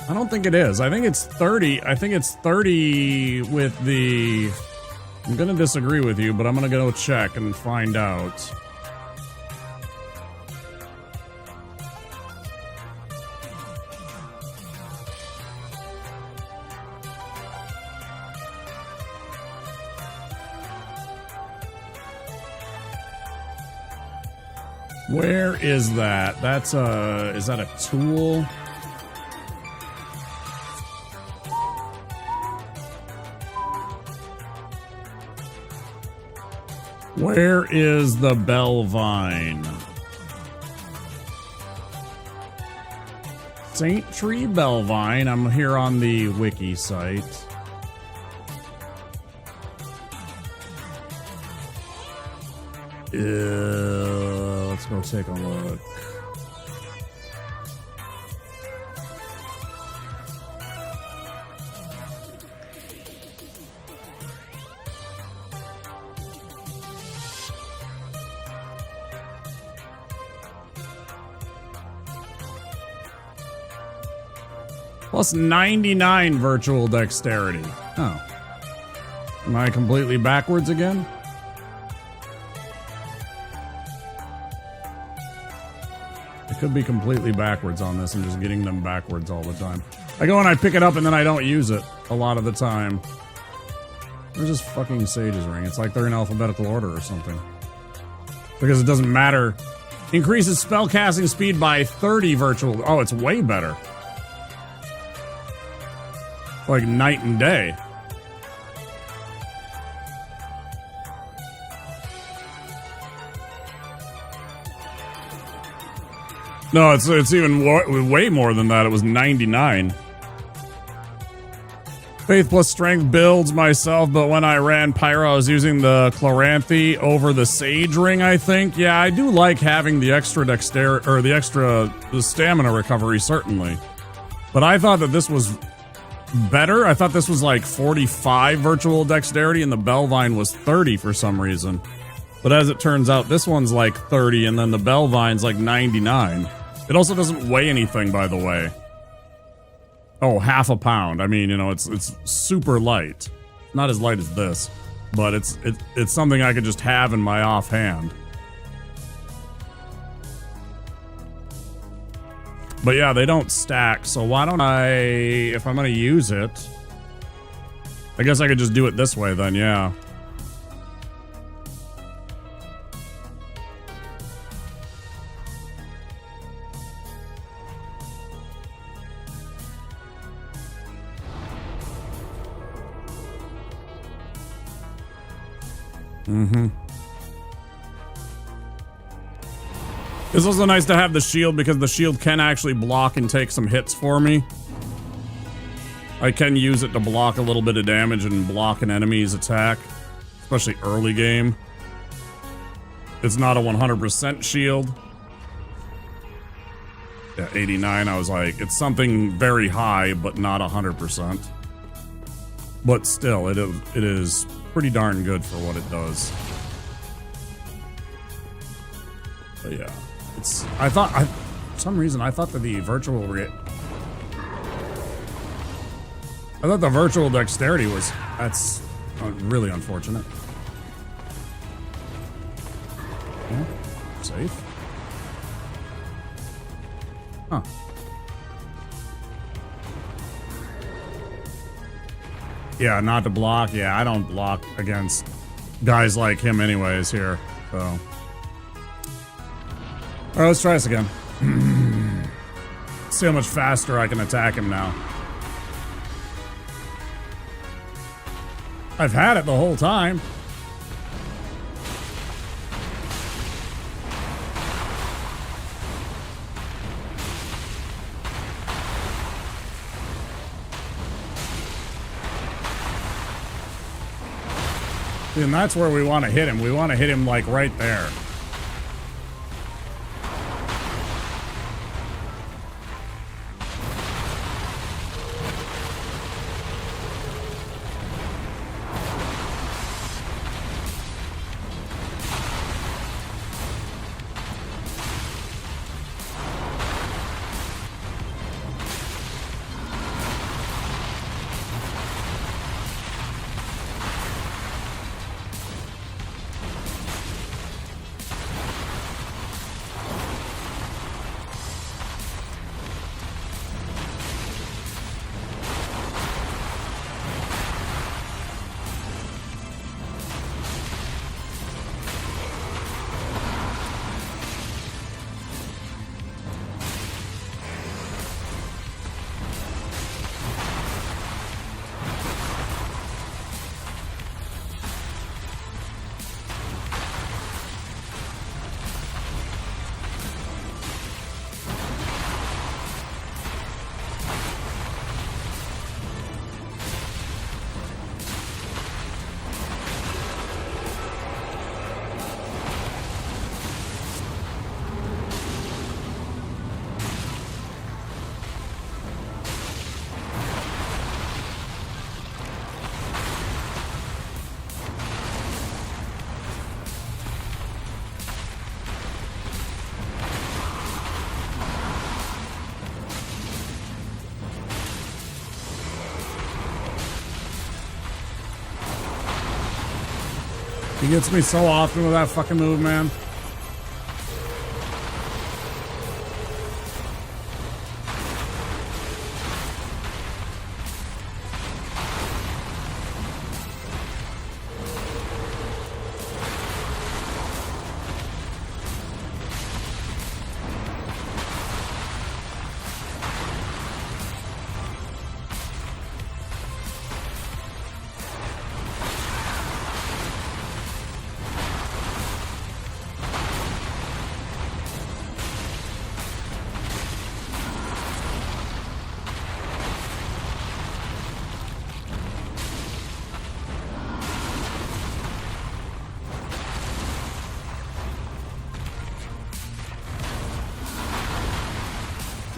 I don't think it is. I think it's 30. I think it's 30 with the... I'm gonna disagree with you, but I'm gonna go check and find out. Where is that? That's a... Is that a tool? Where is the Bellvine? Saint Tree Bellvine. I'm here on the wiki site. Let's go take a look. Plus 99 virtual dexterity. Oh. Am I completely backwards again? I could be completely backwards on this and just getting them backwards all the time. I go and I pick it up and then I don't use it a lot of the time. Where's this fucking Sage's ring? It's like they're in alphabetical order or something. Because it doesn't matter. Increases spellcasting speed by 30 virtual. Oh, it's way better. Like night and day. No, it's even way more than that. It was 99. Faith plus strength builds myself, but when I ran Pyro, I was using the Chloranthy over the Sage ring, I think. Yeah, I do like having the extra dexterity, or the stamina recovery, certainly. But I thought that this was better. I thought this was like 45 virtual dexterity and the Bellvine was 30 for some reason. But as it turns out, this one's like 30 and then the Bellvine's like 99. It also doesn't weigh anything, by the way. Oh, half a pound. I mean, you know, it's super light. Not as light as this, but it's something I could just have in my offhand. But yeah, they don't stack, so why don't I, if I'm gonna use it, I guess I could just do it this way then, yeah. It's also nice to have the shield because the shield can actually block and take some hits for me. I can use it to block a little bit of damage and block an enemy's attack, especially early game. It's not a 100% shield. Yeah, 89, I was like, it's something very high, but not 100%. But still, it is pretty darn good for what it does. But yeah. For some reason, I thought that the virtual dexterity was, that's really unfortunate. Yeah, safe. Huh. Yeah, not to block. Yeah, I don't block against guys like him anyways here, so. All right, let's try this again. See how much faster I can attack him now. I've had it the whole time. And that's where we want to hit him. We want to hit him like right there. He gets me so often with that fucking move, man.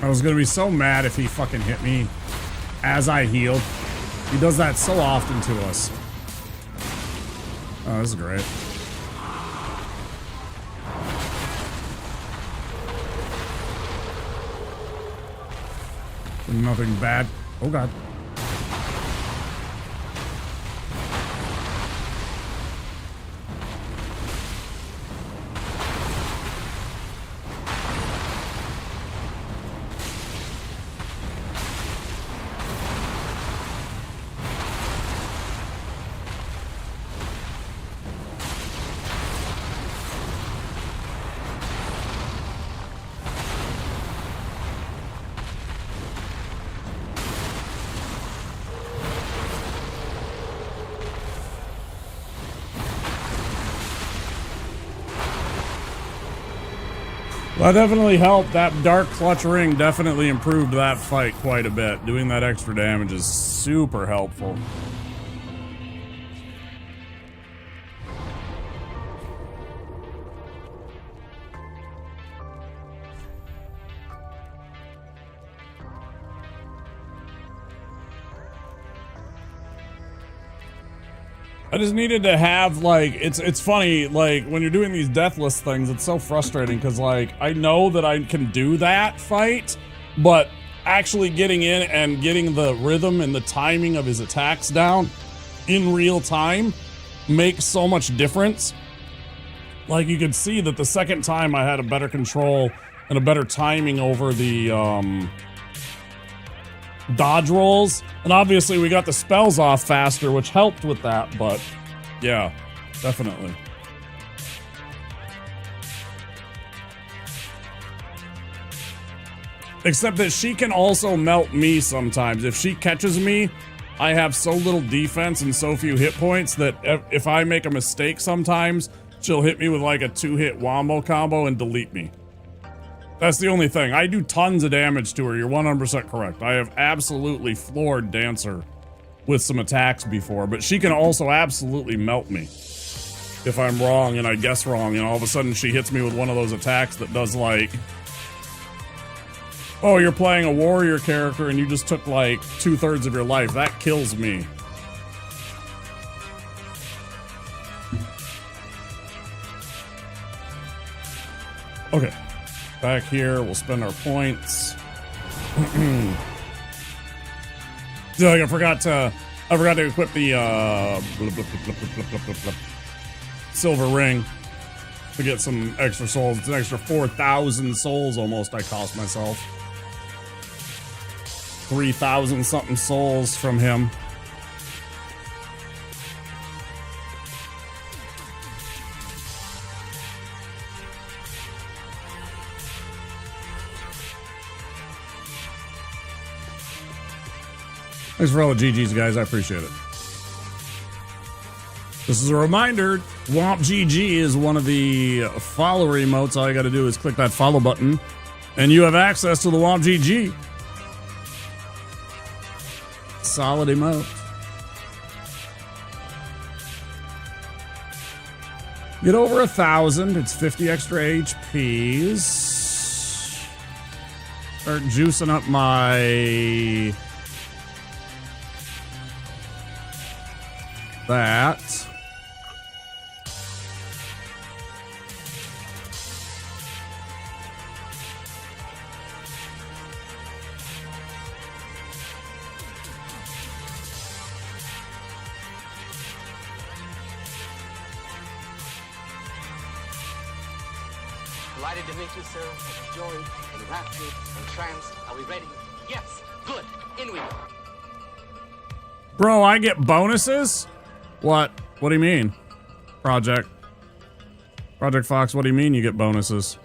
I was gonna be so mad if he fucking hit me as I healed. He does that so often to us. Oh, this is great. Nothing bad. Oh god. That definitely helped. That dark clutch ring definitely improved that fight quite a bit. Doing that extra damage is super helpful. I just needed to have, like, it's funny, like, when you're doing these deathless things, it's so frustrating, because, like, I know that I can do that fight, but actually getting in and getting the rhythm and the timing of his attacks down in real time makes so much difference. Like, you could see that the second time I had a better control and a better timing over the, dodge rolls, and obviously we got the spells off faster, which helped with that, but yeah, definitely. Except that she can also melt me sometimes. If she catches me, I have so little defense and so few hit points that if I make a mistake sometimes, she'll hit me with like a 2-hit wombo combo and delete me. That's the only thing. I do tons of damage to her. You're 100% correct. I have absolutely floored Dancer with some attacks before, but she can also absolutely melt me if I'm wrong and I guess wrong, and all of a sudden she hits me with one of those attacks that does like, oh, you're playing a warrior character and you just took like 2/3 of your life. That kills me. Okay. Back here, we'll spend our points. So I forgot to equip the silver ring to get some extra souls. It's an extra 4,000 souls almost I cost myself. 3,000 something souls from him. Thanks for all the GGs, guys. I appreciate it. This is a reminder, Womp GG is one of the follower emotes. All you got to do is click that follow button, and you have access to the Womp GG. Solid emote. Get over 1,000. It's 50 extra HPs. Start juicing up my... that. Delighted to meet you, sir. Joined, enraptured, entranced. Are we ready? Yes. Good. In we go. Bro, I get bonuses? What? What do you mean? Project Fox, what do you mean you get bonuses?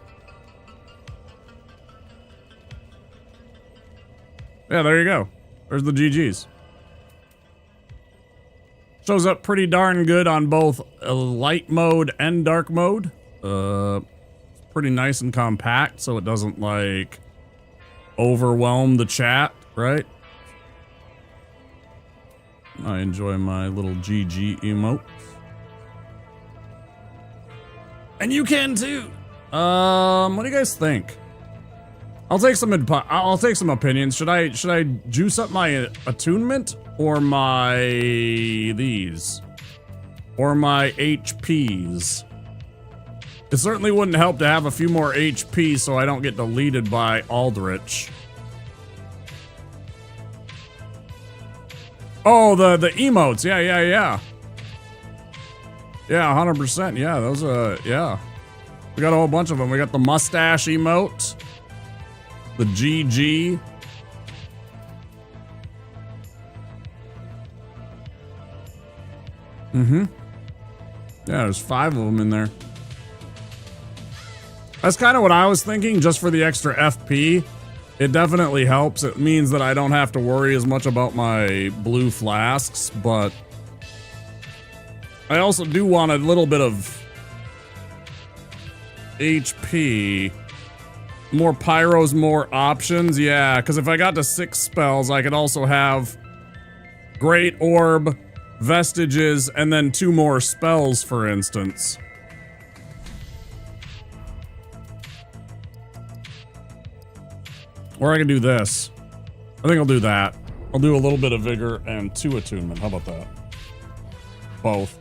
Yeah, there you go. There's the GGs. Shows up pretty darn good on both light mode and dark mode. Pretty nice and compact, so it doesn't like overwhelm the chat, right? I enjoy my little GG emotes. And you can too. What do you guys think? I'll take some opinions. Should I juice up my attunement or my these? Or my HPs? It certainly wouldn't help to have a few more HP so I don't get deleted by Aldrich. Oh, the emotes. Yeah. Yeah, 100%. Yeah, those yeah. We got a whole bunch of them. We got the mustache emote. The GG. Yeah, there's 5 of them in there. That's kind of what I was thinking, just for the extra FP. It definitely helps. It means that I don't have to worry as much about my blue flasks, but I also do want a little bit of HP. More pyros, more options. Yeah, because if I got to 6 spells, I could also have Great Orb, Vestiges, and then 2 more spells, for instance. Or I can do this. I think I'll do that. I'll do a little bit of Vigor and 2 Attunement. How about that? Both.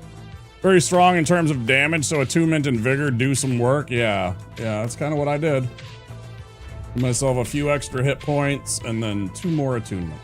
Very strong in terms of damage, so Attunement and Vigor do some work. Yeah, that's kind of what I did. Give myself a few extra hit points, and then 2 more Attunement.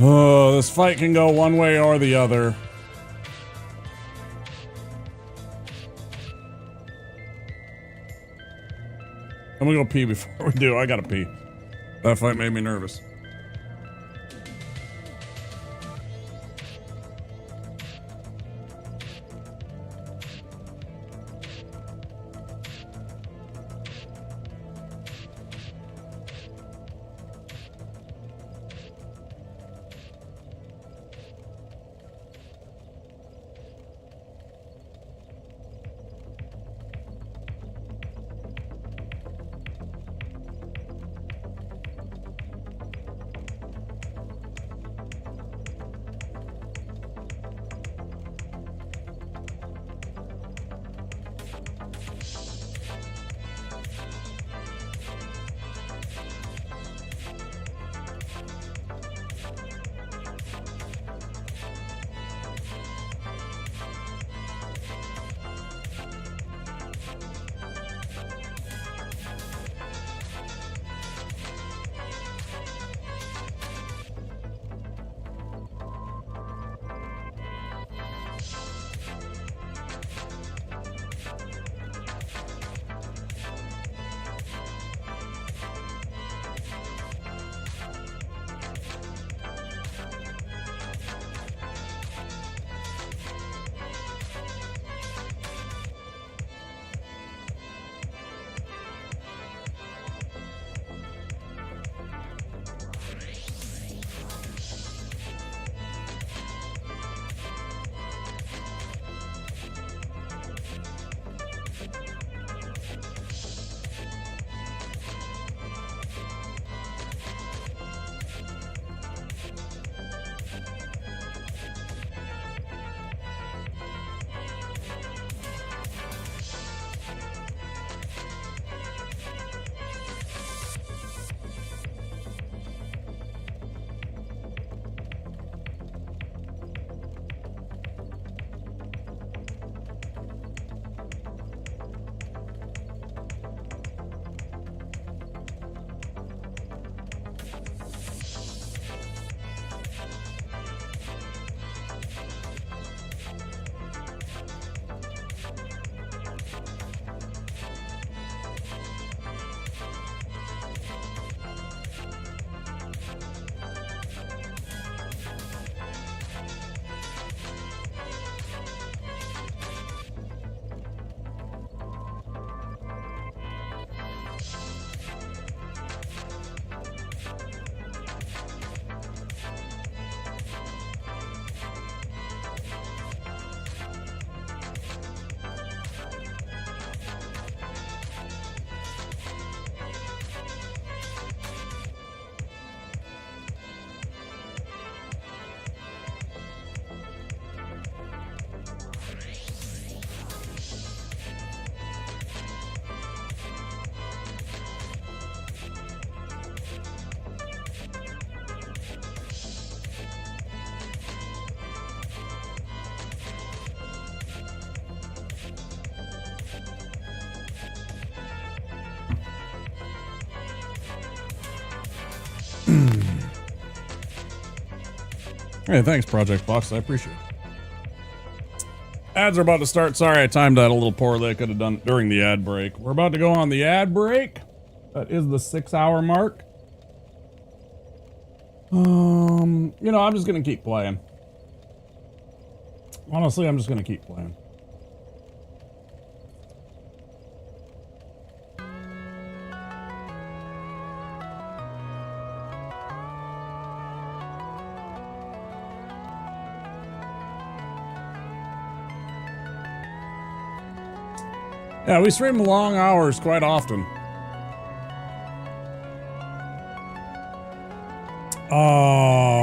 Oh, this fight can go one way or the other. I'm gonna go pee before we do. I gotta pee. That fight made me nervous. Hey, thanks, Project Fox. I appreciate it. Ads are about to start. Sorry, I timed that a little poorly. I could have done it during the ad break. We're about to go on the ad break. That is the 6-hour mark. You know, I'm just gonna keep playing. Honestly, I'm just gonna keep playing. Yeah, we stream long hours quite often.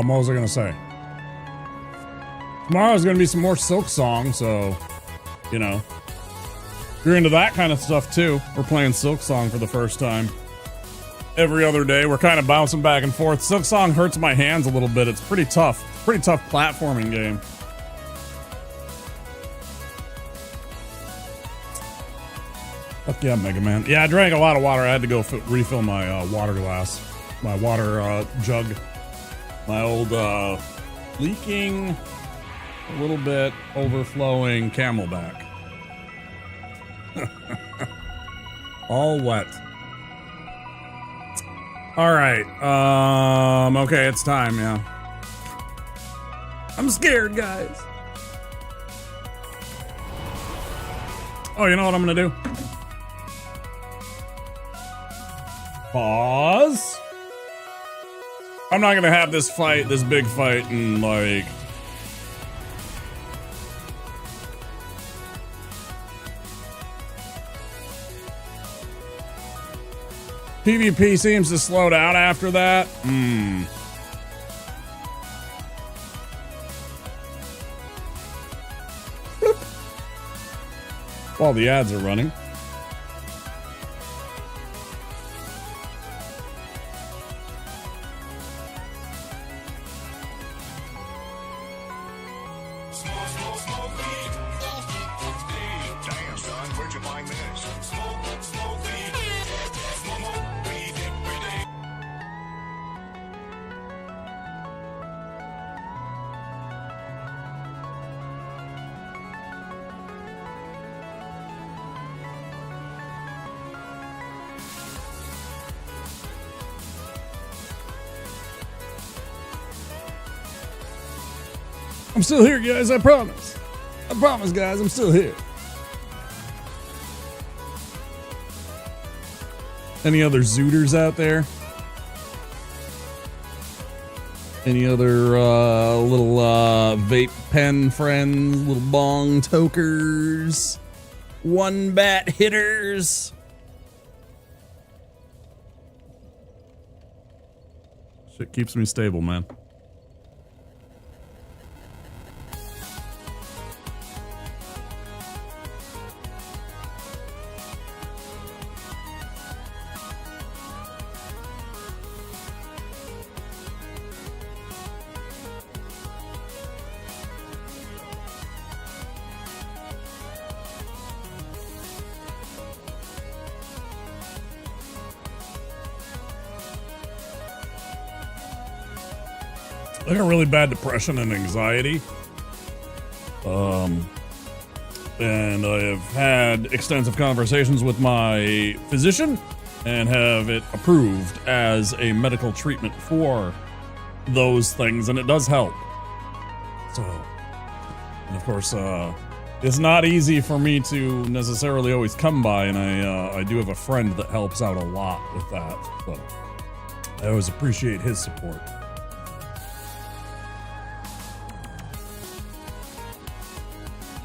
What was I gonna say? Tomorrow's gonna be some more Silk Song, so, you know. If you're into that kind of stuff too, we're playing Silk Song for the first time. Every other day, we're kind of bouncing back and forth. Silk Song hurts my hands a little bit. It's pretty tough. Pretty tough platforming game. Fuck yeah, Mega Man. Yeah, I drank a lot of water. I had to go refill my water glass. My water jug. My old leaking, a little bit overflowing Camelback. All wet. All right. Okay, it's time, yeah. I'm scared, guys. Oh, you know what I'm gonna do? Pause. I'm not gonna have this fight, this big fight, and like... PvP seems to slow down after that. Bloop. While the ads are running. I'm still here, guys, I promise. I promise, guys, I'm still here. Any other Zooters out there? Any other little vape pen friends, little bong tokers, one bat hitters? Shit keeps me stable, man. I got really bad depression and anxiety. And I have had extensive conversations with my physician and have it approved as a medical treatment for those things, and it does help. So, and of course, it's not easy for me to necessarily always come by, and I do have a friend that helps out a lot with that, but I always appreciate his support.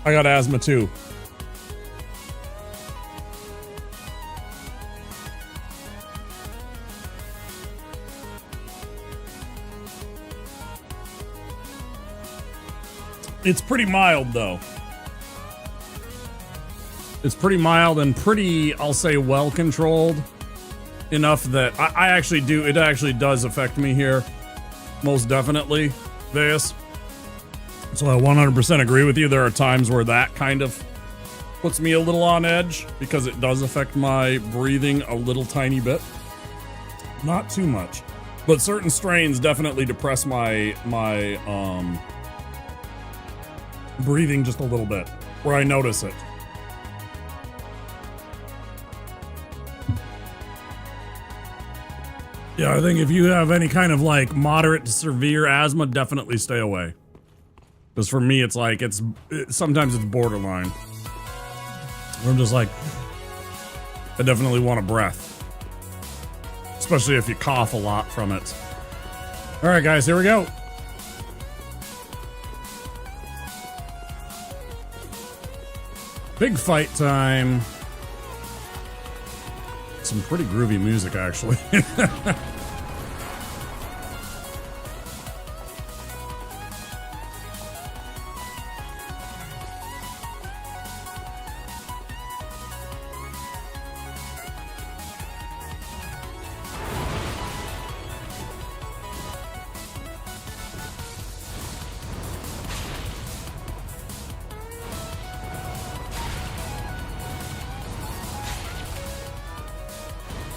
I got asthma too. It's pretty mild though. It's pretty mild and pretty, I'll say, well controlled. Enough that I actually do, it actually does affect me here. Most definitely. This. So I 100% agree with you. There are times where that kind of puts me a little on edge because it does affect my breathing a little tiny bit. Not too much. But certain strains definitely depress my breathing just a little bit, where I notice it. Yeah, I think if you have any kind of like moderate to severe asthma, definitely stay away. Because for me, it's like, sometimes it's borderline. I'm just like, I definitely want a breath. Especially if you cough a lot from it. All right, guys, here we go. Big fight time. Some pretty groovy music, actually.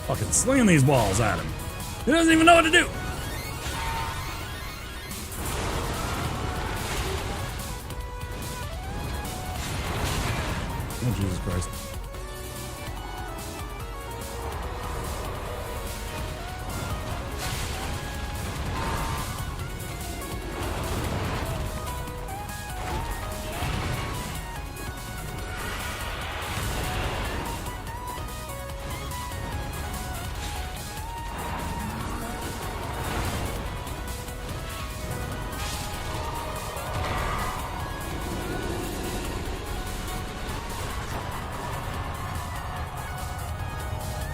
Fucking slinging these balls at him. He doesn't even know what to do. Oh, Jesus Christ.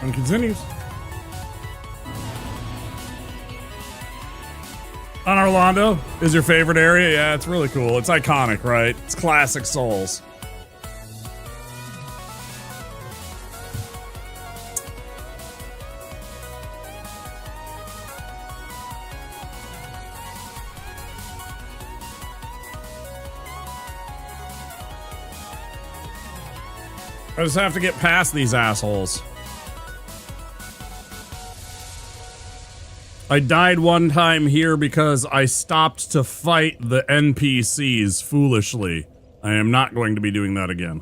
And continues. On Orlando is your favorite area? Yeah, it's really cool. It's iconic, right? It's classic Souls. I just have to get past these assholes. I died one time here because I stopped to fight the NPCs foolishly. I am not going to be doing that again.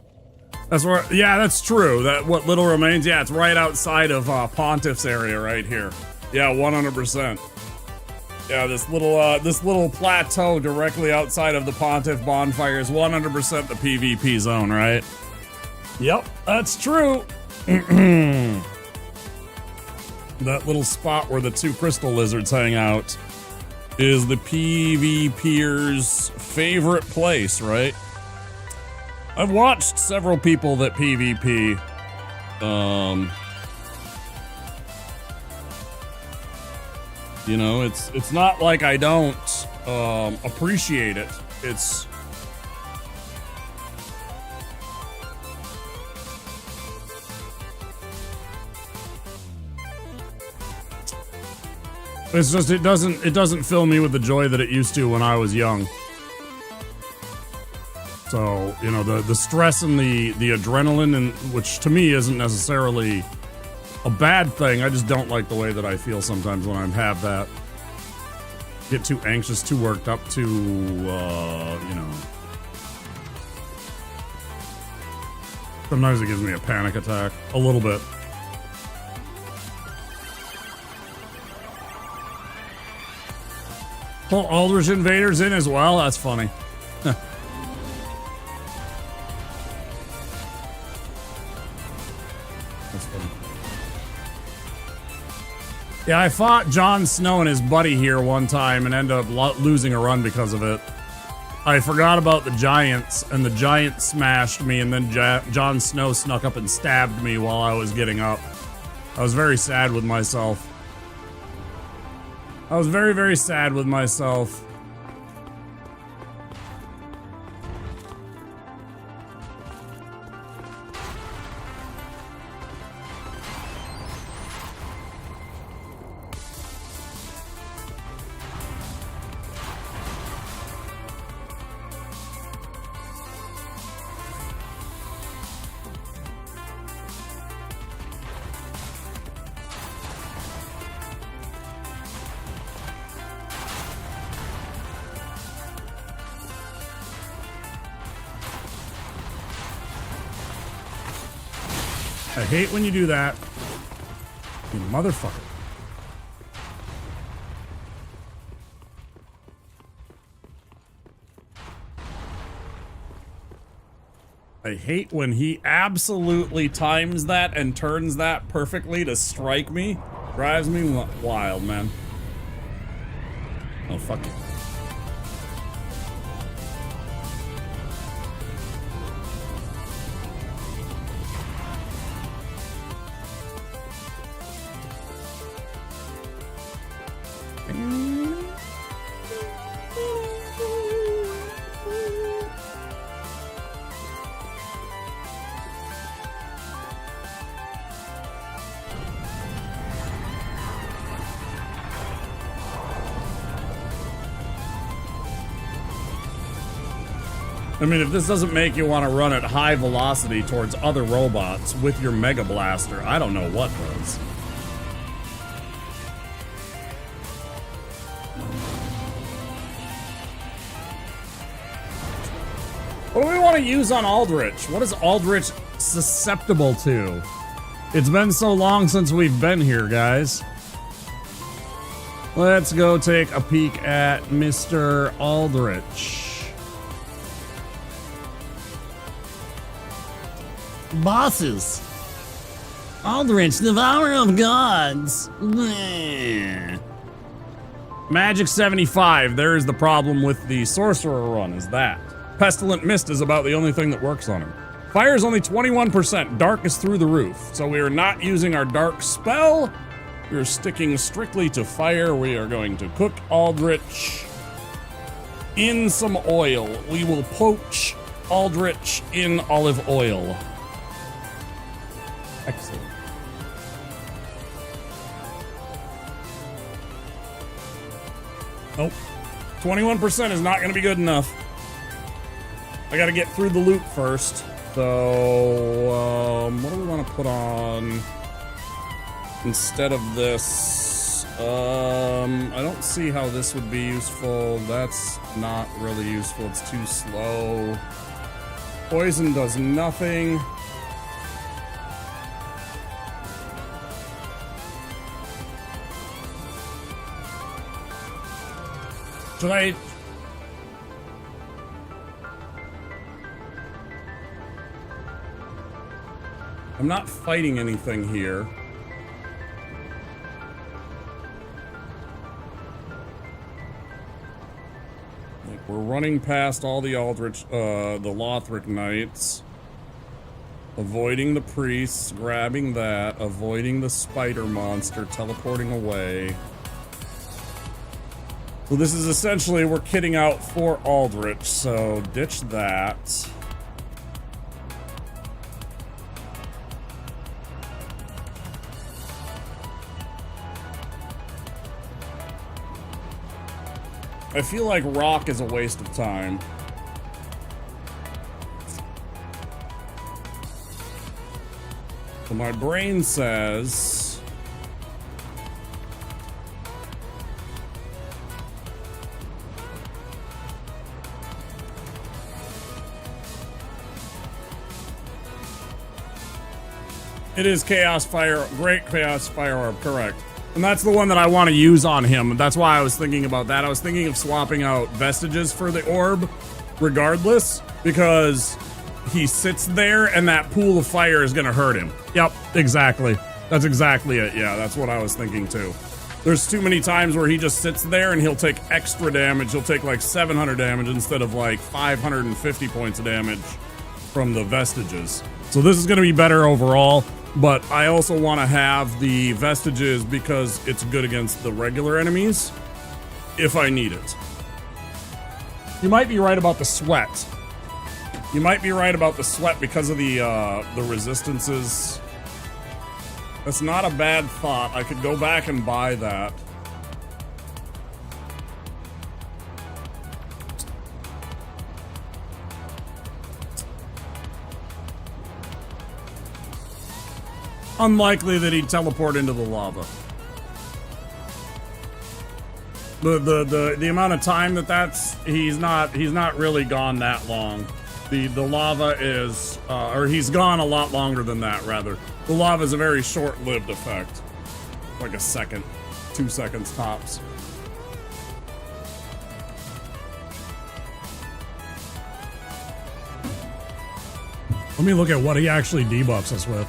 That's where, yeah, that's true. That what little remains, yeah, it's right outside of Pontiff's area right here. Yeah, 100%. Yeah, this little plateau directly outside of the Pontiff bonfire is 100% the PvP zone, right? Yep, that's true. That little spot where the two crystal lizards hang out is the PvPer's favorite place, right? I've watched several people that PvP. You know, it's not like I don't appreciate it. It's just it doesn't fill me with the joy that it used to when I was young. So, you know, the stress and the adrenaline, and which to me isn't necessarily a bad thing. I just don't like the way that I feel sometimes when I have that. Get too anxious, too worked up, too you know. Sometimes it gives me a panic attack. A little bit. Oh, Aldrich Invader's in as well? That's funny. That's funny. Yeah, I fought Jon Snow and his buddy here one time and ended up losing a run because of it. I forgot about the giants, and the giant smashed me, and then Jon Snow snuck up and stabbed me while I was getting up. I was very sad with myself. I was very, very sad with myself. I hate when you do that. You motherfucker. I hate when he absolutely times that and turns that perfectly to strike me. Drives me wild, man. Oh, fuck it. I mean, if this doesn't make you want to run at high velocity towards other robots with your Mega Blaster, I don't know what does. What do we want to use on Aldrich? What is Aldrich susceptible to? It's been so long since we've been here, guys. Let's go take a peek at Mr. Aldrich. Bosses. Aldrich, Devourer of Gods. Bleh. Magic 75. There's the problem with the Sorcerer run, is that. Pestilent Mist is about the only thing that works on him. Fire is only 21%. Dark is through the roof. So we are not using our dark spell. We're sticking strictly to fire. We are going to cook Aldrich in some oil. We will poach Aldrich in olive oil. Excellent. Nope. 21% is not going to be good enough. I got to get through the loop first. So, what do we want to put on instead of this? I don't see how this would be useful. That's not really useful. It's too slow. Poison does nothing. Should I... I'm not fighting anything here. Like, we're running past all the Aldrich, the Lothric Knights. Avoiding the priests, grabbing that, avoiding the spider monster, teleporting away. So this is essentially, we're kitting out for Aldrich, so ditch that. I feel like rock is a waste of time. So my brain says... It is Chaos Fire, Great Chaos Fire Orb, correct. And that's the one that I want to use on him. That's why I was thinking about that. I was thinking of swapping out Vestiges for the orb, regardless, because he sits there and that pool of fire is going to hurt him. Yep, exactly. That's exactly it. Yeah, that's what I was thinking too. There's too many times where he just sits there and he'll take extra damage. He'll take like 700 damage instead of like 550 points of damage from the Vestiges. So this is going to be better overall. But I also want to have the Vestiges because it's good against the regular enemies if I need it. You might be right about the sweat. You might be right about the sweat because of the resistances. That's not a bad thought. I could go back and buy that. Unlikely that he'd teleport into the lava. The amount of time that's he's not really gone that long The lava is, or he's gone a lot longer than that, rather. The lava is a very short-lived effect. Like a second, 2 seconds tops. Let me look at what he actually debuffs us with.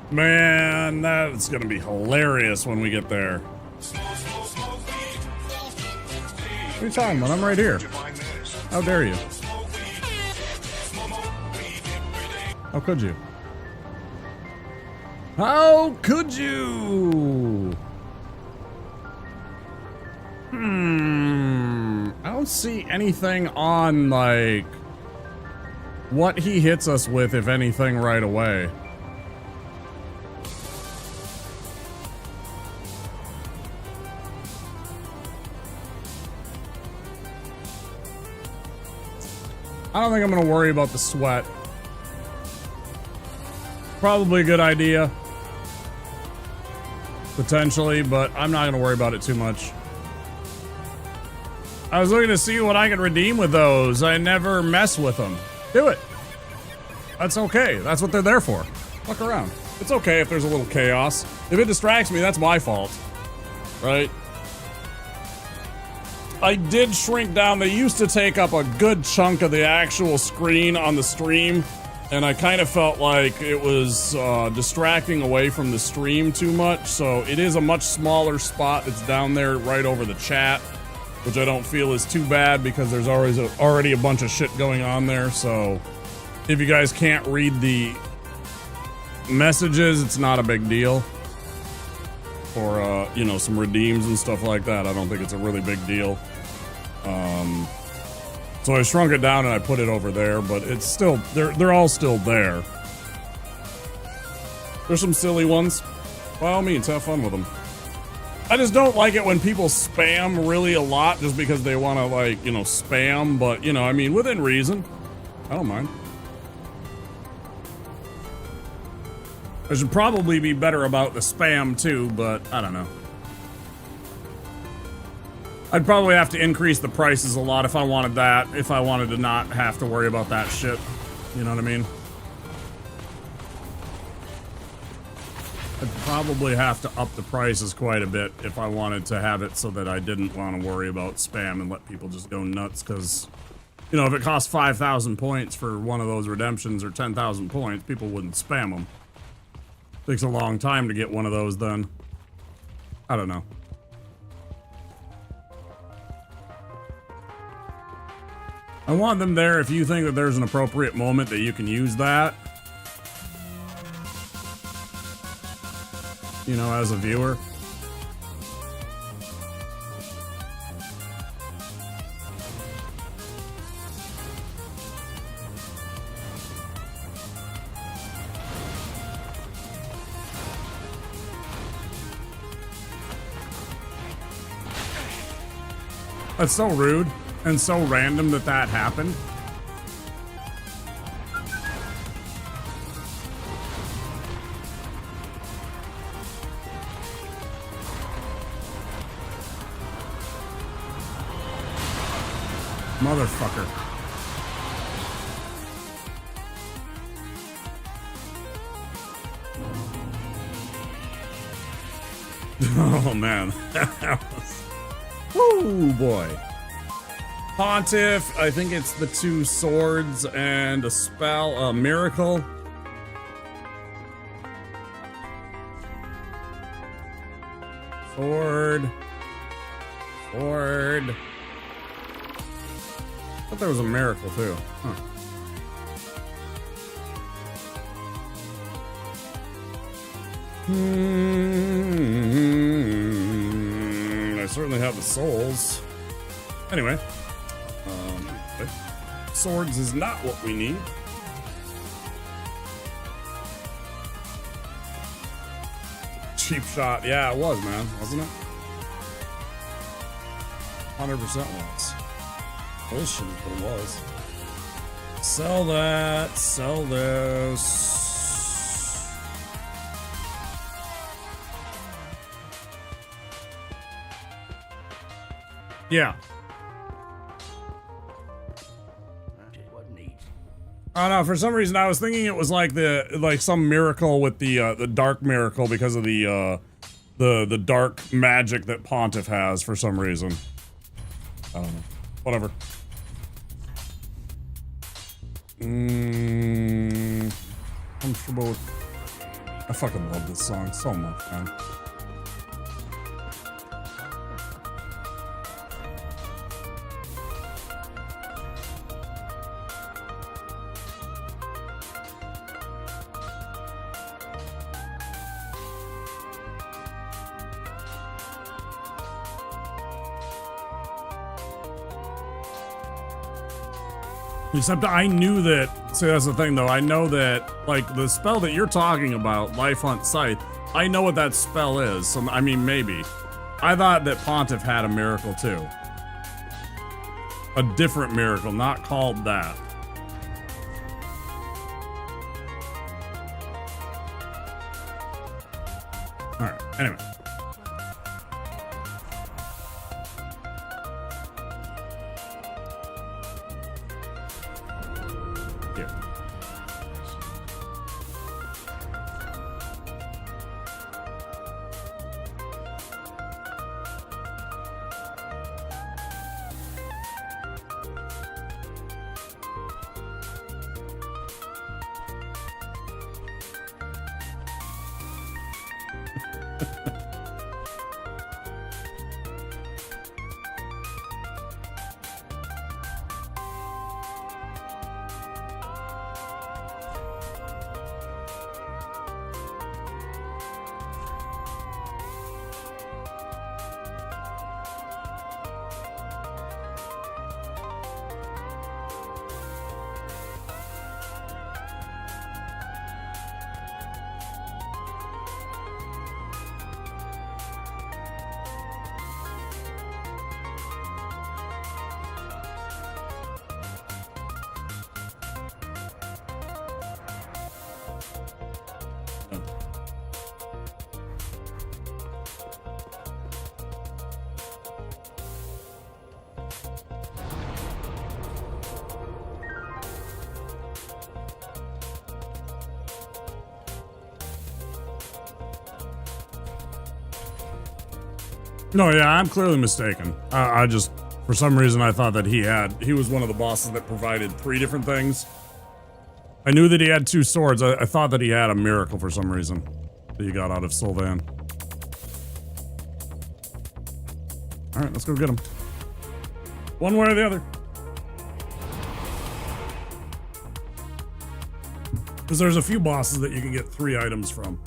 Man, that's gonna be hilarious when we get there. What are you talking about? I'm right here. How dare you? How could you? How could you? I don't see anything on, like, what he hits us with, if anything, right away. I don't think I'm going to worry about the sweat. Probably a good idea. Potentially, but I'm not going to worry about it too much. I was looking to see what I could redeem with those. I never mess with them. Do it. That's okay. That's what they're there for. Fuck around. It's okay if there's a little chaos. If it distracts me, that's my fault. Right? I did shrink down. They used to take up a good chunk of the actual screen on the stream, and I kind of felt like it was distracting away from the stream too much, so it is a much smaller spot that's down there right over the chat, which I don't feel is too bad because there's already a bunch of shit going on there, so if you guys can't read the messages, it's not a big deal. For, you know, some redeems and stuff like that. I don't think it's a really big deal. So I shrunk it down and I put it over there, but it's still, they're all still there. There's some silly ones. By all means, have fun with them. I just don't like it when people spam really a lot just because they want to, like, you know, spam, but, you know, I mean, within reason. I don't mind. I should probably be better about the spam too, but I don't know. I'd probably have to increase the prices a lot if I wanted that, if I wanted to not have to worry about that shit. You know what I mean? I'd probably have to up the prices quite a bit if I wanted to have it so that I didn't want to worry about spam and let people just go nuts, because, you know, if it costs 5,000 points for one of those redemptions or 10,000 points, people wouldn't spam them. Takes a long time to get one of those done. I don't know. I want them there if you think that there's an appropriate moment that you can use that. You know, as a viewer. That's so rude and so random that that happened. Motherfucker. Oh man. Woo boy. Pontiff, I think it's the 2 swords and a spell, a miracle. Sword. Sword. I thought there was a miracle too. Huh. certainly have the souls. Anyway, okay. Swords is not what we need. Cheap shot. Yeah, it was, man. Wasn't it? 100% was. Bullshit is what it was. Sell that. Sell this. Yeah. Oh no, for some reason I was thinking it was like some miracle with the dark miracle because of the dark magic that Pontiff has for some reason. I don't know. Whatever. Comfortable with... I fucking love this song so much, man. Except I knew that, see that's the thing though, I know that, like, the spell that you're talking about, Life Hunt Scythe, I know what that spell is, so, I mean, maybe. I thought that Pontiff had a miracle too. A different miracle, not called that. Alright, anyway. No, yeah, I'm clearly mistaken. I just, for some reason, I thought that he was one of the bosses that provided 3 different things. I knew that he had 2 swords. I thought that he had a miracle for some reason that you got out of Sylvan. All right, let's go get him. One way or the other. Because there's a few bosses that you can get 3 items from.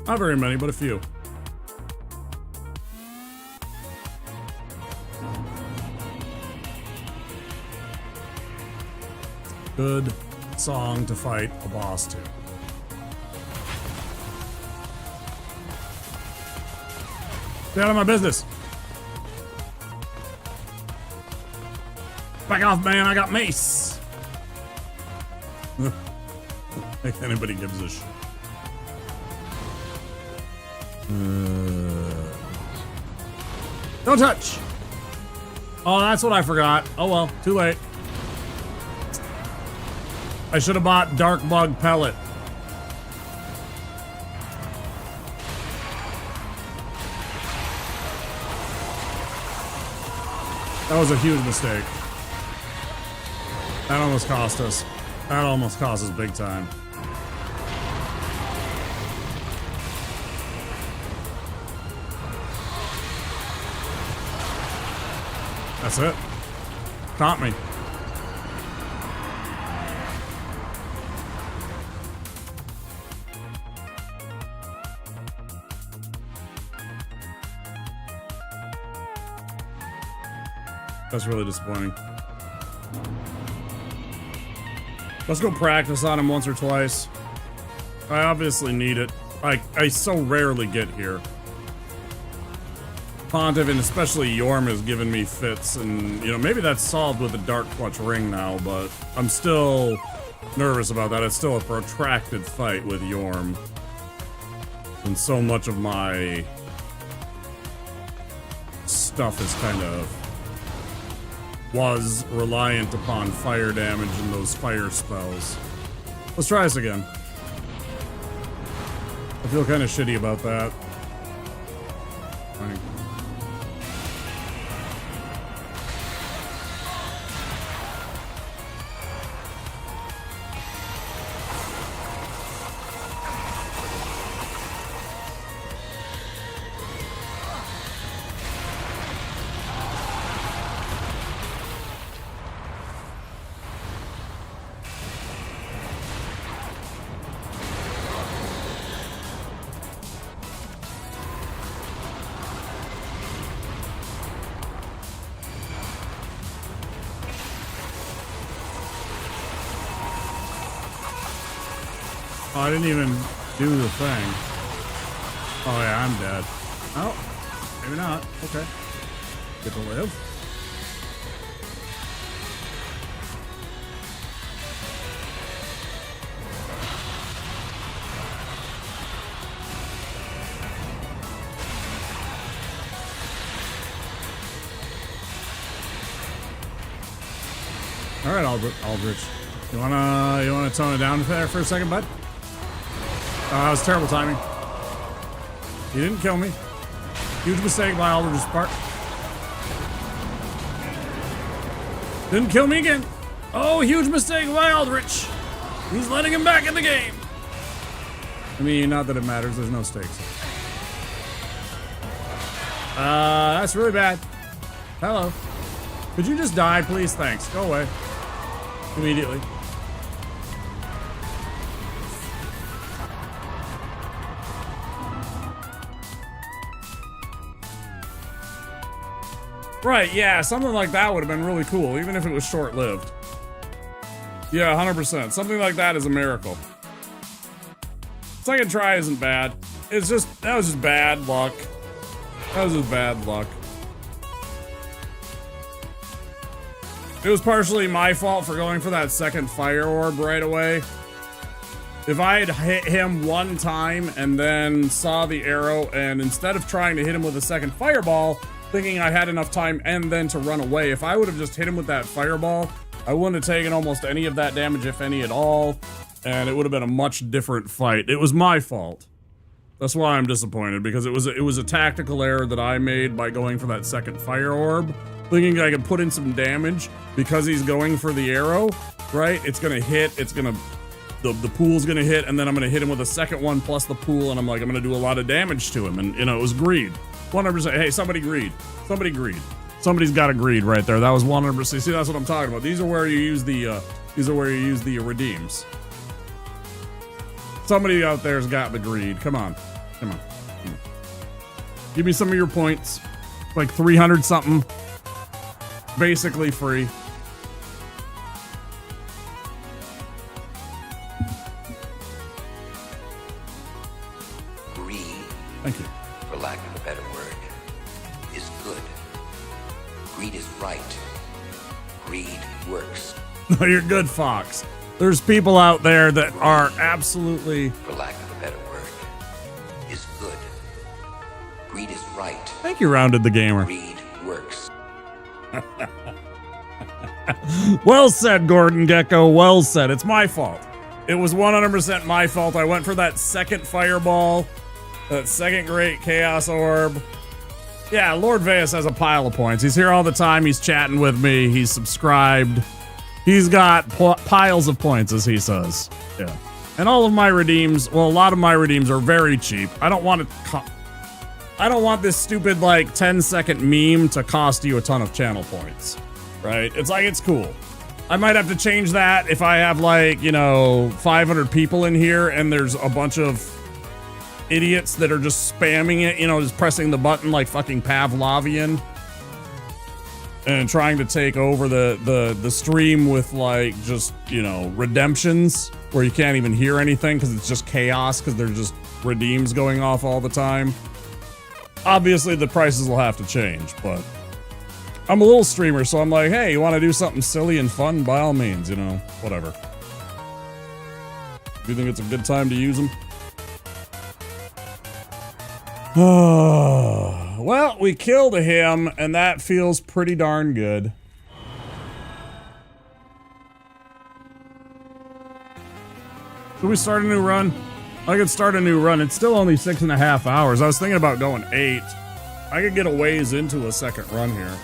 Not very many, but a few. Good song to fight a boss to. Stay out of my business. Back off, man. I got mace. If anybody gives a shit. Don't touch. Oh, that's what I forgot. Oh well, too late. I should have bought Dark Bug Pellet. That was a huge mistake. That almost cost us. That almost cost us big time. That's it. Caught me. That's really disappointing. Let's go practice on him once or twice. I obviously need it. I so rarely get here. Pontiff and especially Yorm has given me fits, and you know, maybe that's solved with the Dark Clutch ring now, but I'm still nervous about that. It's still a protracted fight with Yorm. And so much of my stuff is kind of was reliant upon fire damage and those fire spells. Let's try this again. I feel kind of shitty about that. Oh, I didn't even do the thing. Oh yeah, I'm dead. Oh, maybe not. Okay. Get to live. All right, Aldrich. You wanna tone it down there for a second, bud? That was terrible timing. You didn't kill me. Huge mistake by Aldrich's part. Didn't kill me again. Oh, huge mistake by Aldrich. He's letting him back in the game. I mean, not that it matters. There's no stakes. That's really bad. Hello. Could you just die, please? Thanks. Go away. Immediately. Right, yeah, something like that would have been really cool, even if it was short-lived. Yeah, 100%. Something like that is a miracle. Second try isn't bad. It's just, that was just bad luck. That was just bad luck. It was partially my fault for going for that second fire orb right away. If I had hit him one time and then saw the arrow, and instead of trying to hit him with a second fireball, thinking I had enough time and then to run away, if I would have just hit him with that fireball, I wouldn't have taken almost any of that damage, if any at all, and it would have been a much different fight. It was my fault. That's why I'm disappointed, because it was a tactical error that I made by going for that second fire orb, thinking I could put in some damage because he's going for the arrow, right? It's gonna hit, it's gonna, the pool's gonna hit, and then I'm gonna hit him with a second one plus the pool, and I'm like, I'm gonna do a lot of damage to him, and you know, it was greed. 100%. Hey, somebody greed. Somebody greed. Somebody's got a greed right there. That was 100%. See, that's what I'm talking about. These are where you use the redeems. Somebody out there's got the greed. Come on. Come on. Come on. Give me some of your points. Like 300 something. Basically free. Greed. Thank you. For lack of a better word, is good. Greed is right. Greed works. No, you're good, Fox. There's people out there that are absolutely... For lack of a better word, is good. Greed is right. Thank you, Rounded the Gamer. Greed works. Well said, Gordon Gecko. Well said. It's my fault. It was 100% my fault. I went for that second fireball. That second great chaos orb. Yeah, Lord Veus has a pile of points. He's here all the time. He's chatting with me. He's subscribed. He's got piles of points, as he says. Yeah. And all of my redeems, well, a lot of my redeems are very cheap. I don't want this stupid, like, 10-second meme to cost you a ton of channel points. Right? It's like, it's cool. I might have to change that if I have, like, you know, 500 people in here and there's a bunch of idiots that are just spamming it, you know, just pressing the button like fucking Pavlovian. and trying to take over the stream with like just, you know, redemptions where you can't even hear anything because it's just chaos because there's just redeems going off all the time. Obviously the prices will have to change, but I'm a little streamer, so I'm like, hey, you want to do something silly and fun? By all means, you know, whatever. Do you think it's a good time to use them? Well, we killed him, and that feels pretty darn good. Should we start a new run? I could start a new run. It's still only 6.5 hours. I was thinking about going 8. I could get a ways into a second run here.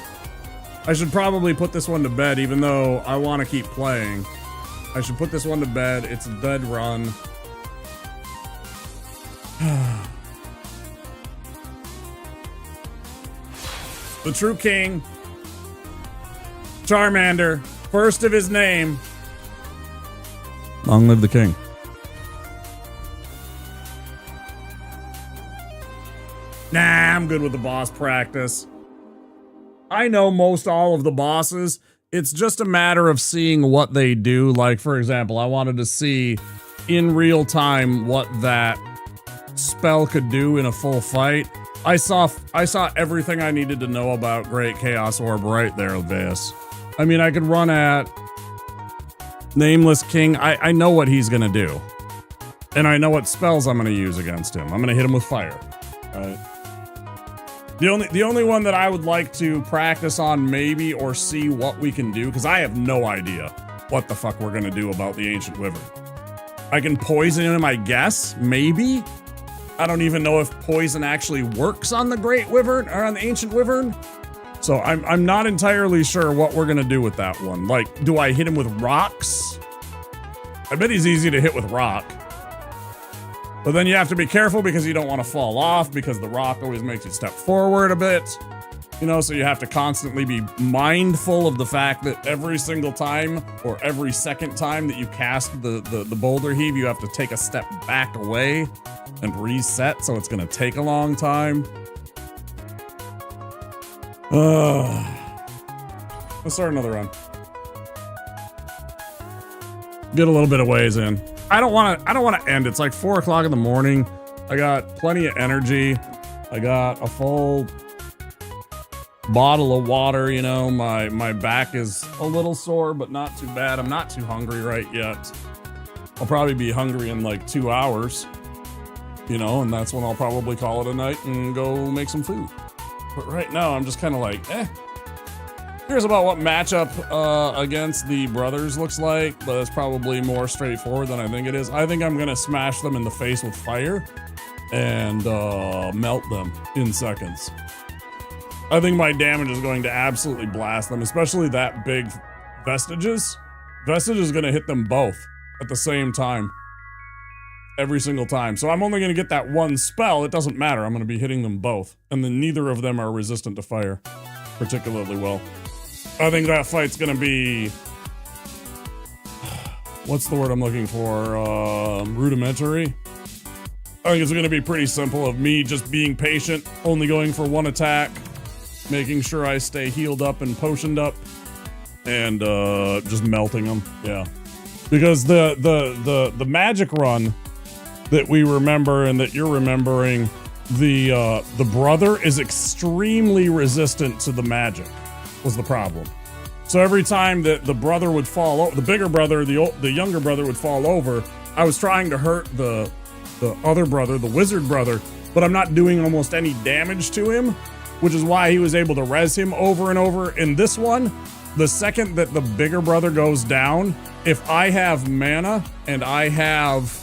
I should probably put this one to bed, even though I want to keep playing. I should put this one to bed. It's a dead run. The true king, Charmander, first of his name. Long live the king. Nah, I'm good with the boss practice. I know most all of the bosses. It's just a matter of seeing what they do. Like, for example, I wanted to see in real time what that spell could do in a full fight. I saw everything I needed to know about Great Chaos Orb right there, Vias. I mean, I could run at Nameless King. I know what he's gonna do. And I know what spells I'm gonna use against him. I'm gonna hit him with fire. Right? The only one that I would like to practice on maybe or see what we can do, because I have no idea what the fuck we're gonna do about the Ancient Wyvern. I can poison him, I guess, maybe? I don't even know if poison actually works on the Great Wyvern or on the Ancient Wyvern. So I'm not entirely sure what we're gonna do with that one. Like, do I hit him with rocks? I bet he's easy to hit with rock. But then you have to be careful because you don't want to fall off because the rock always makes you step forward a bit. You know, so you have to constantly be mindful of the fact that every single time or every second time that you cast the boulder heave, you have to take a step back away and reset, so it's gonna take a long time. Let's start another run. Get a little bit of ways in. I don't want to end. It's like 4 o'clock in the morning. I got plenty of energy. I got a full bottle of water, you know. My back is a little sore, but not too bad. I'm not too hungry right yet. I'll probably be hungry in like 2 hours, you know, and that's when I'll probably call it a night and go make some food. But right now, I'm just kind of like, Here's about what matchup against the brothers looks like, but it's probably more straightforward than I think it is. I think I'm gonna smash them in the face with fire and melt them in seconds. I think my damage is going to absolutely blast them, especially that big Vestiges. Vestige is gonna hit them both at the same time. Every single time. So I'm only gonna get that one spell. It doesn't matter. I'm gonna be hitting them both. And then neither of them are resistant to fire particularly well. I think that fight's gonna be... What's the word I'm looking for? Rudimentary? I think it's gonna be pretty simple of me just being patient, only going for one attack, making sure I stay healed up and potioned up, and just melting them, yeah. Because the magic run that we remember and that you're remembering, the brother is extremely resistant to the magic, was the problem. So every time that the brother would fall, the bigger brother, the younger brother would fall over, I was trying to hurt the other brother, the wizard brother, but I'm not doing almost any damage to him, which is why he was able to res him over and over. In this one, the second that the bigger brother goes down, if I have mana and I have,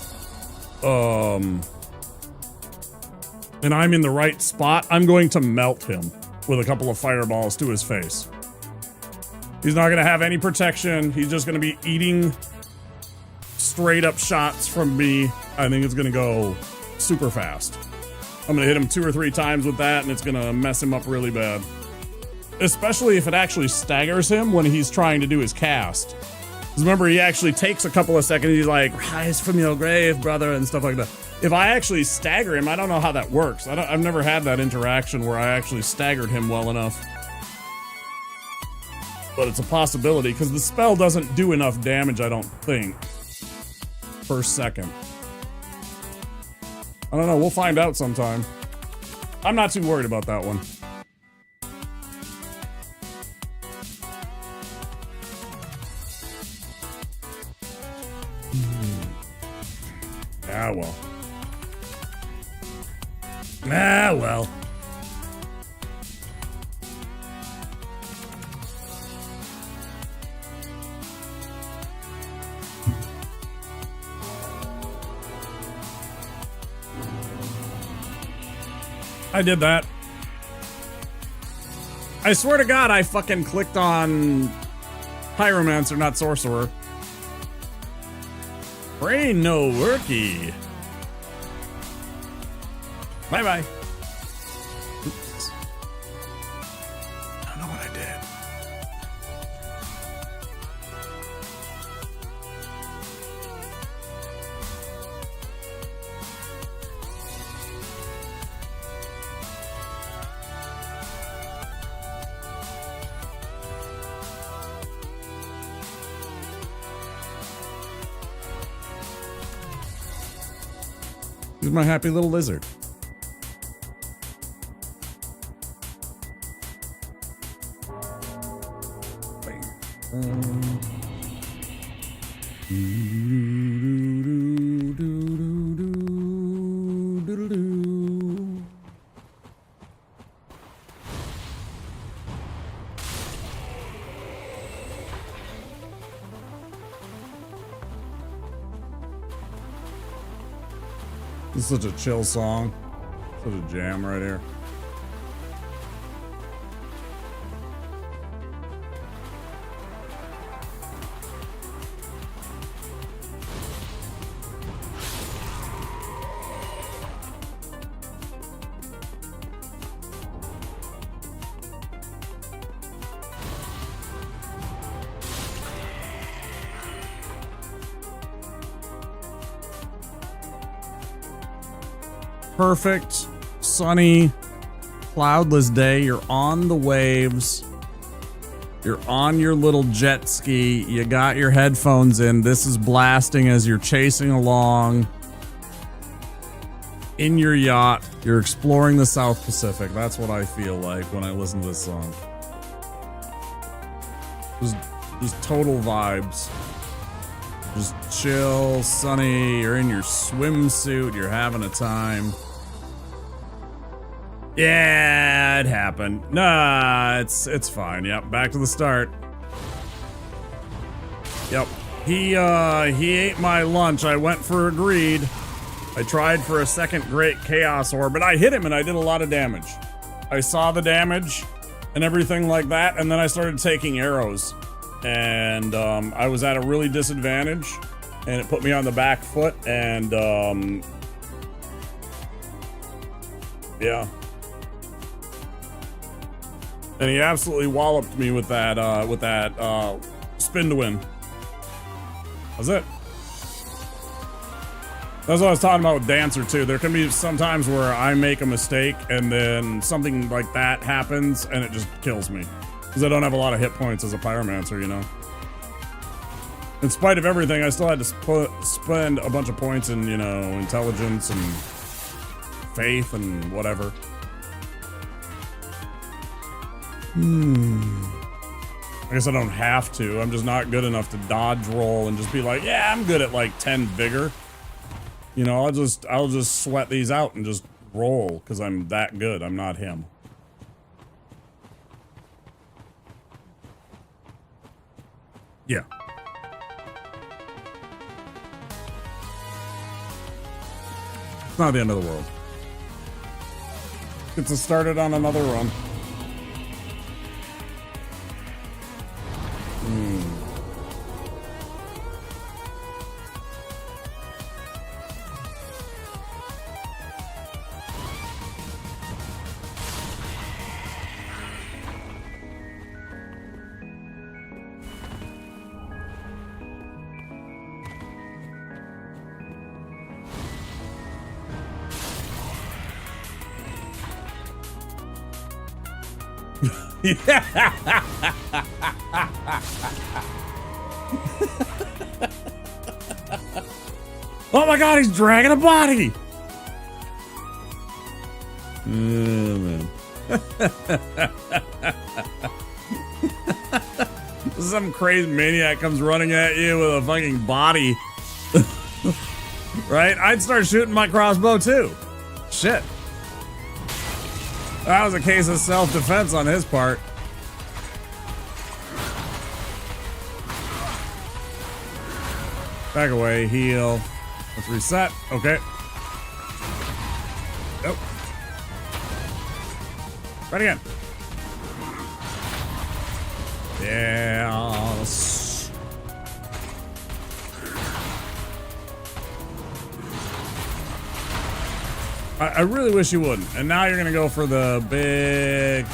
and I'm in the right spot, I'm going to melt him with a couple of fireballs to his face. He's not going to have any protection. He's just going to be eating straight up shots from me. I think it's going to go super fast. I'm going to hit him 2 or 3 times with that, and it's going to mess him up really bad. Especially if it actually staggers him when he's trying to do his cast. Because remember, he actually takes a couple of seconds. He's like, rise from your grave, brother, and stuff like that. If I actually stagger him, I don't know how that works. I've never had that interaction where I actually staggered him well enough. But it's a possibility, because the spell doesn't do enough damage, I don't think, per second. I don't know, we'll find out sometime. I'm not too worried about that one. Ah, well. Ah, well. I did that. I swear to God, I fucking clicked on Pyromancer, not Sorcerer. Brain no worky. Bye-bye. Oops. I don't know what I did. Here's my happy little lizard. This is such a chill song. Such a jam right here. Perfect, sunny, cloudless day. You're on the waves. You're on your little jet ski. You got your headphones in. This is blasting as you're chasing along in your yacht. You're exploring the South Pacific. That's what I feel like when I listen to this song. Just total vibes. Just chill, sunny, you're in your swimsuit, you're having a time. Yeah, it happened. Nah, it's fine. Yep, back to the start. Yep. He ate my lunch. I went for a greed. I tried for a second Great Chaos Orb, but I hit him and I did a lot of damage. I saw the damage and everything like that, and then I started taking arrows. And I was at a really disadvantage, and it put me on the back foot, and yeah. And he absolutely walloped me with that spin to win. That's it. That's what I was talking about with Dancer too. There can be some times where I make a mistake and then something like that happens and it just kills me. Because I don't have a lot of hit points as a Pyromancer, you know. In spite of everything, I still had to spend a bunch of points in, you know, intelligence and faith and whatever. I guess I don't have to. I'm just not good enough to dodge roll and just be like, yeah, I'm good at like 10 vigor. You know, I'll just sweat these out and just roll because I'm that good. I'm not him. Yeah. It's not the end of the world. Gets us started on another run. Oh my god, he's dragging a body! Oh, man. Some crazy maniac comes running at you with a fucking body. Right? I'd start shooting my crossbow too. Shit. That was a case of self-defense on his part. Back away, heal. Let's reset. Okay. Nope. Right again. Yes. I really wish you wouldn't. And now you're gonna go for the big...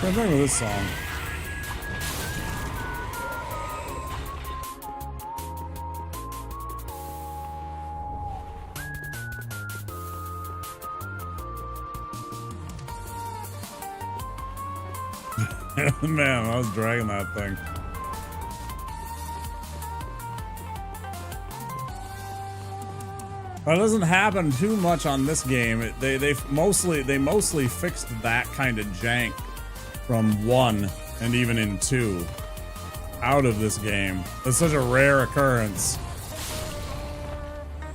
What's wrong with this song? Man, I was dragging that thing. That doesn't happen too much on this game. They mostly fixed that kind of jank from 1 and even in 2 out of this game. It's such a rare occurrence.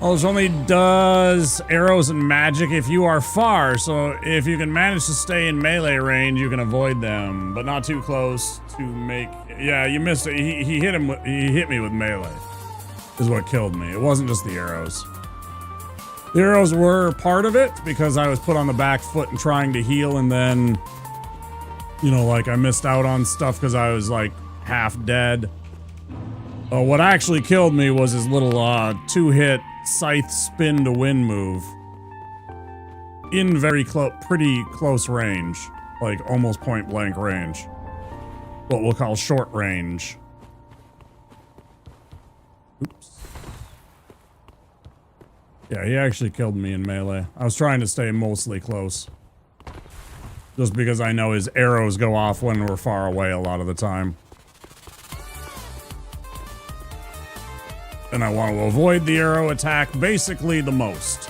Oh, this only does arrows and magic if you are far, so if you can manage to stay in melee range, you can avoid them, but not too close to make... Yeah, you missed it. He hit me with melee, is what killed me. It wasn't just the arrows. The arrows were part of it, because I was put on the back foot and trying to heal, and then, you know, like, I missed out on stuff because I was, like, half dead. What actually killed me was his little 2-hit scythe spin to win move. In pretty close range. Like, almost point blank range. What we'll call short range. Oops. Yeah, he actually killed me in melee. I was trying to stay mostly close. Just because I know his arrows go off when we're far away a lot of the time. And I want to avoid the arrow attack basically the most.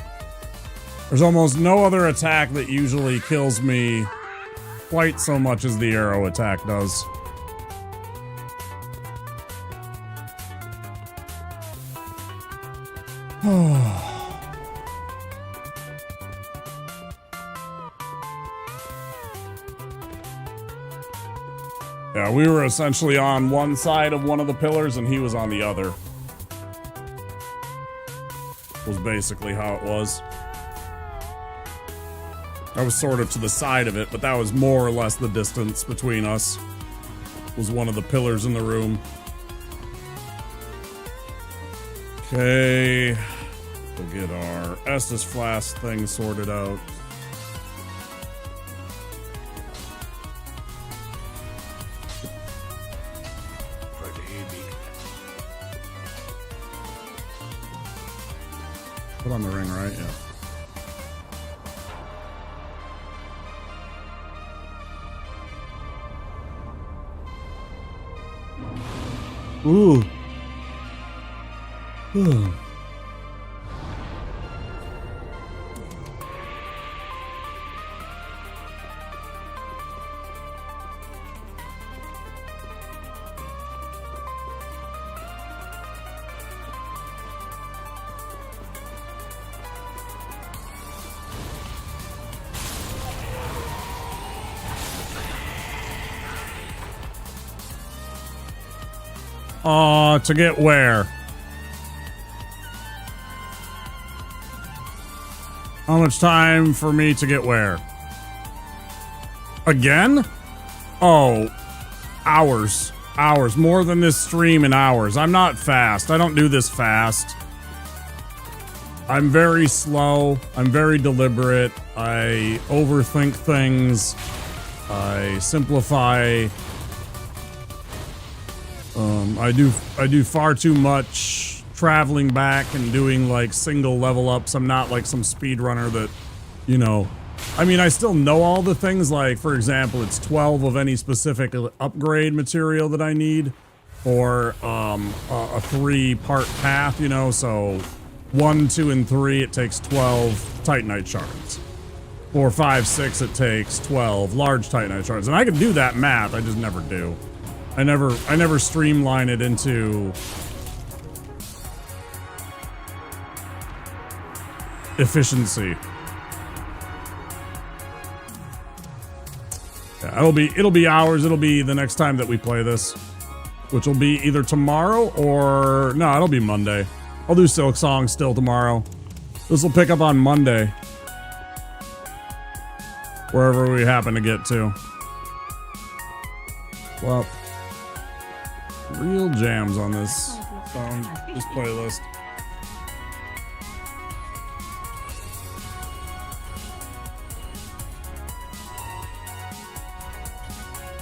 There's almost no other attack that usually kills me quite so much as the arrow attack does. Yeah, we were essentially on one side of one of the pillars and he was on the other. Was basically how it was. I was sort of to the side of it, but that was more or less the distance between us. Was one of the pillars in the room. Okay. We'll get our Estus flask thing sorted out. Put on the ring, right? Yeah. Ooh. Ooh. To get where? How much time for me to get where? Again? Oh, hours. Hours. More than this stream in hours. I'm not fast. I don't do this fast. I'm very slow. I'm very deliberate. I overthink things. I simplify. I do far too much traveling back and doing like single level ups. I'm not like some speedrunner that, you know, I mean, I still know all the things. Like, for example, it's 12 of any specific upgrade material that I need, or a 3-part path, you know, so 1, 2, and 3, it takes 12 Titanite shards. 4, 5, 6, it takes 12 large Titanite shards. And I can do that math, I just never do. I never streamline it into efficiency. Yeah, it'll be hours. It'll be the next time that we play this, which will be either tomorrow or no, it'll be Monday. I'll do Silk Song still tomorrow. This will pick up on Monday, wherever we happen to get to. Well, real jams on this playlist.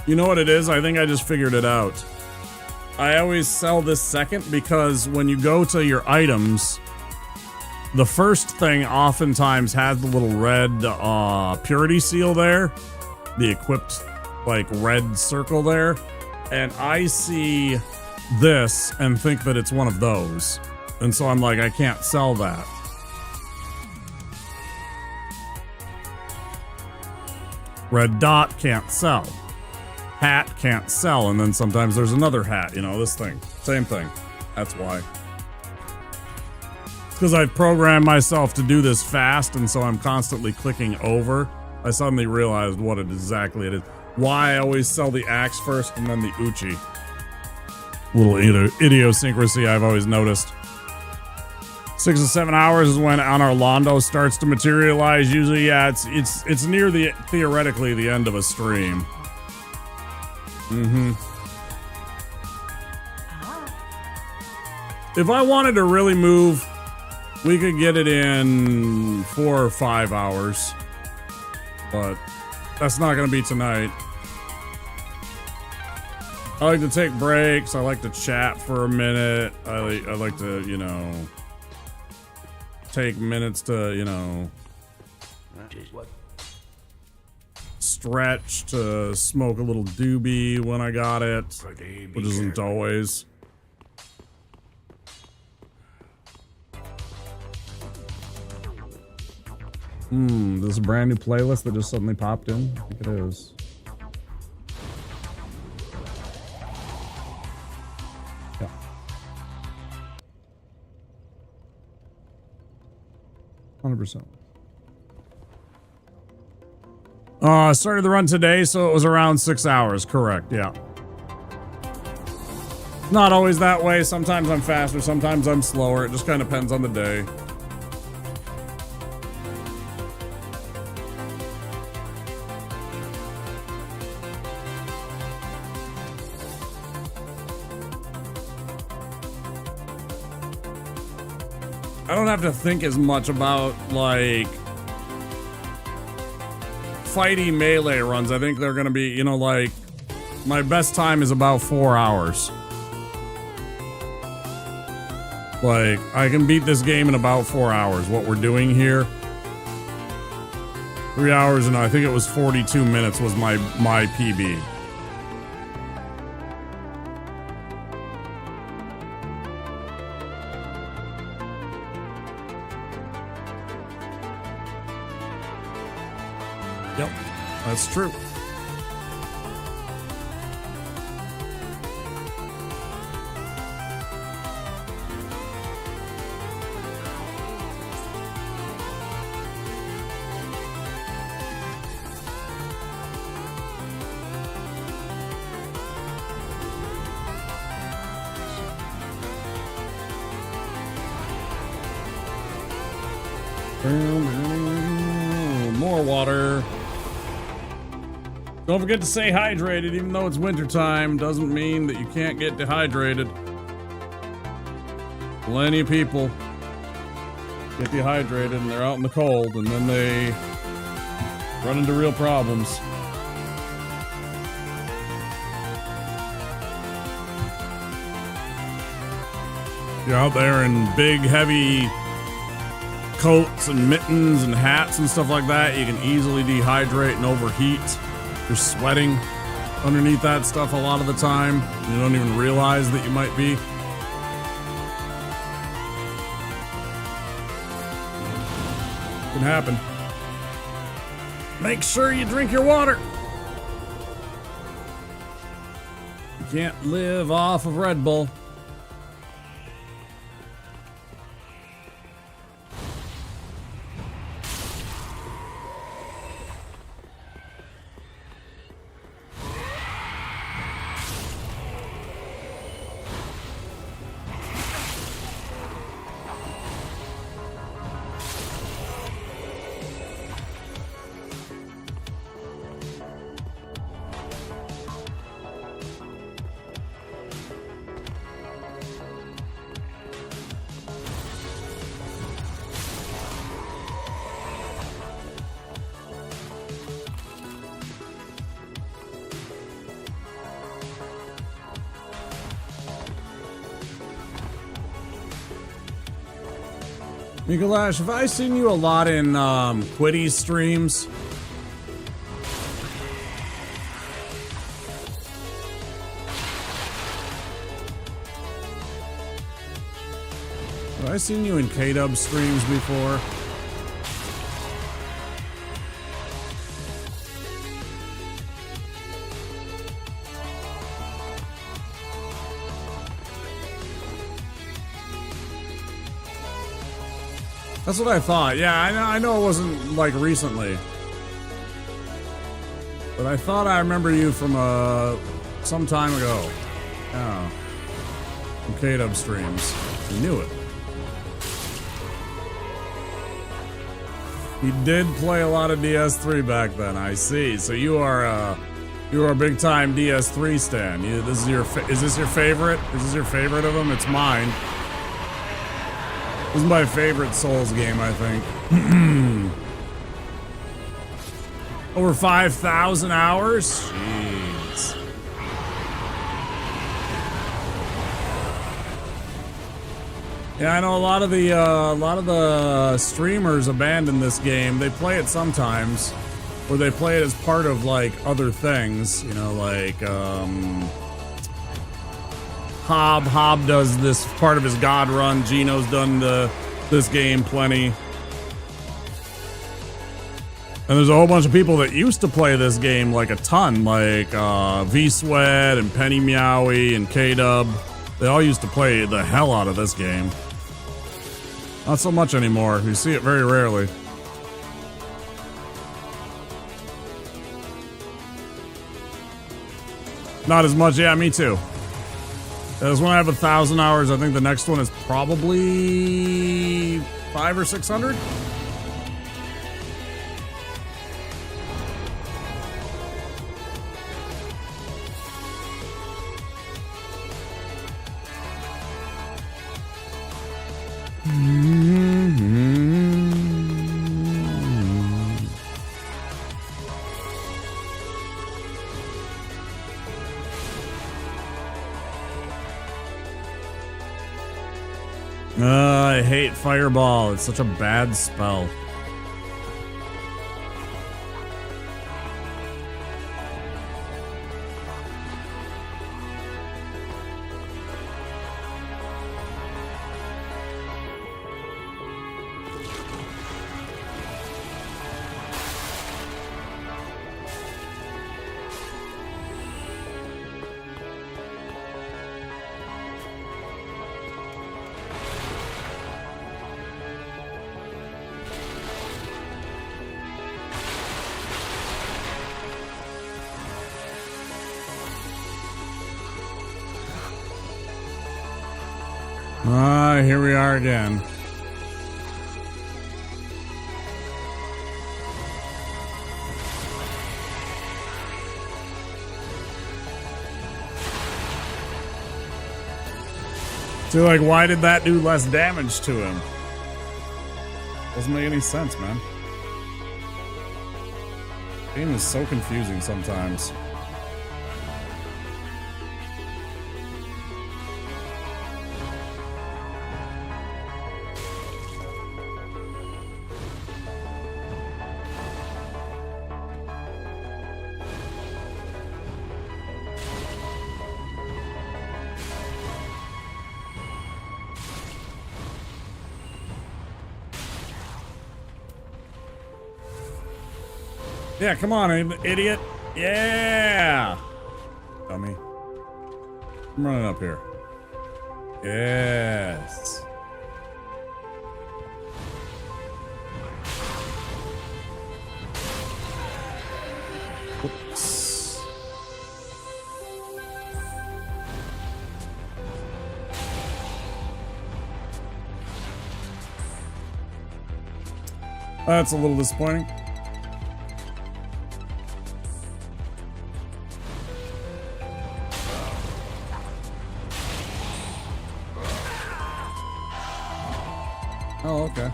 You know what it is? I think I just figured it out. I always sell this second because when you go to your items, the first thing oftentimes has the little red purity seal there, the equipped like red circle there. And I see this and think that it's one of those. And so I'm like, I can't sell that. Red dot can't sell. Hat can't sell. And then sometimes there's another hat, you know, this thing. Same thing. That's why. Because I've programmed myself to do this fast, and so I'm constantly clicking over. I suddenly realized what exactly it is. Why I always sell the axe first and then the Uchi. Little idiosyncrasy I've always noticed. 6 to 7 hours is when Londo starts to materialize. Usually, yeah, it's near the theoretically the end of a stream. Mm-hmm. If I wanted to really move, we could get it in 4 or 5 hours. But that's not going to be tonight. I like to take breaks. I like to chat for a minute. I like to, you know, take minutes to, you know, stretch, to smoke a little doobie when I got it, which isn't always. This is a brand new playlist that just suddenly popped in. I think it is. Yeah. %. Started the run today, so it was around 6 hours. Correct. Yeah. Not always that way. Sometimes I'm faster, sometimes I'm slower. It just kind of depends on the day. I don't have to think as much about, like, fighty melee runs. I think they're gonna be, you know, like, my best time is about 4 hours. Like, I can beat this game in about 4 hours. What we're doing here. 3 hours and I think it was 42 minutes was my PB. Yep, that's true. More water. Don't forget to stay hydrated, even though it's wintertime, doesn't mean that you can't get dehydrated. Plenty of people get dehydrated and they're out in the cold and then they run into real problems. You're out there in big, heavy coats and mittens and hats and stuff like that. You can easily dehydrate and overheat. You're sweating underneath that stuff a lot of the time. You don't even realize that you might be. Can happen. Make sure you drink your water. You can't live off of Red Bull. Mikolash, have I seen you a lot in Quiddy's streams? Have I seen you in K-Dub streams before? That's what I thought. Yeah, I know it wasn't like recently. But I thought I remember you from some time ago. Yeah. From K-Dub streams. I knew it. He did play a lot of DS3 back then, I see. So you are a big time DS3 stan. Is this your favorite? Is this your favorite of them? It's mine. This is my favorite Souls game, I think. Over 5,000 hours? Jeez. Yeah, I know a lot of the streamers abandon this game. They play it sometimes, or they play it as part of like other things, you know, like Hob does this part of his God run. Gino's done this game plenty. And there's a whole bunch of people that used to play this game like a ton, like V-Sweat and Penny Meowie and K-Dub. They all used to play the hell out of this game. Not so much anymore. You see it very rarely. Not as much. Yeah, me too. This one I have 1,000 hours. I think the next one is probably 500 or 600. I hate Fireball. It's such a bad spell. Here we are again. So, like, why did that do less damage to him? Doesn't make any sense, man. Game is so confusing sometimes. Yeah, come on, idiot. Yeah. Dummy. I'm running up here. Yes. Whoops. That's a little disappointing. Oh, okay.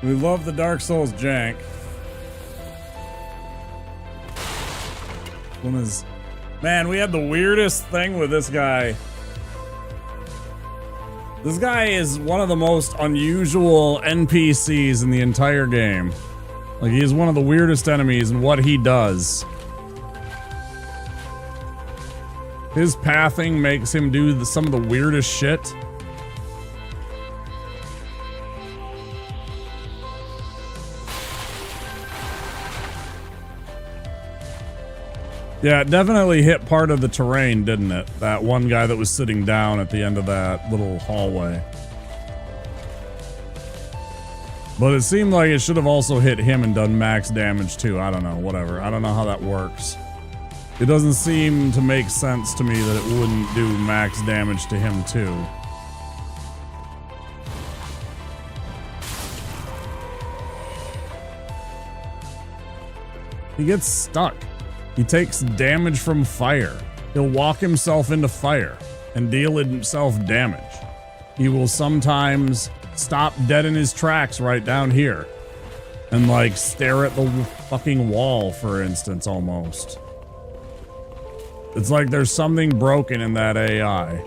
We love the Dark Souls jank. One is, man, we had the weirdest thing with this guy. This guy is one of the most unusual NPCs in the entire game. Like, he is one of the weirdest enemies in what he does. His pathing makes him do some of the weirdest shit. Yeah, it definitely hit part of the terrain, didn't it? That one guy that was sitting down at the end of that little hallway. But it seemed like it should have also hit him and done max damage too. I don't know, whatever. I don't know how that works. It doesn't seem to make sense to me that it wouldn't do max damage to him too. He gets stuck. He takes damage from fire. He'll walk himself into fire and deal himself damage. He will sometimes stop dead in his tracks right down here and like stare at the fucking wall, for instance, almost. It's like there's something broken in that AI.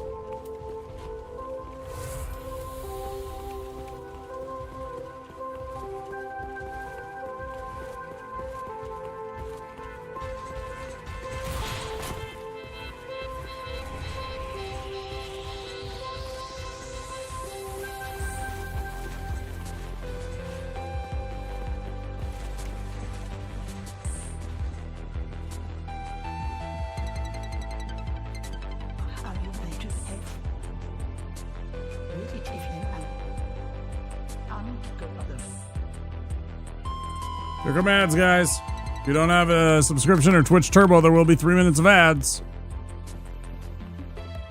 Here come ads, guys. If you don't have a subscription or Twitch Turbo, there will be 3 minutes of ads.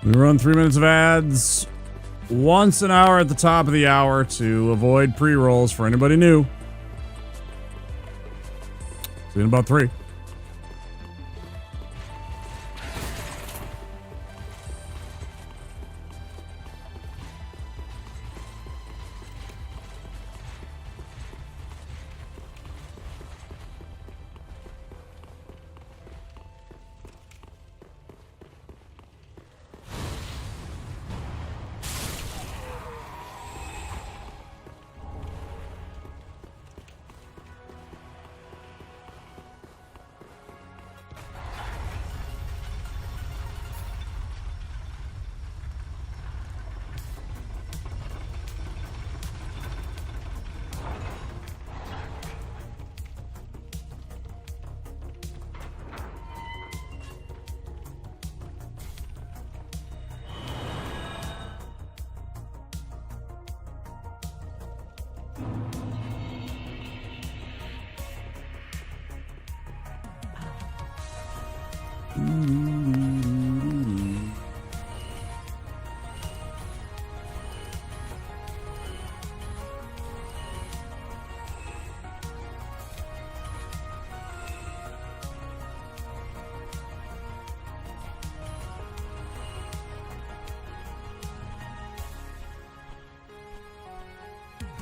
We run 3 minutes of ads once an hour at the top of the hour to avoid pre-rolls for anybody new. See you in about 3.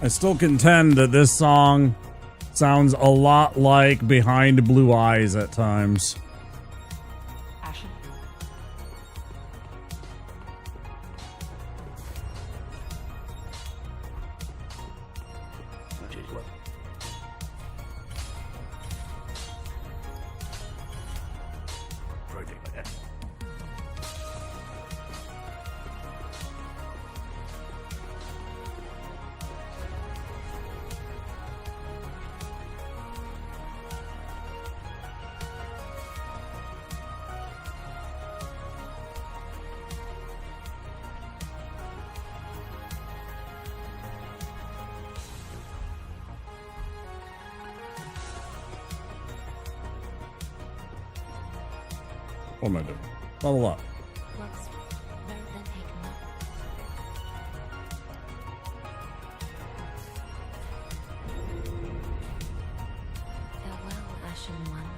I still contend that this song sounds a lot like Behind Blue Eyes at times. Ashen. What am I doing? Bubble up. Looks better than taking up. Farewell, Ashen One.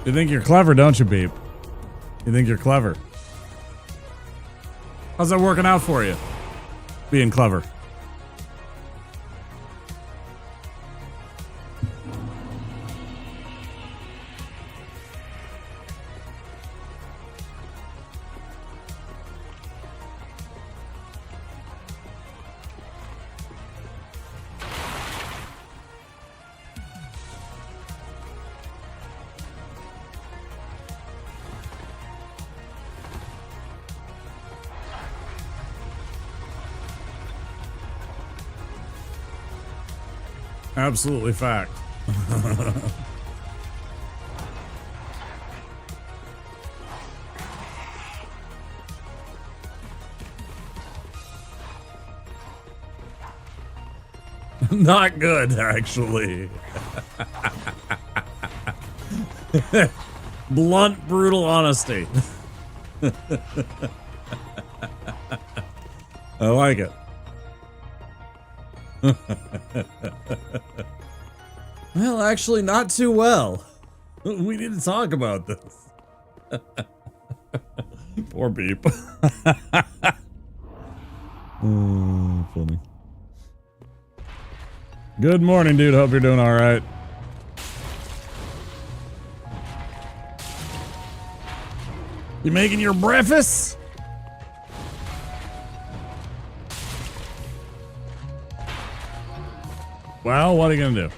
You think you're clever, don't you, Beep? You think you're clever. How's that working out for you? Being clever. Absolutely fact. Not good, actually. Blunt, brutal honesty. I like it. Well, actually, not too well. We need to talk about this. Poor Beep. Oh, funny. Good morning, dude. Hope you're doing all right. You making your breakfast? Well, what are you gonna do?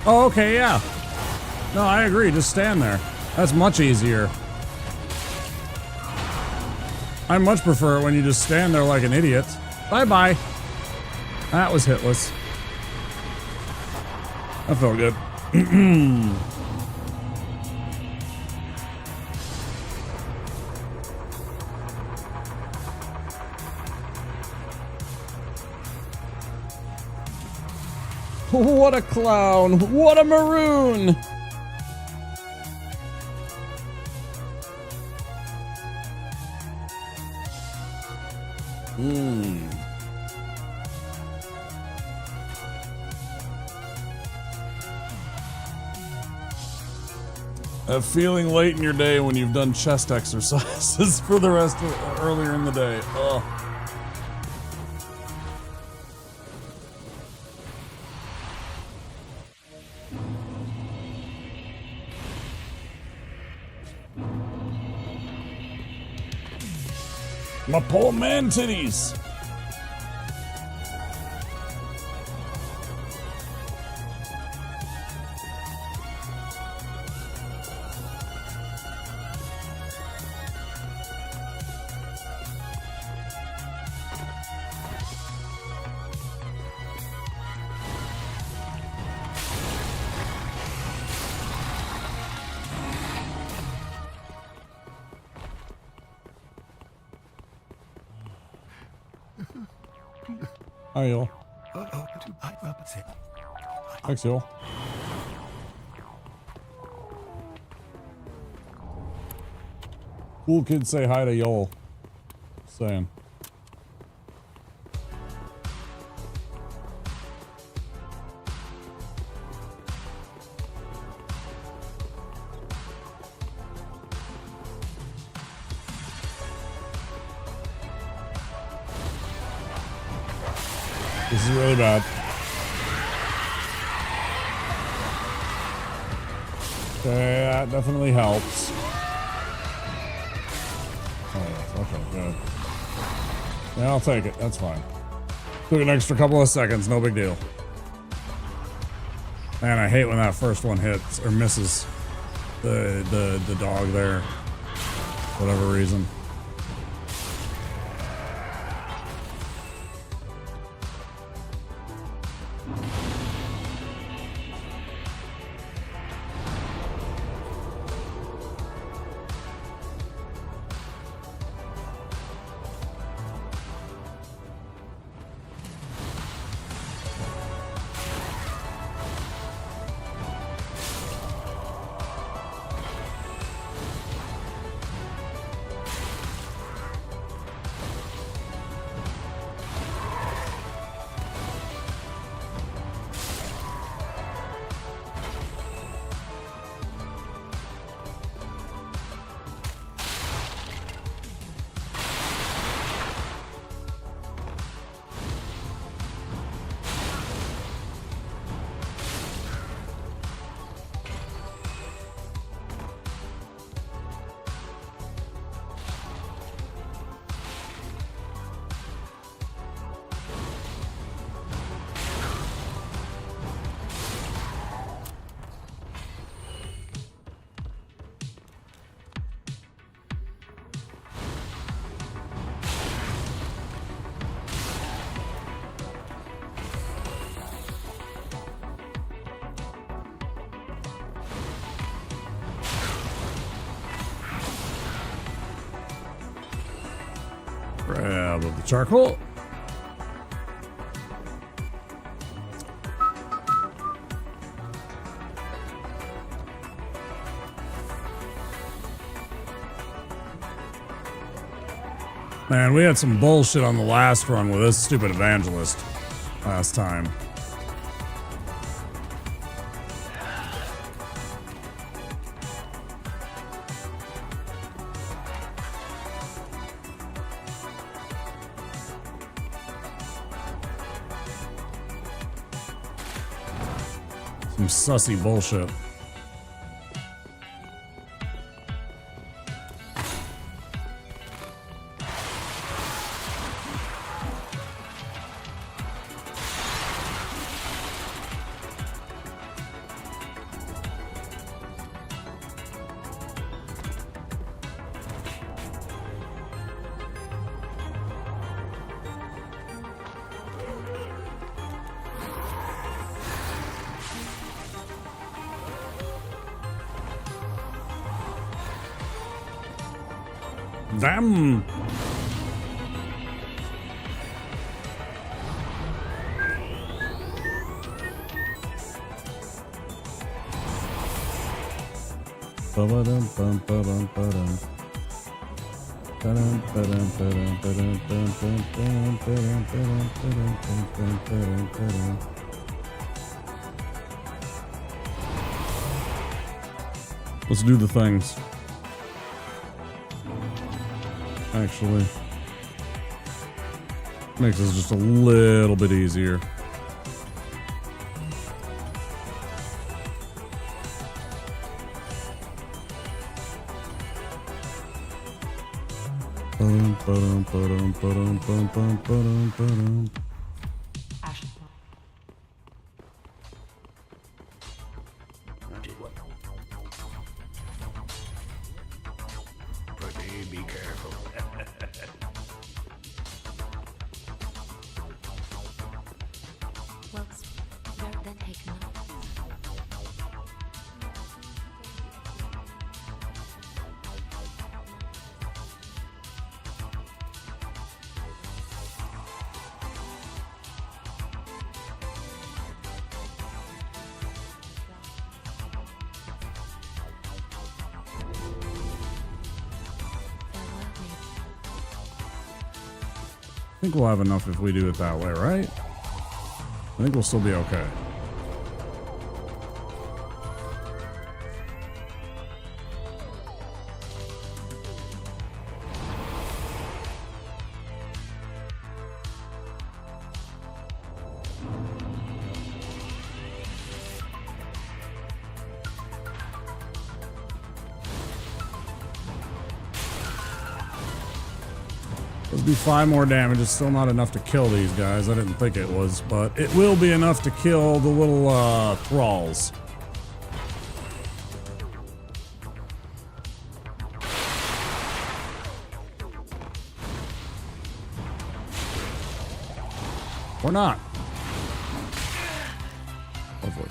Oh, okay, yeah. No, I agree. Just stand there. That's much easier. I much prefer it when you just stand there like an idiot. Bye-bye. That was hitless. That felt good. What a clown! What a maroon! A feeling late in your day when you've done chest exercises for the rest of earlier in the day. Ugh. My poor man titties. Hi, y'all. Thanks, y'all. Cool kids say hi to y'all. Saying. This is really bad. Okay, that definitely helps. Oh, okay, good. Yeah, I'll take it. That's fine. Took an extra couple of seconds, no big deal. Man, I hate when that first one hits or misses the dog there. For whatever reason. Grab of the charcoal. Man, we had some bullshit on the last run with this stupid evangelist last time. Some sussy bullshit. Them. Let's do the things. Actually, makes this just a little bit easier. Pretty, be careful. Well, better than taking them. I think we'll have enough if we do it that way, right? I think we'll still be okay. It'll be 5 more damage. It's still not enough to kill these guys. I didn't think it was, but it will be enough to kill the little thralls. Or not. Hopefully.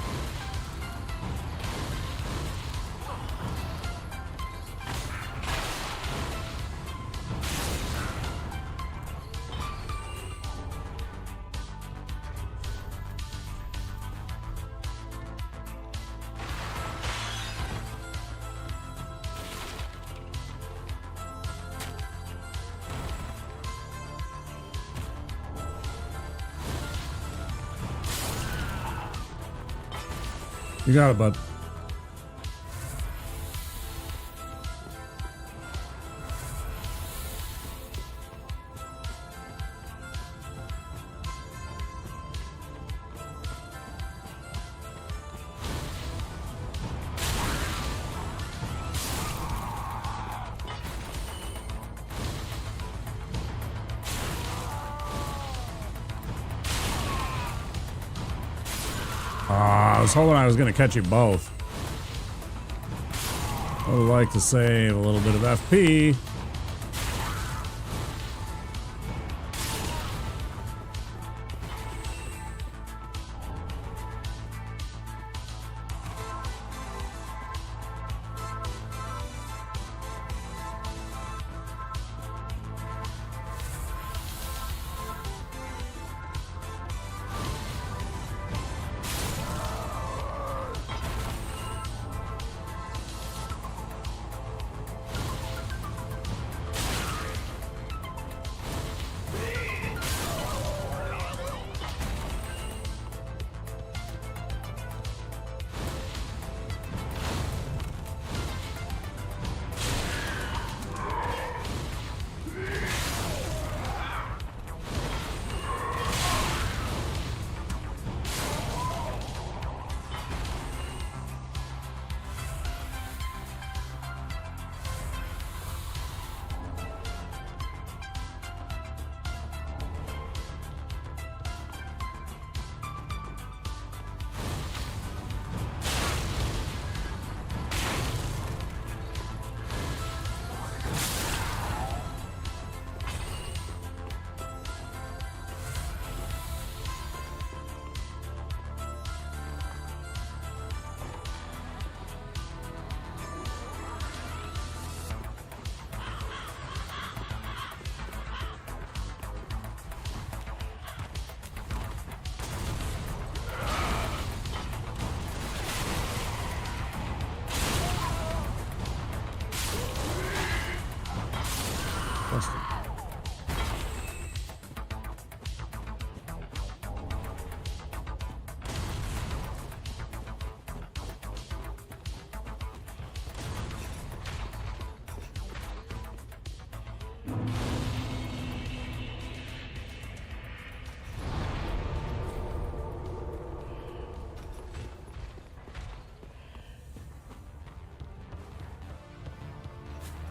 You got it, bud. I was hoping I was going to catch you both. I would like to save a little bit of FP.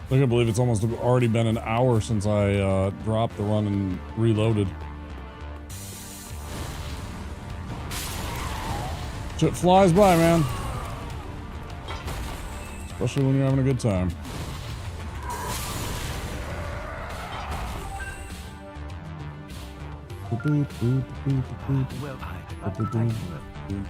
I can't believe it's almost already been an hour since I dropped the run and reloaded. Shit flies by, man. Especially when you're having a good time. Well, I'd like to thank you.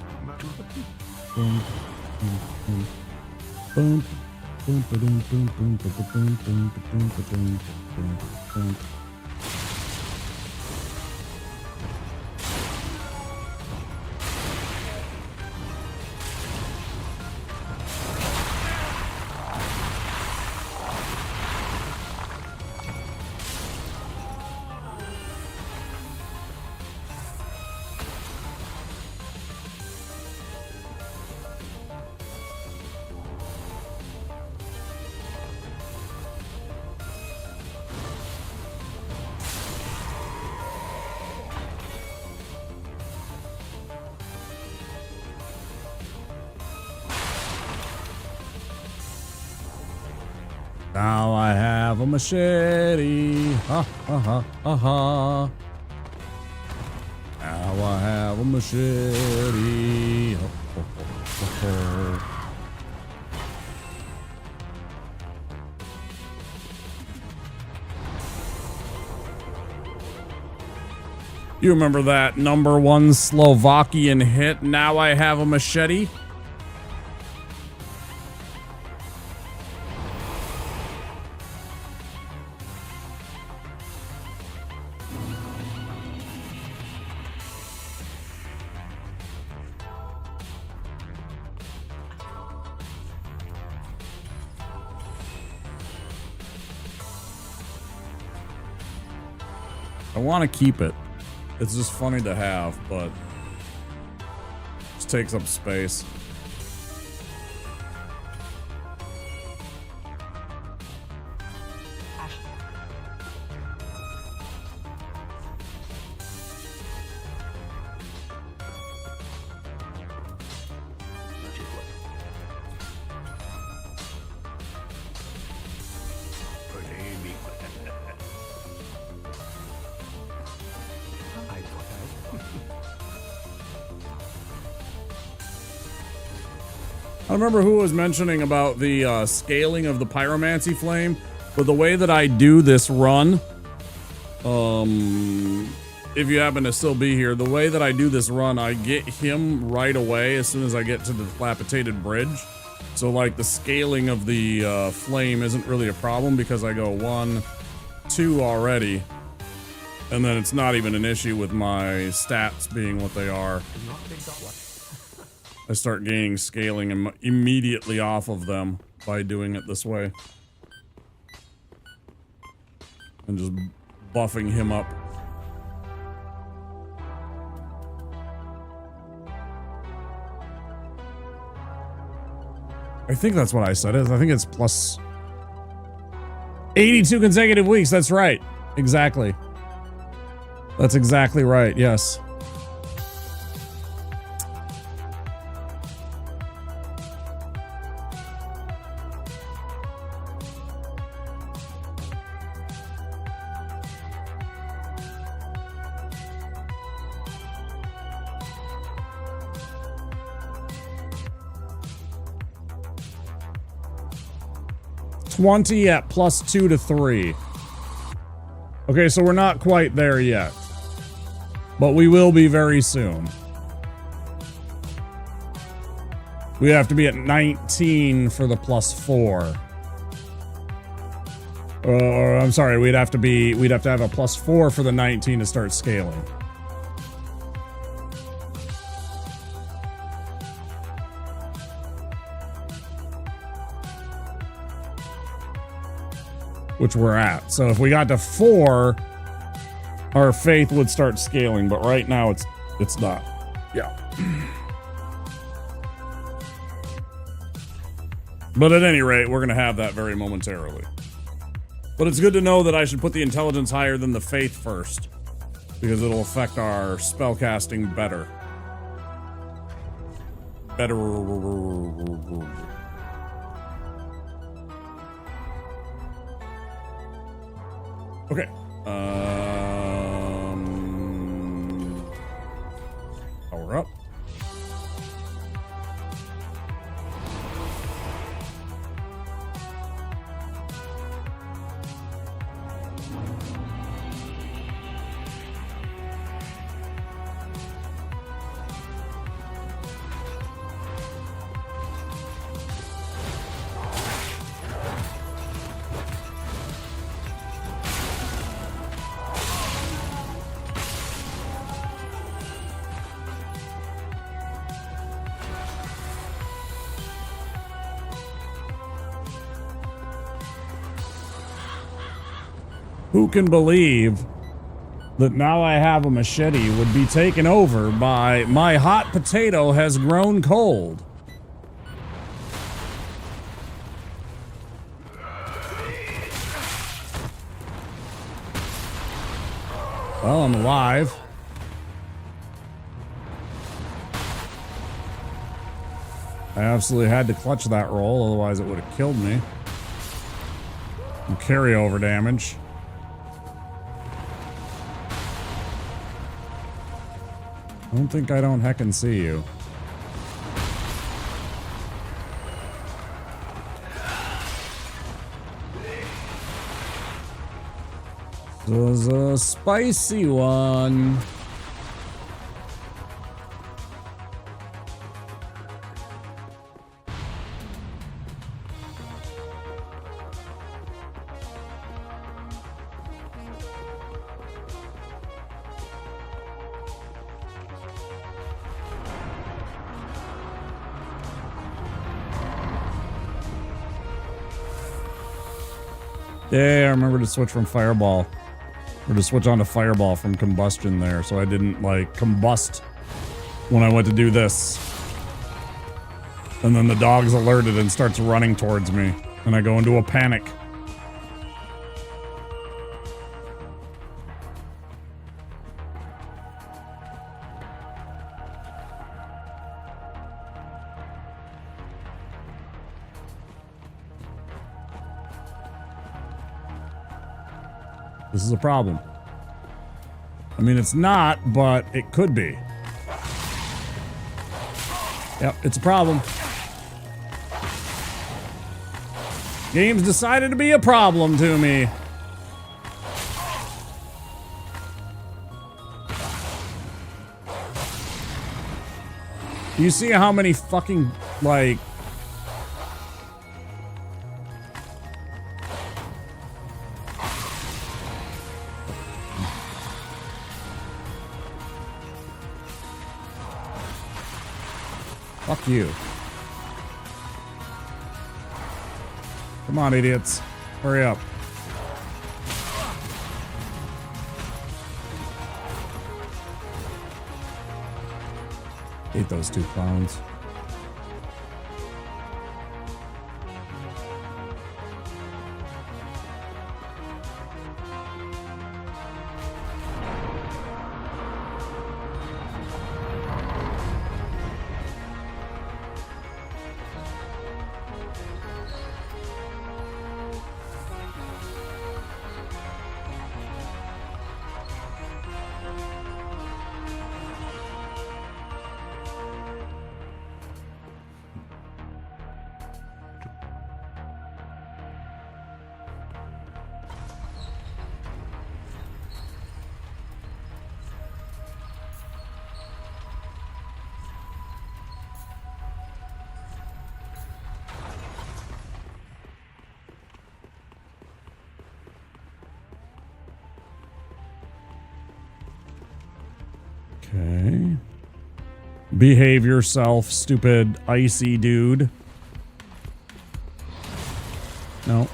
Now I have a machete. Ha ha ha ha ha. Now I have a machete. Ho, ho, ho, ho, ho. You remember that #1 Slovakian hit, Now I Have a Machete? I want to keep it. It's just funny to have, but it just takes up space. I remember who was mentioning about the scaling of the pyromancy flame, but the way that I do this run, if you happen to still be here, the way that I do this run, I get him right away as soon as I get to the dilapidated bridge. So like the scaling of the flame isn't really a problem because I go 1, 2 already. And then it's not even an issue with my stats being what they are. I start gaining scaling immediately off of them by doing it this way. And just buffing him up. I think that's what I said. I think it's plus 82 consecutive weeks. That's right. Exactly. That's exactly right. Yes. $20 at plus 2 to 3. Okay, so we're not quite there yet. But we will be very soon. We have to be at 19 for the plus 4. Or I'm sorry, we'd have to have a plus 4 for the 19 to start scaling. Which we're at. So if we got to 4, our faith would start scaling, but right now it's not. Yeah. But at any rate, we're gonna have that very momentarily. But it's good to know that I should put the intelligence higher than the faith first, because it'll affect our spellcasting better. Okay. Power up. Who can believe that now I have a machete would be taken over by my hot potato has grown cold? Well, I'm alive. I absolutely had to clutch that roll, otherwise it would have killed me. And carryover damage. I don't think I don't heckin' see you. This was a spicy one. Yeah, I remember to switch from Fireball. Or to switch on to Fireball from Combustion there, so I didn't, like, combust when I went to do this. And then the dog's alerted and starts running towards me. And I go into a panic. This is a problem. I mean, it's not, but it could be. Yep, it's a problem. Game's decided to be a problem to me. You see how many fucking, like... Fuck you. Come on, idiots. Hurry up. Hate those two clowns. Okay. Behave yourself, stupid icy dude. No.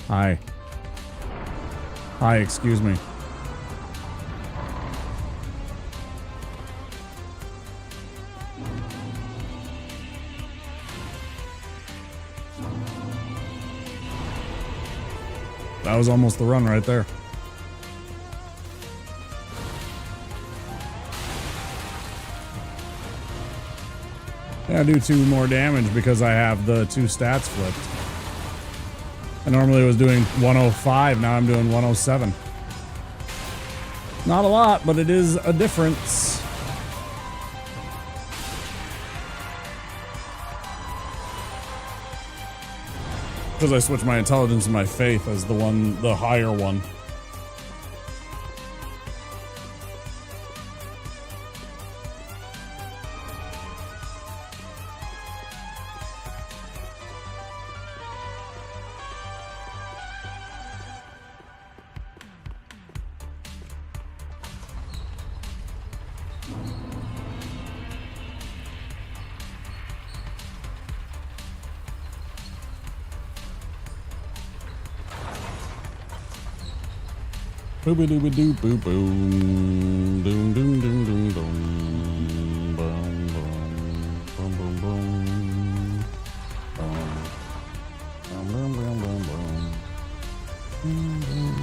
Hi. Hi, excuse me. That was almost the run right there. Yeah, I do 2 more damage because I have the 2 stats flipped. I normally was doing 105, now I'm doing 107. Not a lot, but it is a difference. Because I switched my intelligence and my faith as the higher one. Booby dooby doo boo boom. Doom doom doom doom boom. Boom boom boom boom boom. Boom boom boom boom boom. Boom boom.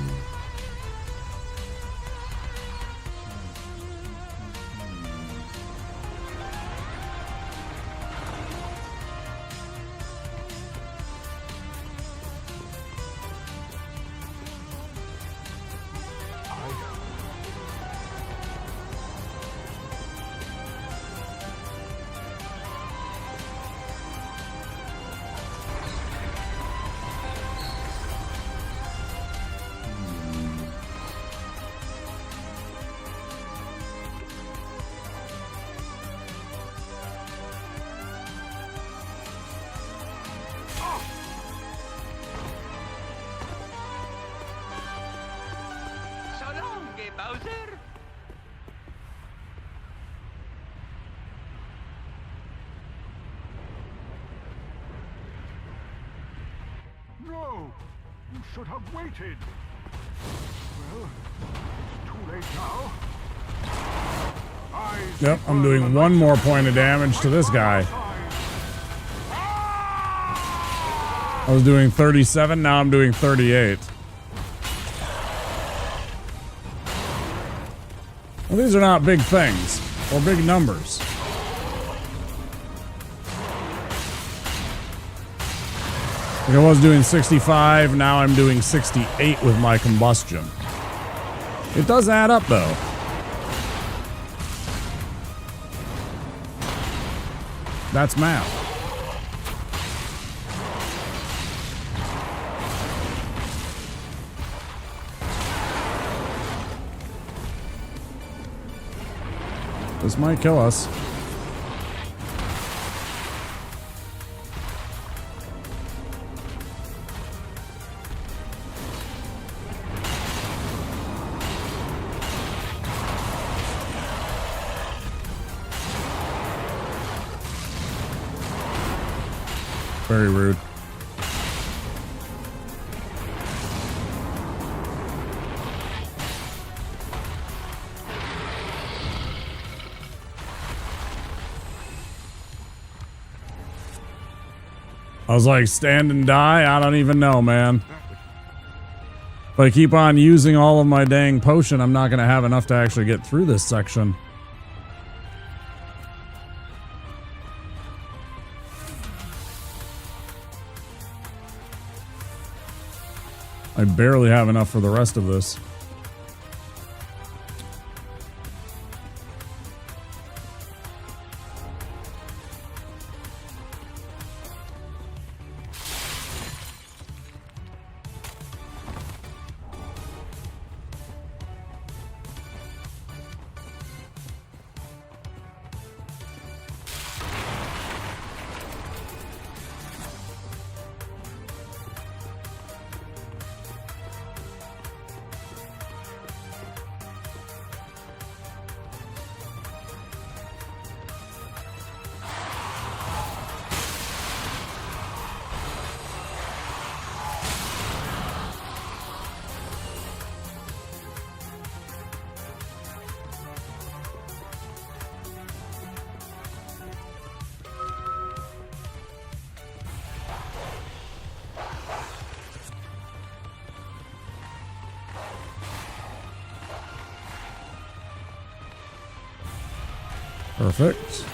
Bowser? No! You should have waited. Well, it's too late now. Yep, I'm doing one more point of damage to this guy. I was doing 37, now I'm doing 38. Well, these are not big things, or big numbers. Like I was doing 65, now I'm doing 68 with my combustion. It does add up, though. That's math. This might kill us. Very rude. I was like, stand and die? I don't even know, man. If I keep on using all of my dang potion, I'm not going to have enough to actually get through this section. I barely have enough for the rest of this. Perfect.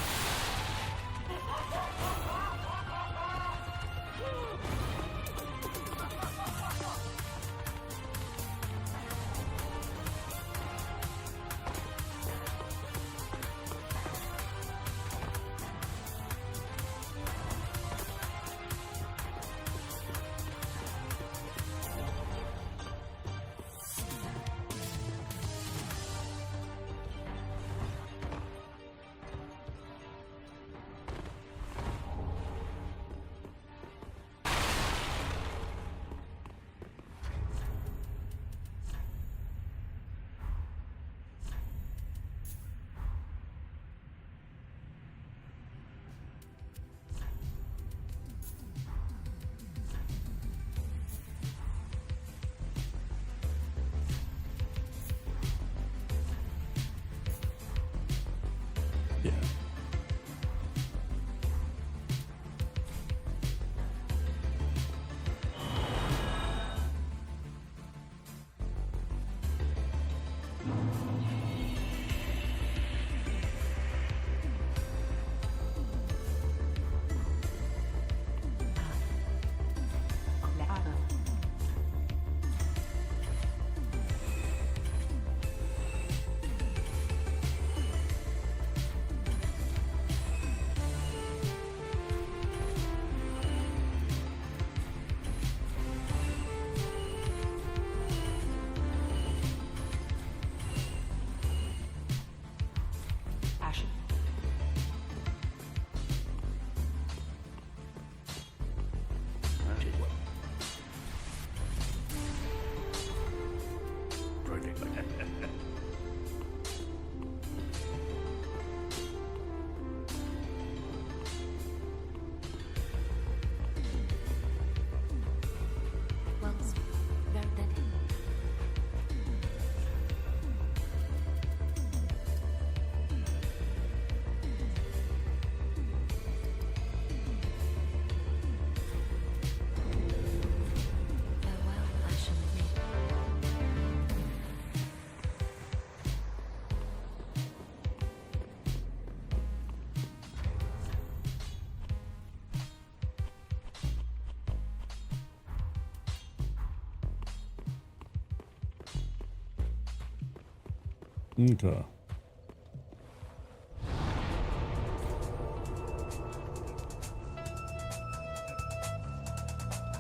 Okay.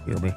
Hear me.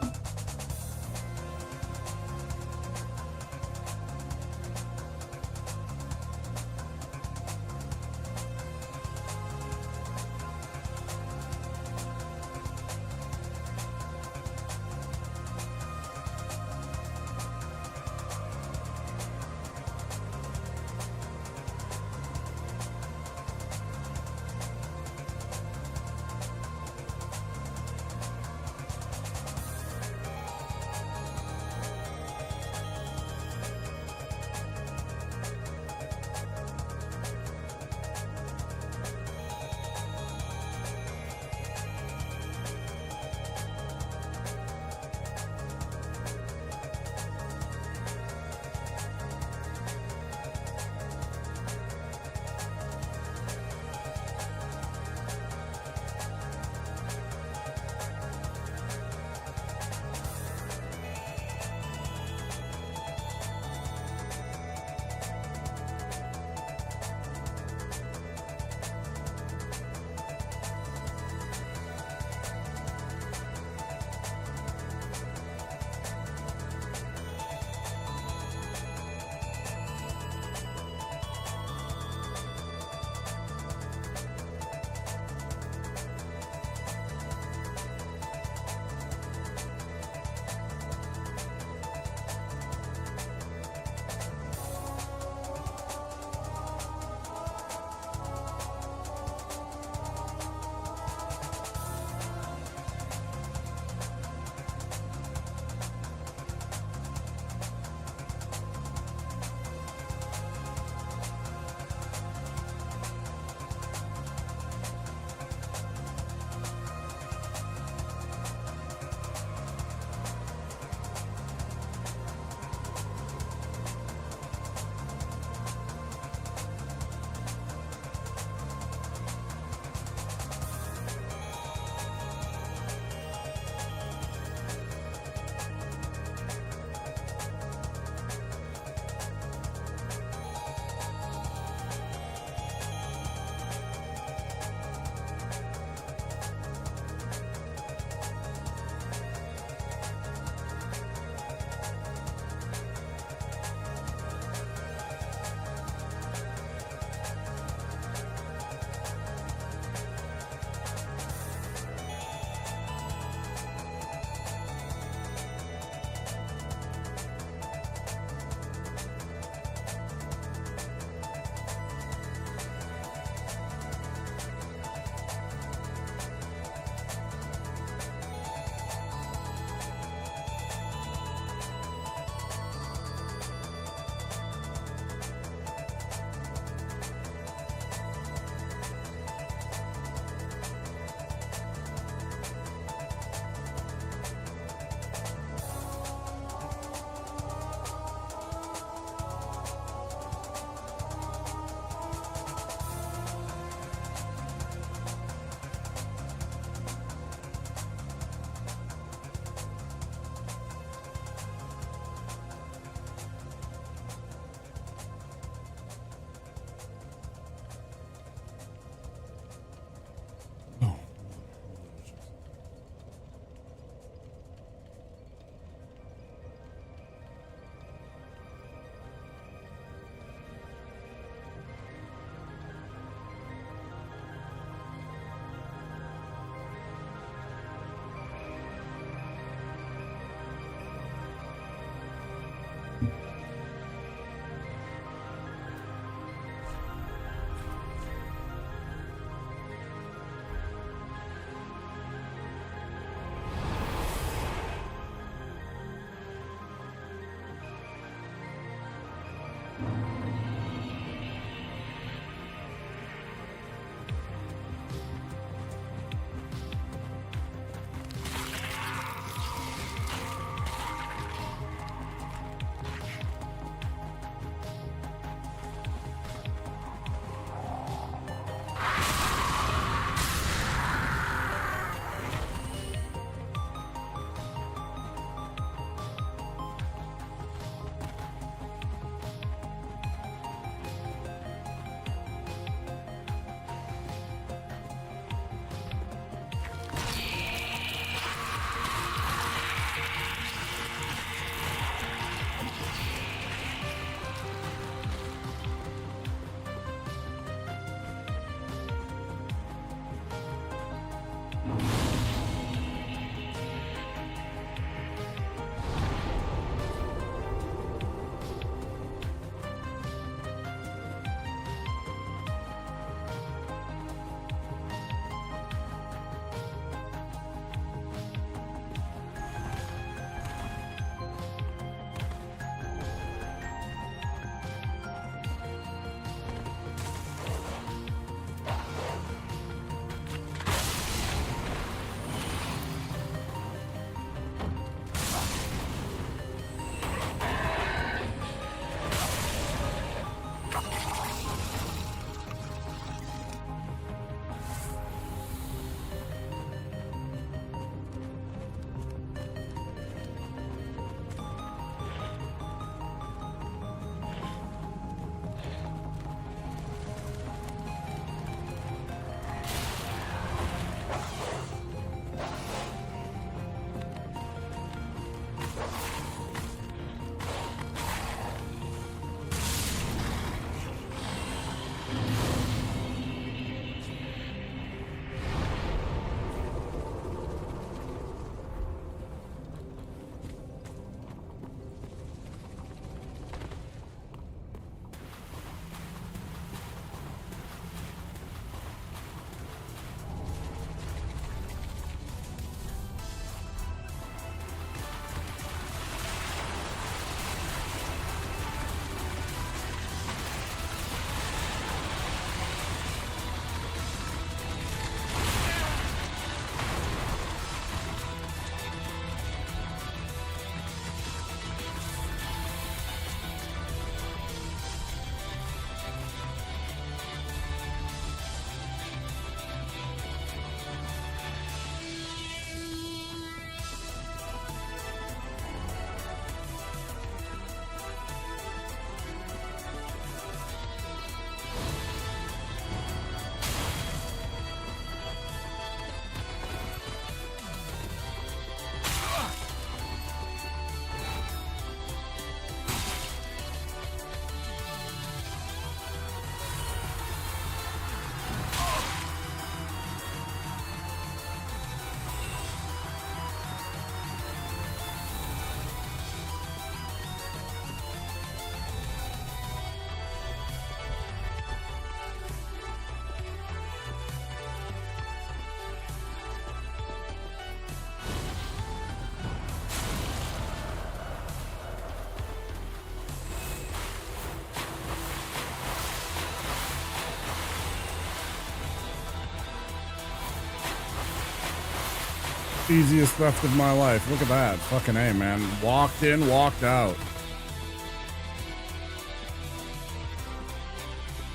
Easiest theft of my life. Look at that. Fucking A, man. Walked in, walked out.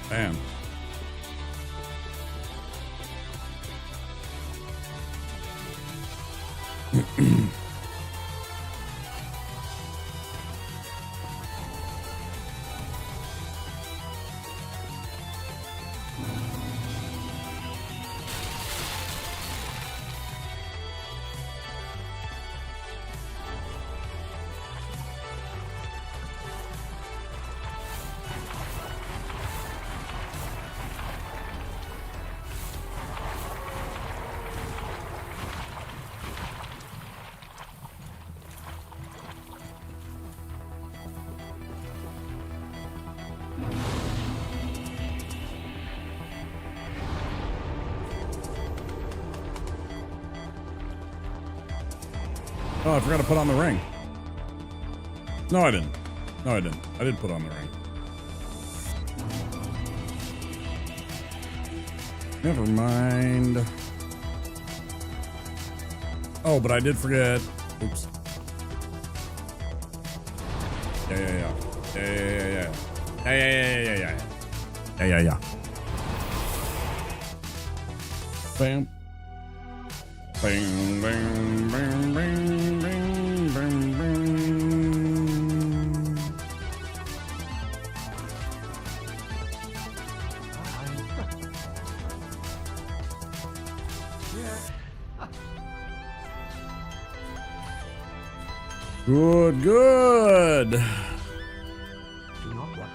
Damn. Oh, I forgot to put on the ring. No, I didn't. No, I didn't. I did put on the ring. Never mind. Oh, but I did forget. Oops. Yeah. Bam. Bang, bang, bang, bang, bang, bang, bang. Good, good. Do not worry.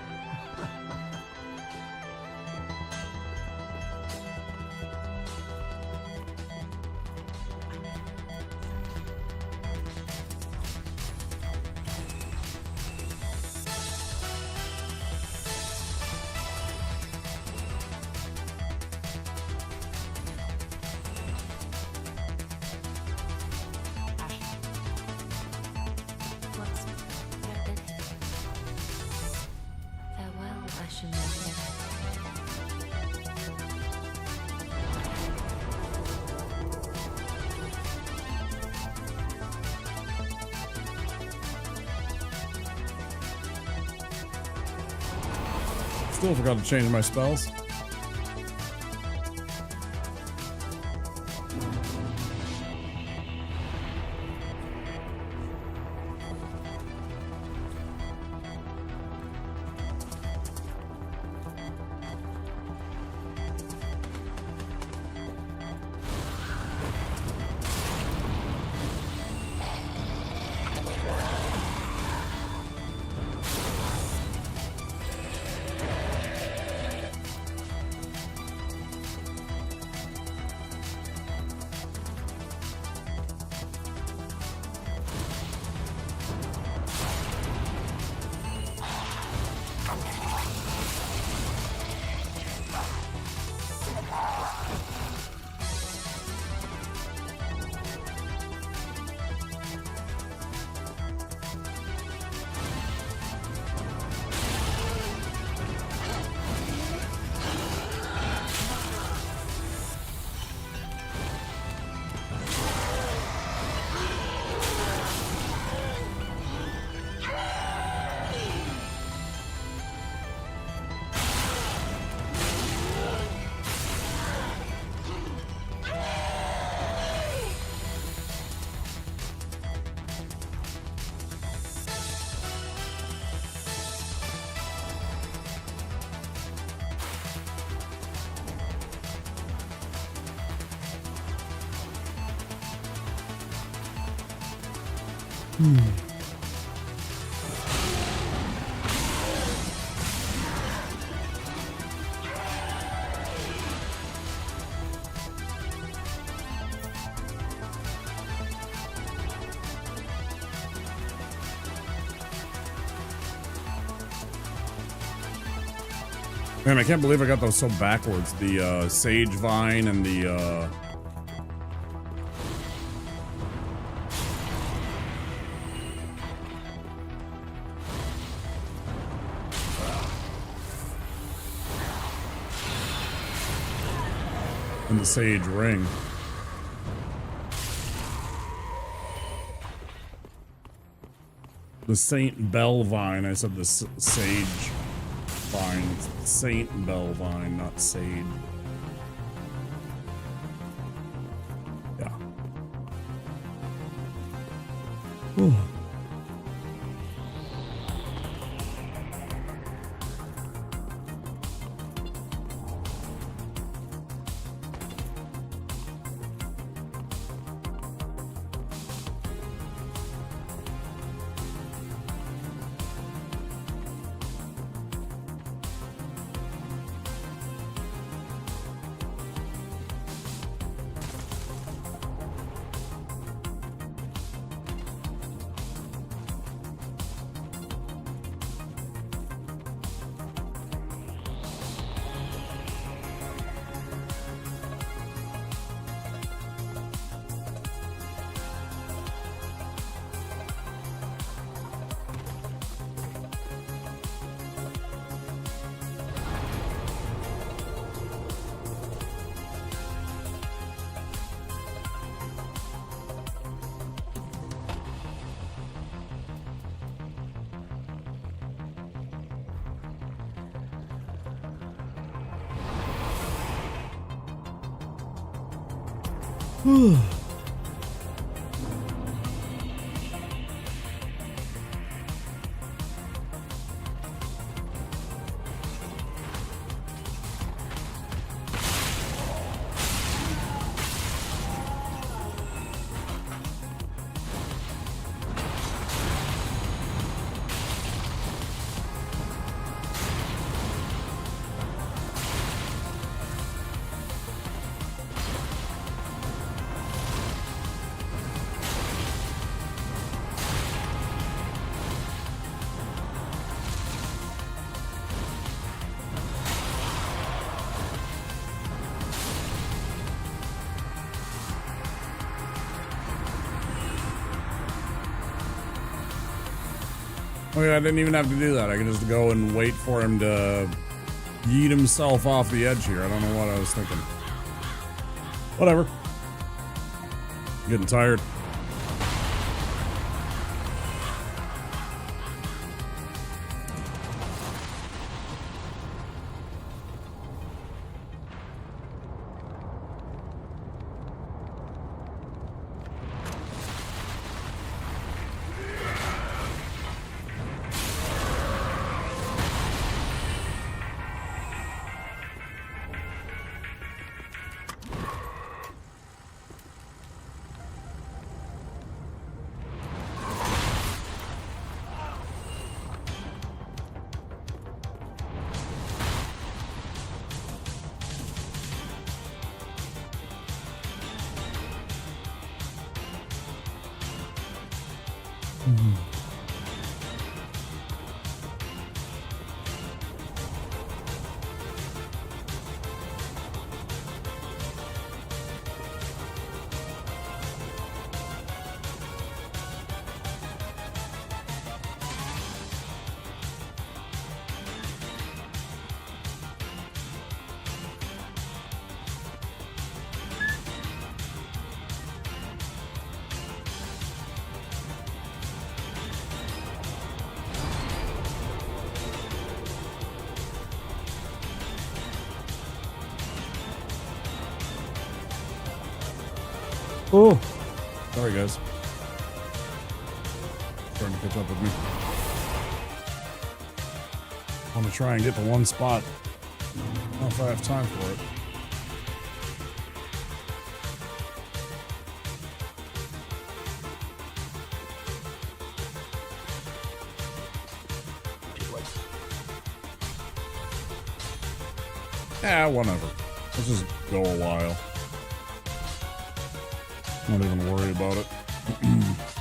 Farewell, Ashen Mountain. Still forgot to change my spells. Man, I can't believe I got those so backwards. The Sage Vine and the Sage Ring. The Saint Bell vine. I said the sage vine. It's Saint Bell vine, not sage. Yeah. Whew. Oh yeah, I didn't even have to do that. I could just go and wait for him to yeet himself off the edge here. I don't know what I was thinking. Whatever. Getting tired. Oh, sorry guys. Starting to catch up with me. I want to try and get to one spot. I don't know if I have time for it. Yeah, whatever. Let's just go a while. Not even worry about it. Oops.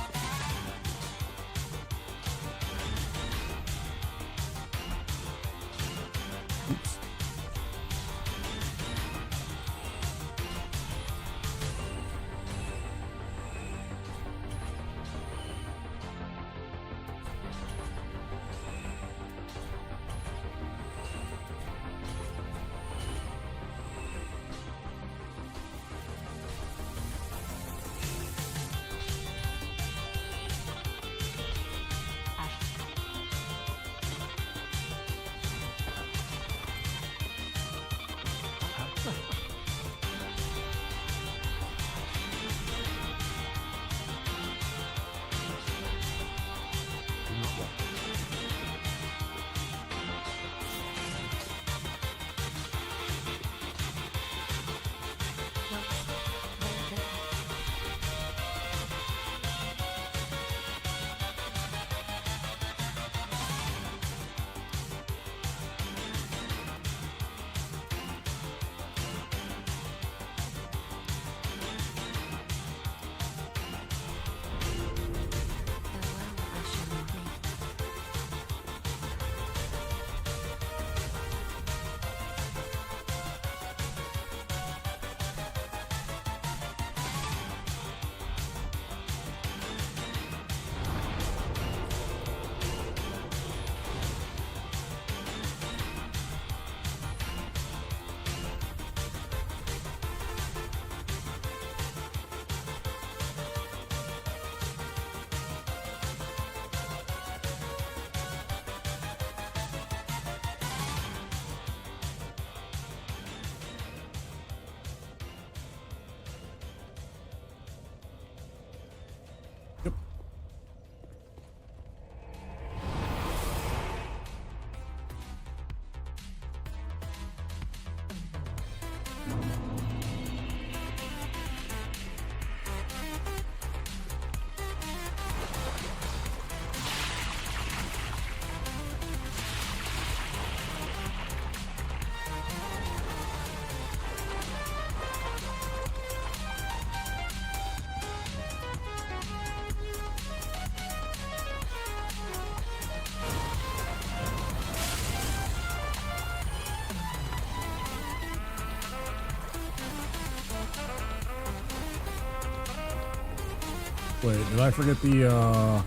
Wait, did I forget the, I'm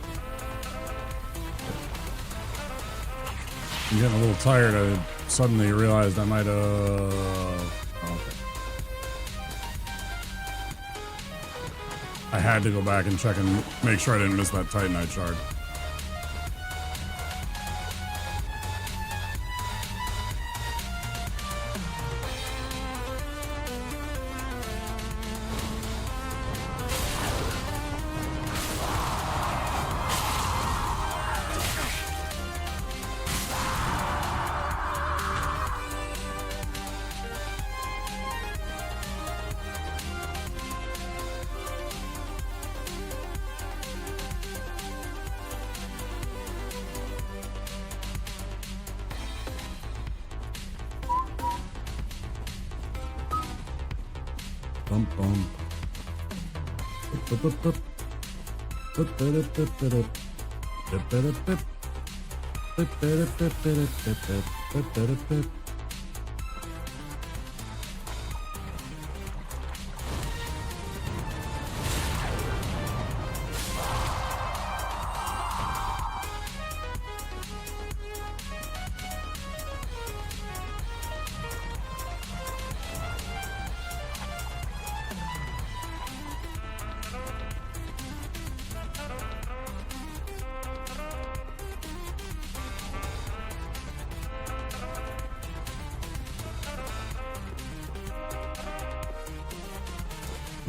getting a little tired. I suddenly realized I might, okay. I had to go back and check and make sure I didn't miss that Titanite shard. Bum bum.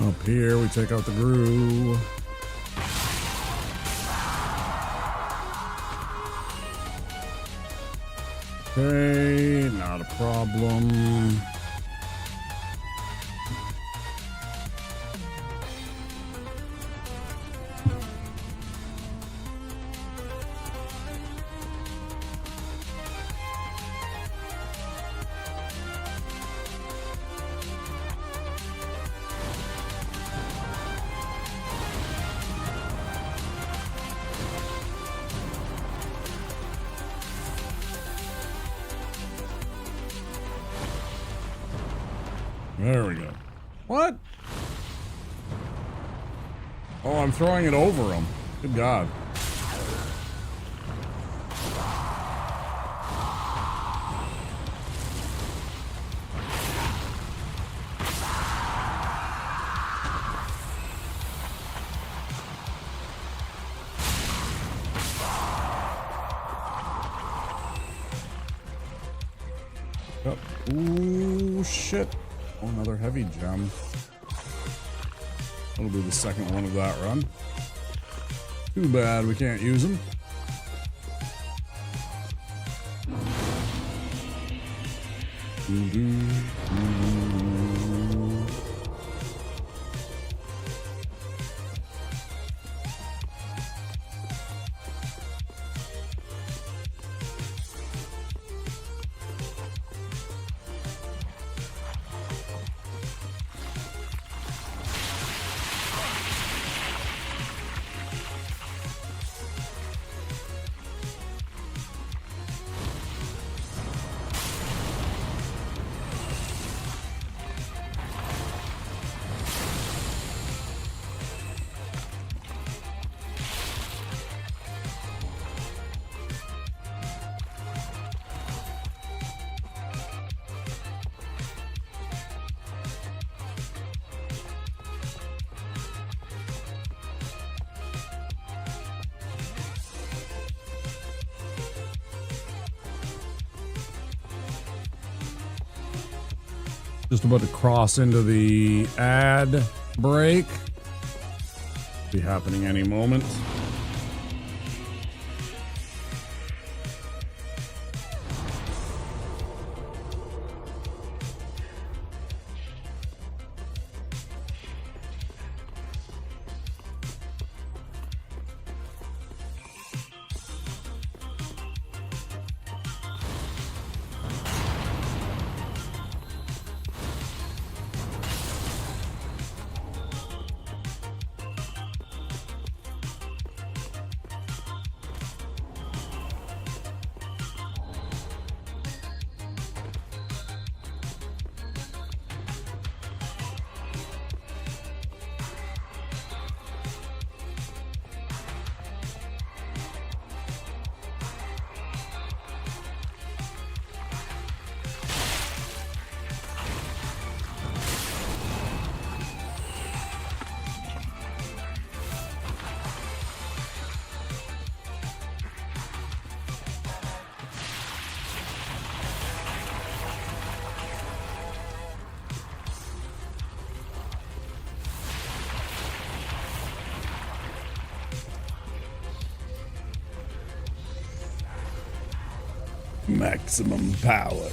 Up here, we take out the Gru. Okay, not a problem. There we go. What? Oh, I'm throwing it over him. Good God. Oh, ooh, shit. Oh, another heavy gem. That'll be the second one of that run. Too bad we can't use them. Just about to cross into the ad break. Be happening any moment. Maximum power.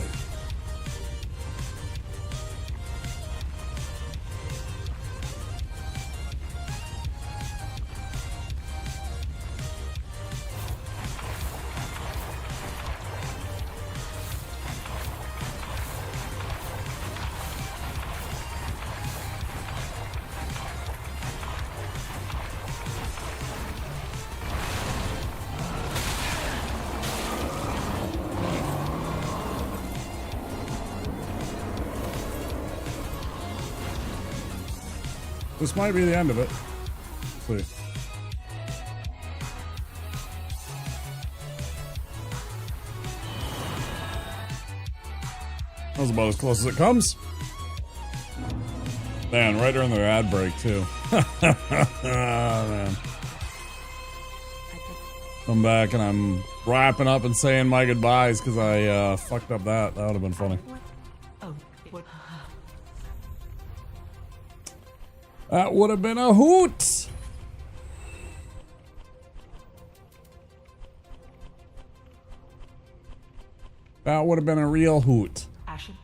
This might be the end of it. Let's see. That was about as close as it comes. Man, right during their ad break, too. Man. Come back and I'm wrapping up and saying my goodbyes because I fucked up that. That would have been funny. That would have been a hoot. That would have been a real hoot. Ashen.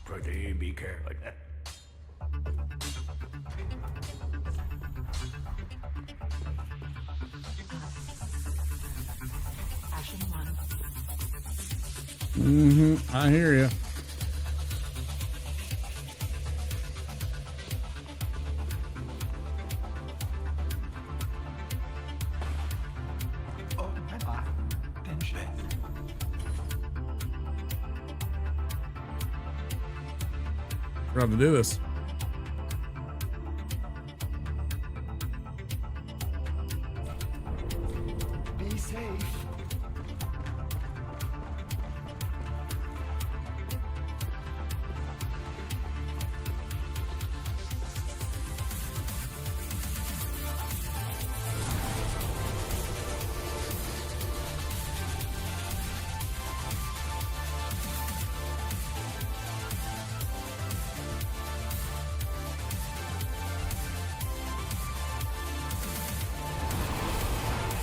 Pretty be careful. I hear you. We're going to do this. Be safe.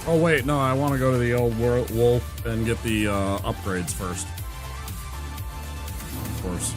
Oh wait, no, I want to go to the old wolf and get the upgrades first. Of course.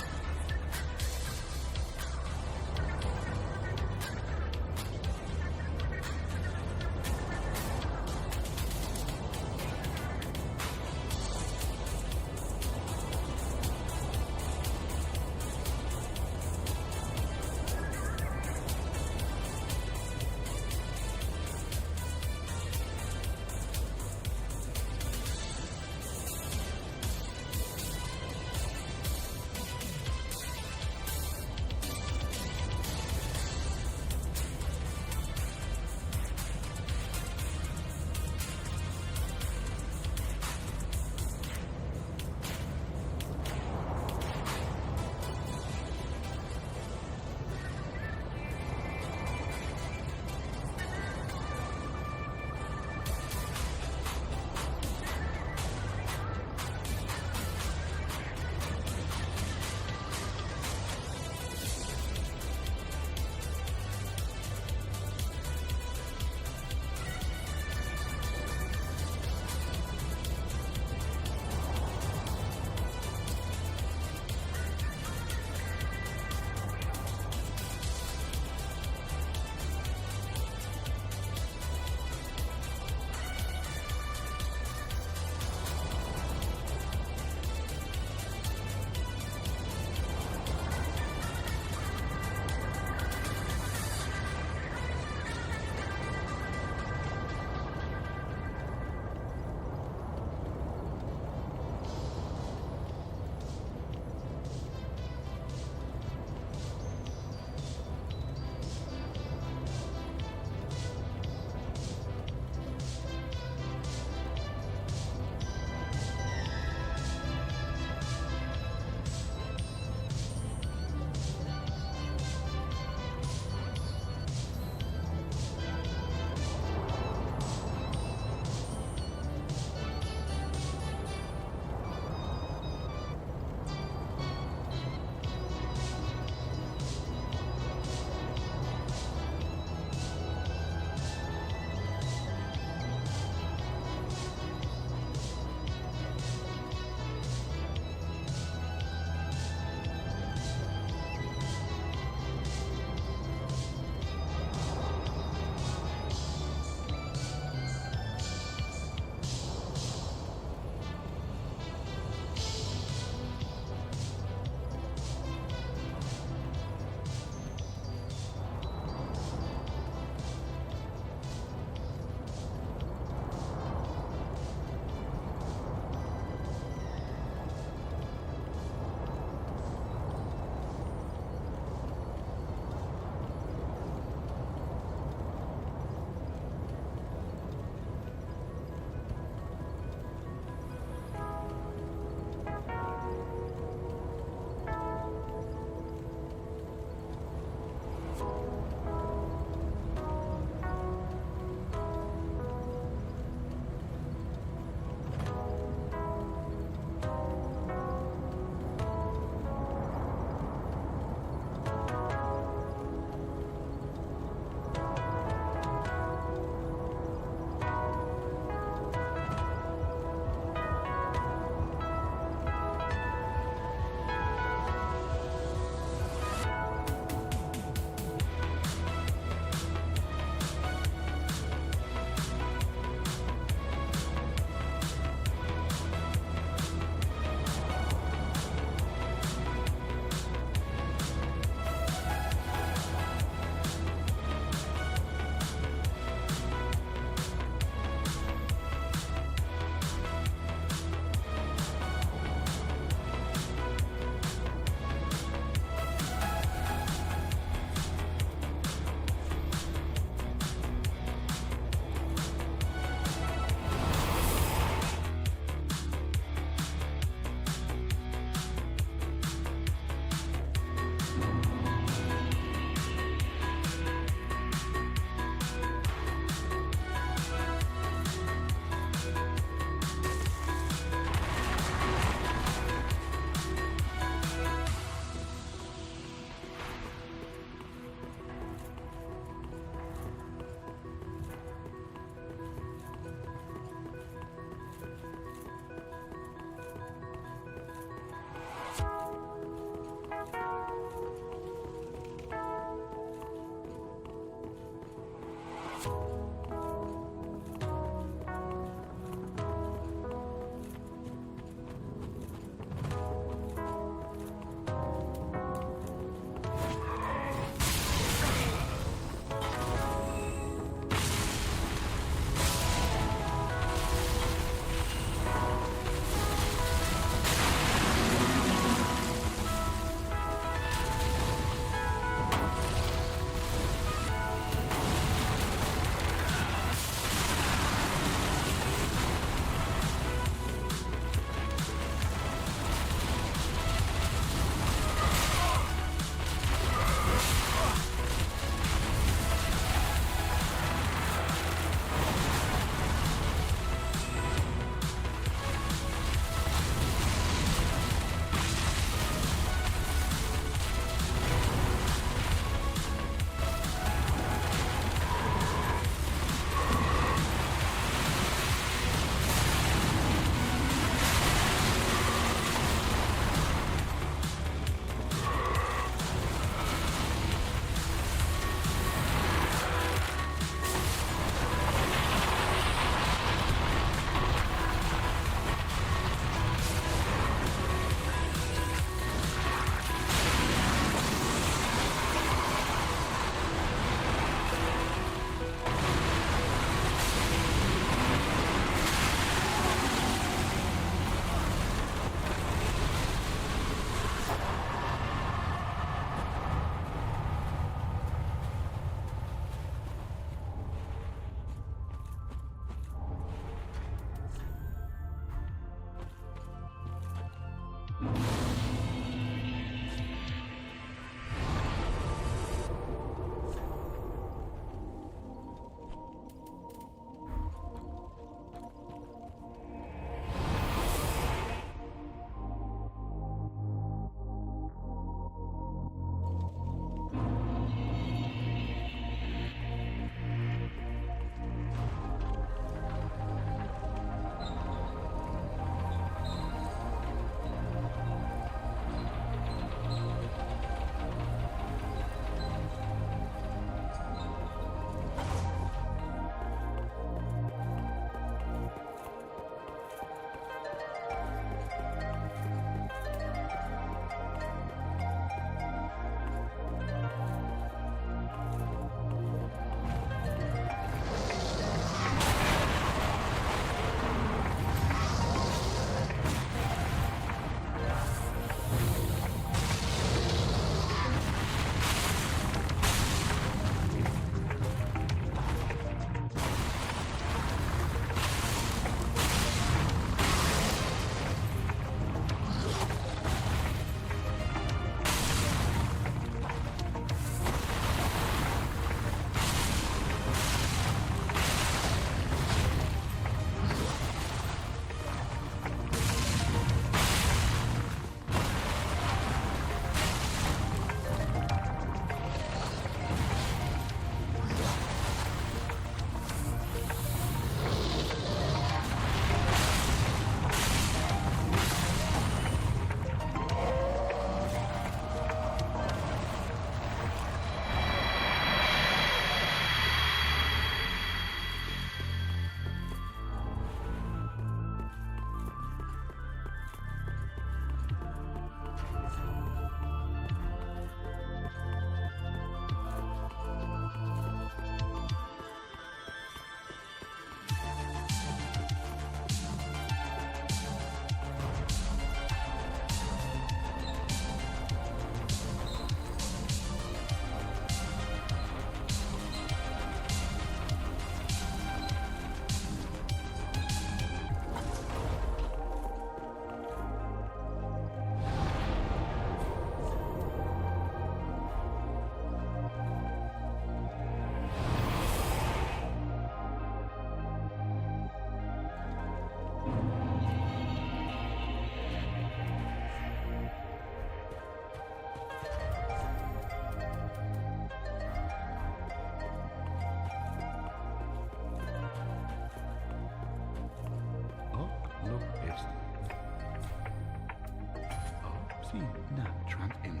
fina tramp-in.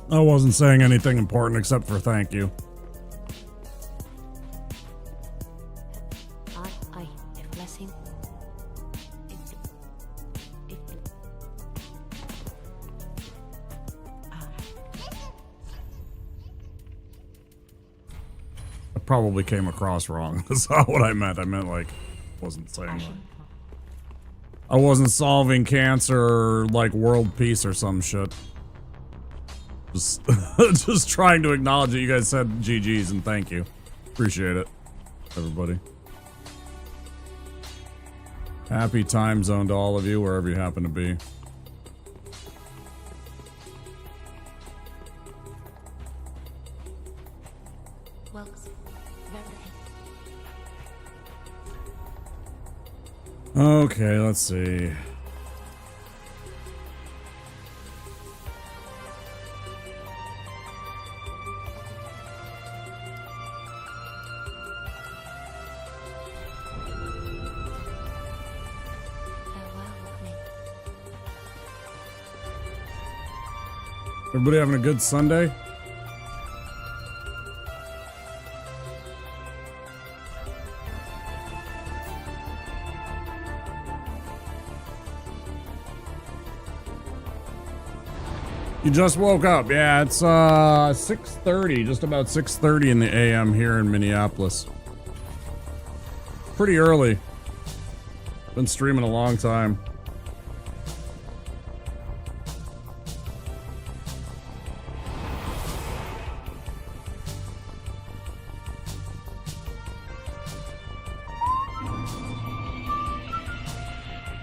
I wasn't saying anything important except for thank you. Blessing. I probably came across wrong. That's not what I meant. I meant like, wasn't saying like, I wasn't solving cancer or like world peace or some shit. Just, just trying to acknowledge that you guys said GG's and thank you. Appreciate it, everybody. Happy time zone to all of you, wherever you happen to be. Okay, let's see. Everybody having a good Sunday? You just woke up. Yeah, it's 6:30, just about 6:30 in the AM here in Minneapolis. Pretty early. Been streaming a long time.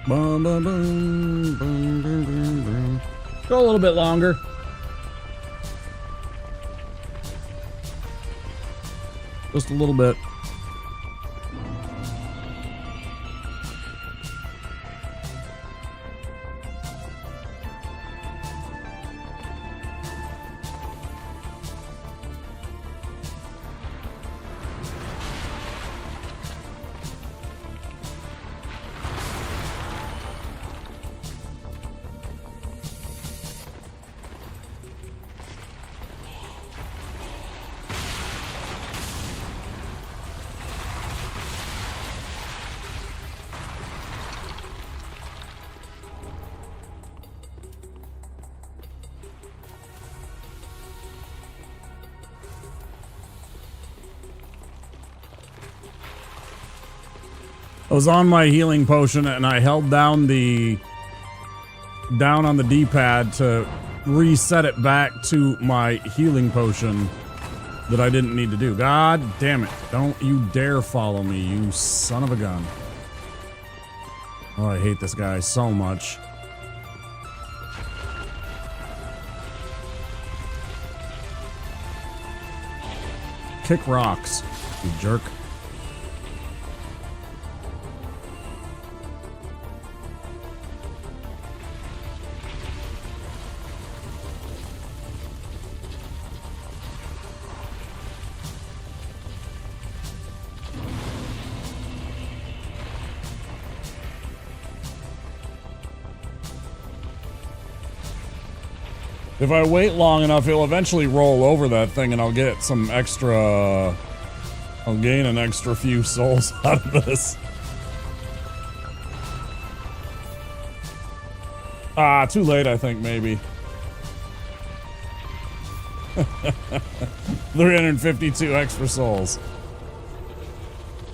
Bum, bum, bum, bum, bum, bum, bum. Go a little bit longer. Just a little bit. I was on my healing potion and I held down on the D-pad to reset it back to my healing potion that I didn't need to do. God damn it. Don't you dare follow me, you son of a gun. Oh, I hate this guy so much. Kick rocks, you jerk. If I wait long enough, it'll eventually roll over that thing and I'll get some extra... I'll gain an extra few souls out of this. Ah, too late, I think, maybe. 352 extra souls.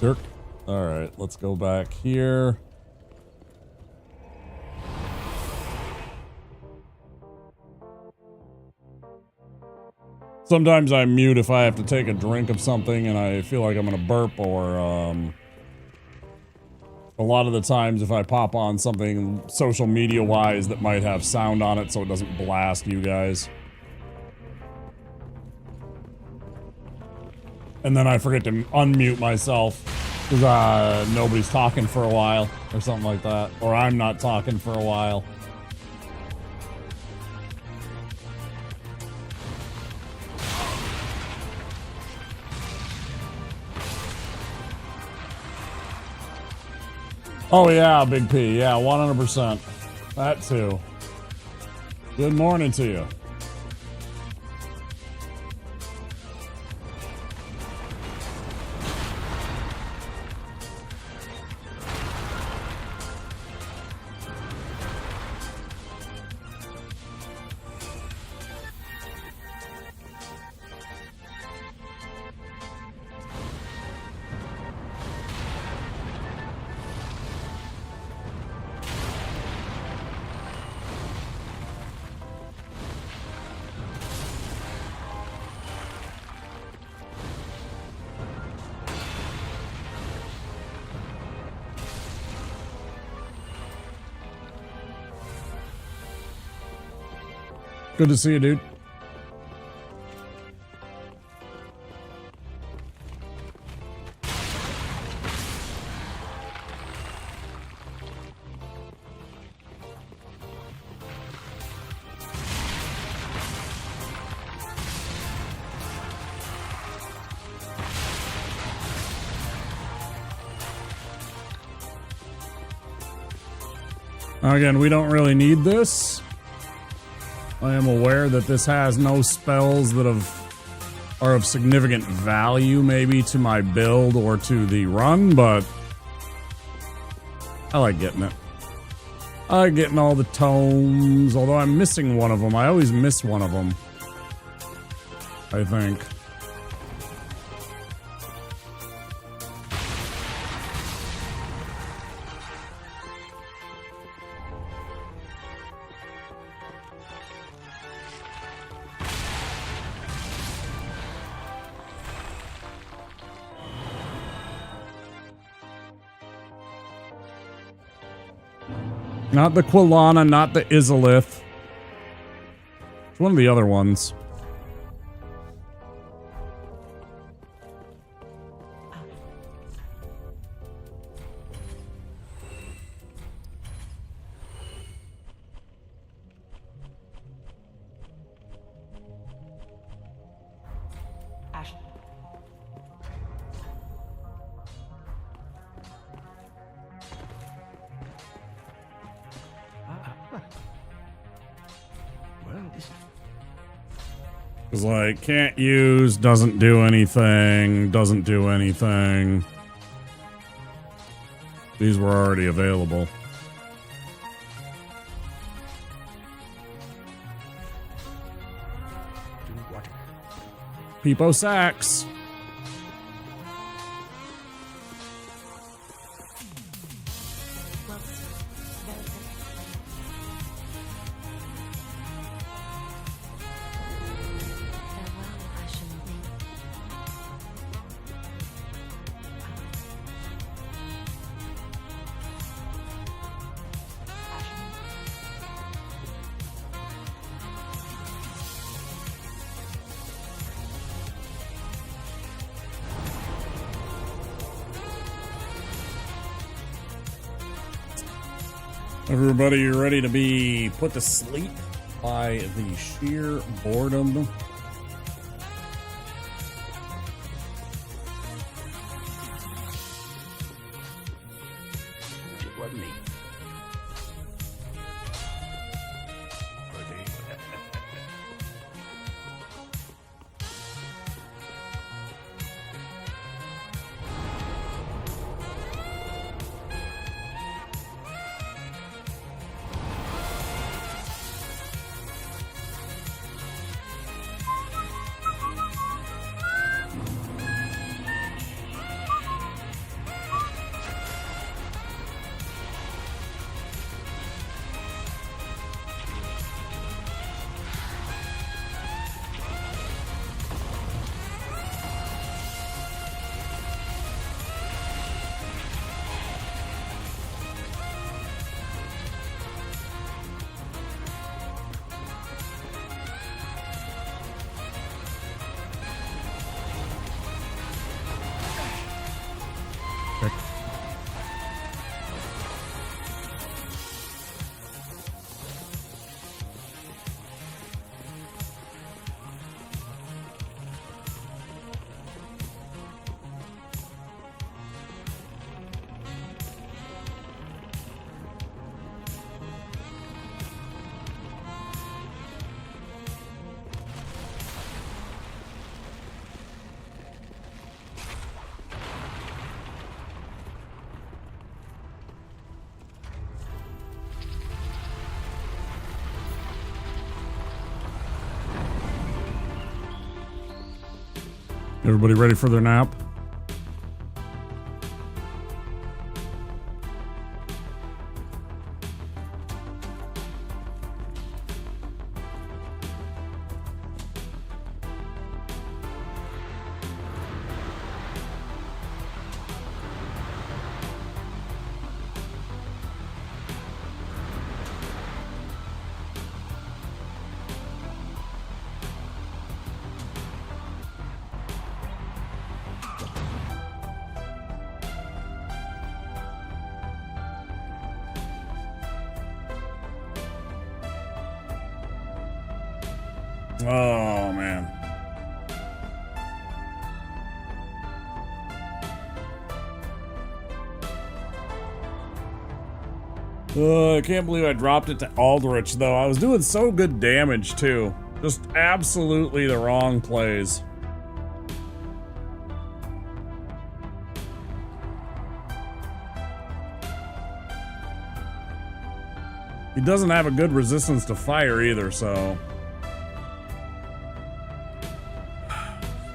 Jerk. Alright, let's go back here. Sometimes I mute if I have to take a drink of something and I feel like I'm gonna burp, or a lot of the times if I pop on something social media wise that might have sound on it so it doesn't blast you guys. And then I forget to unmute myself because nobody's talking for a while or something like that, or I'm not talking for a while. Oh yeah, Big P. Yeah, 100%. That too. Good morning to you. Good to see you, dude. Again, we don't really need this. I am aware that this has no spells that are of significant value maybe to my build or to the run, but I like getting it. I like getting all the tomes, although I'm missing one of them. I always miss one of them, I think. Not the Quilana, not the Izalith. It's one of the other ones. It's like, can't use, doesn't do anything, doesn't do anything. These were already available. Peepo Sacks. Everybody, you ready to be put to sleep by the sheer boredom? It wasn't me. Everybody ready for their nap? Oh, man. I can't believe I dropped it to Aldrich, though. I was doing so good damage, too. Just absolutely the wrong plays. He doesn't have a good resistance to fire either, so...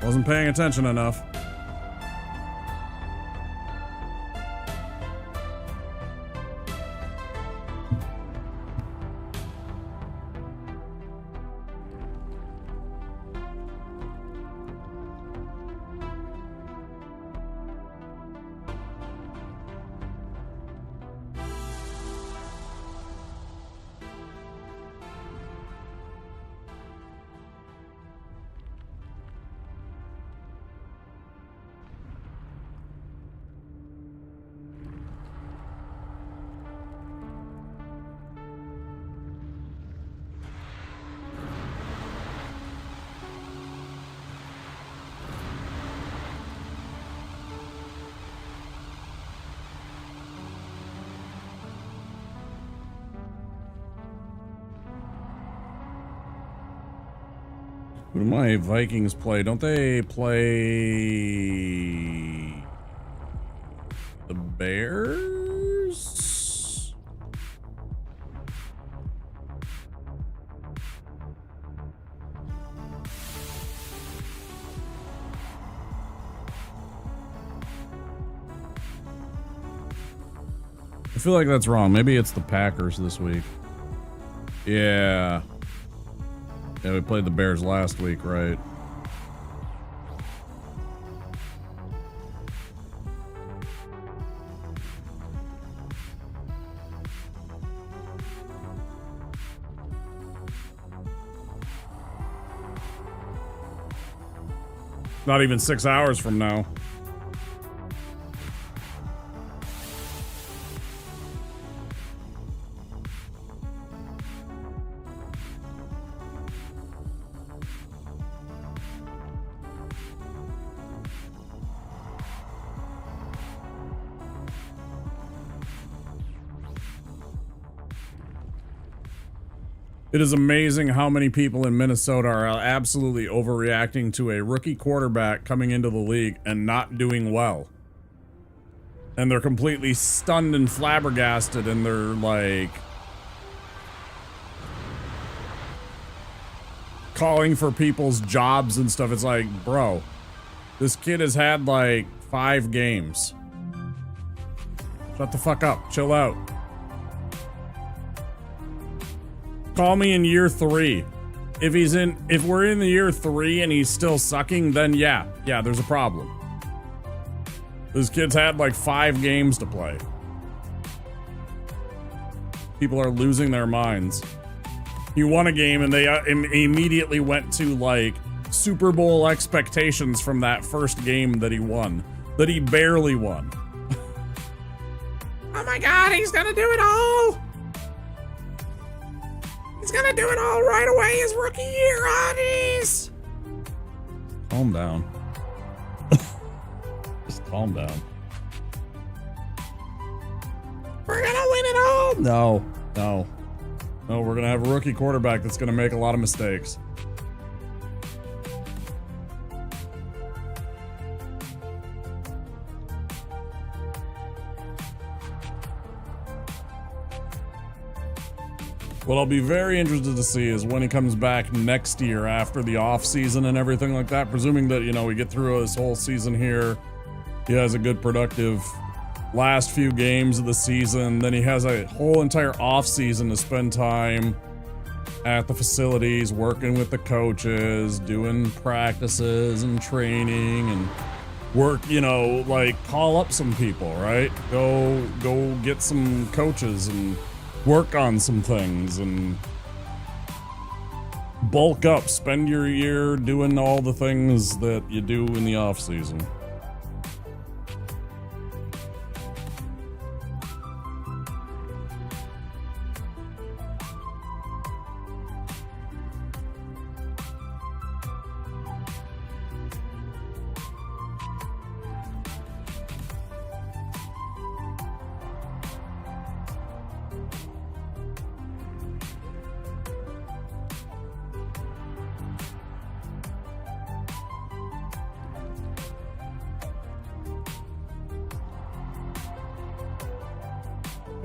Wasn't paying attention enough. Who do my Vikings play? Don't they play the Bears? I feel like that's wrong. Maybe it's the Packers this week. Yeah. Yeah, we played the Bears last week, right? Not even 6 hours from now. It is amazing how many people in Minnesota are absolutely overreacting to a rookie quarterback coming into the league and not doing well. And they're completely stunned and flabbergasted, and they're like calling for people's jobs and stuff. It's like, bro, this kid has had like 5 games. Shut the fuck up. Chill out. Call me in year 3. If we're in the year 3 and he's still sucking, then yeah, there's a problem. This kid's had like 5 games to play. People are losing their minds. He won a game and they immediately went to like Super Bowl expectations from that first game that he won, that he barely won. Oh my God, he's gonna do it all. He's gonna do it all right away his rookie year, honey's. Calm down. Just calm down. We're gonna win it all. No, we're gonna have a rookie quarterback that's gonna make a lot of mistakes. What I'll be very interested to see is when he comes back next year after the off season and everything like that, presuming that, you know, we get through this whole season here. He has a good productive last few games of the season. Then he has a whole entire off season to spend time at the facilities, working with the coaches, doing practices and training and work, you know, like call up some people, right? Go get some coaches and work on some things and bulk up. Spend your year doing all the things that you do in the off season.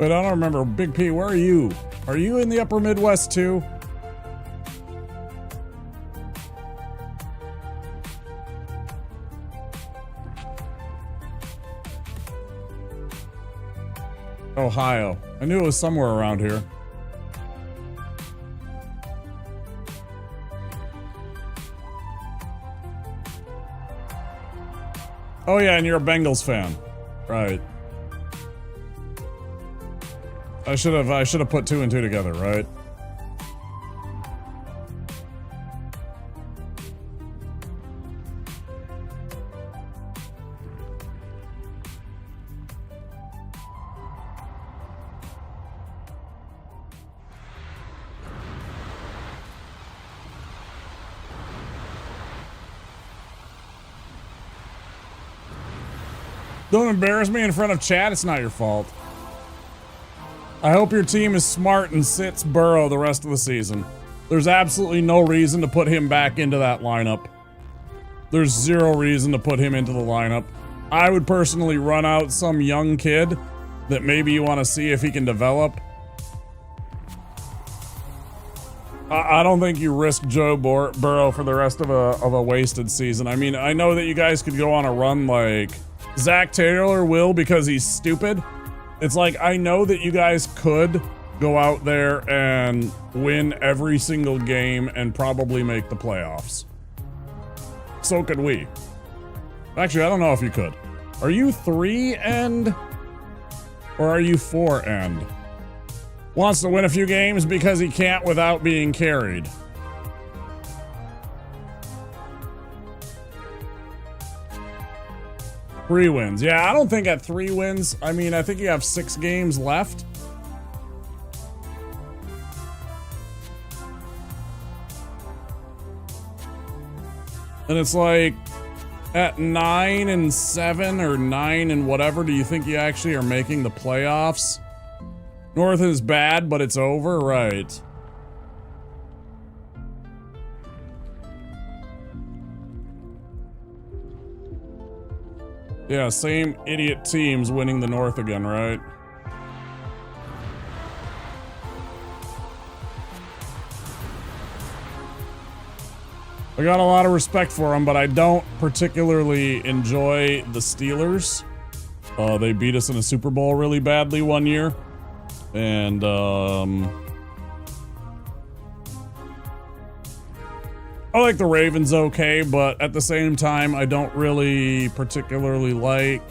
Wait, I don't remember. Big P, where are you? Are you in the upper Midwest too? Ohio. I knew it was somewhere around here. Oh yeah, and you're a Bengals fan. Right. I should have put 2 and 2 together, right? Don't embarrass me in front of chat, it's not your fault. I hope your team is smart and sits Burrow the rest of the season. There's absolutely no reason to put him back into that lineup. There's zero reason to put him into the lineup. I would personally run out some young kid that maybe you want to see if he can develop. I don't think you risk Joe Burrow for the rest of a wasted season. I mean, I know that you guys could go on a run like Zach Taylor will because he's stupid. It's like, I know that you guys could go out there and win every single game and probably make the playoffs. So could we. Actually, I don't know if you could. Are you 3-end? Or are you 4-end? Wants to win a few games because he can't without being carried. Three wins. Yeah, I don't think at 3 wins. I mean, I think you have 6 games left. And it's like at 9 and 7 or 9 and whatever, do you think you actually are making the playoffs? North is bad, but it's over, right? Yeah, same idiot teams winning the North again, right? I got a lot of respect for them, but I don't particularly enjoy the Steelers. They beat us in a Super Bowl really badly one year. And, I like the Ravens okay, but at the same time, I don't really particularly like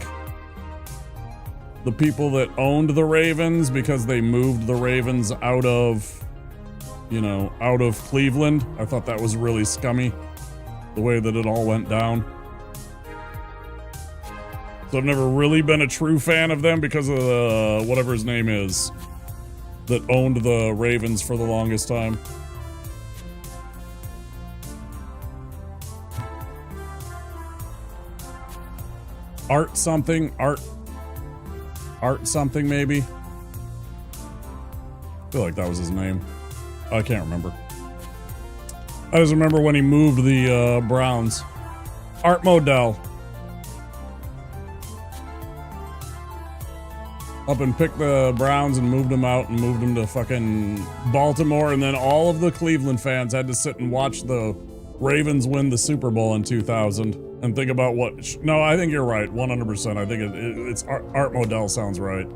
the people that owned the Ravens because they moved the Ravens out of, you know, out of Cleveland. I thought that was really scummy, the way that it all went down. So I've never really been a true fan of them because of whatever his name is that owned the Ravens for the longest time. Art something maybe. I feel like that was his name. I can't remember. I just remember when he moved the Browns. Art Modell. Up and picked the Browns and moved them out and moved them to fucking Baltimore, and then all of the Cleveland fans had to sit and watch the Ravens win the Super Bowl in 2000 and think about what... No, I think you're right, 100%. I think it's Art Modell sounds right.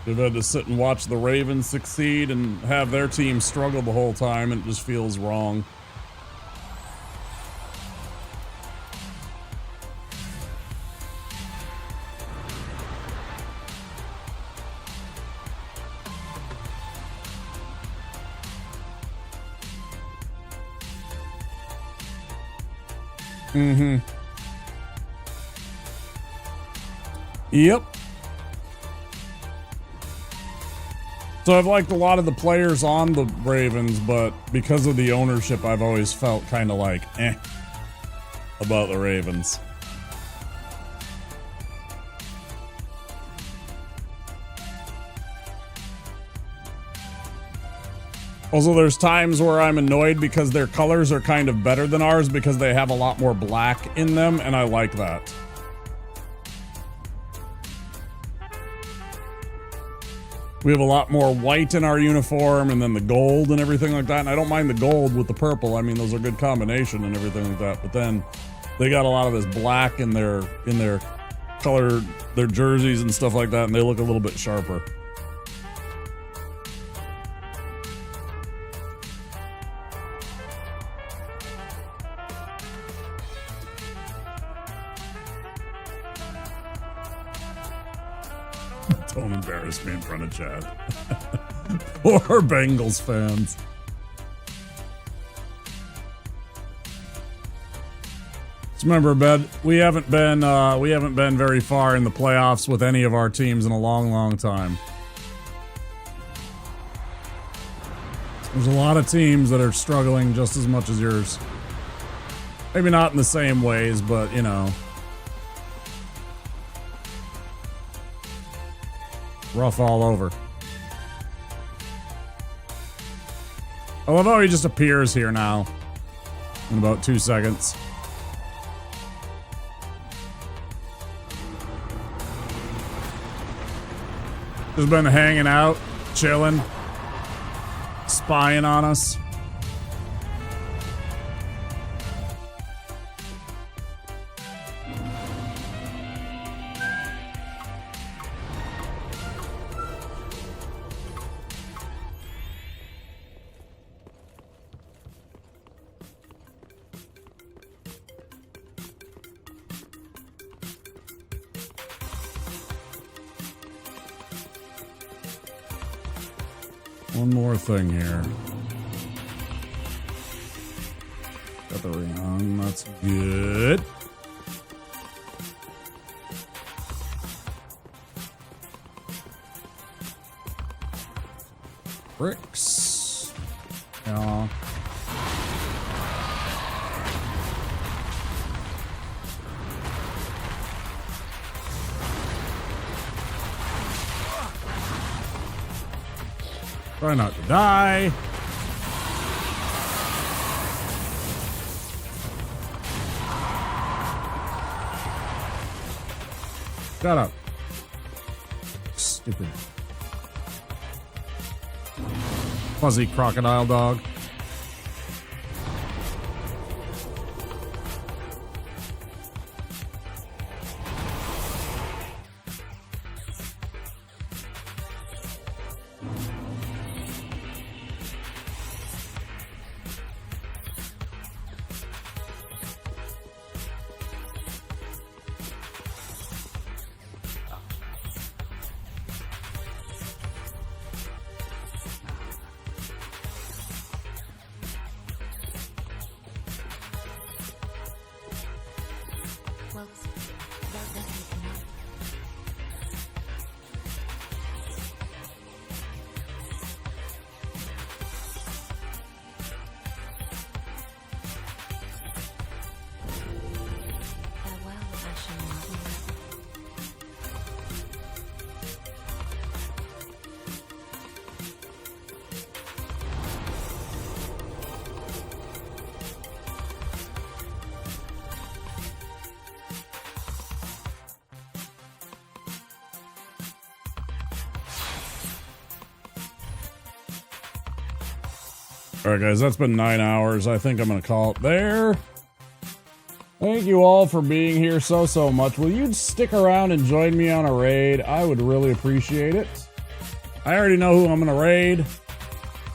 They've had to sit and watch the Ravens succeed and have their team struggle the whole time, and it just feels wrong. Mm-hmm. Yep. So I've liked a lot of the players on the Ravens, but because of the ownership, I've always felt kind of like, about the Ravens. Also, there's times where I'm annoyed because their colors are kind of better than ours because they have a lot more black in them, and I like that. We have a lot more white in our uniform, and then the gold and everything like that. And I don't mind the gold with the purple. I mean, those are good combination and everything like that. But then they got a lot of this black in their color, their jerseys and stuff like that, and they look a little bit sharper. Don't embarrass me in front of Chad. Poor Bengals fans. Just remember, Ben, we haven't been very far in the playoffs with any of our teams in a long, long time. There's a lot of teams that are struggling just as much as yours. Maybe not in the same ways, but you know. Rough all over. I love how he just appears here now. In about 2 seconds. Just been hanging out, chilling, spying on us. One more thing here. Got the ring on, that's good. Bricks. Yeah. Try not to die. Shut up. Stupid. Fuzzy crocodile dog. Alright guys, that's been 9 hours. I think I'm going to call it there. Thank you all for being here so much. Will you stick around and join me on a raid? I would really appreciate it. I already know who I'm going to raid,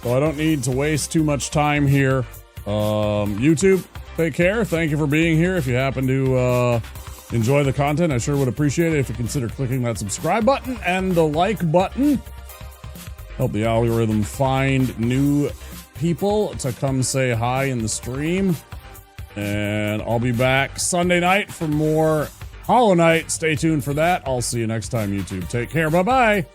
so I don't need to waste too much time here. YouTube, take care. Thank you for being here. If you happen to enjoy the content, I sure would appreciate it if you consider clicking that subscribe button and the like button. Help the algorithm find new people to come say hi in the stream. And I'll be back Sunday night for more Hollow Knight. Stay tuned for that. I'll see you next time, YouTube. Take care. Bye-bye.